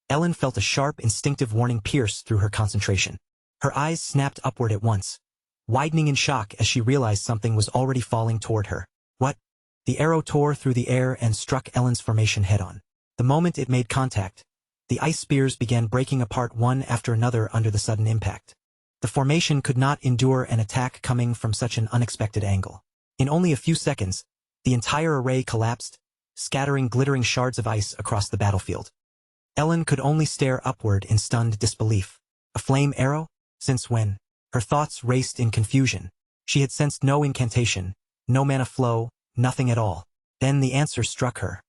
Ellen felt a sharp, instinctive warning pierce through her concentration. Her eyes snapped upward at once, widening in shock as she realized something was already falling toward her. What? The arrow tore through the air and struck Ellen's formation head-on. The moment it made contact, the ice spears began breaking apart one after another under the sudden impact. The formation could not endure an attack coming from such an unexpected angle. In only a few seconds, the entire array collapsed, scattering glittering shards of ice across the battlefield. Ellen could only stare upward in stunned disbelief. A flame arrow? Since when? Her thoughts raced in confusion. She had sensed no incantation, no mana flow, nothing at all. Then the answer struck her.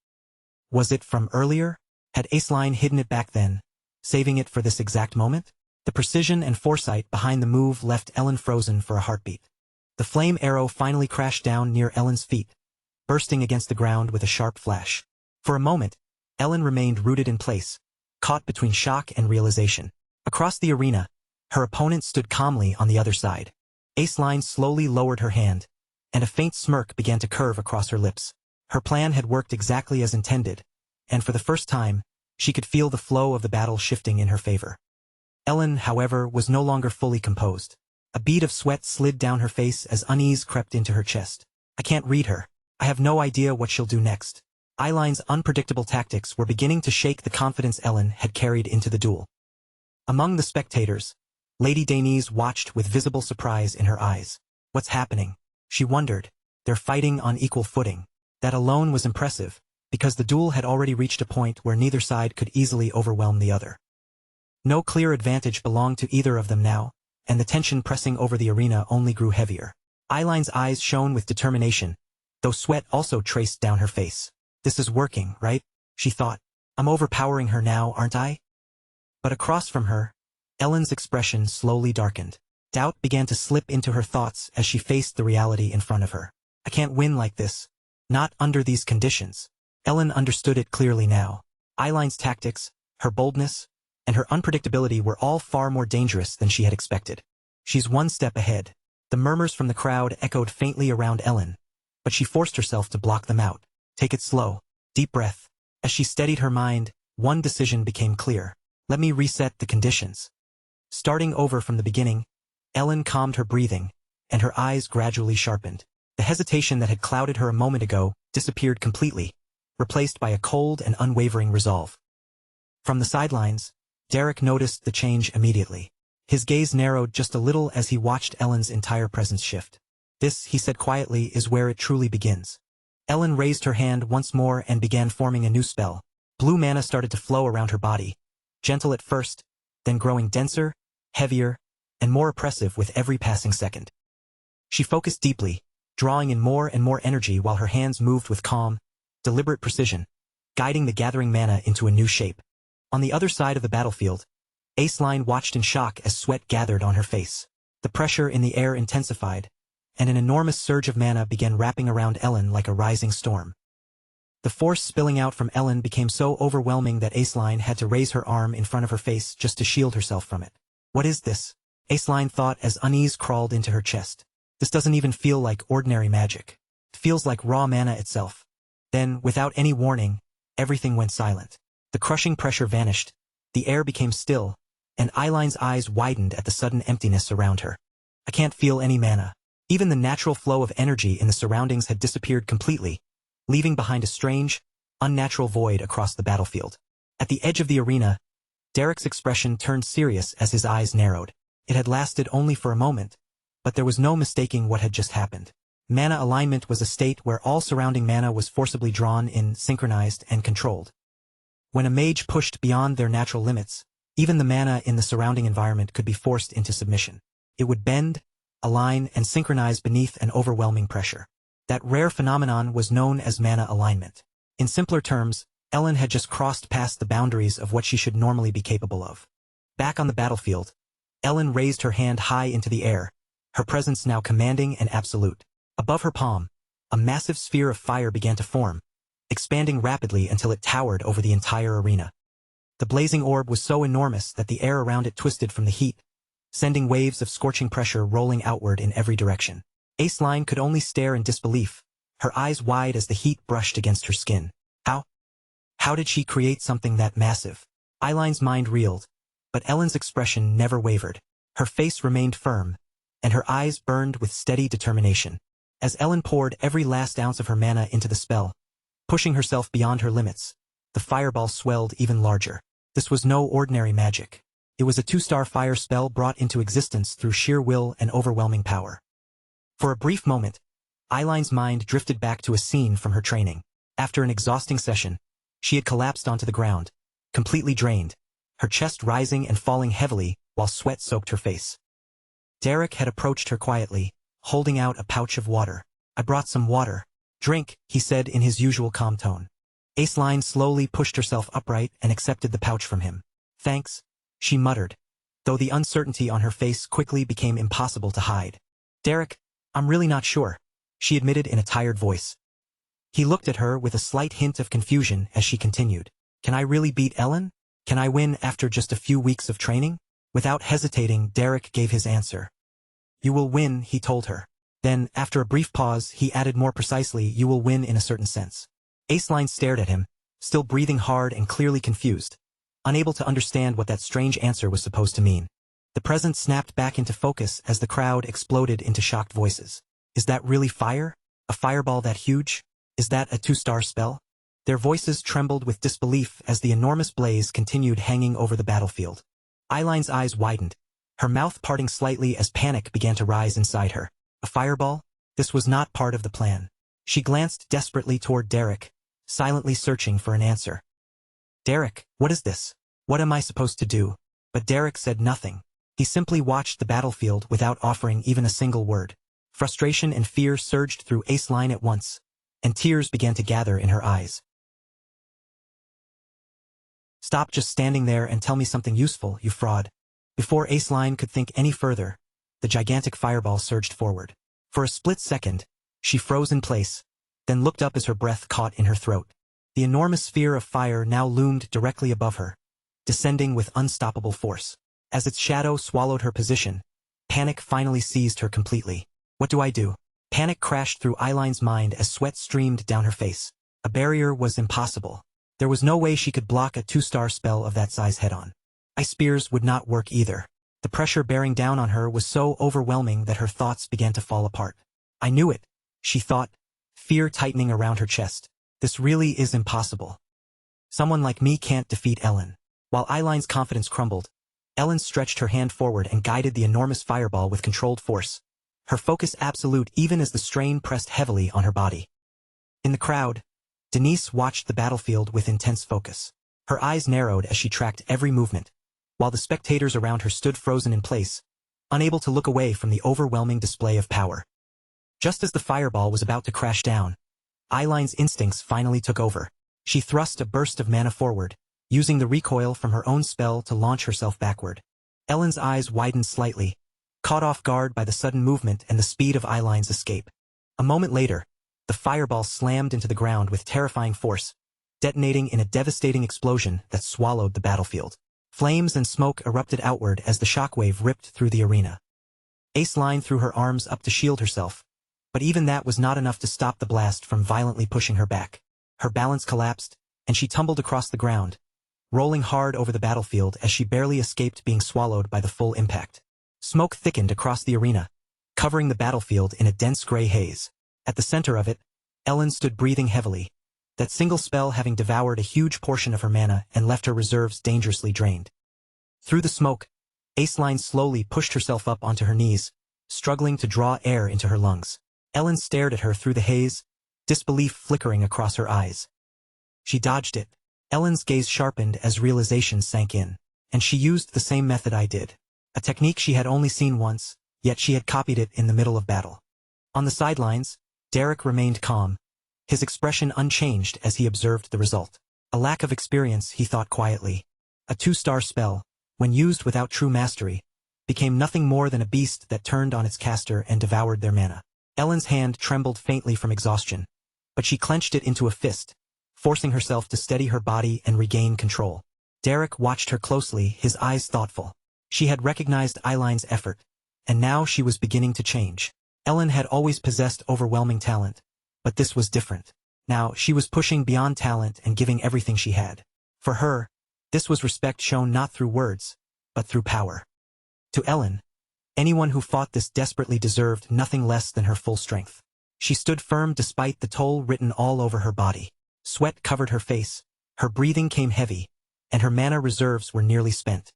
Was it from earlier? Had Aceline hidden it back then, saving it for this exact moment? The precision and foresight behind the move left Ellen frozen for a heartbeat. The flame arrow finally crashed down near Ellen's feet, bursting against the ground with a sharp flash. For a moment, Ellen remained rooted in place, caught between shock and realization. Across the arena, her opponent stood calmly on the other side. Aceline slowly lowered her hand, and a faint smirk began to curve across her lips. Her plan had worked exactly as intended, and for the first time, she could feel the flow of the battle shifting in her favor. Ellen, however, was no longer fully composed. A bead of sweat slid down her face as unease crept into her chest. I can't read her. I have no idea what she'll do next. Eiline's unpredictable tactics were beginning to shake the confidence Ellen had carried into the duel. Among the spectators, Lady Dainese watched with visible surprise in her eyes. What's happening? She wondered. They're fighting on equal footing. That alone was impressive, because the duel had already reached a point where neither side could easily overwhelm the other. No clear advantage belonged to either of them now, and the tension pressing over the arena only grew heavier. Eiline's eyes shone with determination, though sweat also traced down her face. This is working, right? She thought. I'm overpowering her now, aren't I? But across from her, Ellen's expression slowly darkened. Doubt began to slip into her thoughts as she faced the reality in front of her. I can't win like this. Not under these conditions. Ellen understood it clearly now. Eiline's tactics, her boldness, and her unpredictability were all far more dangerous than she had expected. She's one step ahead. The murmurs from the crowd echoed faintly around Ellen, but she forced herself to block them out. Take it slow. Deep breath. As she steadied her mind, one decision became clear. Let me reset the conditions. Starting over from the beginning, Ellen calmed her breathing, and her eyes gradually sharpened. The hesitation that had clouded her a moment ago disappeared completely, replaced by a cold and unwavering resolve. From the sidelines, Derek noticed the change immediately. His gaze narrowed just a little as he watched Ellen's entire presence shift. This, he said quietly, is where it truly begins. Ellen raised her hand once more and began forming a new spell. Blue mana started to flow around her body, gentle at first, then growing denser, heavier, and more oppressive with every passing second. She focused deeply, drawing in more and more energy while her hands moved with calm, deliberate precision, guiding the gathering mana into a new shape. On the other side of the battlefield, Aceline watched in shock as sweat gathered on her face. The pressure in the air intensified, and an enormous surge of mana began wrapping around Ellen like a rising storm. The force spilling out from Ellen became so overwhelming that Aceline had to raise her arm in front of her face just to shield herself from it. What is this? Aceline thought as unease crawled into her chest. This doesn't even feel like ordinary magic. It feels like raw mana itself. Then, without any warning, everything went silent. The crushing pressure vanished, the air became still, and Eiline's eyes widened at the sudden emptiness around her. I can't feel any mana. Even the natural flow of energy in the surroundings had disappeared completely, leaving behind a strange, unnatural void across the battlefield. At the edge of the arena, Derek's expression turned serious as his eyes narrowed. It had lasted only for a moment, but there was no mistaking what had just happened. Mana alignment was a state where all surrounding mana was forcibly drawn in, synchronized, and controlled. When a mage pushed beyond their natural limits, even the mana in the surrounding environment could be forced into submission. It would bend, align, and synchronize beneath an overwhelming pressure. That rare phenomenon was known as mana alignment. In simpler terms, Ellen had just crossed past the boundaries of what she should normally be capable of. Back on the battlefield, Ellen raised her hand high into the air, her presence now commanding and absolute. Above her palm, a massive sphere of fire began to form, expanding rapidly until it towered over the entire arena. The blazing orb was so enormous that the air around it twisted from the heat, sending waves of scorching pressure rolling outward in every direction. Aceline could only stare in disbelief, her eyes wide as the heat brushed against her skin. How did she create something that massive? Eiline's mind reeled, but Ellen's expression never wavered. Her face remained firm, and her eyes burned with steady determination. As Ellen poured every last ounce of her mana into the spell, pushing herself beyond her limits, the fireball swelled even larger. This was no ordinary magic. It was a 2-star fire spell brought into existence through sheer will and overwhelming power. For a brief moment, Eiline's mind drifted back to a scene from her training. After an exhausting session, she had collapsed onto the ground, completely drained, her chest rising and falling heavily while sweat soaked her face. Derek had approached her quietly, holding out a pouch of water. I brought some water. Drink, he said in his usual calm tone. Aceline slowly pushed herself upright and accepted the pouch from him. Thanks, she muttered, though the uncertainty on her face quickly became impossible to hide. Derek, I'm really not sure, she admitted in a tired voice. He looked at her with a slight hint of confusion as she continued. Can I really beat Ellen? Can I win after just a few weeks of training? Without hesitating, Derek gave his answer. You will win, he told her. Then, after a brief pause, he added more precisely, you will win in a certain sense. Aceline stared at him, still breathing hard and clearly confused, unable to understand what that strange answer was supposed to mean. The present snapped back into focus as the crowd exploded into shocked voices. Is that really fire? A fireball that huge? Is that a 2-star spell? Their voices trembled with disbelief as the enormous blaze continued hanging over the battlefield. Eiline's eyes widened, her mouth parting slightly as panic began to rise inside her. A fireball? This was not part of the plan. She glanced desperately toward Derek, silently searching for an answer. Derek, what is this? What am I supposed to do? But Derek said nothing. He simply watched the battlefield without offering even a single word. Frustration and fear surged through Aceline at once, and tears began to gather in her eyes. Stop just standing there and tell me something useful, you fraud. Before Aceline could think any further, the gigantic fireball surged forward. For a split second, she froze in place, then looked up as her breath caught in her throat. The enormous sphere of fire now loomed directly above her, descending with unstoppable force. As its shadow swallowed her position, panic finally seized her completely. What do I do? Panic crashed through Eiline's mind as sweat streamed down her face. A barrier was impossible. There was no way she could block a 2-star spell of that size head-on. Ice spears would not work either. The pressure bearing down on her was so overwhelming that her thoughts began to fall apart. I knew it, she thought, fear tightening around her chest. This really is impossible. Someone like me can't defeat Ellen. While Eiline's confidence crumbled, Ellen stretched her hand forward and guided the enormous fireball with controlled force, her focus absolute even as the strain pressed heavily on her body. In the crowd, Denise watched the battlefield with intense focus. Her eyes narrowed as she tracked every movement, while the spectators around her stood frozen in place, unable to look away from the overwhelming display of power. Just as the fireball was about to crash down, Eiline's instincts finally took over. She thrust a burst of mana forward, using the recoil from her own spell to launch herself backward. Ellen's eyes widened slightly, caught off guard by the sudden movement and the speed of Eiline's escape. A moment later, the fireball slammed into the ground with terrifying force, detonating in a devastating explosion that swallowed the battlefield. Flames and smoke erupted outward as the shockwave ripped through the arena. Aceline threw her arms up to shield herself, but even that was not enough to stop the blast from violently pushing her back. Her balance collapsed, and she tumbled across the ground, rolling hard over the battlefield as she barely escaped being swallowed by the full impact. Smoke thickened across the arena, covering the battlefield in a dense gray haze. At the center of it, Ellen stood breathing heavily, that single spell having devoured a huge portion of her mana and left her reserves dangerously drained. Through the smoke, Aceline slowly pushed herself up onto her knees, struggling to draw air into her lungs. Ellen stared at her through the haze, disbelief flickering across her eyes. She dodged it. Ellen's gaze sharpened as realization sank in. And she used the same method I did. A technique she had only seen once, yet she had copied it in the middle of battle. On the sidelines, Derek remained calm, his expression unchanged as he observed the result. A lack of experience, he thought quietly. A 2-star spell, when used without true mastery, became nothing more than a beast that turned on its caster and devoured their mana. Ellen's hand trembled faintly from exhaustion, but she clenched it into a fist, forcing herself to steady her body and regain control. Derek watched her closely, his eyes thoughtful. She had recognized Eiline's effort, and now she was beginning to change. Ellen had always possessed overwhelming talent, but this was different. Now she was pushing beyond talent and giving everything she had. For her, this was respect shown not through words, but through power. To Ellen, anyone who fought this desperately deserved nothing less than her full strength. She stood firm despite the toll written all over her body. Sweat covered her face, her breathing came heavy, and her mana reserves were nearly spent.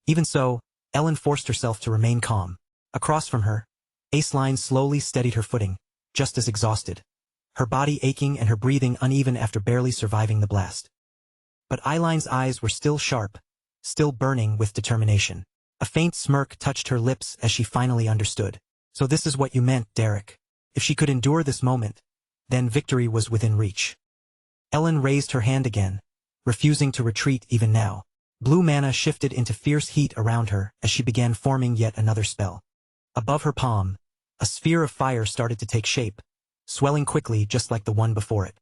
Even so, Ellen forced herself to remain calm. Across from her, Aceline slowly steadied her footing, just as exhausted, her body aching and her breathing uneven after barely surviving the blast. But Eiline's eyes were still sharp, still burning with determination. A faint smirk touched her lips as she finally understood. So this is what you meant, Derek. If she could endure this moment, then victory was within reach. Ellen raised her hand again, refusing to retreat even now. Blue mana shifted into fierce heat around her as she began forming yet another spell. Above her palm, a sphere of fire started to take shape, swelling quickly just like the one before it.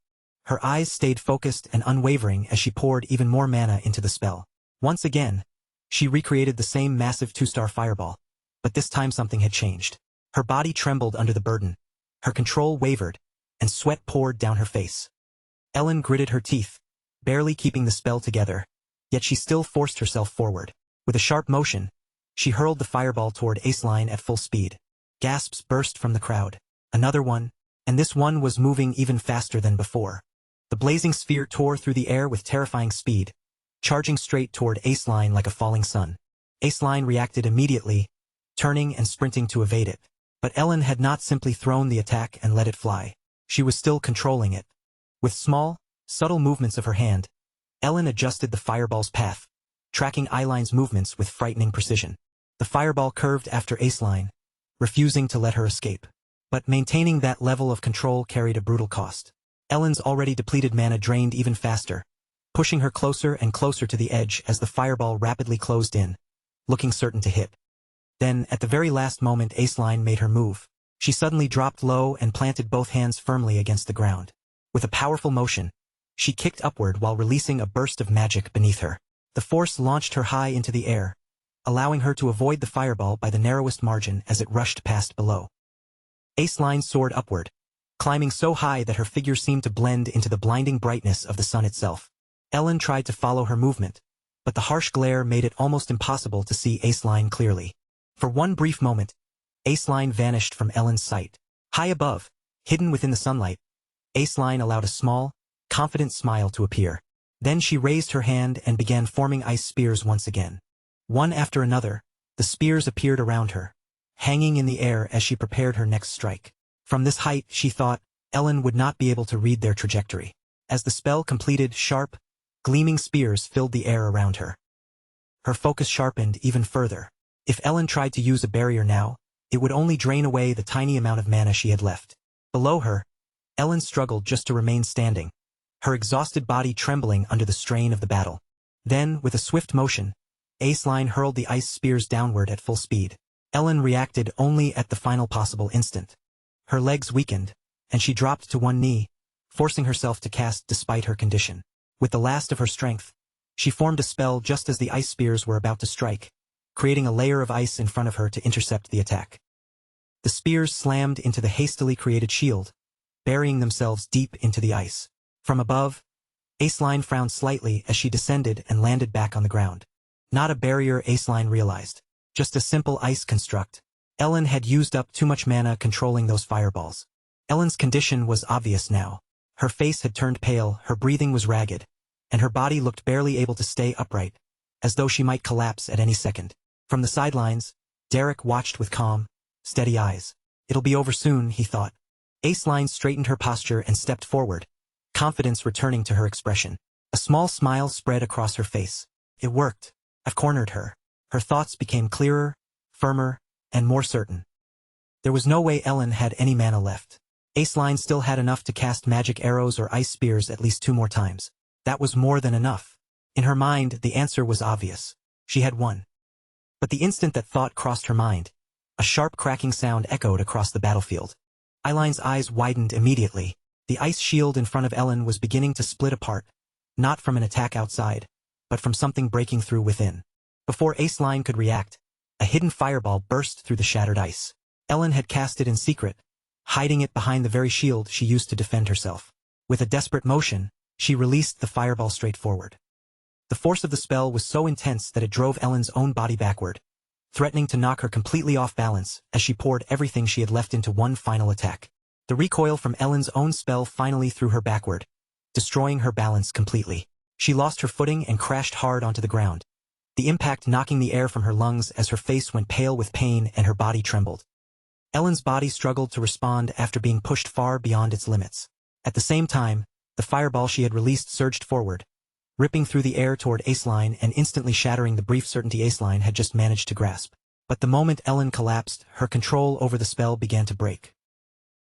Her eyes stayed focused and unwavering as she poured even more mana into the spell. Once again, She recreated the same massive 2-star fireball, but this time something had changed. Her body trembled under the burden, her control wavered, and sweat poured down her face. Ellen gritted her teeth, barely keeping the spell together, yet she still forced herself forward. With a sharp motion, she hurled the fireball toward Aceline at full speed. Gasps burst from the crowd. Another one, and this one was moving even faster than before. The blazing sphere tore through the air with terrifying speed, charging straight toward Aceline like a falling sun. Aceline reacted immediately, turning and sprinting to evade it. But Ellen had not simply thrown the attack and let it fly. She was still controlling it. With small, subtle movements of her hand, Ellen adjusted the fireball's path, tracking Eiline's movements with frightening precision. The fireball curved after Aceline, refusing to let her escape. But maintaining that level of control carried a brutal cost. Ellen's already depleted mana drained even faster, pushing her closer and closer to the edge as the fireball rapidly closed in, looking certain to hit. Then, at the very last moment, Aceline made her move. She suddenly dropped low and planted both hands firmly against the ground. With a powerful motion, she kicked upward while releasing a burst of magic beneath her. The force launched her high into the air, allowing her to avoid the fireball by the narrowest margin as it rushed past below. Aceline soared upward, climbing so high that her figure seemed to blend into the blinding brightness of the sun itself. Ellen tried to follow her movement, but the harsh glare made it almost impossible to see Aceline clearly. For one brief moment, Aceline vanished from Ellen's sight. High above, hidden within the sunlight, Aceline allowed a small, confident smile to appear. Then she raised her hand and began forming ice spears once again. One after another, the spears appeared around her, hanging in the air as she prepared her next strike. From this height, she thought, Ellen would not be able to read their trajectory. As the spell completed, sharp, gleaming spears filled the air around her. Her focus sharpened even further. If Ellen tried to use a barrier now, it would only drain away the tiny amount of mana she had left. Below her, Ellen struggled just to remain standing, her exhausted body trembling under the strain of the battle. Then, with a swift motion, Aceline hurled the ice spears downward at full speed. Ellen reacted only at the final possible instant. Her legs weakened, and she dropped to one knee, forcing herself to cast despite her condition. With the last of her strength, she formed a spell just as the ice spears were about to strike, creating a layer of ice in front of her to intercept the attack. The spears slammed into the hastily created shield, burying themselves deep into the ice. From above, Aceline frowned slightly as she descended and landed back on the ground. Not a barrier, Aceline realized. Just a simple ice construct. Ellen had used up too much mana controlling those fireballs. Ellen's condition was obvious now. Her face had turned pale, her breathing was ragged, and her body looked barely able to stay upright, as though she might collapse at any second. From the sidelines, Derek watched with calm, steady eyes. It'll be over soon, he thought. Aceline straightened her posture and stepped forward, confidence returning to her expression. A small smile spread across her face. It worked. I've cornered her. Her thoughts became clearer, firmer, and more certain. There was no way Ellen had any mana left. Aceline still had enough to cast magic arrows or ice spears at least 2 more times. That was more than enough. In her mind, the answer was obvious. She had won. But the instant that thought crossed her mind, a sharp cracking sound echoed across the battlefield. Eiline's eyes widened immediately. The ice shield in front of Ellen was beginning to split apart, not from an attack outside, but from something breaking through within. Before Aceline could react, a hidden fireball burst through the shattered ice. Ellen had cast it in secret, hiding it behind the very shield she used to defend herself. With a desperate motion, she released the fireball straight forward. The force of the spell was so intense that it drove Ellen's own body backward, threatening to knock her completely off balance as she poured everything she had left into one final attack. The recoil from Ellen's own spell finally threw her backward, destroying her balance completely. She lost her footing and crashed hard onto the ground, the impact knocking the air from her lungs as her face went pale with pain and her body trembled. Ellen's body struggled to respond after being pushed far beyond its limits. At the same time, the fireball she had released surged forward, ripping through the air toward Aceline and instantly shattering the brief certainty Aceline had just managed to grasp. But the moment Ellen collapsed, her control over the spell began to break.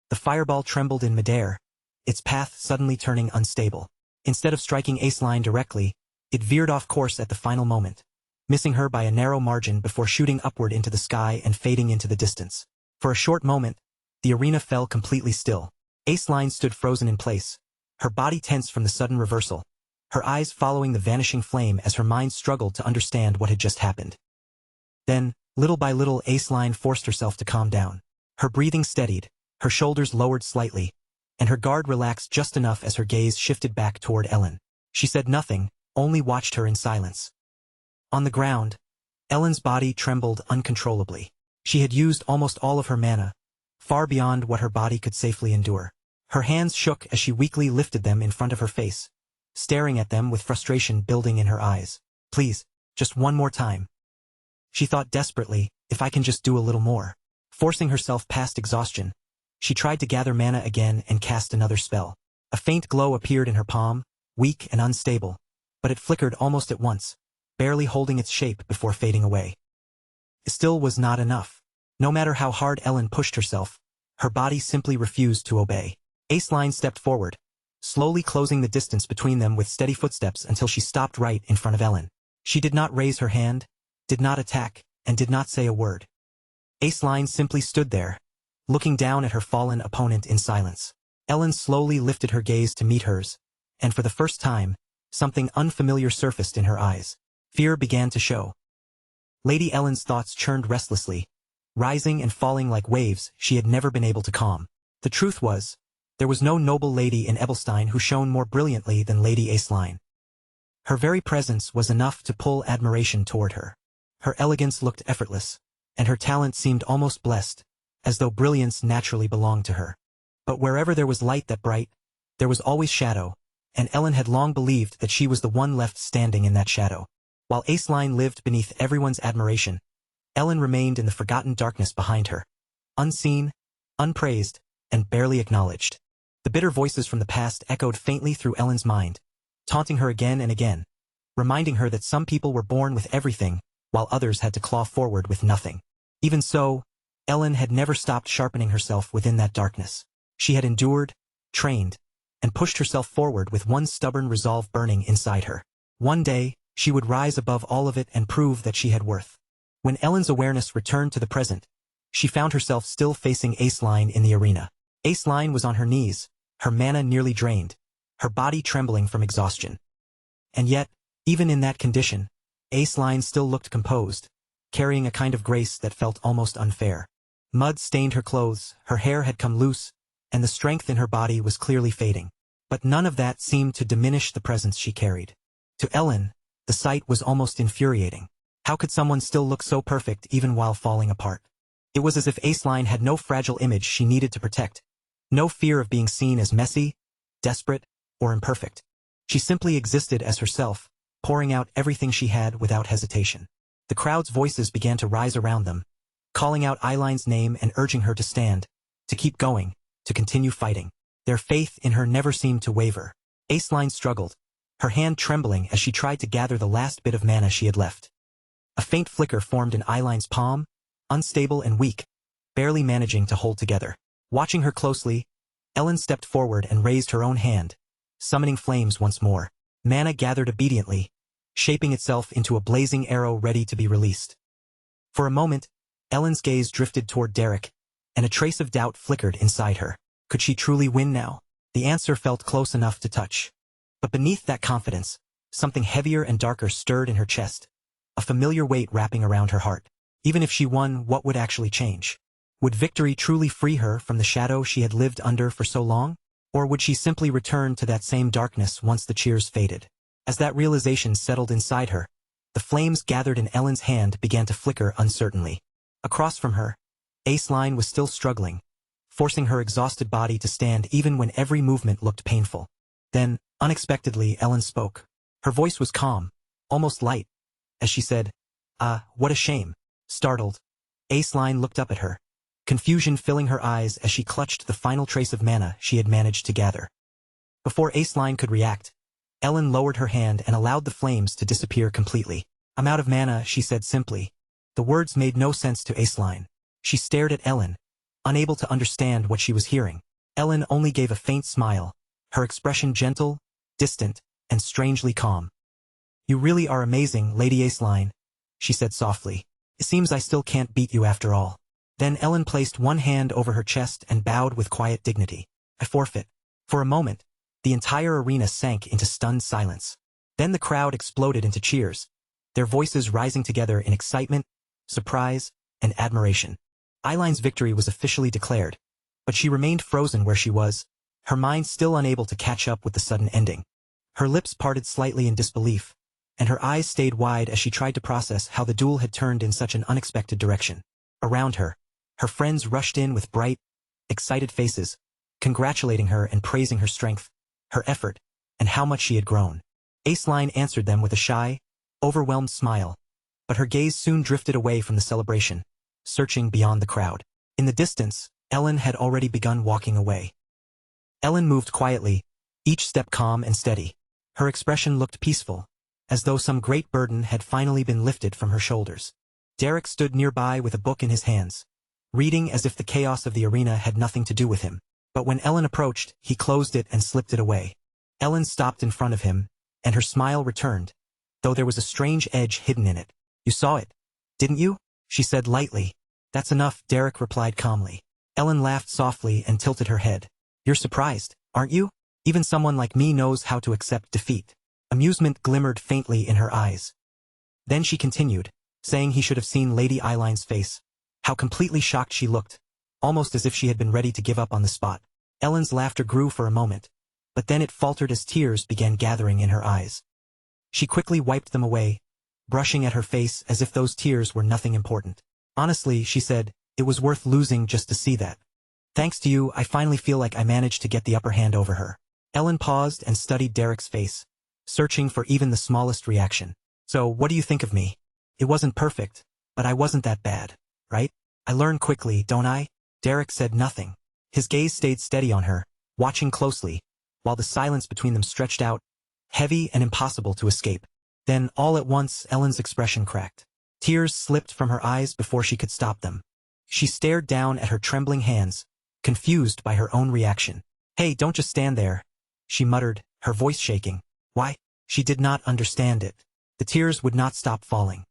The fireball trembled in midair, its path suddenly turning unstable. Instead of striking Aceline directly, it veered off course at the final moment, missing her by a narrow margin before shooting upward into the sky and fading into the distance. For a short moment, the arena fell completely still. Aceline stood frozen in place, her body tense from the sudden reversal, her eyes following the vanishing flame as her mind struggled to understand what had just happened. Then, little by little, Aceline forced herself to calm down. Her breathing steadied, her shoulders lowered slightly, and her guard relaxed just enough as her gaze shifted back toward Ellen. She said nothing, only watched her in silence. On the ground, Ellen's body trembled uncontrollably. She had used almost all of her mana, far beyond what her body could safely endure. Her hands shook as she weakly lifted them in front of her face, staring at them with frustration building in her eyes. Please, just one more time. She thought desperately, if I can just do a little more. Forcing herself past exhaustion, she tried to gather mana again and cast another spell. A faint glow appeared in her palm, weak and unstable, but it flickered almost at once, barely holding its shape before fading away. It still was not enough. No matter how hard Ellen pushed herself, her body simply refused to obey. Aceline stepped forward, slowly closing the distance between them with steady footsteps until she stopped right in front of Ellen. She did not raise her hand, did not attack, and did not say a word. Aceline simply stood there, looking down at her fallen opponent in silence. Ellen slowly lifted her gaze to meet hers, and for the first time, something unfamiliar surfaced in her eyes. Fear began to show. Lady Ellen's thoughts churned restlessly, rising and falling like waves she had never been able to calm. The truth was, there was no noble lady in Ebelstein who shone more brilliantly than Lady Aceline. Her very presence was enough to pull admiration toward her. Her elegance looked effortless, and her talent seemed almost blessed, as though brilliance naturally belonged to her. But wherever there was light that bright, there was always shadow, and Ellen had long believed that she was the one left standing in that shadow. While Aceline lived beneath everyone's admiration, Ellen remained in the forgotten darkness behind her, unseen, unpraised, and barely acknowledged. The bitter voices from the past echoed faintly through Ellen's mind, taunting her again and again, reminding her that some people were born with everything, while others had to claw forward with nothing. Even so, Ellen had never stopped sharpening herself within that darkness. She had endured, trained, and pushed herself forward with one stubborn resolve burning inside her. One day, she would rise above all of it and prove that she had worth. When Ellen's awareness returned to the present, she found herself still facing Aceline in the arena. Aceline was on her knees, her mana nearly drained, her body trembling from exhaustion. And yet, even in that condition, Aceline still looked composed, carrying a kind of grace that felt almost unfair. Mud stained her clothes, her hair had come loose, and the strength in her body was clearly fading. But none of that seemed to diminish the presence she carried. To Ellen, the sight was almost infuriating. How could someone still look so perfect even while falling apart? It was as if Aceline had no fragile image she needed to protect, no fear of being seen as messy, desperate, or imperfect. She simply existed as herself, pouring out everything she had without hesitation. The crowd's voices began to rise around them, calling out Eileen's name and urging her to stand, to keep going, to continue fighting. Their faith in her never seemed to waver. Aceline struggled, her hand trembling as she tried to gather the last bit of mana she had left. A faint flicker formed in Eileen's palm, unstable and weak, barely managing to hold together. Watching her closely, Ellen stepped forward and raised her own hand, summoning flames once more. Mana gathered obediently, shaping itself into a blazing arrow ready to be released. For a moment, Ellen's gaze drifted toward Derek, and a trace of doubt flickered inside her. Could she truly win now? The answer felt close enough to touch. But beneath that confidence, something heavier and darker stirred in her chest, a familiar weight wrapping around her heart. Even if she won, what would actually change? Would victory truly free her from the shadow she had lived under for so long? Or would she simply return to that same darkness once the cheers faded? As that realization settled inside her, the flames gathered in Ellen's hand began to flicker uncertainly. Across from her, Aceline was still struggling, forcing her exhausted body to stand even when every movement looked painful. Then, unexpectedly, Ellen spoke. Her voice was calm, almost light, as she said, what a shame." Startled, Aceline looked up at her, confusion filling her eyes as she clutched the final trace of mana she had managed to gather. Before Aceline could react, Ellen lowered her hand and allowed the flames to disappear completely. "I'm out of mana," she said simply. The words made no sense to Aceline. She stared at Ellen, unable to understand what she was hearing. Ellen only gave a faint smile, her expression gentle, distant, and strangely calm. "You really are amazing, Lady Aceline," she said softly. "It seems I still can't beat you after all." Then Ellen placed one hand over her chest and bowed with quiet dignity. "I forfeit." For a moment, the entire arena sank into stunned silence. Then the crowd exploded into cheers, their voices rising together in excitement, surprise, and admiration. Eiline's victory was officially declared, but she remained frozen where she was, her mind still unable to catch up with the sudden ending. Her lips parted slightly in disbelief, and her eyes stayed wide as she tried to process how the duel had turned in such an unexpected direction. Around her, her friends rushed in with bright, excited faces, congratulating her and praising her strength, her effort, and how much she had grown. Aceline answered them with a shy, overwhelmed smile, but her gaze soon drifted away from the celebration, searching beyond the crowd. In the distance, Ellen had already begun walking away. Ellen moved quietly, each step calm and steady. Her expression looked peaceful, as though some great burden had finally been lifted from her shoulders. Derek stood nearby with a book in his hands, reading as if the chaos of the arena had nothing to do with him. But when Ellen approached, he closed it and slipped it away. Ellen stopped in front of him, and her smile returned, though there was a strange edge hidden in it. "You saw it, didn't you?" she said lightly. "That's enough," Derek replied calmly. Ellen laughed softly and tilted her head. "You're surprised, aren't you? Even someone like me knows how to accept defeat." Amusement glimmered faintly in her eyes. Then she continued, saying he should have seen Lady Eiline's face. How completely shocked she looked, almost as if she had been ready to give up on the spot. Ellen's laughter grew for a moment, but then it faltered as tears began gathering in her eyes. She quickly wiped them away, brushing at her face as if those tears were nothing important. "Honestly," she said, "it was worth losing just to see that. Thanks to you, I finally feel like I managed to get the upper hand over her." Ellen paused and studied Derek's face, searching for even the smallest reaction. "So, what do you think of me? It wasn't perfect, but I wasn't that bad, right? I learn quickly, don't I?" Derek said nothing. His gaze stayed steady on her, watching closely, while the silence between them stretched out, heavy and impossible to escape. Then, all at once, Ellen's expression cracked. Tears slipped from her eyes before she could stop them. She stared down at her trembling hands, confused by her own reaction. "Hey, don't just stand there," she muttered, her voice shaking. "Why?" She did not understand it. The tears would not stop falling.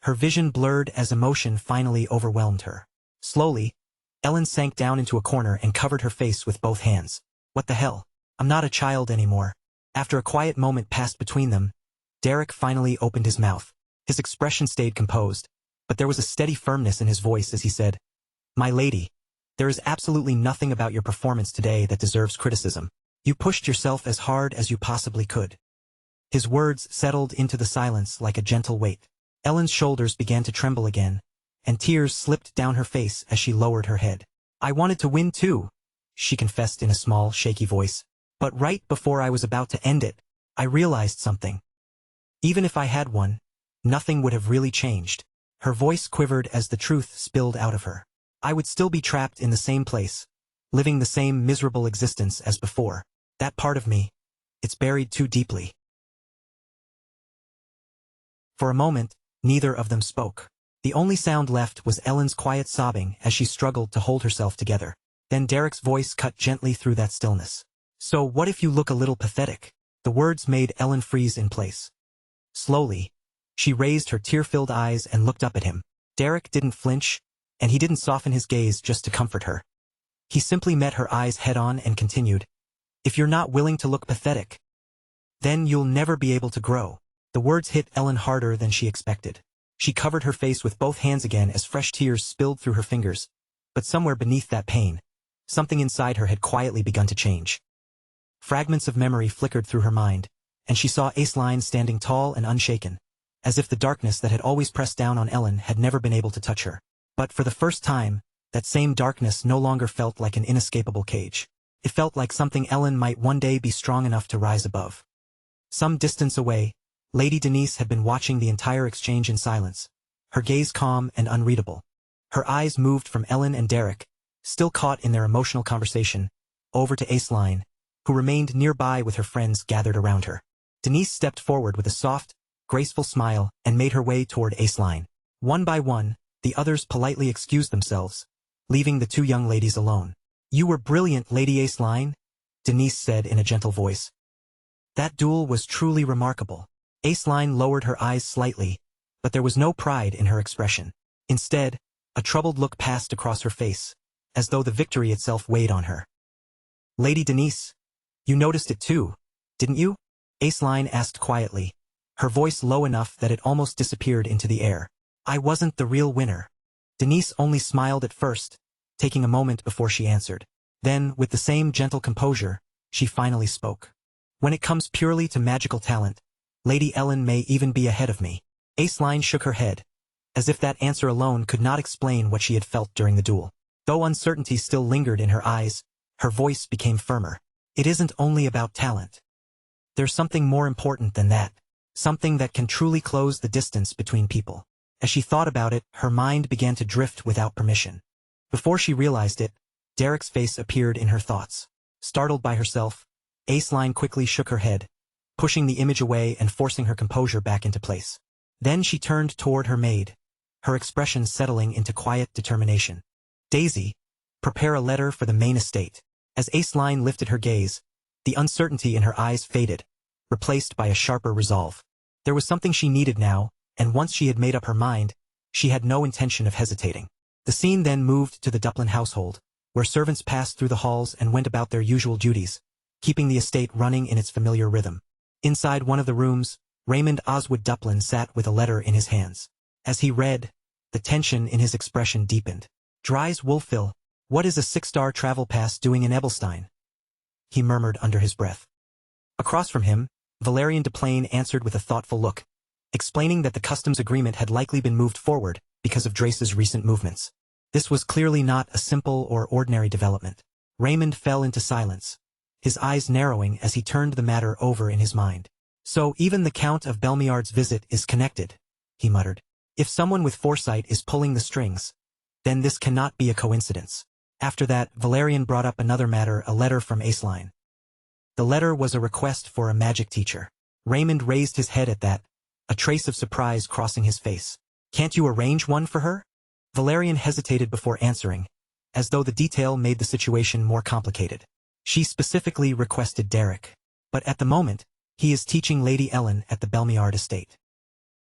Her vision blurred as emotion finally overwhelmed her. Slowly, Ellen sank down into a corner and covered her face with both hands. "What the hell? I'm not a child anymore." After a quiet moment passed between them, Derek finally opened his mouth. His expression stayed composed, but there was a steady firmness in his voice as he said, "My lady, there is absolutely nothing about your performance today that deserves criticism. You pushed yourself as hard as you possibly could." His words settled into the silence like a gentle weight. Ellen's shoulders began to tremble again, and tears slipped down her face as she lowered her head. "I wanted to win too," she confessed in a small, shaky voice. "But right before I was about to end it, I realized something. Even if I had won, nothing would have really changed." Her voice quivered as the truth spilled out of her. "I would still be trapped in the same place, living the same miserable existence as before. That part of me, it's buried too deeply." For a moment, neither of them spoke. The only sound left was Ellen's quiet sobbing as she struggled to hold herself together. Then Derek's voice cut gently through that stillness. "So what if you look a little pathetic?" The words made Ellen freeze in place. Slowly, she raised her tear-filled eyes and looked up at him. Derek didn't flinch, and he didn't soften his gaze just to comfort her. He simply met her eyes head-on and continued, "If you're not willing to look pathetic, then you'll never be able to grow." The words hit Ellen harder than she expected. She covered her face with both hands again as fresh tears spilled through her fingers, but somewhere beneath that pain, something inside her had quietly begun to change. Fragments of memory flickered through her mind, and she saw Aceline standing tall and unshaken, as if the darkness that had always pressed down on Ellen had never been able to touch her. But for the first time, that same darkness no longer felt like an inescapable cage. It felt like something Ellen might one day be strong enough to rise above. Some distance away, Lady Denise had been watching the entire exchange in silence, her gaze calm and unreadable. Her eyes moved from Ellen and Derek, still caught in their emotional conversation, over to Aceline, who remained nearby with her friends gathered around her. Denise stepped forward with a soft, graceful smile and made her way toward Aceline. One by one, the others politely excused themselves, leaving the two young ladies alone. "You were brilliant, Lady Aceline," Denise said in a gentle voice. "That duel was truly remarkable." Aceline lowered her eyes slightly, but there was no pride in her expression. Instead, a troubled look passed across her face, as though the victory itself weighed on her. "Lady Denise, you noticed it too, didn't you?" Aceline asked quietly, her voice low enough that it almost disappeared into the air. I wasn't the real winner. Denise only smiled at first, taking a moment before she answered. Then, with the same gentle composure, she finally spoke. When it comes purely to magical talent, Lady Ellen may even be ahead of me. Aceline shook her head, as if that answer alone could not explain what she had felt during the duel. Though uncertainty still lingered in her eyes, her voice became firmer. It isn't only about talent. There's something more important than that. Something that can truly close the distance between people. As she thought about it, her mind began to drift without permission. Before she realized it, Derek's face appeared in her thoughts. Startled by herself, Aceline quickly shook her head, pushing the image away and forcing her composure back into place. Then she turned toward her maid, her expression settling into quiet determination. Daisy, prepare a letter for the main estate. As Aceline lifted her gaze, the uncertainty in her eyes faded, replaced by a sharper resolve. There was something she needed now, and once she had made up her mind, she had no intention of hesitating. The scene then moved to the Duplin household, where servants passed through the halls and went about their usual duties, keeping the estate running in its familiar rhythm. Inside one of the rooms, Raymond Oswood Duplin sat with a letter in his hands. As he read, the tension in his expression deepened. Dries Wolfville, what is a 6-star travel pass doing in Ebelstein? He murmured under his breath. Across from him, Valerian Deplaine answered with a thoughtful look, explaining that the customs agreement had likely been moved forward because of Drace's recent movements. This was clearly not a simple or ordinary development. Raymond fell into silence, his eyes narrowing as he turned the matter over in his mind. So even the Count of Belmiard's visit is connected, he muttered. If someone with foresight is pulling the strings, then this cannot be a coincidence. After that, Valerian brought up another matter, a letter from Aceline. The letter was a request for a magic teacher. Raymond raised his head at that, a trace of surprise crossing his face. Can't you arrange one for her? Valerian hesitated before answering, as though the detail made the situation more complicated. She specifically requested Derek. But at the moment, he is teaching Lady Ellen at the Belmiard estate.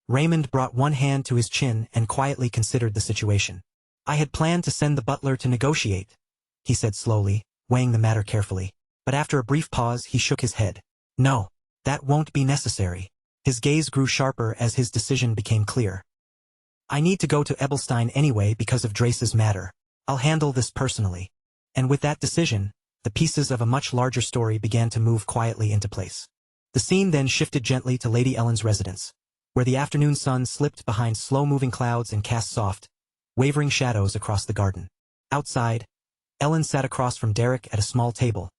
Raymond brought one hand to his chin and quietly considered the situation. I had planned to send the butler to negotiate, he said slowly, weighing the matter carefully. But after a brief pause, he shook his head. No, that won't be necessary. His gaze grew sharper as his decision became clear. I need to go to Ebelstein anyway because of Drace's matter. I'll handle this personally. And with that decision, the pieces of a much larger story began to move quietly into place. The scene then shifted gently to Lady Ellen's residence, where the afternoon sun slipped behind slow-moving clouds and cast soft, wavering shadows across the garden. Outside, Ellen sat across from Derek at a small table,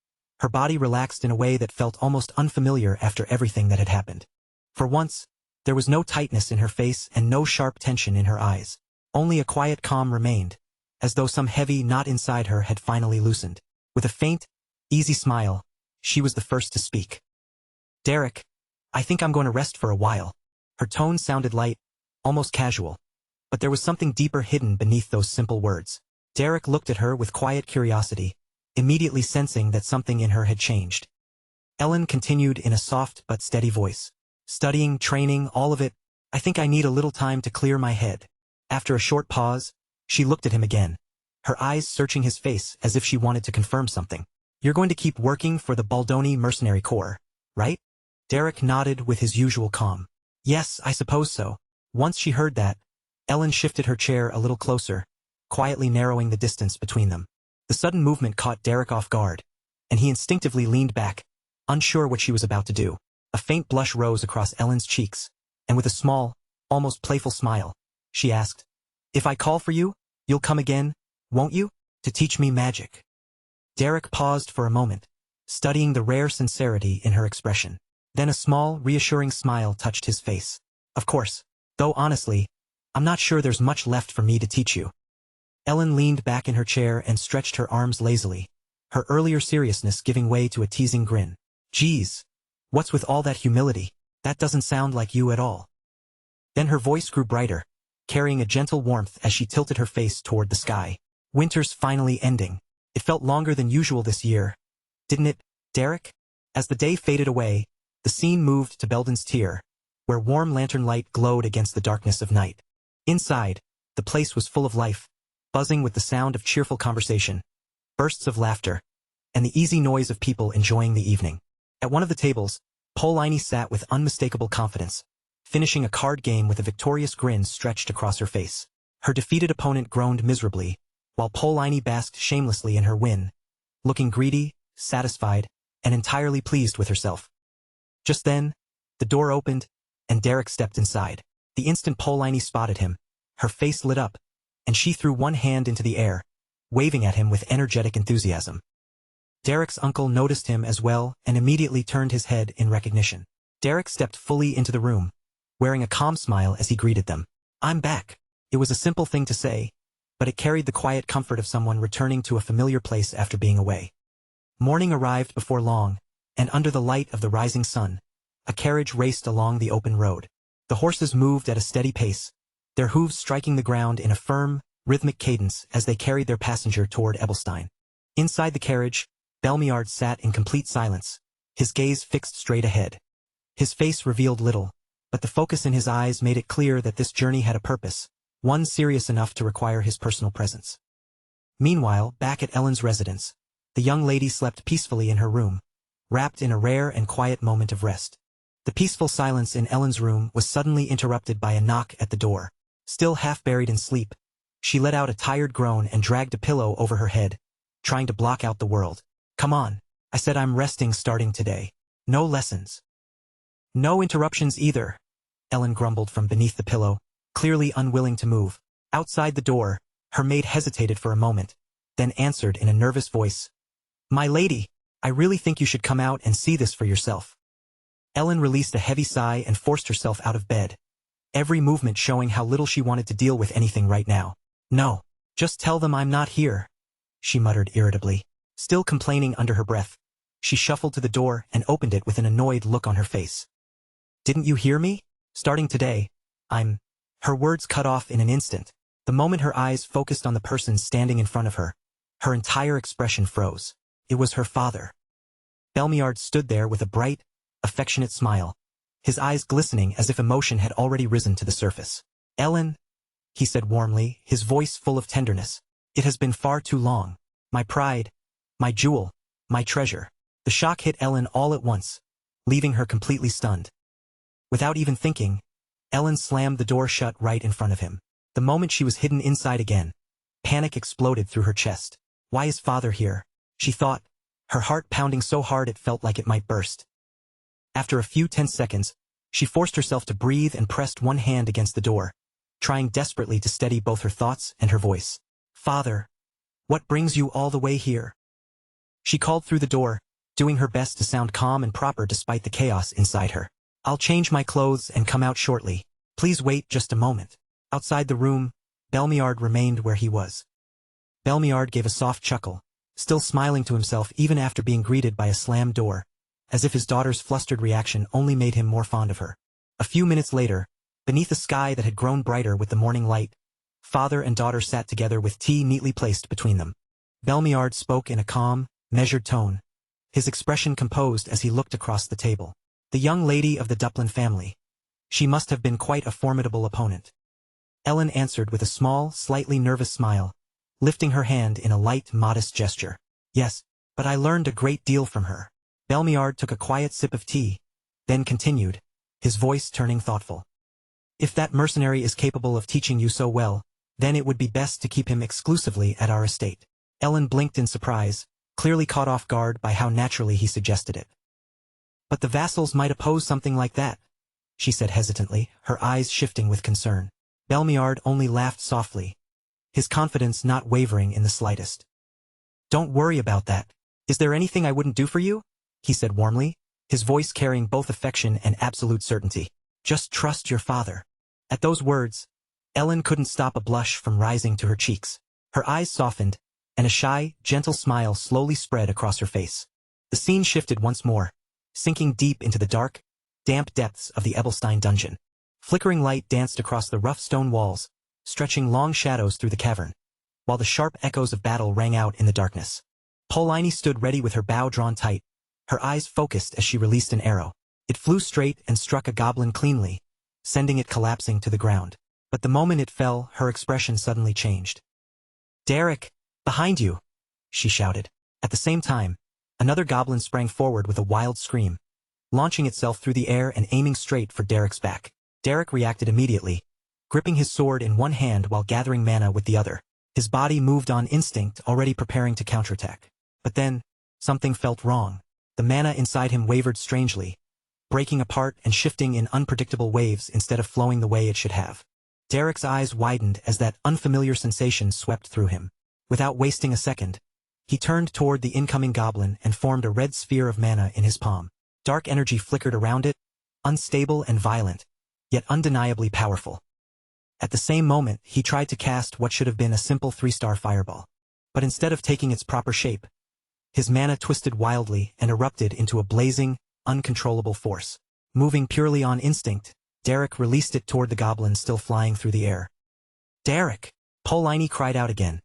her body relaxed in a way that felt almost unfamiliar after everything that had happened. For once, there was no tightness in her face and no sharp tension in her eyes. Only a quiet calm remained, as though some heavy knot inside her had finally loosened. With a faint, easy smile, she was the first to speak. Derek, I think I'm going to rest for a while. Her tone sounded light, almost casual, but there was something deeper hidden beneath those simple words. Derek looked at her with quiet curiosity, immediately sensing that something in her had changed. Ellen continued in a soft but steady voice. Studying, training, all of it, I think I need a little time to clear my head. After a short pause, she looked at him again, her eyes searching his face as if she wanted to confirm something. You're going to keep working for the Baldoni Mercenary Corps, right? Derek nodded with his usual calm. Yes, I suppose so. Once she heard that, Ellen shifted her chair a little closer, quietly narrowing the distance between them. The sudden movement caught Derek off guard, and he instinctively leaned back, unsure what she was about to do. A faint blush rose across Ellen's cheeks, and with a small, almost playful smile, she asked, If I call for you, you'll come again, won't you, to teach me magic? Derek paused for a moment, studying the rare sincerity in her expression. Then a small, reassuring smile touched his face. Of course, though honestly, I'm not sure there's much left for me to teach you. Ellen leaned back in her chair and stretched her arms lazily, her earlier seriousness giving way to a teasing grin. Geez, what's with all that humility? That doesn't sound like you at all. Then her voice grew brighter, carrying a gentle warmth as she tilted her face toward the sky. Winter's finally ending. It felt longer than usual this year, didn't it, Derek? As the day faded away, the scene moved to Belden's Tier, where warm lantern light glowed against the darkness of night. Inside, the place was full of life, buzzing with the sound of cheerful conversation, bursts of laughter, and the easy noise of people enjoying the evening. At one of the tables, Polini sat with unmistakable confidence, finishing a card game with a victorious grin stretched across her face. Her defeated opponent groaned miserably, while Polini basked shamelessly in her win, looking greedy, satisfied, and entirely pleased with herself. Just then, the door opened, and Derek stepped inside. The instant Polini spotted him, her face lit up, and she threw one hand into the air, waving at him with energetic enthusiasm. Derek's uncle noticed him as well and immediately turned his head in recognition. Derek stepped fully into the room, wearing a calm smile as he greeted them. "I'm back." It was a simple thing to say, but it carried the quiet comfort of someone returning to a familiar place after being away. Morning arrived before long, and under the light of the rising sun, a carriage raced along the open road. The horses moved at a steady pace, their hooves striking the ground in a firm, rhythmic cadence as they carried their passenger toward Ebelstein. Inside the carriage, Belmiard sat in complete silence, his gaze fixed straight ahead. His face revealed little, but the focus in his eyes made it clear that this journey had a purpose, one serious enough to require his personal presence. Meanwhile, back at Ellen's residence, the young lady slept peacefully in her room, wrapped in a rare and quiet moment of rest. The peaceful silence in Ellen's room was suddenly interrupted by a knock at the door. Still half buried in sleep, she let out a tired groan and dragged a pillow over her head, trying to block out the world. "Come on," I said. "I'm resting starting today. No lessons." "No interruptions either," Ellen grumbled from beneath the pillow, clearly unwilling to move. Outside the door, her maid hesitated for a moment, then answered in a nervous voice, "My lady, I really think you should come out and see this for yourself." Ellen released a heavy sigh and forced herself out of bed, every movement showing how little she wanted to deal with anything right now. "No, just tell them I'm not here," she muttered irritably. Still complaining under her breath, she shuffled to the door and opened it with an annoyed look on her face. "Didn't you hear me? Starting today, I'm—" Her words cut off in an instant. The moment her eyes focused on the person standing in front of her, her entire expression froze. It was her father. Belmiard stood there with a bright, affectionate smile, his eyes glistening as if emotion had already risen to the surface. "Ellen," he said warmly, his voice full of tenderness, "it has been far too long. My pride, my jewel, my treasure." The shock hit Ellen all at once, leaving her completely stunned. Without even thinking, Ellen slammed the door shut right in front of him. The moment she was hidden inside again, panic exploded through her chest. Why is father here? She thought, her heart pounding so hard it felt like it might burst. After a few tense seconds, she forced herself to breathe and pressed one hand against the door, trying desperately to steady both her thoughts and her voice. "Father, what brings you all the way here?" She called through the door, doing her best to sound calm and proper despite the chaos inside her. "I'll change my clothes and come out shortly. Please wait just a moment." Outside the room, Belmiard remained where he was. Belmiard gave a soft chuckle, still smiling to himself even after being greeted by a slammed door, as if his daughter's flustered reaction only made him more fond of her. A few minutes later, beneath a sky that had grown brighter with the morning light, father and daughter sat together with tea neatly placed between them. Belmiard spoke in a calm, measured tone, his expression composed as he looked across the table. "The young lady of the Duplin family. She must have been quite a formidable opponent." Ellen answered with a small, slightly nervous smile, lifting her hand in a light, modest gesture. "Yes, but I learned a great deal from her." Belmiard took a quiet sip of tea, then continued, his voice turning thoughtful. "If that mercenary is capable of teaching you so well, then it would be best to keep him exclusively at our estate." Ellen blinked in surprise, clearly caught off guard by how naturally he suggested it. "But the vassals might oppose something like that," she said hesitantly, her eyes shifting with concern. Belmiard only laughed softly, his confidence not wavering in the slightest. "Don't worry about that. Is there anything I wouldn't do for you?" he said warmly, his voice carrying both affection and absolute certainty. "Just trust your father." At those words, Ellen couldn't stop a blush from rising to her cheeks. Her eyes softened, and a shy, gentle smile slowly spread across her face. The scene shifted once more, sinking deep into the dark, damp depths of the Ebelstein dungeon. Flickering light danced across the rough stone walls, stretching long shadows through the cavern, while the sharp echoes of battle rang out in the darkness. Polini stood ready with her bow drawn tight, her eyes focused as she released an arrow. It flew straight and struck a goblin cleanly, sending it collapsing to the ground. But the moment it fell, her expression suddenly changed. "Derek, behind you!" she shouted. At the same time, another goblin sprang forward with a wild scream, launching itself through the air and aiming straight for Derek's back. Derek reacted immediately, gripping his sword in one hand while gathering mana with the other. His body moved on instinct, already preparing to counterattack. But then, something felt wrong. The mana inside him wavered strangely, breaking apart and shifting in unpredictable waves instead of flowing the way it should have. Derek's eyes widened as that unfamiliar sensation swept through him. Without wasting a second, he turned toward the incoming goblin and formed a red sphere of mana in his palm. Dark energy flickered around it, unstable and violent, yet undeniably powerful. At the same moment, he tried to cast what should have been a simple 3-star fireball. But instead of taking its proper shape, his mana twisted wildly and erupted into a blazing, uncontrollable force. Moving purely on instinct, Derek released it toward the goblin still flying through the air. "Derek!" Polini cried out again,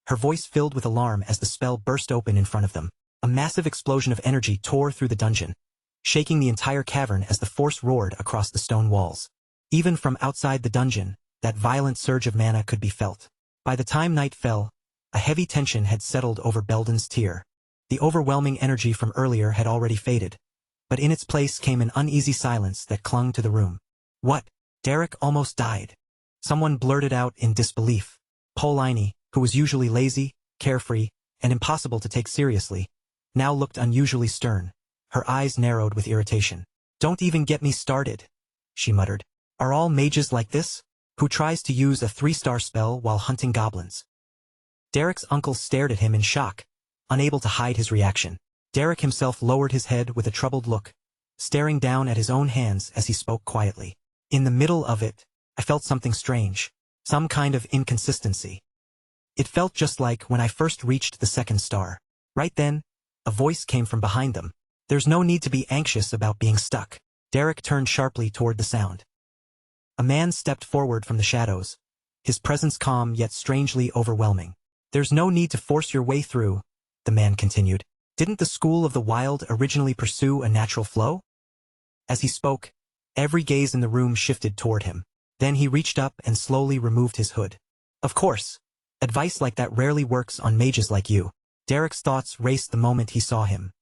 her voice filled with alarm as the spell burst open in front of them. A massive explosion of energy tore through the dungeon, shaking the entire cavern as the force roared across the stone walls. Even from outside the dungeon, that violent surge of mana could be felt. By the time night fell, a heavy tension had settled over Belden's tier. The overwhelming energy from earlier had already faded, but in its place came an uneasy silence that clung to the room. "What?" Derek almost died. Someone blurted out in disbelief. Polini, who was usually lazy, carefree, and impossible to take seriously, now looked unusually stern. Her eyes narrowed with irritation. "Don't even get me started," she muttered. "Are all mages like this? Who tries to use a 3-star spell while hunting goblins?" Derek's uncle stared at him in shock, unable to hide his reaction. Derek himself lowered his head with a troubled look, staring down at his own hands as he spoke quietly. "In the middle of it, I felt something strange, some kind of inconsistency. It felt just like when I first reached the 2nd star. Right then, a voice came from behind them. There's no need to be anxious about being stuck." Derek turned sharply toward the sound. A man stepped forward from the shadows, his presence calm yet strangely overwhelming. "There's no need to force your way through," the man continued. "Didn't the School of the Wild originally pursue a natural flow?" As he spoke, every gaze in the room shifted toward him. Then he reached up and slowly removed his hood. "Of course, advice like that rarely works on mages like you." Derek's thoughts raced the moment he saw him.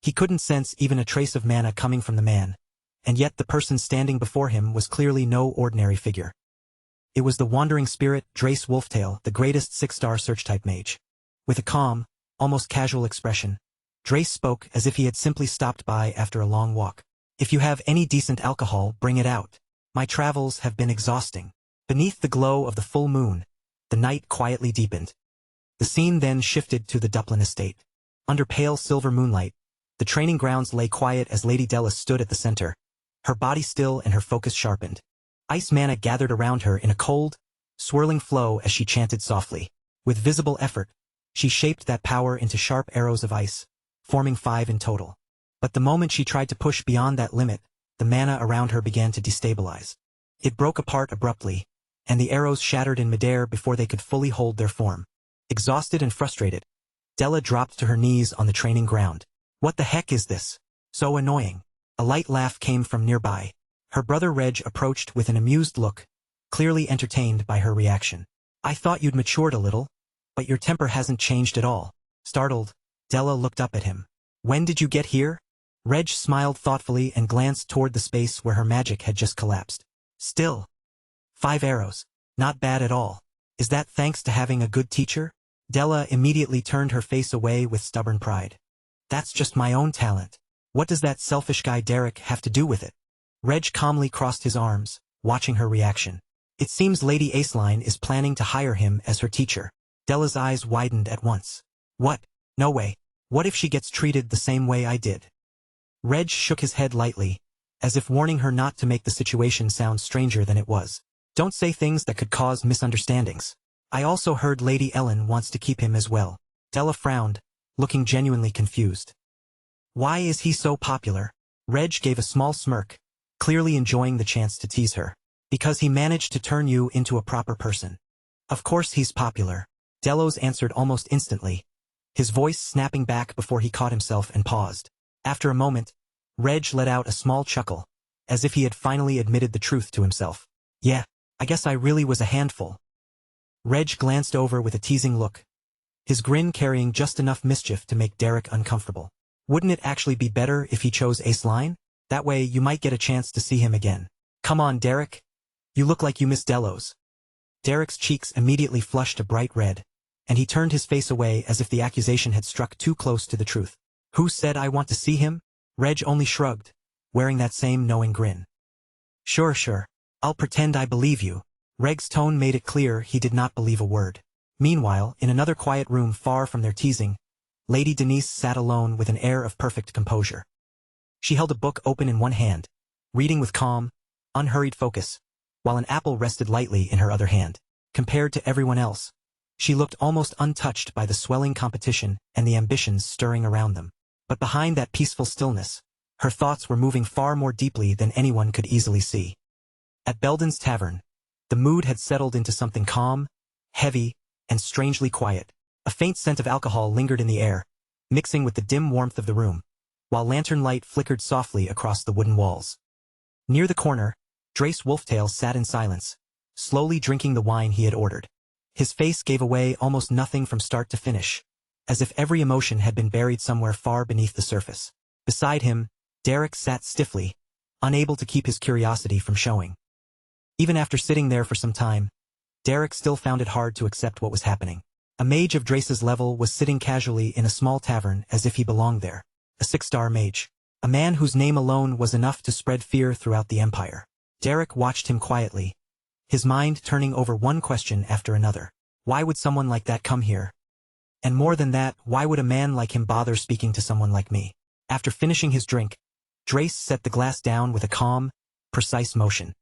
He couldn't sense even a trace of mana coming from the man, and yet the person standing before him was clearly no ordinary figure. It was the wandering spirit Drace Wolftail, the greatest 6-star search-type mage. With a calm, almost casual expression, Drace spoke as if he had simply stopped by after a long walk. "If you have any decent alcohol, bring it out. My travels have been exhausting." Beneath the glow of the full moon, the night quietly deepened. The scene then shifted to the Duplin estate. Under pale silver moonlight, the training grounds lay quiet as Lady Della stood at the center, her body still and her focus sharpened. Ice mana gathered around her in a cold, swirling flow as she chanted softly. With visible effort, she shaped that power into sharp arrows of ice, forming 5 in total. But the moment she tried to push beyond that limit, the mana around her began to destabilize. It broke apart abruptly, and the arrows shattered in midair before they could fully hold their form. Exhausted and frustrated, Della dropped to her knees on the training ground. "What the heck is this? So annoying." A light laugh came from nearby. Her brother Reg approached with an amused look, clearly entertained by her reaction. "I thought you'd matured a little, but your temper hasn't changed at all." Startled, Della looked up at him. "When did you get here?" Reg smiled thoughtfully and glanced toward the space where her magic had just collapsed. "Still, 5 arrows. Not bad at all. Is that thanks to having a good teacher?" Della immediately turned her face away with stubborn pride. "That's just my own talent. What does that selfish guy Derek have to do with it?" Reg calmly crossed his arms, watching her reaction. "It seems Lady Aceline is planning to hire him as her teacher." Della's eyes widened at once. "What? No way. What if she gets treated the same way I did?" Reg shook his head lightly, as if warning her not to make the situation sound stranger than it was. "Don't say things that could cause misunderstandings. I also heard Lady Ellen wants to keep him as well." Della frowned, looking genuinely confused. "Why is he so popular?" Reg gave a small smirk, clearly enjoying the chance to tease her. "Because he managed to turn you into a proper person." "Of course he's popular," Delos answered almost instantly, his voice snapping back before he caught himself and paused. After a moment, Reg let out a small chuckle, as if he had finally admitted the truth to himself. "Yeah, I guess I really was a handful." Reg glanced over with a teasing look, his grin carrying just enough mischief to make Derek uncomfortable. Wouldn't it actually be better if he chose Aceline? That way you might get a chance to see him again. Come on, Derek. You look like you miss Delos. Derek's cheeks immediately flushed a bright red, and he turned his face away as if the accusation had struck too close to the truth. Who said I want to see him? Reg only shrugged, wearing that same knowing grin. Sure. I'll pretend I believe you. Reg's tone made it clear he did not believe a word. Meanwhile, in another quiet room far from their teasing, Lady Denise sat alone with an air of perfect composure. She held a book open in one hand, reading with calm, unhurried focus, while an apple rested lightly in her other hand. Compared to everyone else, she looked almost untouched by the swelling competition and the ambitions stirring around them. But behind that peaceful stillness, her thoughts were moving far more deeply than anyone could easily see. At Belden's tavern, the mood had settled into something calm, heavy, and strangely quiet. A faint scent of alcohol lingered in the air, mixing with the dim warmth of the room, while lantern light flickered softly across the wooden walls. Near the corner, Drace Wolftail sat in silence, slowly drinking the wine he had ordered. His face gave away almost nothing from start to finish, as if every emotion had been buried somewhere far beneath the surface. Beside him, Derek sat stiffly, unable to keep his curiosity from showing. Even after sitting there for some time, Derek still found it hard to accept what was happening. A mage of Drace's level was sitting casually in a small tavern as if he belonged there. A 6-star mage. A man whose name alone was enough to spread fear throughout the Empire. Derek watched him quietly, his mind turning over one question after another. Why would someone like that come here? And more than that, why would a man like him bother speaking to someone like me? After finishing his drink, Drace set the glass down with a calm, precise motion.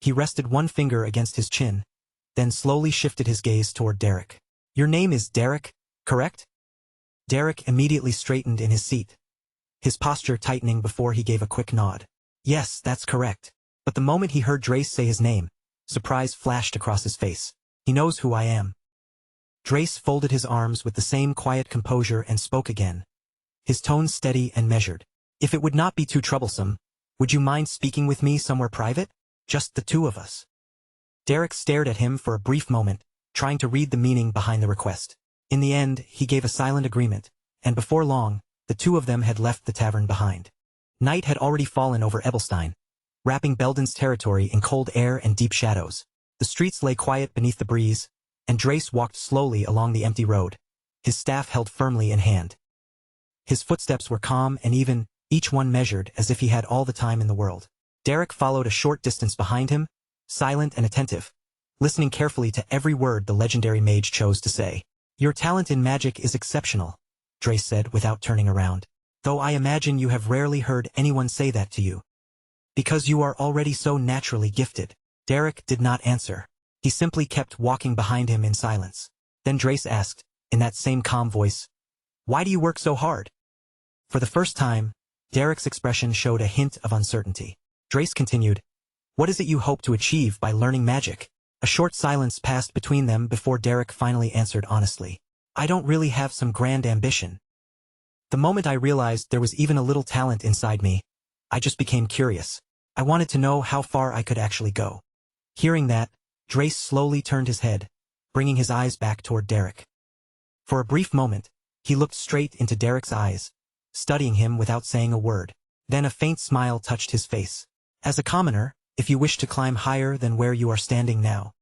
He rested one finger against his chin, then slowly shifted his gaze toward Derek. Your name is Derek, correct? Derek immediately straightened in his seat, his posture tightening before he gave a quick nod. Yes, that's correct. But the moment he heard Drace say his name, surprise flashed across his face. He knows who I am. Drace folded his arms with the same quiet composure and spoke again, his tone steady and measured. If it would not be too troublesome, would you mind speaking with me somewhere private? Just the two of us. Derek stared at him for a brief moment, trying to read the meaning behind the request. In the end, he gave a silent agreement, and before long, the two of them had left the tavern behind. Night had already fallen over Ebelstein, wrapping Belden's territory in cold air and deep shadows. The streets lay quiet beneath the breeze, and Drace walked slowly along the empty road, his staff held firmly in hand. His footsteps were calm and even, each one measured as if he had all the time in the world. Derek followed a short distance behind him, silent and attentive, listening carefully to every word the legendary mage chose to say. Your talent in magic is exceptional, Drace said without turning around. Though I imagine you have rarely heard anyone say that to you. Because you are already so naturally gifted. Derek did not answer. He simply kept walking behind him in silence. Then Drace asked, in that same calm voice, why do you work so hard? For the first time, Derek's expression showed a hint of uncertainty. Drace continued, what is it you hope to achieve by learning magic? A short silence passed between them before Derek finally answered honestly. I don't really have some grand ambition. The moment I realized there was even a little talent inside me, I just became curious. I wanted to know how far I could actually go. Hearing that, Drace slowly turned his head, bringing his eyes back toward Derek. For a brief moment, he looked straight into Derek's eyes, studying him without saying a word. Then a faint smile touched his face. As a commoner, if you wish to climb higher than where you are standing now.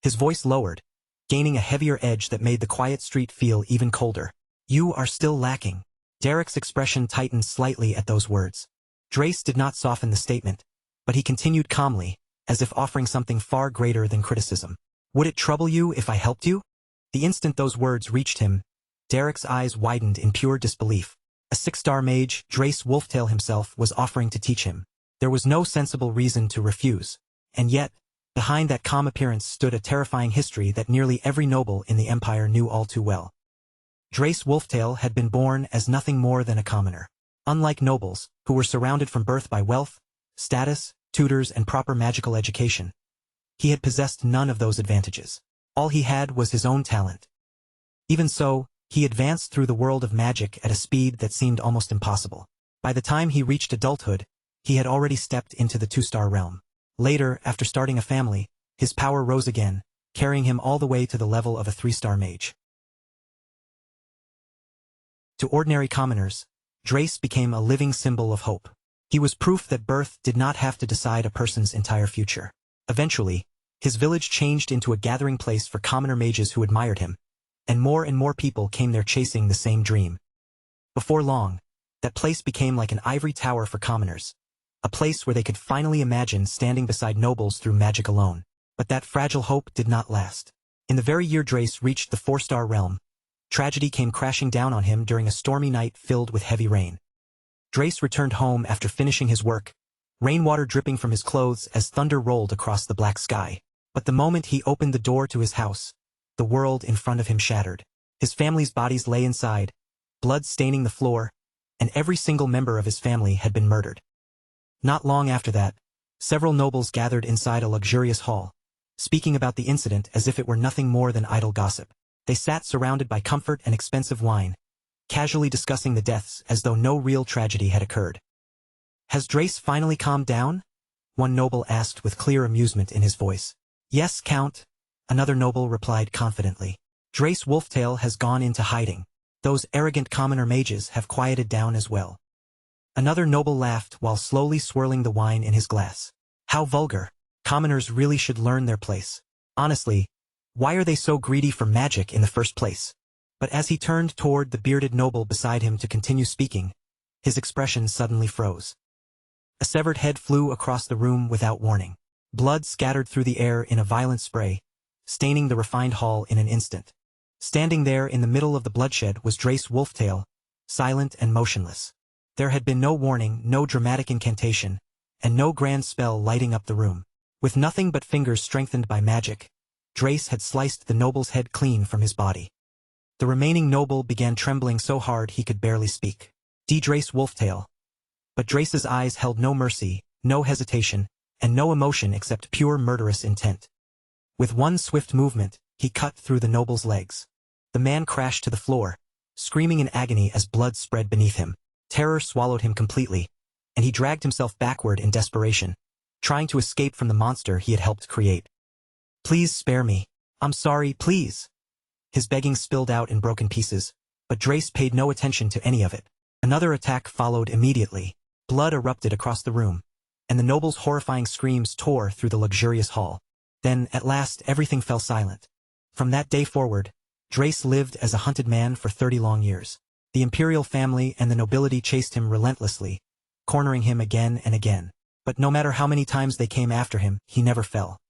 His voice lowered, gaining a heavier edge that made the quiet street feel even colder. You are still lacking. Derek's expression tightened slightly at those words. Drace did not soften the statement, but he continued calmly, as if offering something far greater than criticism. Would it trouble you if I helped you? The instant those words reached him, Derek's eyes widened in pure disbelief. A 6-star mage, Drace Wolftail himself, was offering to teach him. There was no sensible reason to refuse. And yet, behind that calm appearance stood a terrifying history that nearly every noble in the Empire knew all too well. Drace Wolftail had been born as nothing more than a commoner. Unlike nobles, who were surrounded from birth by wealth, status, tutors, and proper magical education, he had possessed none of those advantages. All he had was his own talent. Even so, he advanced through the world of magic at a speed that seemed almost impossible. By the time he reached adulthood, he had already stepped into the 2-star realm. Later, after starting a family, his power rose again, carrying him all the way to the level of a 3-star mage. To ordinary commoners, Drace became a living symbol of hope. He was proof that birth did not have to decide a person's entire future. Eventually, his village changed into a gathering place for commoner mages who admired him, and more people came there chasing the same dream. Before long, that place became like an ivory tower for commoners, a place where they could finally imagine standing beside nobles through magic alone. But that fragile hope did not last. In the very year Drace reached the 4-star realm, tragedy came crashing down on him during a stormy night filled with heavy rain. Drace returned home after finishing his work, rainwater dripping from his clothes as thunder rolled across the black sky. But the moment he opened the door to his house, the world in front of him shattered. His family's bodies lay inside, blood staining the floor, and every single member of his family had been murdered. Not long after that, several nobles gathered inside a luxurious hall, speaking about the incident as if it were nothing more than idle gossip. They sat surrounded by comfort and expensive wine, casually discussing the deaths as though no real tragedy had occurred. "Has Drace finally calmed down?" one noble asked with clear amusement in his voice. "Yes, Count," another noble replied confidently. "Drace Wolftail has gone into hiding. Those arrogant commoner mages have quieted down as well." Another noble laughed while slowly swirling the wine in his glass. "How vulgar. Commoners really should learn their place. Honestly, why are they so greedy for magic in the first place?" But as he turned toward the bearded noble beside him to continue speaking, his expression suddenly froze. A severed head flew across the room without warning. Blood scattered through the air in a violent spray, staining the refined hall in an instant. Standing there in the middle of the bloodshed was Drace Wolftail, silent and motionless. There had been no warning, no dramatic incantation, and no grand spell lighting up the room. With nothing but fingers strengthened by magic, Drace had sliced the noble's head clean from his body. The remaining noble began trembling so hard he could barely speak. Drace Wolftail. But Drace's eyes held no mercy, no hesitation, and no emotion except pure murderous intent. With one swift movement, he cut through the noble's legs. The man crashed to the floor, screaming in agony as blood spread beneath him. Terror swallowed him completely, and he dragged himself backward in desperation, trying to escape from the monster he had helped create. "Please spare me. I'm sorry, please." His begging spilled out in broken pieces, but Drace paid no attention to any of it. Another attack followed immediately. Blood erupted across the room, and the noble's horrifying screams tore through the luxurious hall. Then, at last, everything fell silent. From that day forward, Drace lived as a hunted man for 30 long years. The imperial family and the nobility chased him relentlessly, cornering him again and again. But no matter how many times they came after him, he never fell.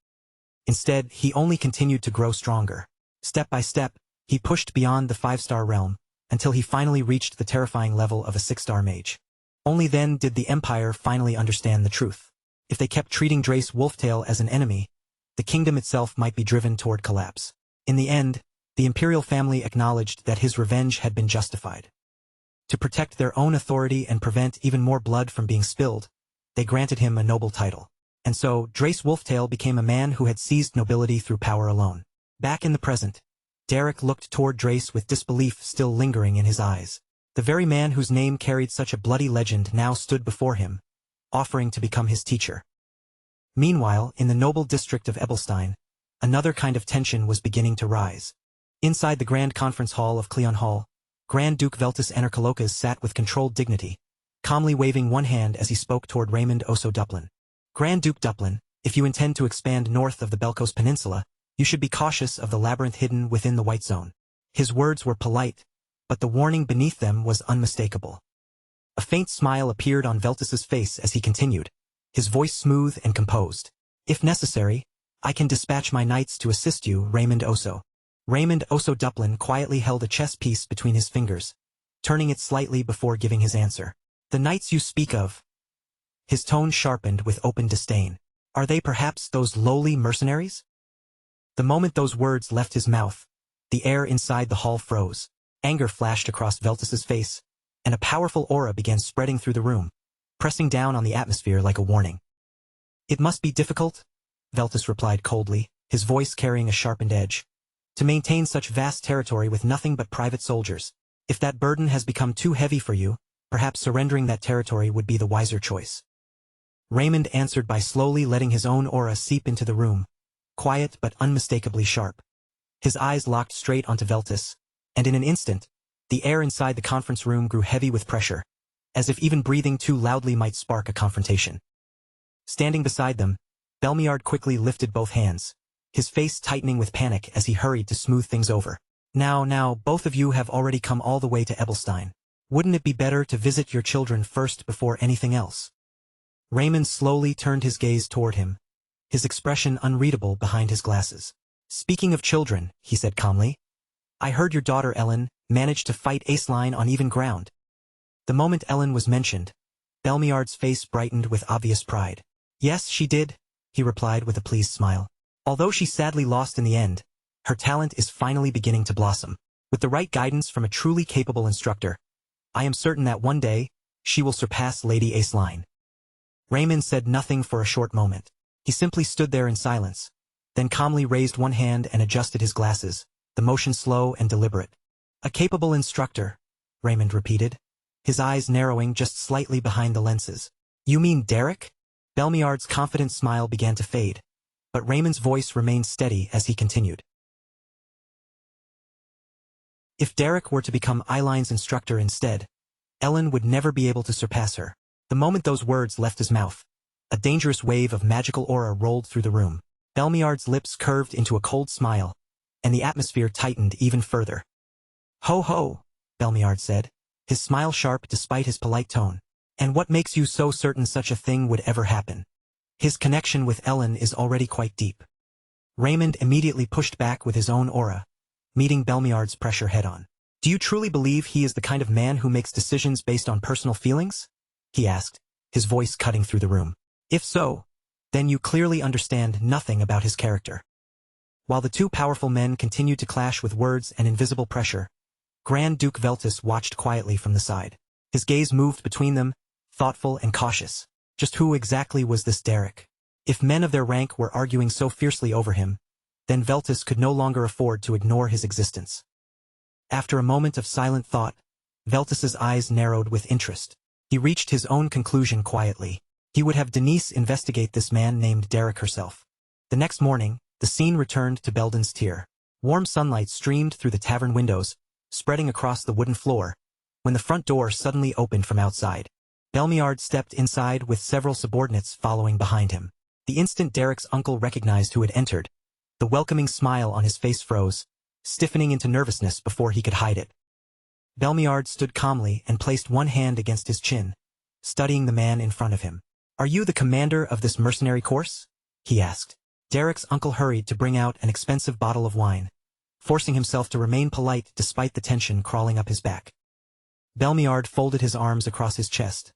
Instead, he only continued to grow stronger. Step by step, he pushed beyond the 5-star realm, until he finally reached the terrifying level of a 6-star mage. Only then did the Empire finally understand the truth. If they kept treating Drace Wolftail as an enemy, the kingdom itself might be driven toward collapse. In the end, the imperial family acknowledged that his revenge had been justified. To protect their own authority and prevent even more blood from being spilled, they granted him a noble title. And so, Drace Wolftail became a man who had seized nobility through power alone. Back in the present, Derek looked toward Drace with disbelief still lingering in his eyes. The very man whose name carried such a bloody legend now stood before him, offering to become his teacher. Meanwhile, in the noble district of Ebelstein, another kind of tension was beginning to rise. Inside the Grand Conference Hall of Cleon Hall, Grand Duke Veltus Enerkalokas sat with controlled dignity, calmly waving one hand as he spoke toward Raymond Oso Duplin. "Grand Duke Duplin, if you intend to expand north of the Belkos Peninsula, you should be cautious of the labyrinth hidden within the White Zone." His words were polite, but the warning beneath them was unmistakable. A faint smile appeared on Veltus's face as he continued, his voice smooth and composed. "If necessary, I can dispatch my knights to assist you, Raymond Oso." Raymond Oso Duplin quietly held a chess piece between his fingers, turning it slightly before giving his answer. "The knights you speak of." His tone sharpened with open disdain. "Are they perhaps those lowly mercenaries?" The moment those words left his mouth, the air inside the hall froze. Anger flashed across Veltus's face, and a powerful aura began spreading through the room, pressing down on the atmosphere like a warning. "It must be difficult," Veltus replied coldly, his voice carrying a sharpened edge, "to maintain such vast territory with nothing but private soldiers. If that burden has become too heavy for you, perhaps surrendering that territory would be the wiser choice." Raymond answered by slowly letting his own aura seep into the room, quiet but unmistakably sharp. His eyes locked straight onto Veltus, and in an instant, the air inside the conference room grew heavy with pressure, as if even breathing too loudly might spark a confrontation. Standing beside them, Belmiard quickly lifted both hands, his face tightening with panic as he hurried to smooth things over. Now, both of you have already come all the way to Ebelstein. Wouldn't it be better to visit your children first before anything else? Raymond slowly turned his gaze toward him, his expression unreadable behind his glasses. Speaking of children, he said calmly, I heard your daughter Ellen managed to fight Aceline on even ground. The moment Ellen was mentioned, Belmiard's face brightened with obvious pride. Yes, she did, he replied with a pleased smile. Although she sadly lost in the end, her talent is finally beginning to blossom. With the right guidance from a truly capable instructor, I am certain that one day, she will surpass Lady Aceline. Raymond said nothing for a short moment. He simply stood there in silence, then calmly raised one hand and adjusted his glasses, the motion slow and deliberate. A capable instructor, Raymond repeated, his eyes narrowing just slightly behind the lenses. You mean Derek? Belmiard's confident smile began to fade, but Raymond's voice remained steady as he continued. If Derek were to become Eileen's instructor instead, Ellen would never be able to surpass her. The moment those words left his mouth, a dangerous wave of magical aura rolled through the room. Belmiard's lips curved into a cold smile, and the atmosphere tightened even further. Ho ho, Belmiard said, his smile sharp despite his polite tone. And what makes you so certain such a thing would ever happen? His connection with Ellen is already quite deep. Raymond immediately pushed back with his own aura, meeting Belmiard's pressure head-on. Do you truly believe he is the kind of man who makes decisions based on personal feelings? He asked, his voice cutting through the room. If so, then you clearly understand nothing about his character. While the two powerful men continued to clash with words and invisible pressure, Grand Duke Veltus watched quietly from the side. His gaze moved between them, thoughtful and cautious. Just who exactly was this Derek? If men of their rank were arguing so fiercely over him, then Veltus could no longer afford to ignore his existence. After a moment of silent thought, Veltus's eyes narrowed with interest. He reached his own conclusion quietly. He would have Denise investigate this man named Derek herself. The next morning, the scene returned to Belden's Tier. Warm sunlight streamed through the tavern windows, spreading across the wooden floor, when the front door suddenly opened from outside. Belmiard stepped inside with several subordinates following behind him. The instant Derek's uncle recognized who had entered, the welcoming smile on his face froze, stiffening into nervousness before he could hide it. Belmiard stood calmly and placed one hand against his chin, studying the man in front of him. Are you the commander of this mercenary course? He asked. Derek's uncle hurried to bring out an expensive bottle of wine, forcing himself to remain polite despite the tension crawling up his back. Belmiard folded his arms across his chest,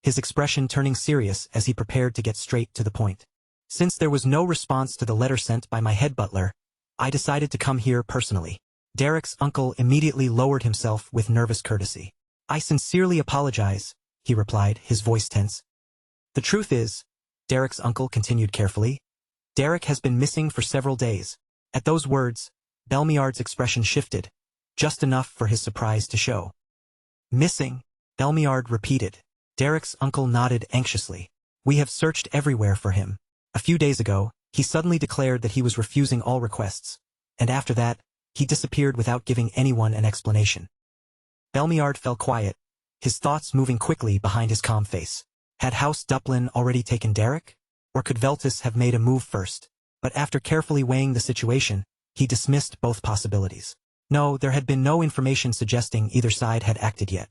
his expression turning serious as he prepared to get straight to the point. Since there was no response to the letter sent by my head butler, I decided to come here personally. Derek's uncle immediately lowered himself with nervous courtesy. I sincerely apologize, he replied, his voice tense. The truth is, Derek's uncle continued carefully, Derek has been missing for several days. At those words, Belmiard's expression shifted, just enough for his surprise to show. Missing, Belmiard repeated. Derek's uncle nodded anxiously. We have searched everywhere for him. A few days ago, he suddenly declared that he was refusing all requests, and after that, he disappeared without giving anyone an explanation. Belmiard fell quiet, his thoughts moving quickly behind his calm face. Had House Duplin already taken Derek? Or could Veltus have made a move first? But after carefully weighing the situation, he dismissed both possibilities. No, there had been no information suggesting either side had acted yet.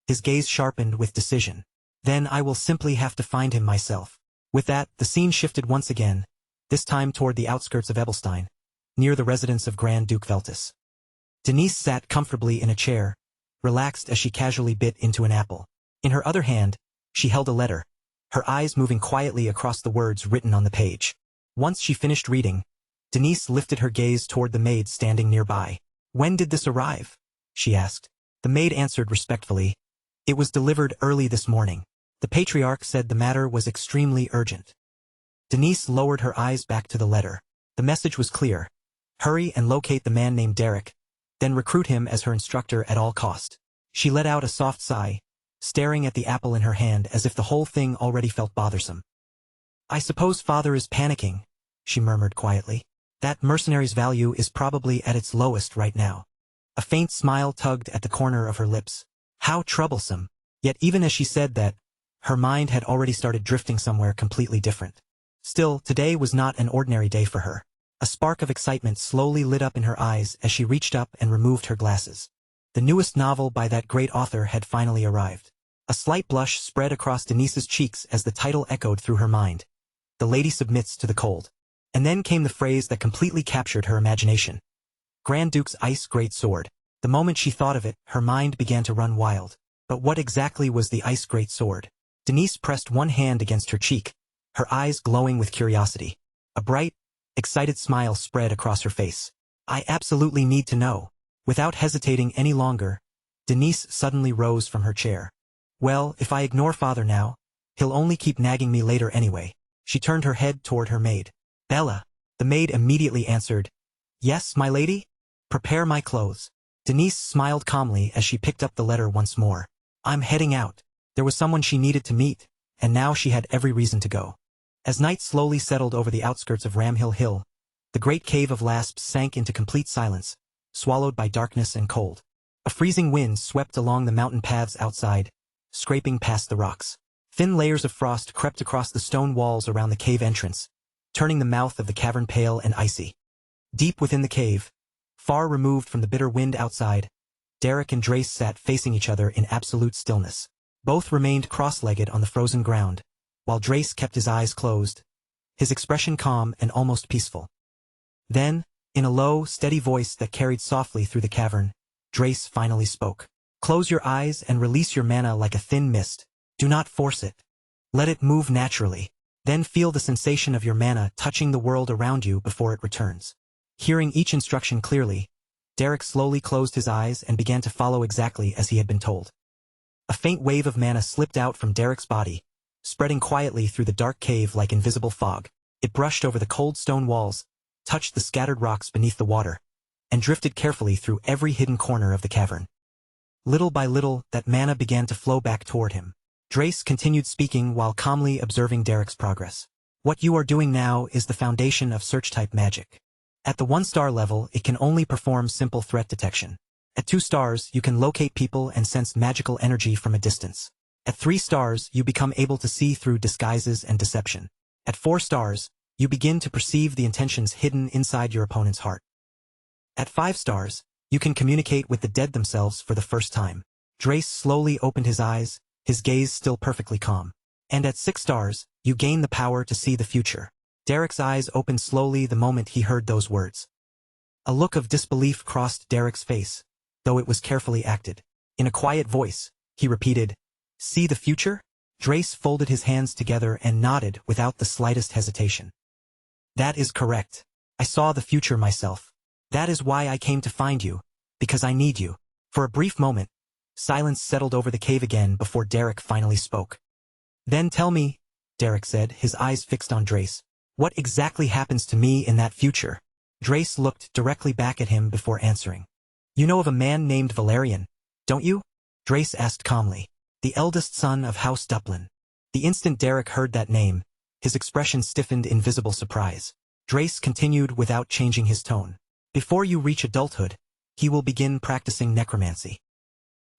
His gaze sharpened with decision. Then I will simply have to find him myself. With that, the scene shifted once again, this time toward the outskirts of Ebelstein, near the residence of Grand Duke Veltus. Denise sat comfortably in a chair, relaxed as she casually bit into an apple. In her other hand, she held a letter, her eyes moving quietly across the words written on the page. Once she finished reading, Denise lifted her gaze toward the maid standing nearby. When did this arrive? She asked. The maid answered respectfully. It was delivered early this morning. The patriarch said the matter was extremely urgent. Denise lowered her eyes back to the letter. The message was clear. Hurry and locate the man named Derek, then recruit him as her instructor at all cost. She let out a soft sigh, staring at the apple in her hand as if the whole thing already felt bothersome. I suppose father is panicking, she murmured quietly. That mercenary's value is probably at its lowest right now. A faint smile tugged at the corner of her lips. How troublesome. Yet even as she said that, her mind had already started drifting somewhere completely different. Still, today was not an ordinary day for her. A spark of excitement slowly lit up in her eyes as she reached up and removed her glasses. The newest novel by that great author had finally arrived. A slight blush spread across Denise's cheeks as the title echoed through her mind. The lady submits to the cold. And then came the phrase that completely captured her imagination. Grand Duke's ice great sword. The moment she thought of it, her mind began to run wild. But what exactly was the ice great sword? Denise pressed one hand against her cheek, her eyes glowing with curiosity. A bright, excited smile spread across her face. I absolutely need to know. Without hesitating any longer, Denise suddenly rose from her chair. Well, if I ignore father now, he'll only keep nagging me later anyway. She turned her head toward her maid. Bella. The maid immediately answered, Yes, my lady? Prepare my clothes. Denise smiled calmly as she picked up the letter once more. I'm heading out. There was someone she needed to meet, and now she had every reason to go. As night slowly settled over the outskirts of Ramhill Hill, the great cave of Lasps sank into complete silence, swallowed by darkness and cold. A freezing wind swept along the mountain paths outside, scraping past the rocks. Thin layers of frost crept across the stone walls around the cave entrance, turning the mouth of the cavern pale and icy. Deep within the cave, far removed from the bitter wind outside, Derek and Drace sat facing each other in absolute stillness. Both remained cross-legged on the frozen ground, while Drace kept his eyes closed, his expression calm and almost peaceful. Then, in a low, steady voice that carried softly through the cavern, Drace finally spoke. Close your eyes and release your mana like a thin mist. Do not force it. Let it move naturally. Then feel the sensation of your mana touching the world around you before it returns. Hearing each instruction clearly, Derek slowly closed his eyes and began to follow exactly as he had been told. A faint wave of mana slipped out from Derek's body, spreading quietly through the dark cave like invisible fog. It brushed over the cold stone walls, touched the scattered rocks beneath the water, and drifted carefully through every hidden corner of the cavern. Little by little, that mana began to flow back toward him. Drace continued speaking while calmly observing Derek's progress. What you are doing now is the foundation of search-type magic. At the 1-star level, it can only perform simple threat detection. At 2 stars, you can locate people and sense magical energy from a distance. At 3 stars, you become able to see through disguises and deception. At 4 stars, you begin to perceive the intentions hidden inside your opponent's heart. At 5 stars, you can communicate with the dead themselves for the first time. Drace slowly opened his eyes, his gaze still perfectly calm. And at 6 stars, you gain the power to see the future. Derek's eyes opened slowly the moment he heard those words. A look of disbelief crossed Derek's face, though it was carefully acted. In a quiet voice, he repeated, See the future? Drace folded his hands together and nodded without the slightest hesitation. That is correct. I saw the future myself. That is why I came to find you, because I need you. For a brief moment, silence settled over the cave again before Derek finally spoke. Then tell me, Derek said, his eyes fixed on Drace. What exactly happens to me in that future? Drace looked directly back at him before answering. You know of a man named Valerian, don't you? Drace asked calmly. The eldest son of House Duplin. The instant Derek heard that name, his expression stiffened in visible surprise. Drace continued without changing his tone. Before you reach adulthood, he will begin practicing necromancy.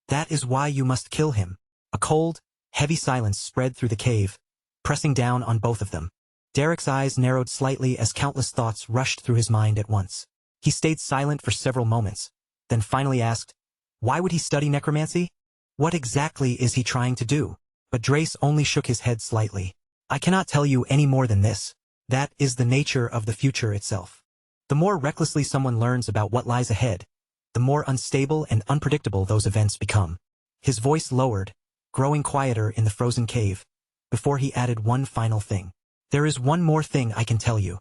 That is why you must kill him. A cold, heavy silence spread through the cave, pressing down on both of them. Derek's eyes narrowed slightly as countless thoughts rushed through his mind at once. He stayed silent for several moments, then finally asked, Why would he study necromancy? What exactly is he trying to do? But Drace only shook his head slightly. I cannot tell you any more than this. That is the nature of the future itself. The more recklessly someone learns about what lies ahead, the more unstable and unpredictable those events become. His voice lowered, growing quieter in the frozen cave, before he added one final thing. There is one more thing I can tell you.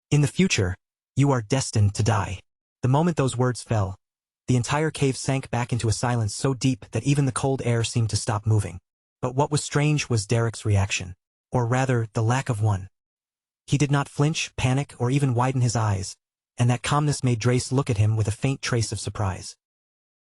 In the future, you are destined to die. The moment those words fell, the entire cave sank back into a silence so deep that even the cold air seemed to stop moving. But what was strange was Derek's reaction, or rather, the lack of one. He did not flinch, panic, or even widen his eyes, and that calmness made Drace look at him with a faint trace of surprise.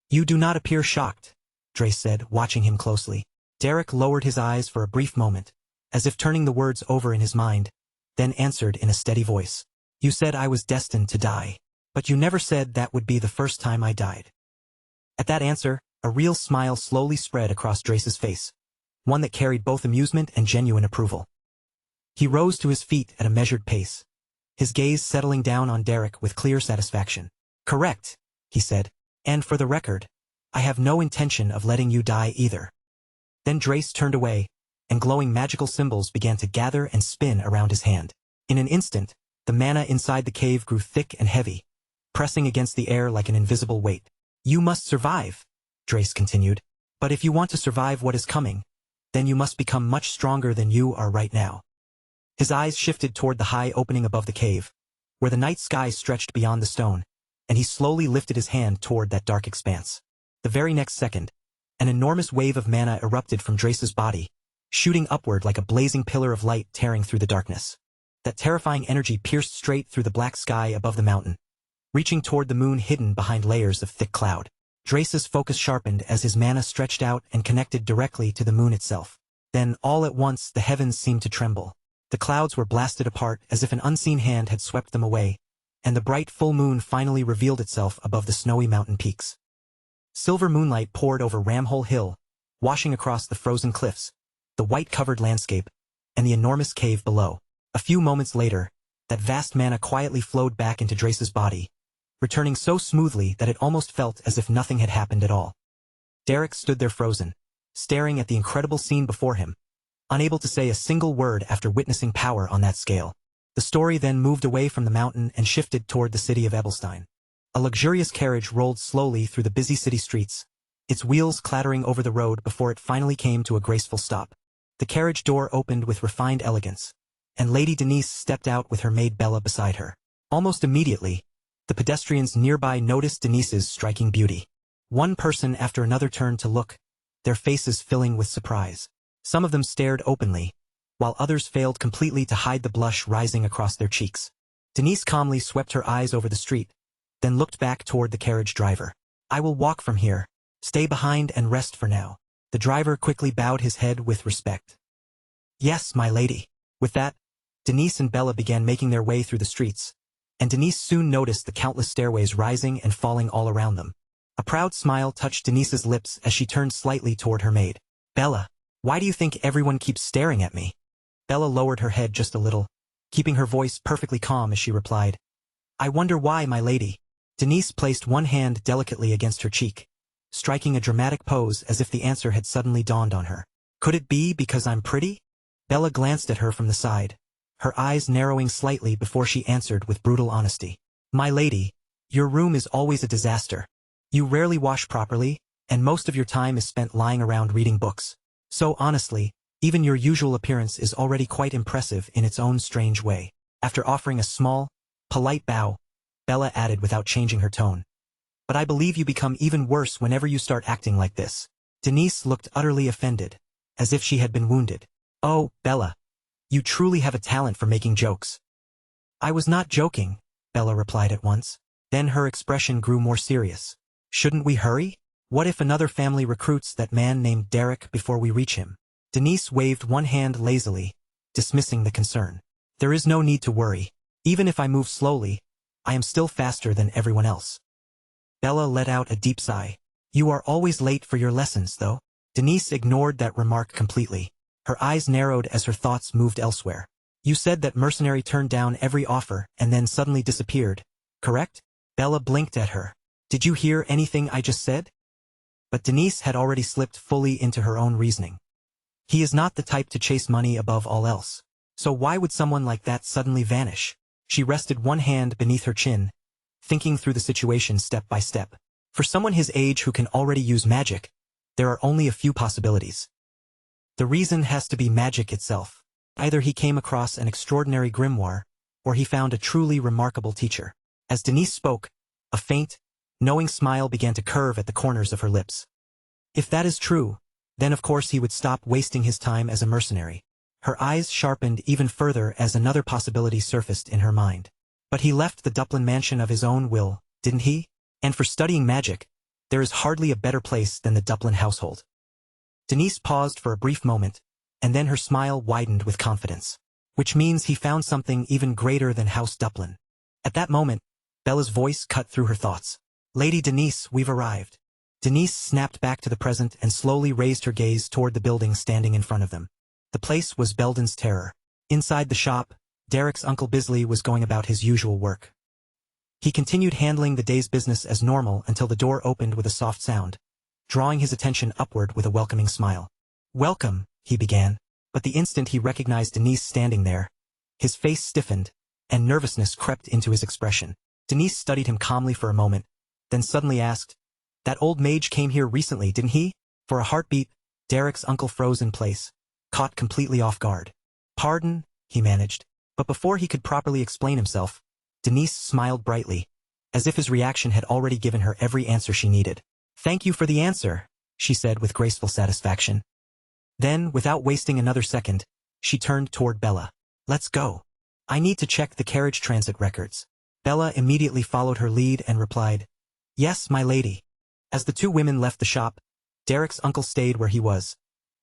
You do not appear shocked, Drace said, watching him closely. Derek lowered his eyes for a brief moment, as if turning the words over in his mind, then answered in a steady voice. You said I was destined to die, but you never said that would be the first time I died. At that answer, A real smile slowly spread across Drace's face, one that carried both amusement and genuine approval. He rose to his feet at a measured pace, his gaze settling down on Derek with clear satisfaction. "Correct," he said. "And for the record, I have no intention of letting you die either." Then Drace turned away, and glowing magical symbols began to gather and spin around his hand. In an instant, the mana inside the cave grew thick and heavy, pressing against the air like an invisible weight. "You must survive," Drace continued. "But if you want to survive what is coming, then you must become much stronger than you are right now." His eyes shifted toward the high opening above the cave, where the night sky stretched beyond the stone, and he slowly lifted his hand toward that dark expanse. The very next second, an enormous wave of mana erupted from Drace's body, shooting upward like a blazing pillar of light tearing through the darkness. That terrifying energy pierced straight through the black sky above the mountain, reaching toward the moon hidden behind layers of thick cloud. Drace's focus sharpened as his mana stretched out and connected directly to the moon itself. Then, all at once, the heavens seemed to tremble. The clouds were blasted apart as if an unseen hand had swept them away, and the bright full moon finally revealed itself above the snowy mountain peaks. Silver moonlight poured over Ramhole Hill, washing across the frozen cliffs, the white-covered landscape, and the enormous cave below. A few moments later, that vast mana quietly flowed back into Drace's body, returning so smoothly that it almost felt as if nothing had happened at all. Derek stood there frozen, staring at the incredible scene before him, unable to say a single word after witnessing power on that scale. The story then moved away from the mountain and shifted toward the city of Ebelstein. A luxurious carriage rolled slowly through the busy city streets, its wheels clattering over the road before it finally came to a graceful stop. The carriage door opened with refined elegance, and Lady Denise stepped out with her maid Bella beside her. Almost immediately, the pedestrians nearby noticed Denise's striking beauty. One person after another turned to look, their faces filling with surprise. Some of them stared openly, while others failed completely to hide the blush rising across their cheeks. Denise calmly swept her eyes over the street, then looked back toward the carriage driver. "I will walk from here. Stay behind and rest for now." The driver quickly bowed his head with respect. "Yes, my lady." With that, Denise and Bella began making their way through the streets, and Denise soon noticed the countless stairways rising and falling all around them. A proud smile touched Denise's lips as she turned slightly toward her maid. "Bella, why do you think everyone keeps staring at me?" Bella lowered her head just a little, keeping her voice perfectly calm as she replied, "I wonder why, my lady." Denise placed one hand delicately against her cheek, striking a dramatic pose as if the answer had suddenly dawned on her. "Could it be because I'm pretty?" Bella glanced at her from the side, her eyes narrowing slightly before she answered with brutal honesty. "My lady, your room is always a disaster. You rarely wash properly, and most of your time is spent lying around reading books. So honestly, even your usual appearance is already quite impressive in its own strange way." After offering a small, polite bow, Bella added without changing her tone, "But I believe you become even worse whenever you start acting like this." Denise looked utterly offended, as if she had been wounded. "Oh, Bella, you truly have a talent for making jokes." "I was not joking," Bella replied at once. Then her expression grew more serious. "Shouldn't we hurry? What if another family recruits that man named Derek before we reach him?" Denise waved one hand lazily, dismissing the concern. "There is no need to worry. Even if I move slowly, I am still faster than everyone else." Bella let out a deep sigh. "You are always late for your lessons, though." Denise ignored that remark completely. Her eyes narrowed as her thoughts moved elsewhere. "You said that Mercenary turned down every offer and then suddenly disappeared, correct?" Bella blinked at her. "Did you hear anything I just said?" But Denise had already slipped fully into her own reasoning. He is not the type to chase money above all else. So why would someone like that suddenly vanish? She rested one hand beneath her chin, thinking through the situation step by step. For someone his age who can already use magic, there are only a few possibilities. The reason has to be magic itself. Either he came across an extraordinary grimoire, or he found a truly remarkable teacher. As Denise spoke, a faint, knowing smile began to curve at the corners of her lips. If that is true, then of course he would stop wasting his time as a mercenary. Her eyes sharpened even further as another possibility surfaced in her mind. But he left the Duplin mansion of his own will, didn't he? And for studying magic, there is hardly a better place than the Duplin household. Denise paused for a brief moment, and then her smile widened with confidence. Which means he found something even greater than House Duplin. At that moment, Bella's voice cut through her thoughts. "Lady Denise, we've arrived." Denise snapped back to the present and slowly raised her gaze toward the building standing in front of them. The place was Belden's terror. Inside the shop, Derek's Uncle Bisley was going about his usual work. He continued handling the day's business as normal until the door opened with a soft sound, drawing his attention upward with a welcoming smile. "Welcome," he began, but the instant he recognized Denise standing there, his face stiffened, and nervousness crept into his expression. Denise studied him calmly for a moment, then suddenly asked, "That old mage came here recently, didn't he?" For a heartbeat, Derek's uncle froze in place, caught completely off guard. "Pardon," he managed, but before he could properly explain himself, Denise smiled brightly, as if his reaction had already given her every answer she needed. "Thank you for the answer," she said with graceful satisfaction. Then, without wasting another second, she turned toward Bella. "Let's go. I need to check the carriage transit records." Bella immediately followed her lead and replied, "Yes, my lady." As the two women left the shop, Derek's uncle stayed where he was,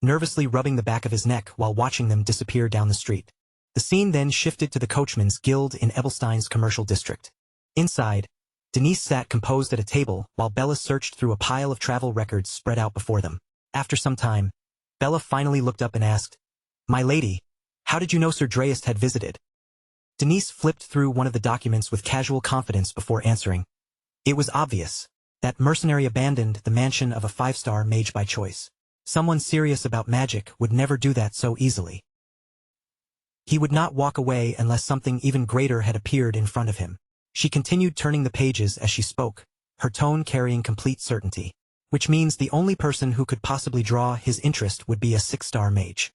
nervously rubbing the back of his neck while watching them disappear down the street. The scene then shifted to the coachman's guild in Ebelstein's commercial district. Inside, Denise sat composed at a table while Bella searched through a pile of travel records spread out before them. After some time, Bella finally looked up and asked, "My lady, how did you know Sir Dreist had visited?" Denise flipped through one of the documents with casual confidence before answering. It was obvious that Mercenary abandoned the mansion of a 5-star mage by choice. Someone serious about magic would never do that so easily. He would not walk away unless something even greater had appeared in front of him. She continued turning the pages as she spoke, her tone carrying complete certainty. Which means the only person who could possibly draw his interest would be a 6-star mage.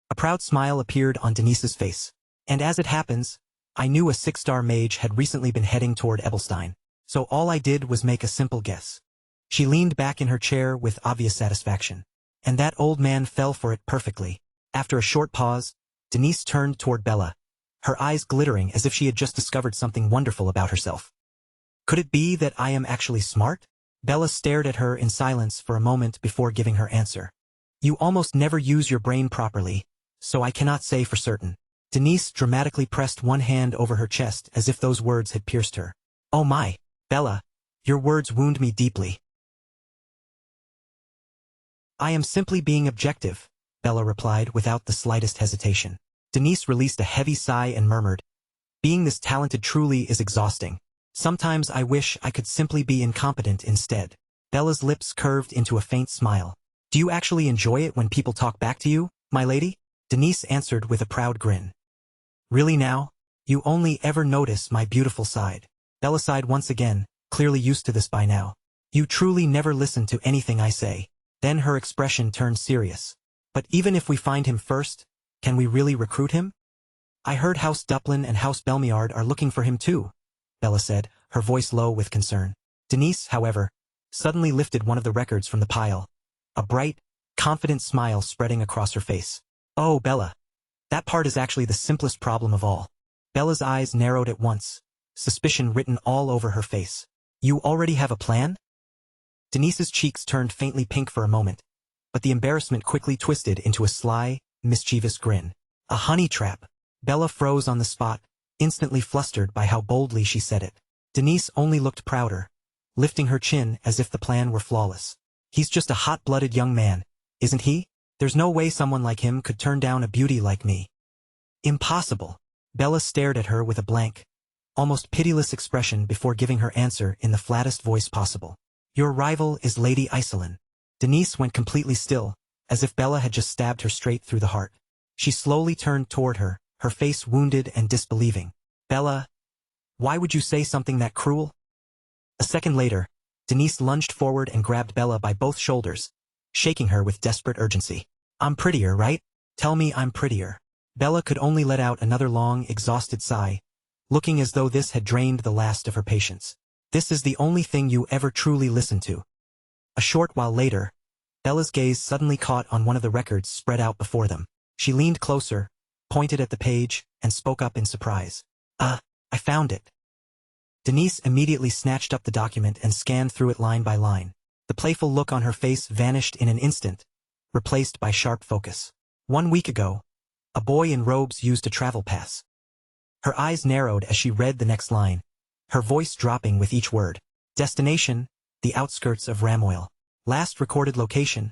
A proud smile appeared on Denise's face. "And as it happens, I knew a 6-star mage had recently been heading toward Ebelstein, so all I did was make a simple guess." She leaned back in her chair with obvious satisfaction. "And that old man fell for it perfectly." After a short pause, Denise turned toward Bella, her eyes glittering as if she had just discovered something wonderful about herself. "Could it be that I am actually smart?" Bella stared at her in silence for a moment before giving her answer. "You almost never use your brain properly, so I cannot say for certain." Denise dramatically pressed one hand over her chest as if those words had pierced her. "Oh my, Bella, your words wound me deeply." "I am simply being objective," Bella replied without the slightest hesitation. Denise released a heavy sigh and murmured, "Being this talented truly is exhausting. Sometimes I wish I could simply be incompetent instead." Bella's lips curved into a faint smile. "Do you actually enjoy it when people talk back to you, my lady?" Denise answered with a proud grin. "Really now? You only ever notice my beautiful side." Bella sighed once again, clearly used to this by now. "You truly never listen to anything I say." Then her expression turned serious. "But even if we find him first, can we really recruit him? I heard House Duplin and House Belmiard are looking for him too," Bella said, her voice low with concern. Denise, however, suddenly lifted one of the records from the pile, a bright, confident smile spreading across her face. "Oh, Bella, that part is actually the simplest problem of all." Bella's eyes narrowed at once, suspicion written all over her face. "You already have a plan?" Denise's cheeks turned faintly pink for a moment, but the embarrassment quickly twisted into a sly, mischievous grin. "A honey trap." Bella froze on the spot, instantly flustered by how boldly she said it. Denise only looked prouder, lifting her chin as if the plan were flawless. "He's just a hot-blooded young man, isn't he? There's no way someone like him could turn down a beauty like me." "Impossible." Bella stared at her with a blank, almost pitiless expression before giving her answer in the flattest voice possible. "Your rival is Lady Iselin." Denise went completely still, as if Bella had just stabbed her straight through the heart. She slowly turned toward her, her face wounded and disbelieving. "Bella, why would you say something that cruel?" A second later, Denise lunged forward and grabbed Bella by both shoulders, shaking her with desperate urgency. "I'm prettier, right? Tell me I'm prettier." Bella could only let out another long, exhausted sigh, looking as though this had drained the last of her patience. "This is the only thing you ever truly listen to." A short while later, Bella's gaze suddenly caught on one of the records spread out before them. She leaned closer, pointed at the page, and spoke up in surprise. I found it." Denise immediately snatched up the document and scanned through it line by line. The playful look on her face vanished in an instant, replaced by sharp focus. "1 week ago, a boy in robes used a travel pass." Her eyes narrowed as she read the next line, her voice dropping with each word. "Destination, the outskirts of Ramoil." Last recorded location,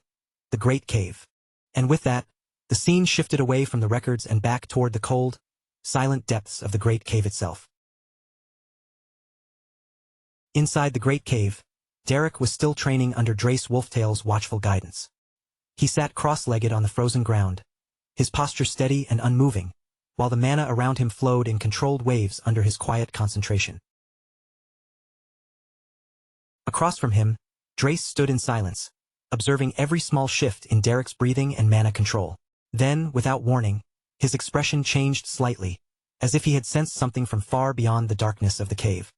the Great Cave. And with that, the scene shifted away from the records and back toward the cold, silent depths of the Great Cave itself. Inside the Great Cave, Derek was still training under Drace Wolftail's watchful guidance. He sat cross-legged on the frozen ground, his posture steady and unmoving, while the mana around him flowed in controlled waves under his quiet concentration. Across from him, Drace stood in silence, observing every small shift in Derek's breathing and mana control. Then, without warning, his expression changed slightly, as if he had sensed something from far beyond the darkness of the cave.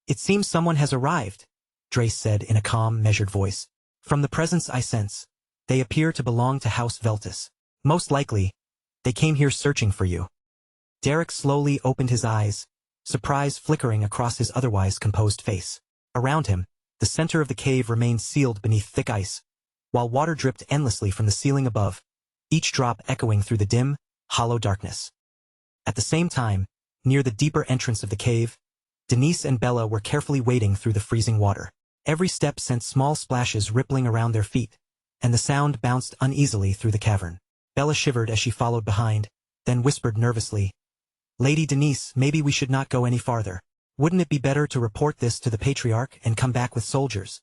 "It seems someone has arrived," Drace said in a calm, measured voice. "From the presence I sense, they appear to belong to House Veltus. Most likely, they came here searching for you." Derek slowly opened his eyes, surprise flickering across his otherwise composed face. Around him, the center of the cave remained sealed beneath thick ice, while water dripped endlessly from the ceiling above, each drop echoing through the dim, hollow darkness. At the same time, near the deeper entrance of the cave, Denise and Bella were carefully wading through the freezing water. Every step sent small splashes rippling around their feet, and the sound bounced uneasily through the cavern. Bella shivered as she followed behind, then whispered nervously, "Lady Denise, maybe we should not go any farther. Wouldn't it be better to report this to the Patriarch and come back with soldiers?"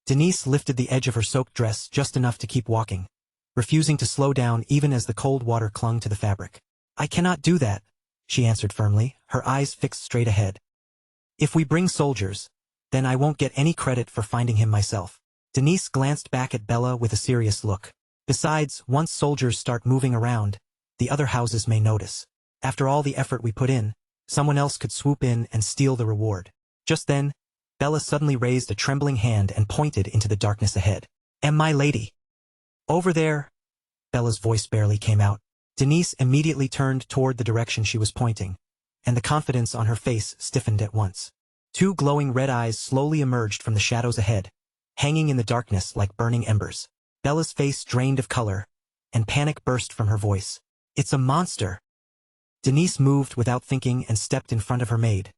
Denise lifted the edge of her soaked dress just enough to keep walking, refusing to slow down even as the cold water clung to the fabric. "I cannot do that," she answered firmly, her eyes fixed straight ahead. "If we bring soldiers, then I won't get any credit for finding him myself." Denise glanced back at Bella with a serious look. "Besides, once soldiers start moving around, the other houses may notice. After all the effort we put in, someone else could swoop in and steal the reward." Just then, Bella suddenly raised a trembling hand and pointed into the darkness ahead. "My lady." "Over there." Bella's voice barely came out. Denise immediately turned toward the direction she was pointing, and the confidence on her face stiffened at once. Two glowing red eyes slowly emerged from the shadows ahead, hanging in the darkness like burning embers. Bella's face drained of color, and panic burst from her voice. "It's a monster!" Denise moved without thinking and stepped in front of her maid,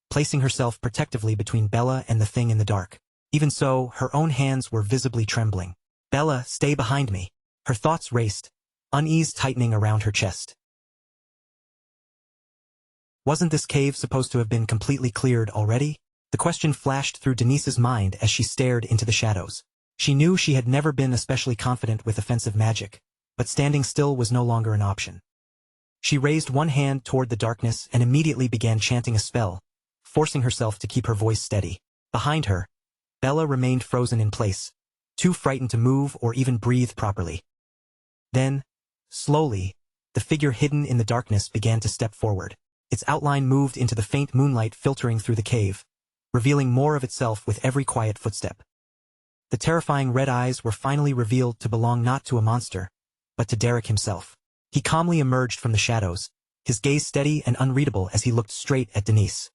placing herself protectively between Bella and the thing in the dark. Even so, her own hands were visibly trembling. "Bella, stay behind me." Her thoughts raced, unease tightening around her chest. Wasn't this cave supposed to have been completely cleared already? The question flashed through Denise's mind as she stared into the shadows. She knew she had never been especially confident with offensive magic, but standing still was no longer an option. She raised one hand toward the darkness and immediately began chanting a spell, forcing herself to keep her voice steady. Behind her, Bella remained frozen in place, too frightened to move or even breathe properly. Then, slowly, the figure hidden in the darkness began to step forward. Its outline moved into the faint moonlight filtering through the cave, revealing more of itself with every quiet footstep. The terrifying red eyes were finally revealed to belong not to a monster, but to Derek himself. He calmly emerged from the shadows, his gaze steady and unreadable as he looked straight at Denise.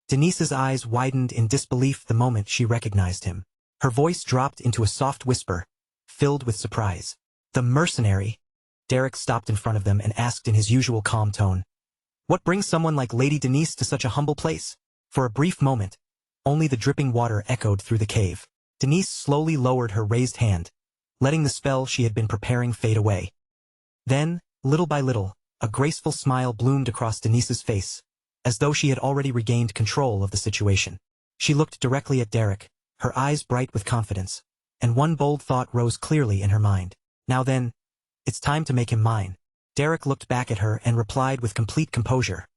Denise's eyes widened in disbelief the moment she recognized him. Her voice dropped into a soft whisper, filled with surprise. "The Mercenary?" Derek stopped in front of them and asked in his usual calm tone. "What brings someone like Lady Denise to such a humble place?" For a brief moment, only the dripping water echoed through the cave. Denise slowly lowered her raised hand, letting the spell she had been preparing fade away. Then, little by little, a graceful smile bloomed across Denise's face, as though she had already regained control of the situation. She looked directly at Derek, her eyes bright with confidence, and one bold thought rose clearly in her mind. "Now then, it's time to make him mine." Derek looked back at her and replied with complete composure.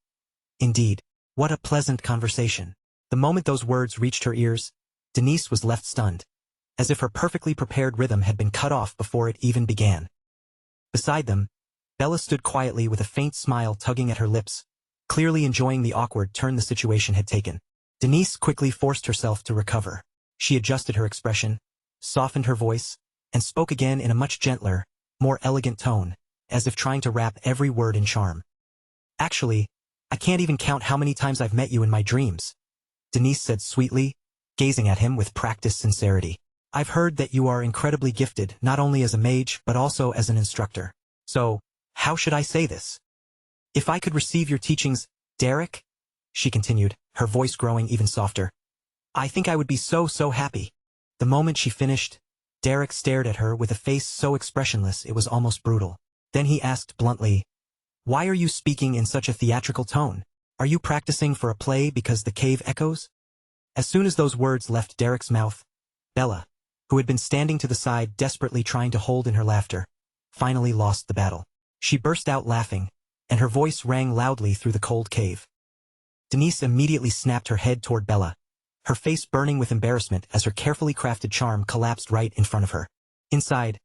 "Indeed, what a pleasant conversation." The moment those words reached her ears, Denise was left stunned, as if her perfectly prepared rhythm had been cut off before it even began. Beside them, Bella stood quietly with a faint smile tugging at her lips, clearly enjoying the awkward turn the situation had taken. Denise quickly forced herself to recover. She adjusted her expression, softened her voice, and spoke again in a much gentler, more elegant tone, as if trying to wrap every word in charm. "Actually, I can't even count how many times I've met you in my dreams," Denise said sweetly, gazing at him with practiced sincerity. "I've heard that you are incredibly gifted, not only as a mage but also as an instructor. So, how should I say this? If I could receive your teachings, Derek," she continued, her voice growing even softer, "I think I would be so happy." The moment she finished, Derek stared at her with a face so expressionless it was almost brutal. Then he asked bluntly, "Why are you speaking in such a theatrical tone? Are you practicing for a play because the cave echoes?" As soon as those words left Derek's mouth, Bella, who had been standing to the side desperately trying to hold in her laughter, finally lost the battle. She burst out laughing, and her voice rang loudly through the cold cave. Denise immediately snapped her head toward Bella, her face burning with embarrassment as her carefully crafted charm collapsed right in front of her. Inside,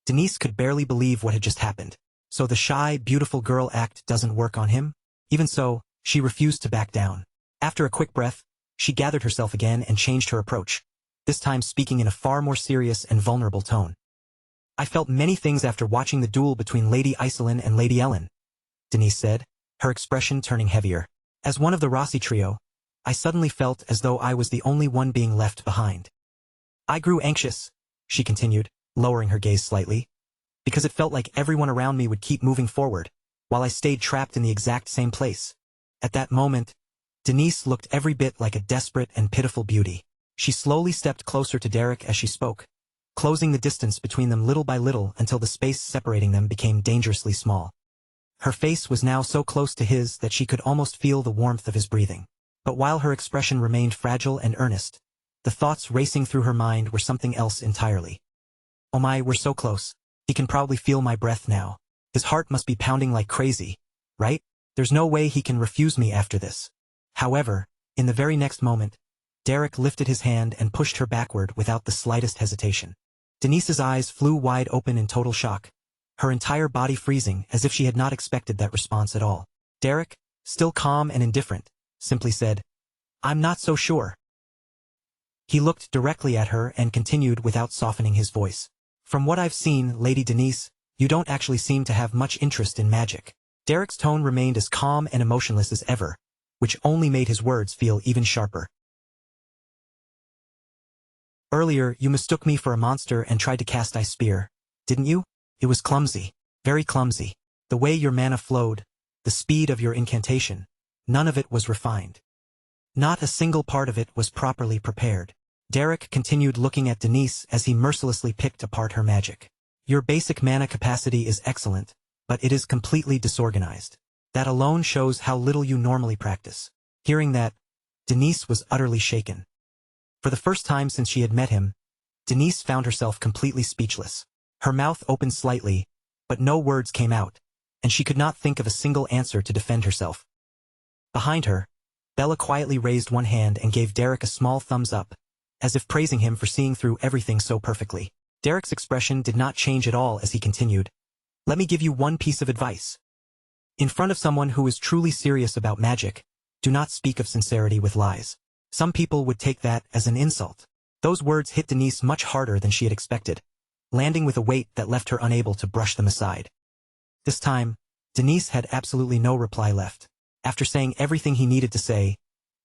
Denise could barely believe what had just happened. So the shy, beautiful girl act doesn't work on him? Even so, she refused to back down. After a quick breath, she gathered herself again and changed her approach, this time speaking in a far more serious and vulnerable tone. "I felt many things after watching the duel between Lady Iselin and Lady Ellen," Denise said, her expression turning heavier. "As one of the Rossi trio, I suddenly felt as though I was the only one being left behind. I grew anxious," she continued, lowering her gaze slightly, "because it felt like everyone around me would keep moving forward, while I stayed trapped in the exact same place." At that moment, Denise looked every bit like a desperate and pitiful beauty. She slowly stepped closer to Derek as she spoke, closing the distance between them little by little until the space separating them became dangerously small. Her face was now so close to his that she could almost feel the warmth of his breathing. But while her expression remained fragile and earnest, the thoughts racing through her mind were something else entirely. "Oh my, we're so close. He can probably feel my breath now. His heart must be pounding like crazy, right? There's no way he can refuse me after this." However, in the very next moment, Derek lifted his hand and pushed her backward without the slightest hesitation. Denise's eyes flew wide open in total shock, her entire body freezing as if she had not expected that response at all. Derek, still calm and indifferent, simply said, "I'm not so sure." He looked directly at her and continued without softening his voice. "From what I've seen, Lady Denise, you don't actually seem to have much interest in magic." Derek's tone remained as calm and emotionless as ever, which only made his words feel even sharper. "Earlier, you mistook me for a monster and tried to cast Ice Spear, didn't you? It was clumsy, very clumsy. The way your mana flowed, the speed of your incantation, none of it was refined. Not a single part of it was properly prepared." Derek continued looking at Denise as he mercilessly picked apart her magic. "Your basic mana capacity is excellent, but it is completely disorganized. That alone shows how little you normally practice." Hearing that, Denise was utterly shaken. For the first time since she had met him, Denise found herself completely speechless. Her mouth opened slightly, but no words came out, and she could not think of a single answer to defend herself. Behind her, Bella quietly raised one hand and gave Derek a small thumbs up, as if praising him for seeing through everything so perfectly. Derek's expression did not change at all as he continued, "Let me give you one piece of advice. In front of someone who is truly serious about magic, do not speak of sincerity with lies. Some people would take that as an insult." Those words hit Denise much harder than she had expected, landing with a weight that left her unable to brush them aside. This time, Denise had absolutely no reply left. After saying everything he needed to say,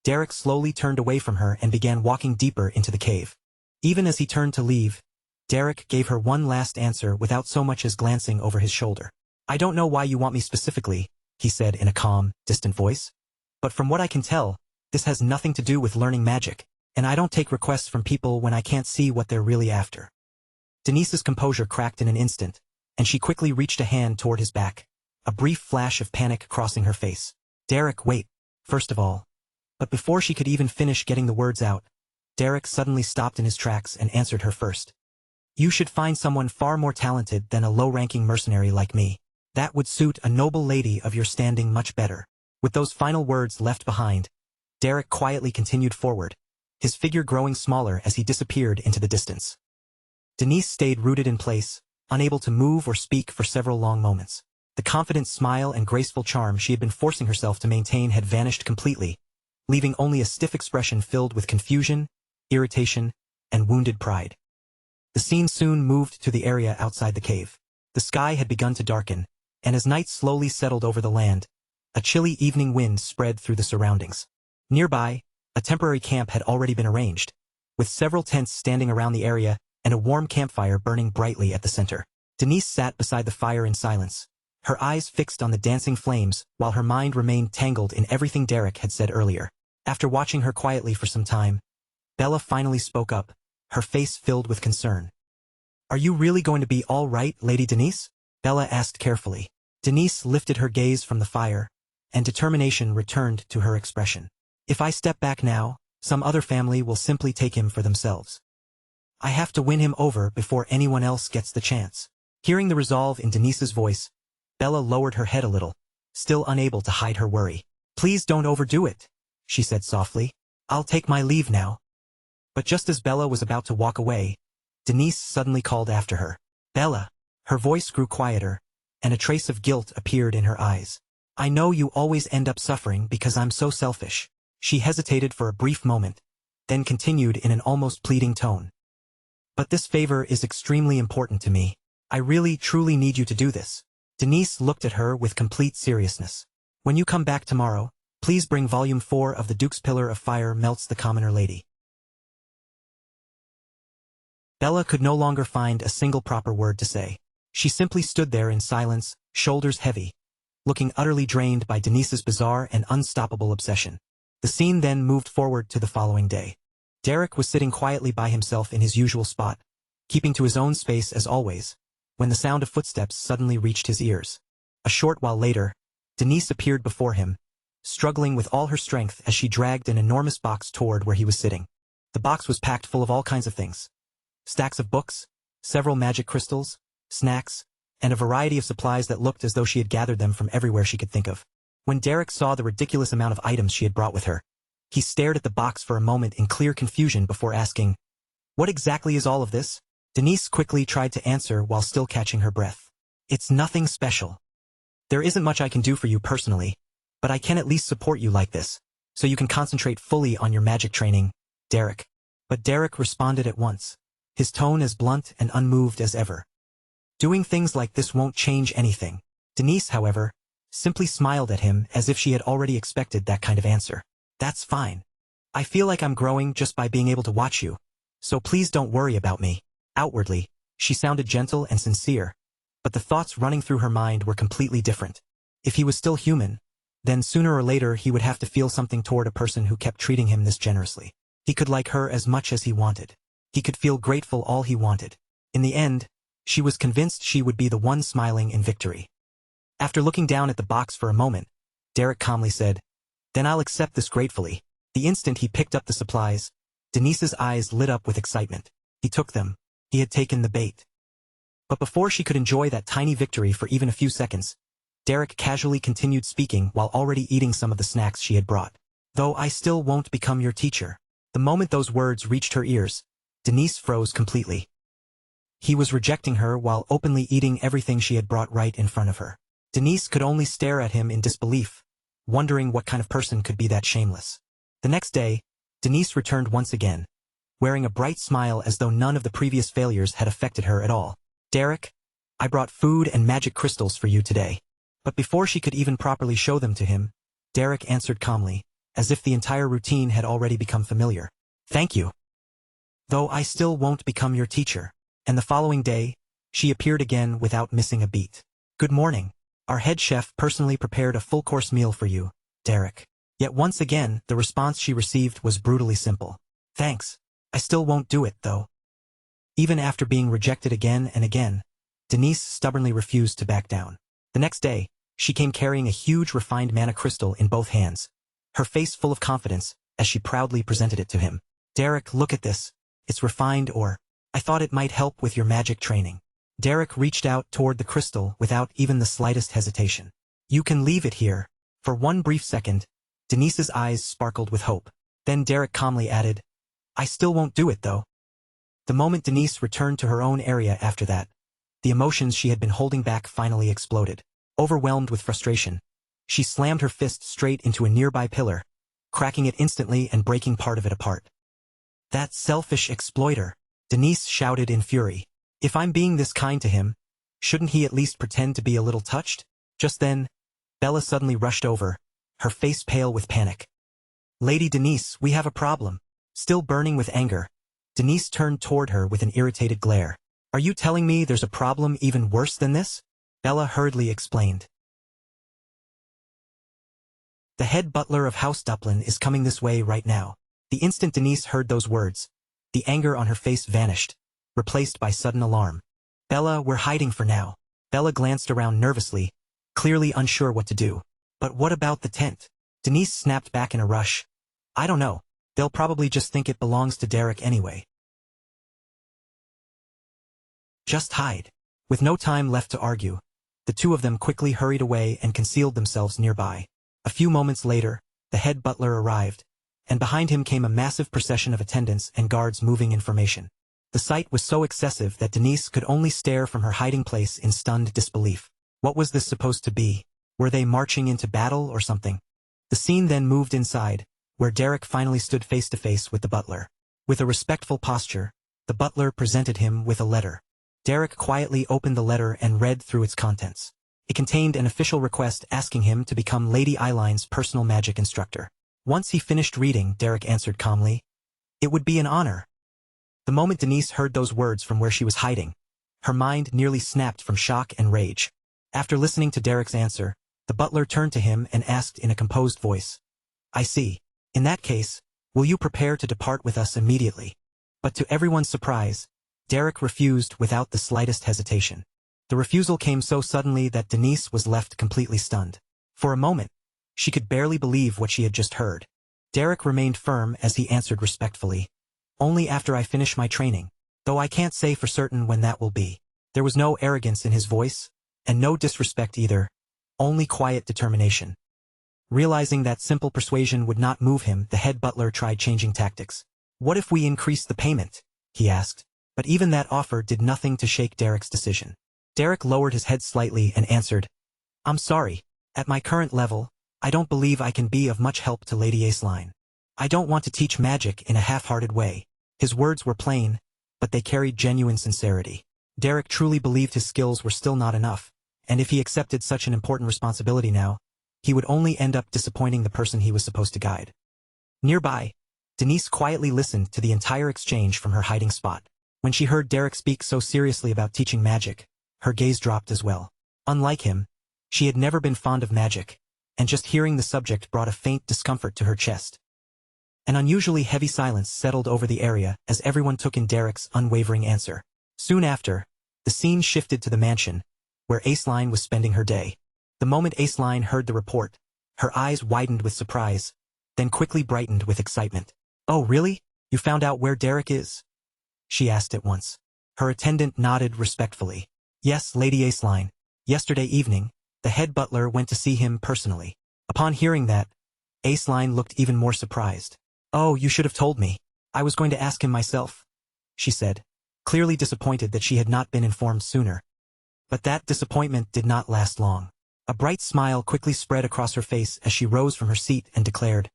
Derek slowly turned away from her and began walking deeper into the cave. Even as he turned to leave, Derek gave her one last answer without so much as glancing over his shoulder. "I don't know why you want me specifically," he said in a calm, distant voice, "but from what I can tell, this has nothing to do with learning magic, and I don't take requests from people when I can't see what they're really after." Denise's composure cracked in an instant, and she quickly reached a hand toward his back, a brief flash of panic crossing her face. "Derek, wait, first of all." But before she could even finish getting the words out, Derek suddenly stopped in his tracks and answered her first. "You should find someone far more talented than a low-ranking mercenary like me. That would suit a noble lady of your standing much better." With those final words left behind, Derek quietly continued forward, his figure growing smaller as he disappeared into the distance. Denise stayed rooted in place, unable to move or speak for several long moments. The confident smile and graceful charm she had been forcing herself to maintain had vanished completely, leaving only a stiff expression filled with confusion, irritation, and wounded pride. The scene soon moved to the area outside the cave. The sky had begun to darken, and as night slowly settled over the land, a chilly evening wind spread through the surroundings. Nearby, a temporary camp had already been arranged, with several tents standing around the area and a warm campfire burning brightly at the center. Denise sat beside the fire in silence, her eyes fixed on the dancing flames while her mind remained tangled in everything Derek had said earlier. After watching her quietly for some time, Bella finally spoke up, her face filled with concern. "Are you really going to be all right, Lady Denise?" Bella asked carefully. Denise lifted her gaze from the fire, and determination returned to her expression. "If I step back now, some other family will simply take him for themselves. I have to win him over before anyone else gets the chance." Hearing the resolve in Denise's voice, Bella lowered her head a little, still unable to hide her worry. "Please don't overdo it," she said softly. "I'll take my leave now." But just as Bella was about to walk away, Denise suddenly called after her. "Bella." Her voice grew quieter, and a trace of guilt appeared in her eyes. "I know you always end up suffering because I'm so selfish." She hesitated for a brief moment, then continued in an almost pleading tone. "But this favor is extremely important to me. I really, truly need you to do this." Denise looked at her with complete seriousness. "When you come back tomorrow, please bring Volume 4 of the Duke's Pillar of Fire Melts the Commoner Lady." Bella could no longer find a single proper word to say. She simply stood there in silence, shoulders heavy, looking utterly drained by Denise's bizarre and unstoppable obsession. The scene then moved forward to the following day. Derek was sitting quietly by himself in his usual spot, keeping to his own space as always, when the sound of footsteps suddenly reached his ears. A short while later, Denise appeared before him, struggling with all her strength as she dragged an enormous box toward where he was sitting. The box was packed full of all kinds of things. Stacks of books, several magic crystals, snacks, and a variety of supplies that looked as though she had gathered them from everywhere she could think of. When Derek saw the ridiculous amount of items she had brought with her, he stared at the box for a moment in clear confusion before asking, "What exactly is all of this?" Denise quickly tried to answer while still catching her breath. "It's nothing special. There isn't much I can do for you personally, but I can at least support you like this, so you can concentrate fully on your magic training, Derek." But Derek responded at once, his tone as blunt and unmoved as ever. "Doing things like this won't change anything." Denise, however, simply smiled at him as if she had already expected that kind of answer. "That's fine. I feel like I'm growing just by being able to watch you, so please don't worry about me." Outwardly, she sounded gentle and sincere, but the thoughts running through her mind were completely different. If he was still human, then sooner or later he would have to feel something toward a person who kept treating him this generously. He could like her as much as he wanted. He could feel grateful all he wanted. In the end, she was convinced she would be the one smiling in victory. After looking down at the box for a moment, Derek calmly said, "Then I'll accept this gratefully." The instant he picked up the supplies, Denise's eyes lit up with excitement. He took them. He had taken the bait. But before she could enjoy that tiny victory for even a few seconds, Derek casually continued speaking while already eating some of the snacks she had brought. "Though I still won't become your teacher." The moment those words reached her ears, Denise froze completely. He was rejecting her while openly eating everything she had brought right in front of her. Denise could only stare at him in disbelief, wondering what kind of person could be that shameless. The next day, Denise returned once again, wearing a bright smile as though none of the previous failures had affected her at all. "Derek, I brought food and magic crystals for you today." But before she could even properly show them to him, Derek answered calmly, as if the entire routine had already become familiar. "Thank you. Though I still won't become your teacher." And the following day, she appeared again without missing a beat. "Good morning. Our head chef personally prepared a full-course meal for you, Derek." Yet once again, the response she received was brutally simple. "Thanks. I still won't do it, though." Even after being rejected again and again, Denise stubbornly refused to back down. The next day, she came carrying a huge refined mana crystal in both hands, her face full of confidence as she proudly presented it to him. "Derek, look at this. It's refined I thought it might help with your magic training." Derek reached out toward the crystal without even the slightest hesitation. "You can leave it here." For one brief second, Denise's eyes sparkled with hope. Then Derek calmly added, "I still won't do it, though." The moment Denise returned to her own area after that, the emotions she had been holding back finally exploded. Overwhelmed with frustration, she slammed her fist straight into a nearby pillar, cracking it instantly and breaking part of it apart. "That selfish exploiter," Denise shouted in fury. "If I'm being this kind to him, shouldn't he at least pretend to be a little touched?" Just then, Bella suddenly rushed over, her face pale with panic. "Lady Denise, we have a problem." Still burning with anger, Denise turned toward her with an irritated glare. "Are you telling me there's a problem even worse than this?" Bella hurriedly explained. "The head butler of House Duplin is coming this way right now." The instant Denise heard those words, The anger on her face vanished, replaced by sudden alarm. "Bella, we're hiding for now." Bella glanced around nervously, clearly unsure what to do. "But what about the tent?" Denise snapped back in a rush. "I don't know. They'll probably just think it belongs to Derek anyway. Just hide." With no time left to argue, the two of them quickly hurried away and concealed themselves nearby. A few moments later, the head butler arrived, and behind him came a massive procession of attendants and guards moving information. The sight was so excessive that Denise could only stare from her hiding place in stunned disbelief. What was this supposed to be? Were they marching into battle or something? The scene then moved inside, where Derek finally stood face to face with the butler. With a respectful posture, the butler presented him with a letter. Derek quietly opened the letter and read through its contents. It contained an official request asking him to become Lady Eyeline's personal magic instructor. Once he finished reading, Derek answered calmly, "It would be an honor." The moment Denise heard those words from where she was hiding, her mind nearly snapped from shock and rage. After listening to Derek's answer, the butler turned to him and asked in a composed voice, "I see. In that case, will you prepare to depart with us immediately?" But to everyone's surprise, Derek refused without the slightest hesitation. The refusal came so suddenly that Denise was left completely stunned. For a moment, she could barely believe what she had just heard. Derek remained firm as he answered respectfully, "Only after I finish my training, though I can't say for certain when that will be." There was no arrogance in his voice, and no disrespect either, only quiet determination. Realizing that simple persuasion would not move him, the head butler tried changing tactics. "What if we increase the payment?" he asked. But even that offer did nothing to shake Derek's decision. Derek lowered his head slightly and answered, "I'm sorry. At my current level, I don't believe I can be of much help to Lady Aceline. I don't want to teach magic in a half-hearted way." His words were plain, but they carried genuine sincerity. Derek truly believed his skills were still not enough, and if he accepted such an important responsibility now, he would only end up disappointing the person he was supposed to guide. Nearby, Denise quietly listened to the entire exchange from her hiding spot. When she heard Derek speak so seriously about teaching magic, her gaze dropped as well. Unlike him, she had never been fond of magic, and just hearing the subject brought a faint discomfort to her chest. An unusually heavy silence settled over the area as everyone took in Derek's unwavering answer. Soon after, the scene shifted to the mansion, where Aceline was spending her day. The moment Aceline heard the report, her eyes widened with surprise, then quickly brightened with excitement. "Oh really? You found out where Derek is?" she asked at once. Her attendant nodded respectfully. "Yes, Lady Aceline. Yesterday evening, the head butler went to see him personally." Upon hearing that, Aceline looked even more surprised. "Oh, you should have told me. I was going to ask him myself," she said, clearly disappointed that she had not been informed sooner. But that disappointment did not last long. A bright smile quickly spread across her face as she rose from her seat and declared,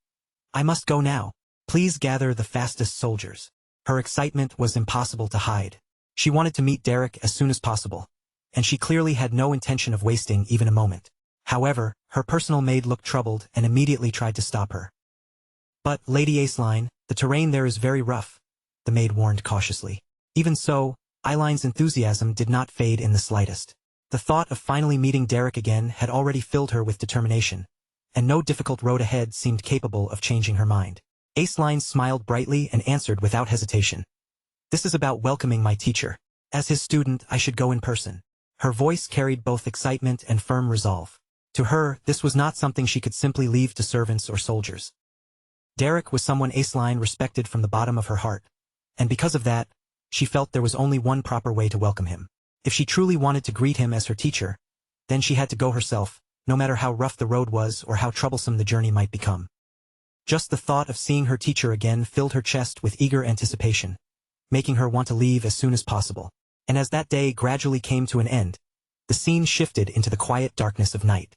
"I must go now. Please gather the fastest soldiers." Her excitement was impossible to hide. She wanted to meet Derek as soon as possible, and she clearly had no intention of wasting even a moment. However, her personal maid looked troubled and immediately tried to stop her. "But, Lady Aceline, the terrain there is very rough," the maid warned cautiously. Even so, Eiline's enthusiasm did not fade in the slightest. The thought of finally meeting Derek again had already filled her with determination, and no difficult road ahead seemed capable of changing her mind. Aceline smiled brightly and answered without hesitation, "This is about welcoming my teacher. As his student, I should go in person." Her voice carried both excitement and firm resolve. To her, this was not something she could simply leave to servants or soldiers. Derek was someone Aceline respected from the bottom of her heart, and because of that, she felt there was only one proper way to welcome him. If she truly wanted to greet him as her teacher, then she had to go herself, no matter how rough the road was or how troublesome the journey might become. Just the thought of seeing her teacher again filled her chest with eager anticipation, making her want to leave as soon as possible. And as that day gradually came to an end, the scene shifted into the quiet darkness of night.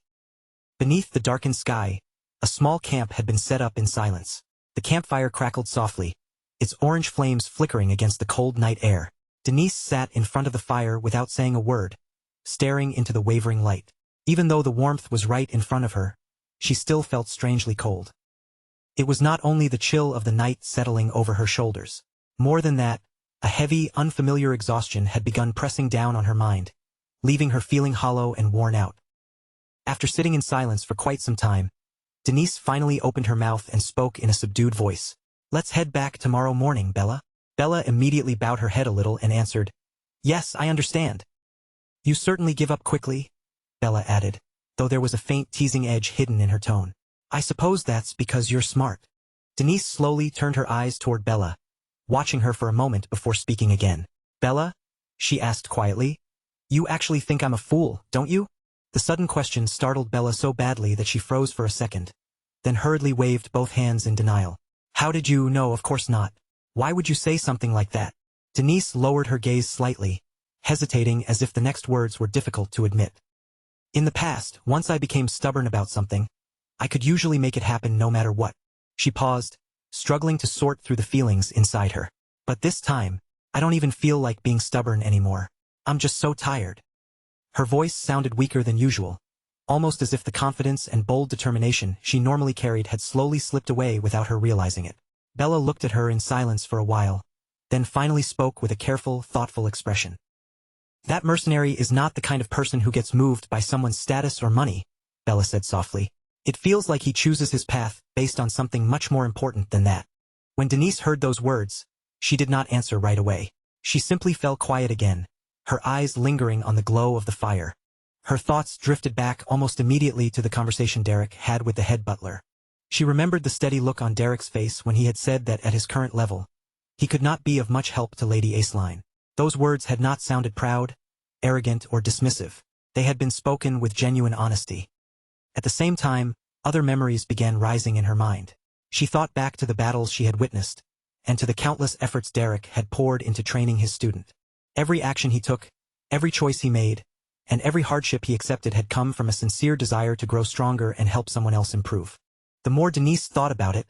Beneath the darkened sky, a small camp had been set up in silence. The campfire crackled softly, its orange flames flickering against the cold night air. Denise sat in front of the fire without saying a word, staring into the wavering light. Even though the warmth was right in front of her, she still felt strangely cold. It was not only the chill of the night settling over her shoulders. More than that, a heavy, unfamiliar exhaustion had begun pressing down on her mind, leaving her feeling hollow and worn out. After sitting in silence for quite some time, Denise finally opened her mouth and spoke in a subdued voice. "Let's head back tomorrow morning, Bella." Bella immediately bowed her head a little and answered, "Yes, I understand." "You certainly give up quickly," Bella added, though there was a faint teasing edge hidden in her tone. "I suppose that's because you're smart." Denise slowly turned her eyes toward Bella, watching her for a moment before speaking again. "Bella?" she asked quietly. "You actually think I'm a fool, don't you?" The sudden question startled Bella so badly that she froze for a second, then hurriedly waved both hands in denial. "How did you know? Of course not. Why would you say something like that?" Denise lowered her gaze slightly, hesitating as if the next words were difficult to admit. "In the past, once I became stubborn about something, I could usually make it happen no matter what." She paused, struggling to sort through the feelings inside her. "But this time, I don't even feel like being stubborn anymore. I'm just so tired." Her voice sounded weaker than usual, almost as if the confidence and bold determination she normally carried had slowly slipped away without her realizing it. Bella looked at her in silence for a while, then finally spoke with a careful, thoughtful expression. "That mercenary is not the kind of person who gets moved by someone's status or money," Bella said softly. "It feels like he chooses his path based on something much more important than that." When Denise heard those words, she did not answer right away. She simply fell quiet again, her eyes lingering on the glow of the fire. Her thoughts drifted back almost immediately to the conversation Derek had with the head butler. She remembered the steady look on Derek's face when he had said that at his current level, he could not be of much help to Lady Aceline. Those words had not sounded proud, arrogant, or dismissive. They had been spoken with genuine honesty. At the same time, other memories began rising in her mind. She thought back to the battles she had witnessed, and to the countless efforts Derek had poured into training his student. Every action he took, every choice he made, and every hardship he accepted had come from a sincere desire to grow stronger and help someone else improve. The more Denise thought about it,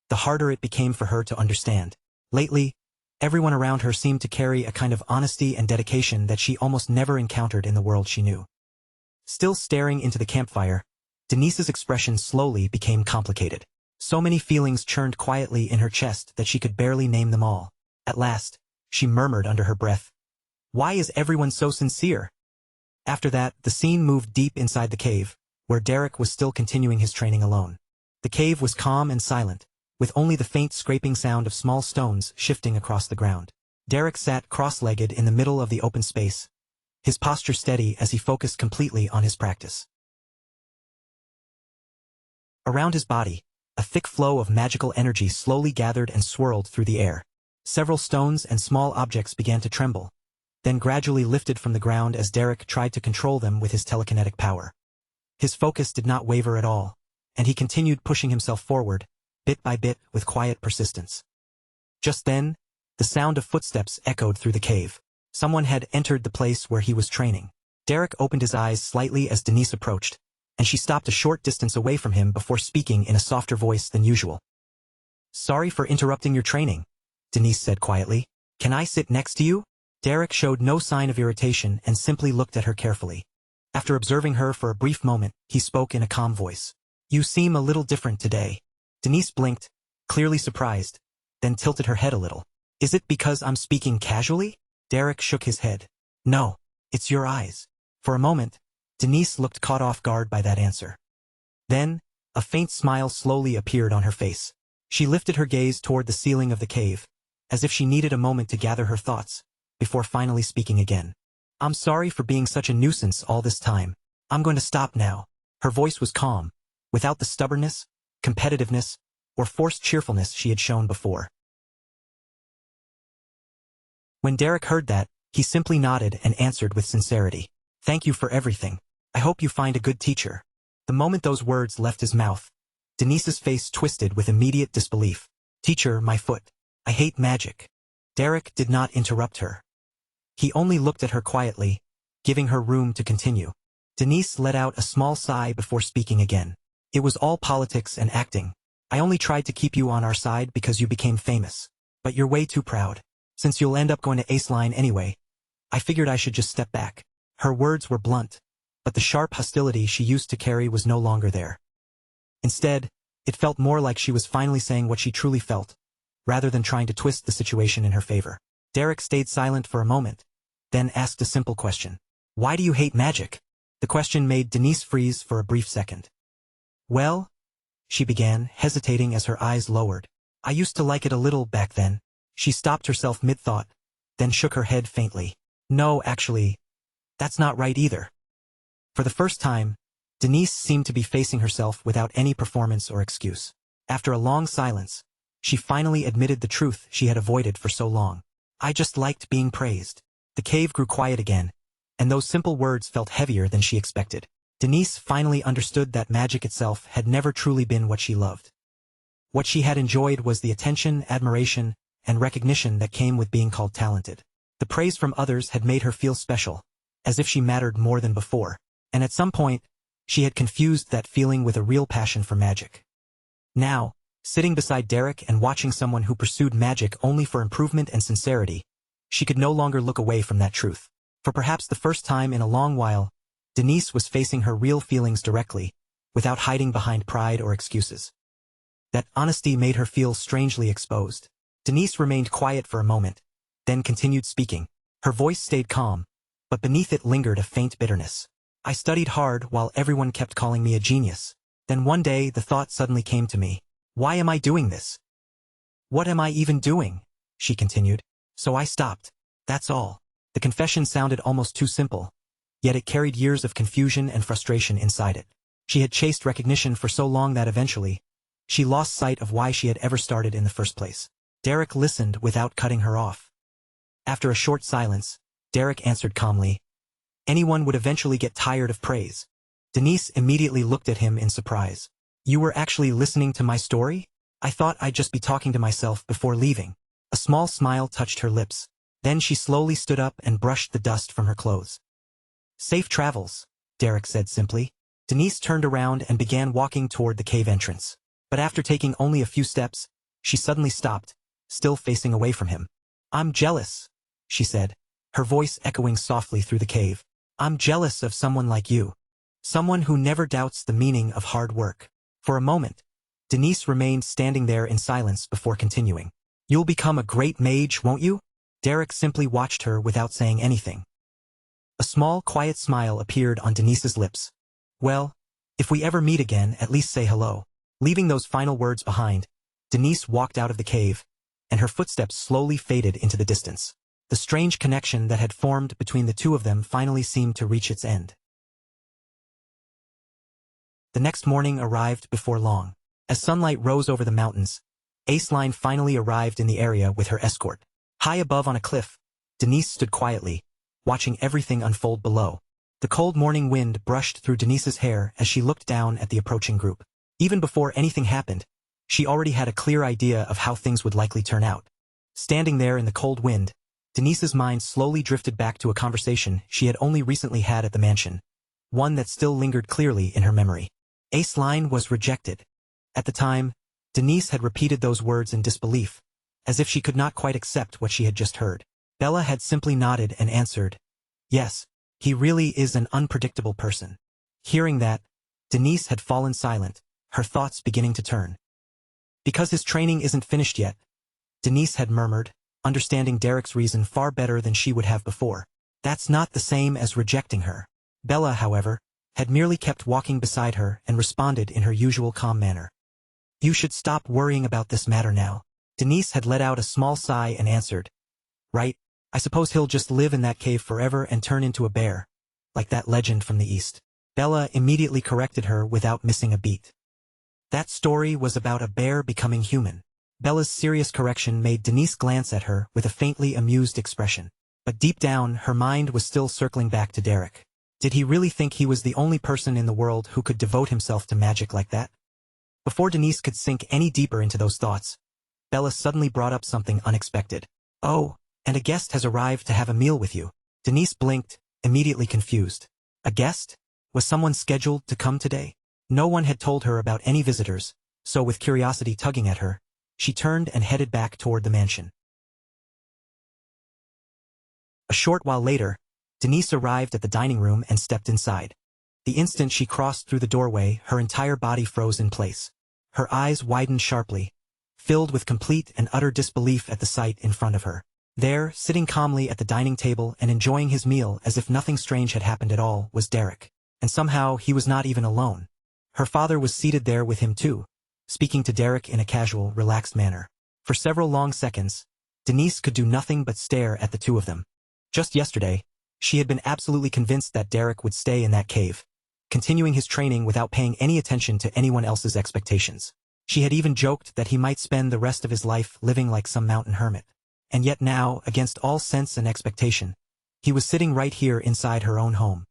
the harder it became for her to understand. Lately, everyone around her seemed to carry a kind of honesty and dedication that she almost never encountered in the world she knew. Still staring into the campfire, Denise's expression slowly became complicated. So many feelings churned quietly in her chest that she could barely name them all. At last, she murmured under her breath, "Why is everyone so sincere?" After that, the scene moved deep inside the cave, where Derek was still continuing his training alone. The cave was calm and silent, with only the faint scraping sound of small stones shifting across the ground. Derek sat cross-legged in the middle of the open space, his posture steady as he focused completely on his practice. Around his body, a thick flow of magical energy slowly gathered and swirled through the air. Several stones and small objects began to tremble, then gradually lifted from the ground as Derek tried to control them with his telekinetic power. His focus did not waver at all, and he continued pushing himself forward, bit by bit, with quiet persistence. Just then, the sound of footsteps echoed through the cave. Someone had entered the place where he was training. Derek opened his eyes slightly as Denise approached, and she stopped a short distance away from him before speaking in a softer voice than usual. "Sorry for interrupting your training," Denise said quietly. "Can I sit next to you?" Derek showed no sign of irritation and simply looked at her carefully. After observing her for a brief moment, he spoke in a calm voice. "You seem a little different today." Denise blinked, clearly surprised, then tilted her head a little. "Is it because I'm speaking casually?" Derek shook his head. "No, it's your eyes." For a moment, Denise looked caught off guard by that answer. Then, a faint smile slowly appeared on her face. She lifted her gaze toward the ceiling of the cave, as if she needed a moment to gather her thoughts, before finally speaking again. "I'm sorry for being such a nuisance all this time. I'm going to stop now." Her voice was calm, without the stubbornness, competitiveness, or forced cheerfulness she had shown before. When Derek heard that, he simply nodded and answered with sincerity, "Thank you for everything. I hope you find a good teacher." The moment those words left his mouth, Denise's face twisted with immediate disbelief. "Teacher, my foot. I hate magic." Derek did not interrupt her. He only looked at her quietly, giving her room to continue. Denise let out a small sigh before speaking again. "It was all politics and acting. I only tried to keep you on our side because you became famous. But you're way too proud. Since you'll end up going to Aceline anyway, I figured I should just step back." Her words were blunt, but the sharp hostility she used to carry was no longer there. Instead, it felt more like she was finally saying what she truly felt, rather than trying to twist the situation in her favor. Derek stayed silent for a moment, then asked a simple question. "Why do you hate magic?" The question made Denise freeze for a brief second. "Well," she began, hesitating as her eyes lowered. "I used to like it a little back then," She stopped herself mid-thought, then shook her head faintly. No, actually, that's not right either. For the first time, Denise seemed to be facing herself without any performance or excuse. After a long silence, she finally admitted the truth she had avoided for so long. I just liked being praised. The cave grew quiet again, and those simple words felt heavier than she expected. Denise finally understood that magic itself had never truly been what she loved. What she had enjoyed was the attention, admiration, and recognition that came with being called talented. The praise from others had made her feel special, as if she mattered more than before, and at some point, she had confused that feeling with a real passion for magic. Now, sitting beside Derek and watching someone who pursued magic only for improvement and sincerity, she could no longer look away from that truth. For perhaps the first time in a long while, Denise was facing her real feelings directly, without hiding behind pride or excuses. That honesty made her feel strangely exposed. Denise remained quiet for a moment, then continued speaking. Her voice stayed calm, but beneath it lingered a faint bitterness. I studied hard while everyone kept calling me a genius. Then one day the thought suddenly came to me. Why am I doing this? What am I even doing? She continued. So I stopped. That's all. The confession sounded almost too simple, yet it carried years of confusion and frustration inside it. She had chased recognition for so long that eventually, she lost sight of why she had ever started in the first place. Derek listened without cutting her off. After a short silence, Derek answered calmly, anyone would eventually get tired of praise. Denise immediately looked at him in surprise. You were actually listening to my story? I thought I'd just be talking to myself before leaving. A small smile touched her lips. Then she slowly stood up and brushed the dust from her clothes. Safe travels, Derek said simply. Denise turned around and began walking toward the cave entrance. But after taking only a few steps, she suddenly stopped, still facing away from him. I'm jealous, she said, her voice echoing softly through the cave. I'm jealous of someone like you. Someone who never doubts the meaning of hard work. For a moment, Denise remained standing there in silence before continuing. You'll become a great mage, won't you? Derek simply watched her without saying anything. A small, quiet smile appeared on Denise's lips. Well, if we ever meet again, at least say hello. Leaving those final words behind, Denise walked out of the cave, and her footsteps slowly faded into the distance. The strange connection that had formed between the two of them finally seemed to reach its end. The next morning arrived before long. As sunlight rose over the mountains, Aceline finally arrived in the area with her escort. High above on a cliff, Denise stood quietly, watching everything unfold below. The cold morning wind brushed through Denise's hair as she looked down at the approaching group. Even before anything happened, she already had a clear idea of how things would likely turn out. Standing there in the cold wind, Denise's mind slowly drifted back to a conversation she had only recently had at the mansion, one that still lingered clearly in her memory. Aceline was rejected. At the time, Denise had repeated those words in disbelief, as if she could not quite accept what she had just heard. Bella had simply nodded and answered, yes, he really is an unpredictable person. Hearing that, Denise had fallen silent, her thoughts beginning to turn. Because his training isn't finished yet, Denise had murmured, understanding Derek's reason far better than she would have before. That's not the same as rejecting her. Bella, however, had merely kept walking beside her and responded in her usual calm manner. You should stop worrying about this matter now. Denise had let out a small sigh and answered, right, I suppose he'll just live in that cave forever and turn into a bear, like that legend from the East. Bella immediately corrected her without missing a beat. That story was about a bear becoming human. Bella's serious correction made Denise glance at her with a faintly amused expression. But deep down, her mind was still circling back to Derek. Did he really think he was the only person in the world who could devote himself to magic like that? Before Denise could sink any deeper into those thoughts, Bella suddenly brought up something unexpected. Oh, and a guest has arrived to have a meal with you. Denise blinked, immediately confused. A guest? Was someone scheduled to come today? No one had told her about any visitors, so with curiosity tugging at her, she turned and headed back toward the mansion. A short while later, Denise arrived at the dining room and stepped inside. The instant she crossed through the doorway, her entire body froze in place. Her eyes widened sharply, filled with complete and utter disbelief at the sight in front of her. There, sitting calmly at the dining table and enjoying his meal as if nothing strange had happened at all, was Derek. And somehow he was not even alone. Her father was seated there with him too, speaking to Derek in a casual, relaxed manner. For several long seconds, Denise could do nothing but stare at the two of them. Just yesterday, she had been absolutely convinced that Derek would stay in that cave, continuing his training without paying any attention to anyone else's expectations. She had even joked that he might spend the rest of his life living like some mountain hermit. And yet now, against all sense and expectation, he was sitting right here inside her own home,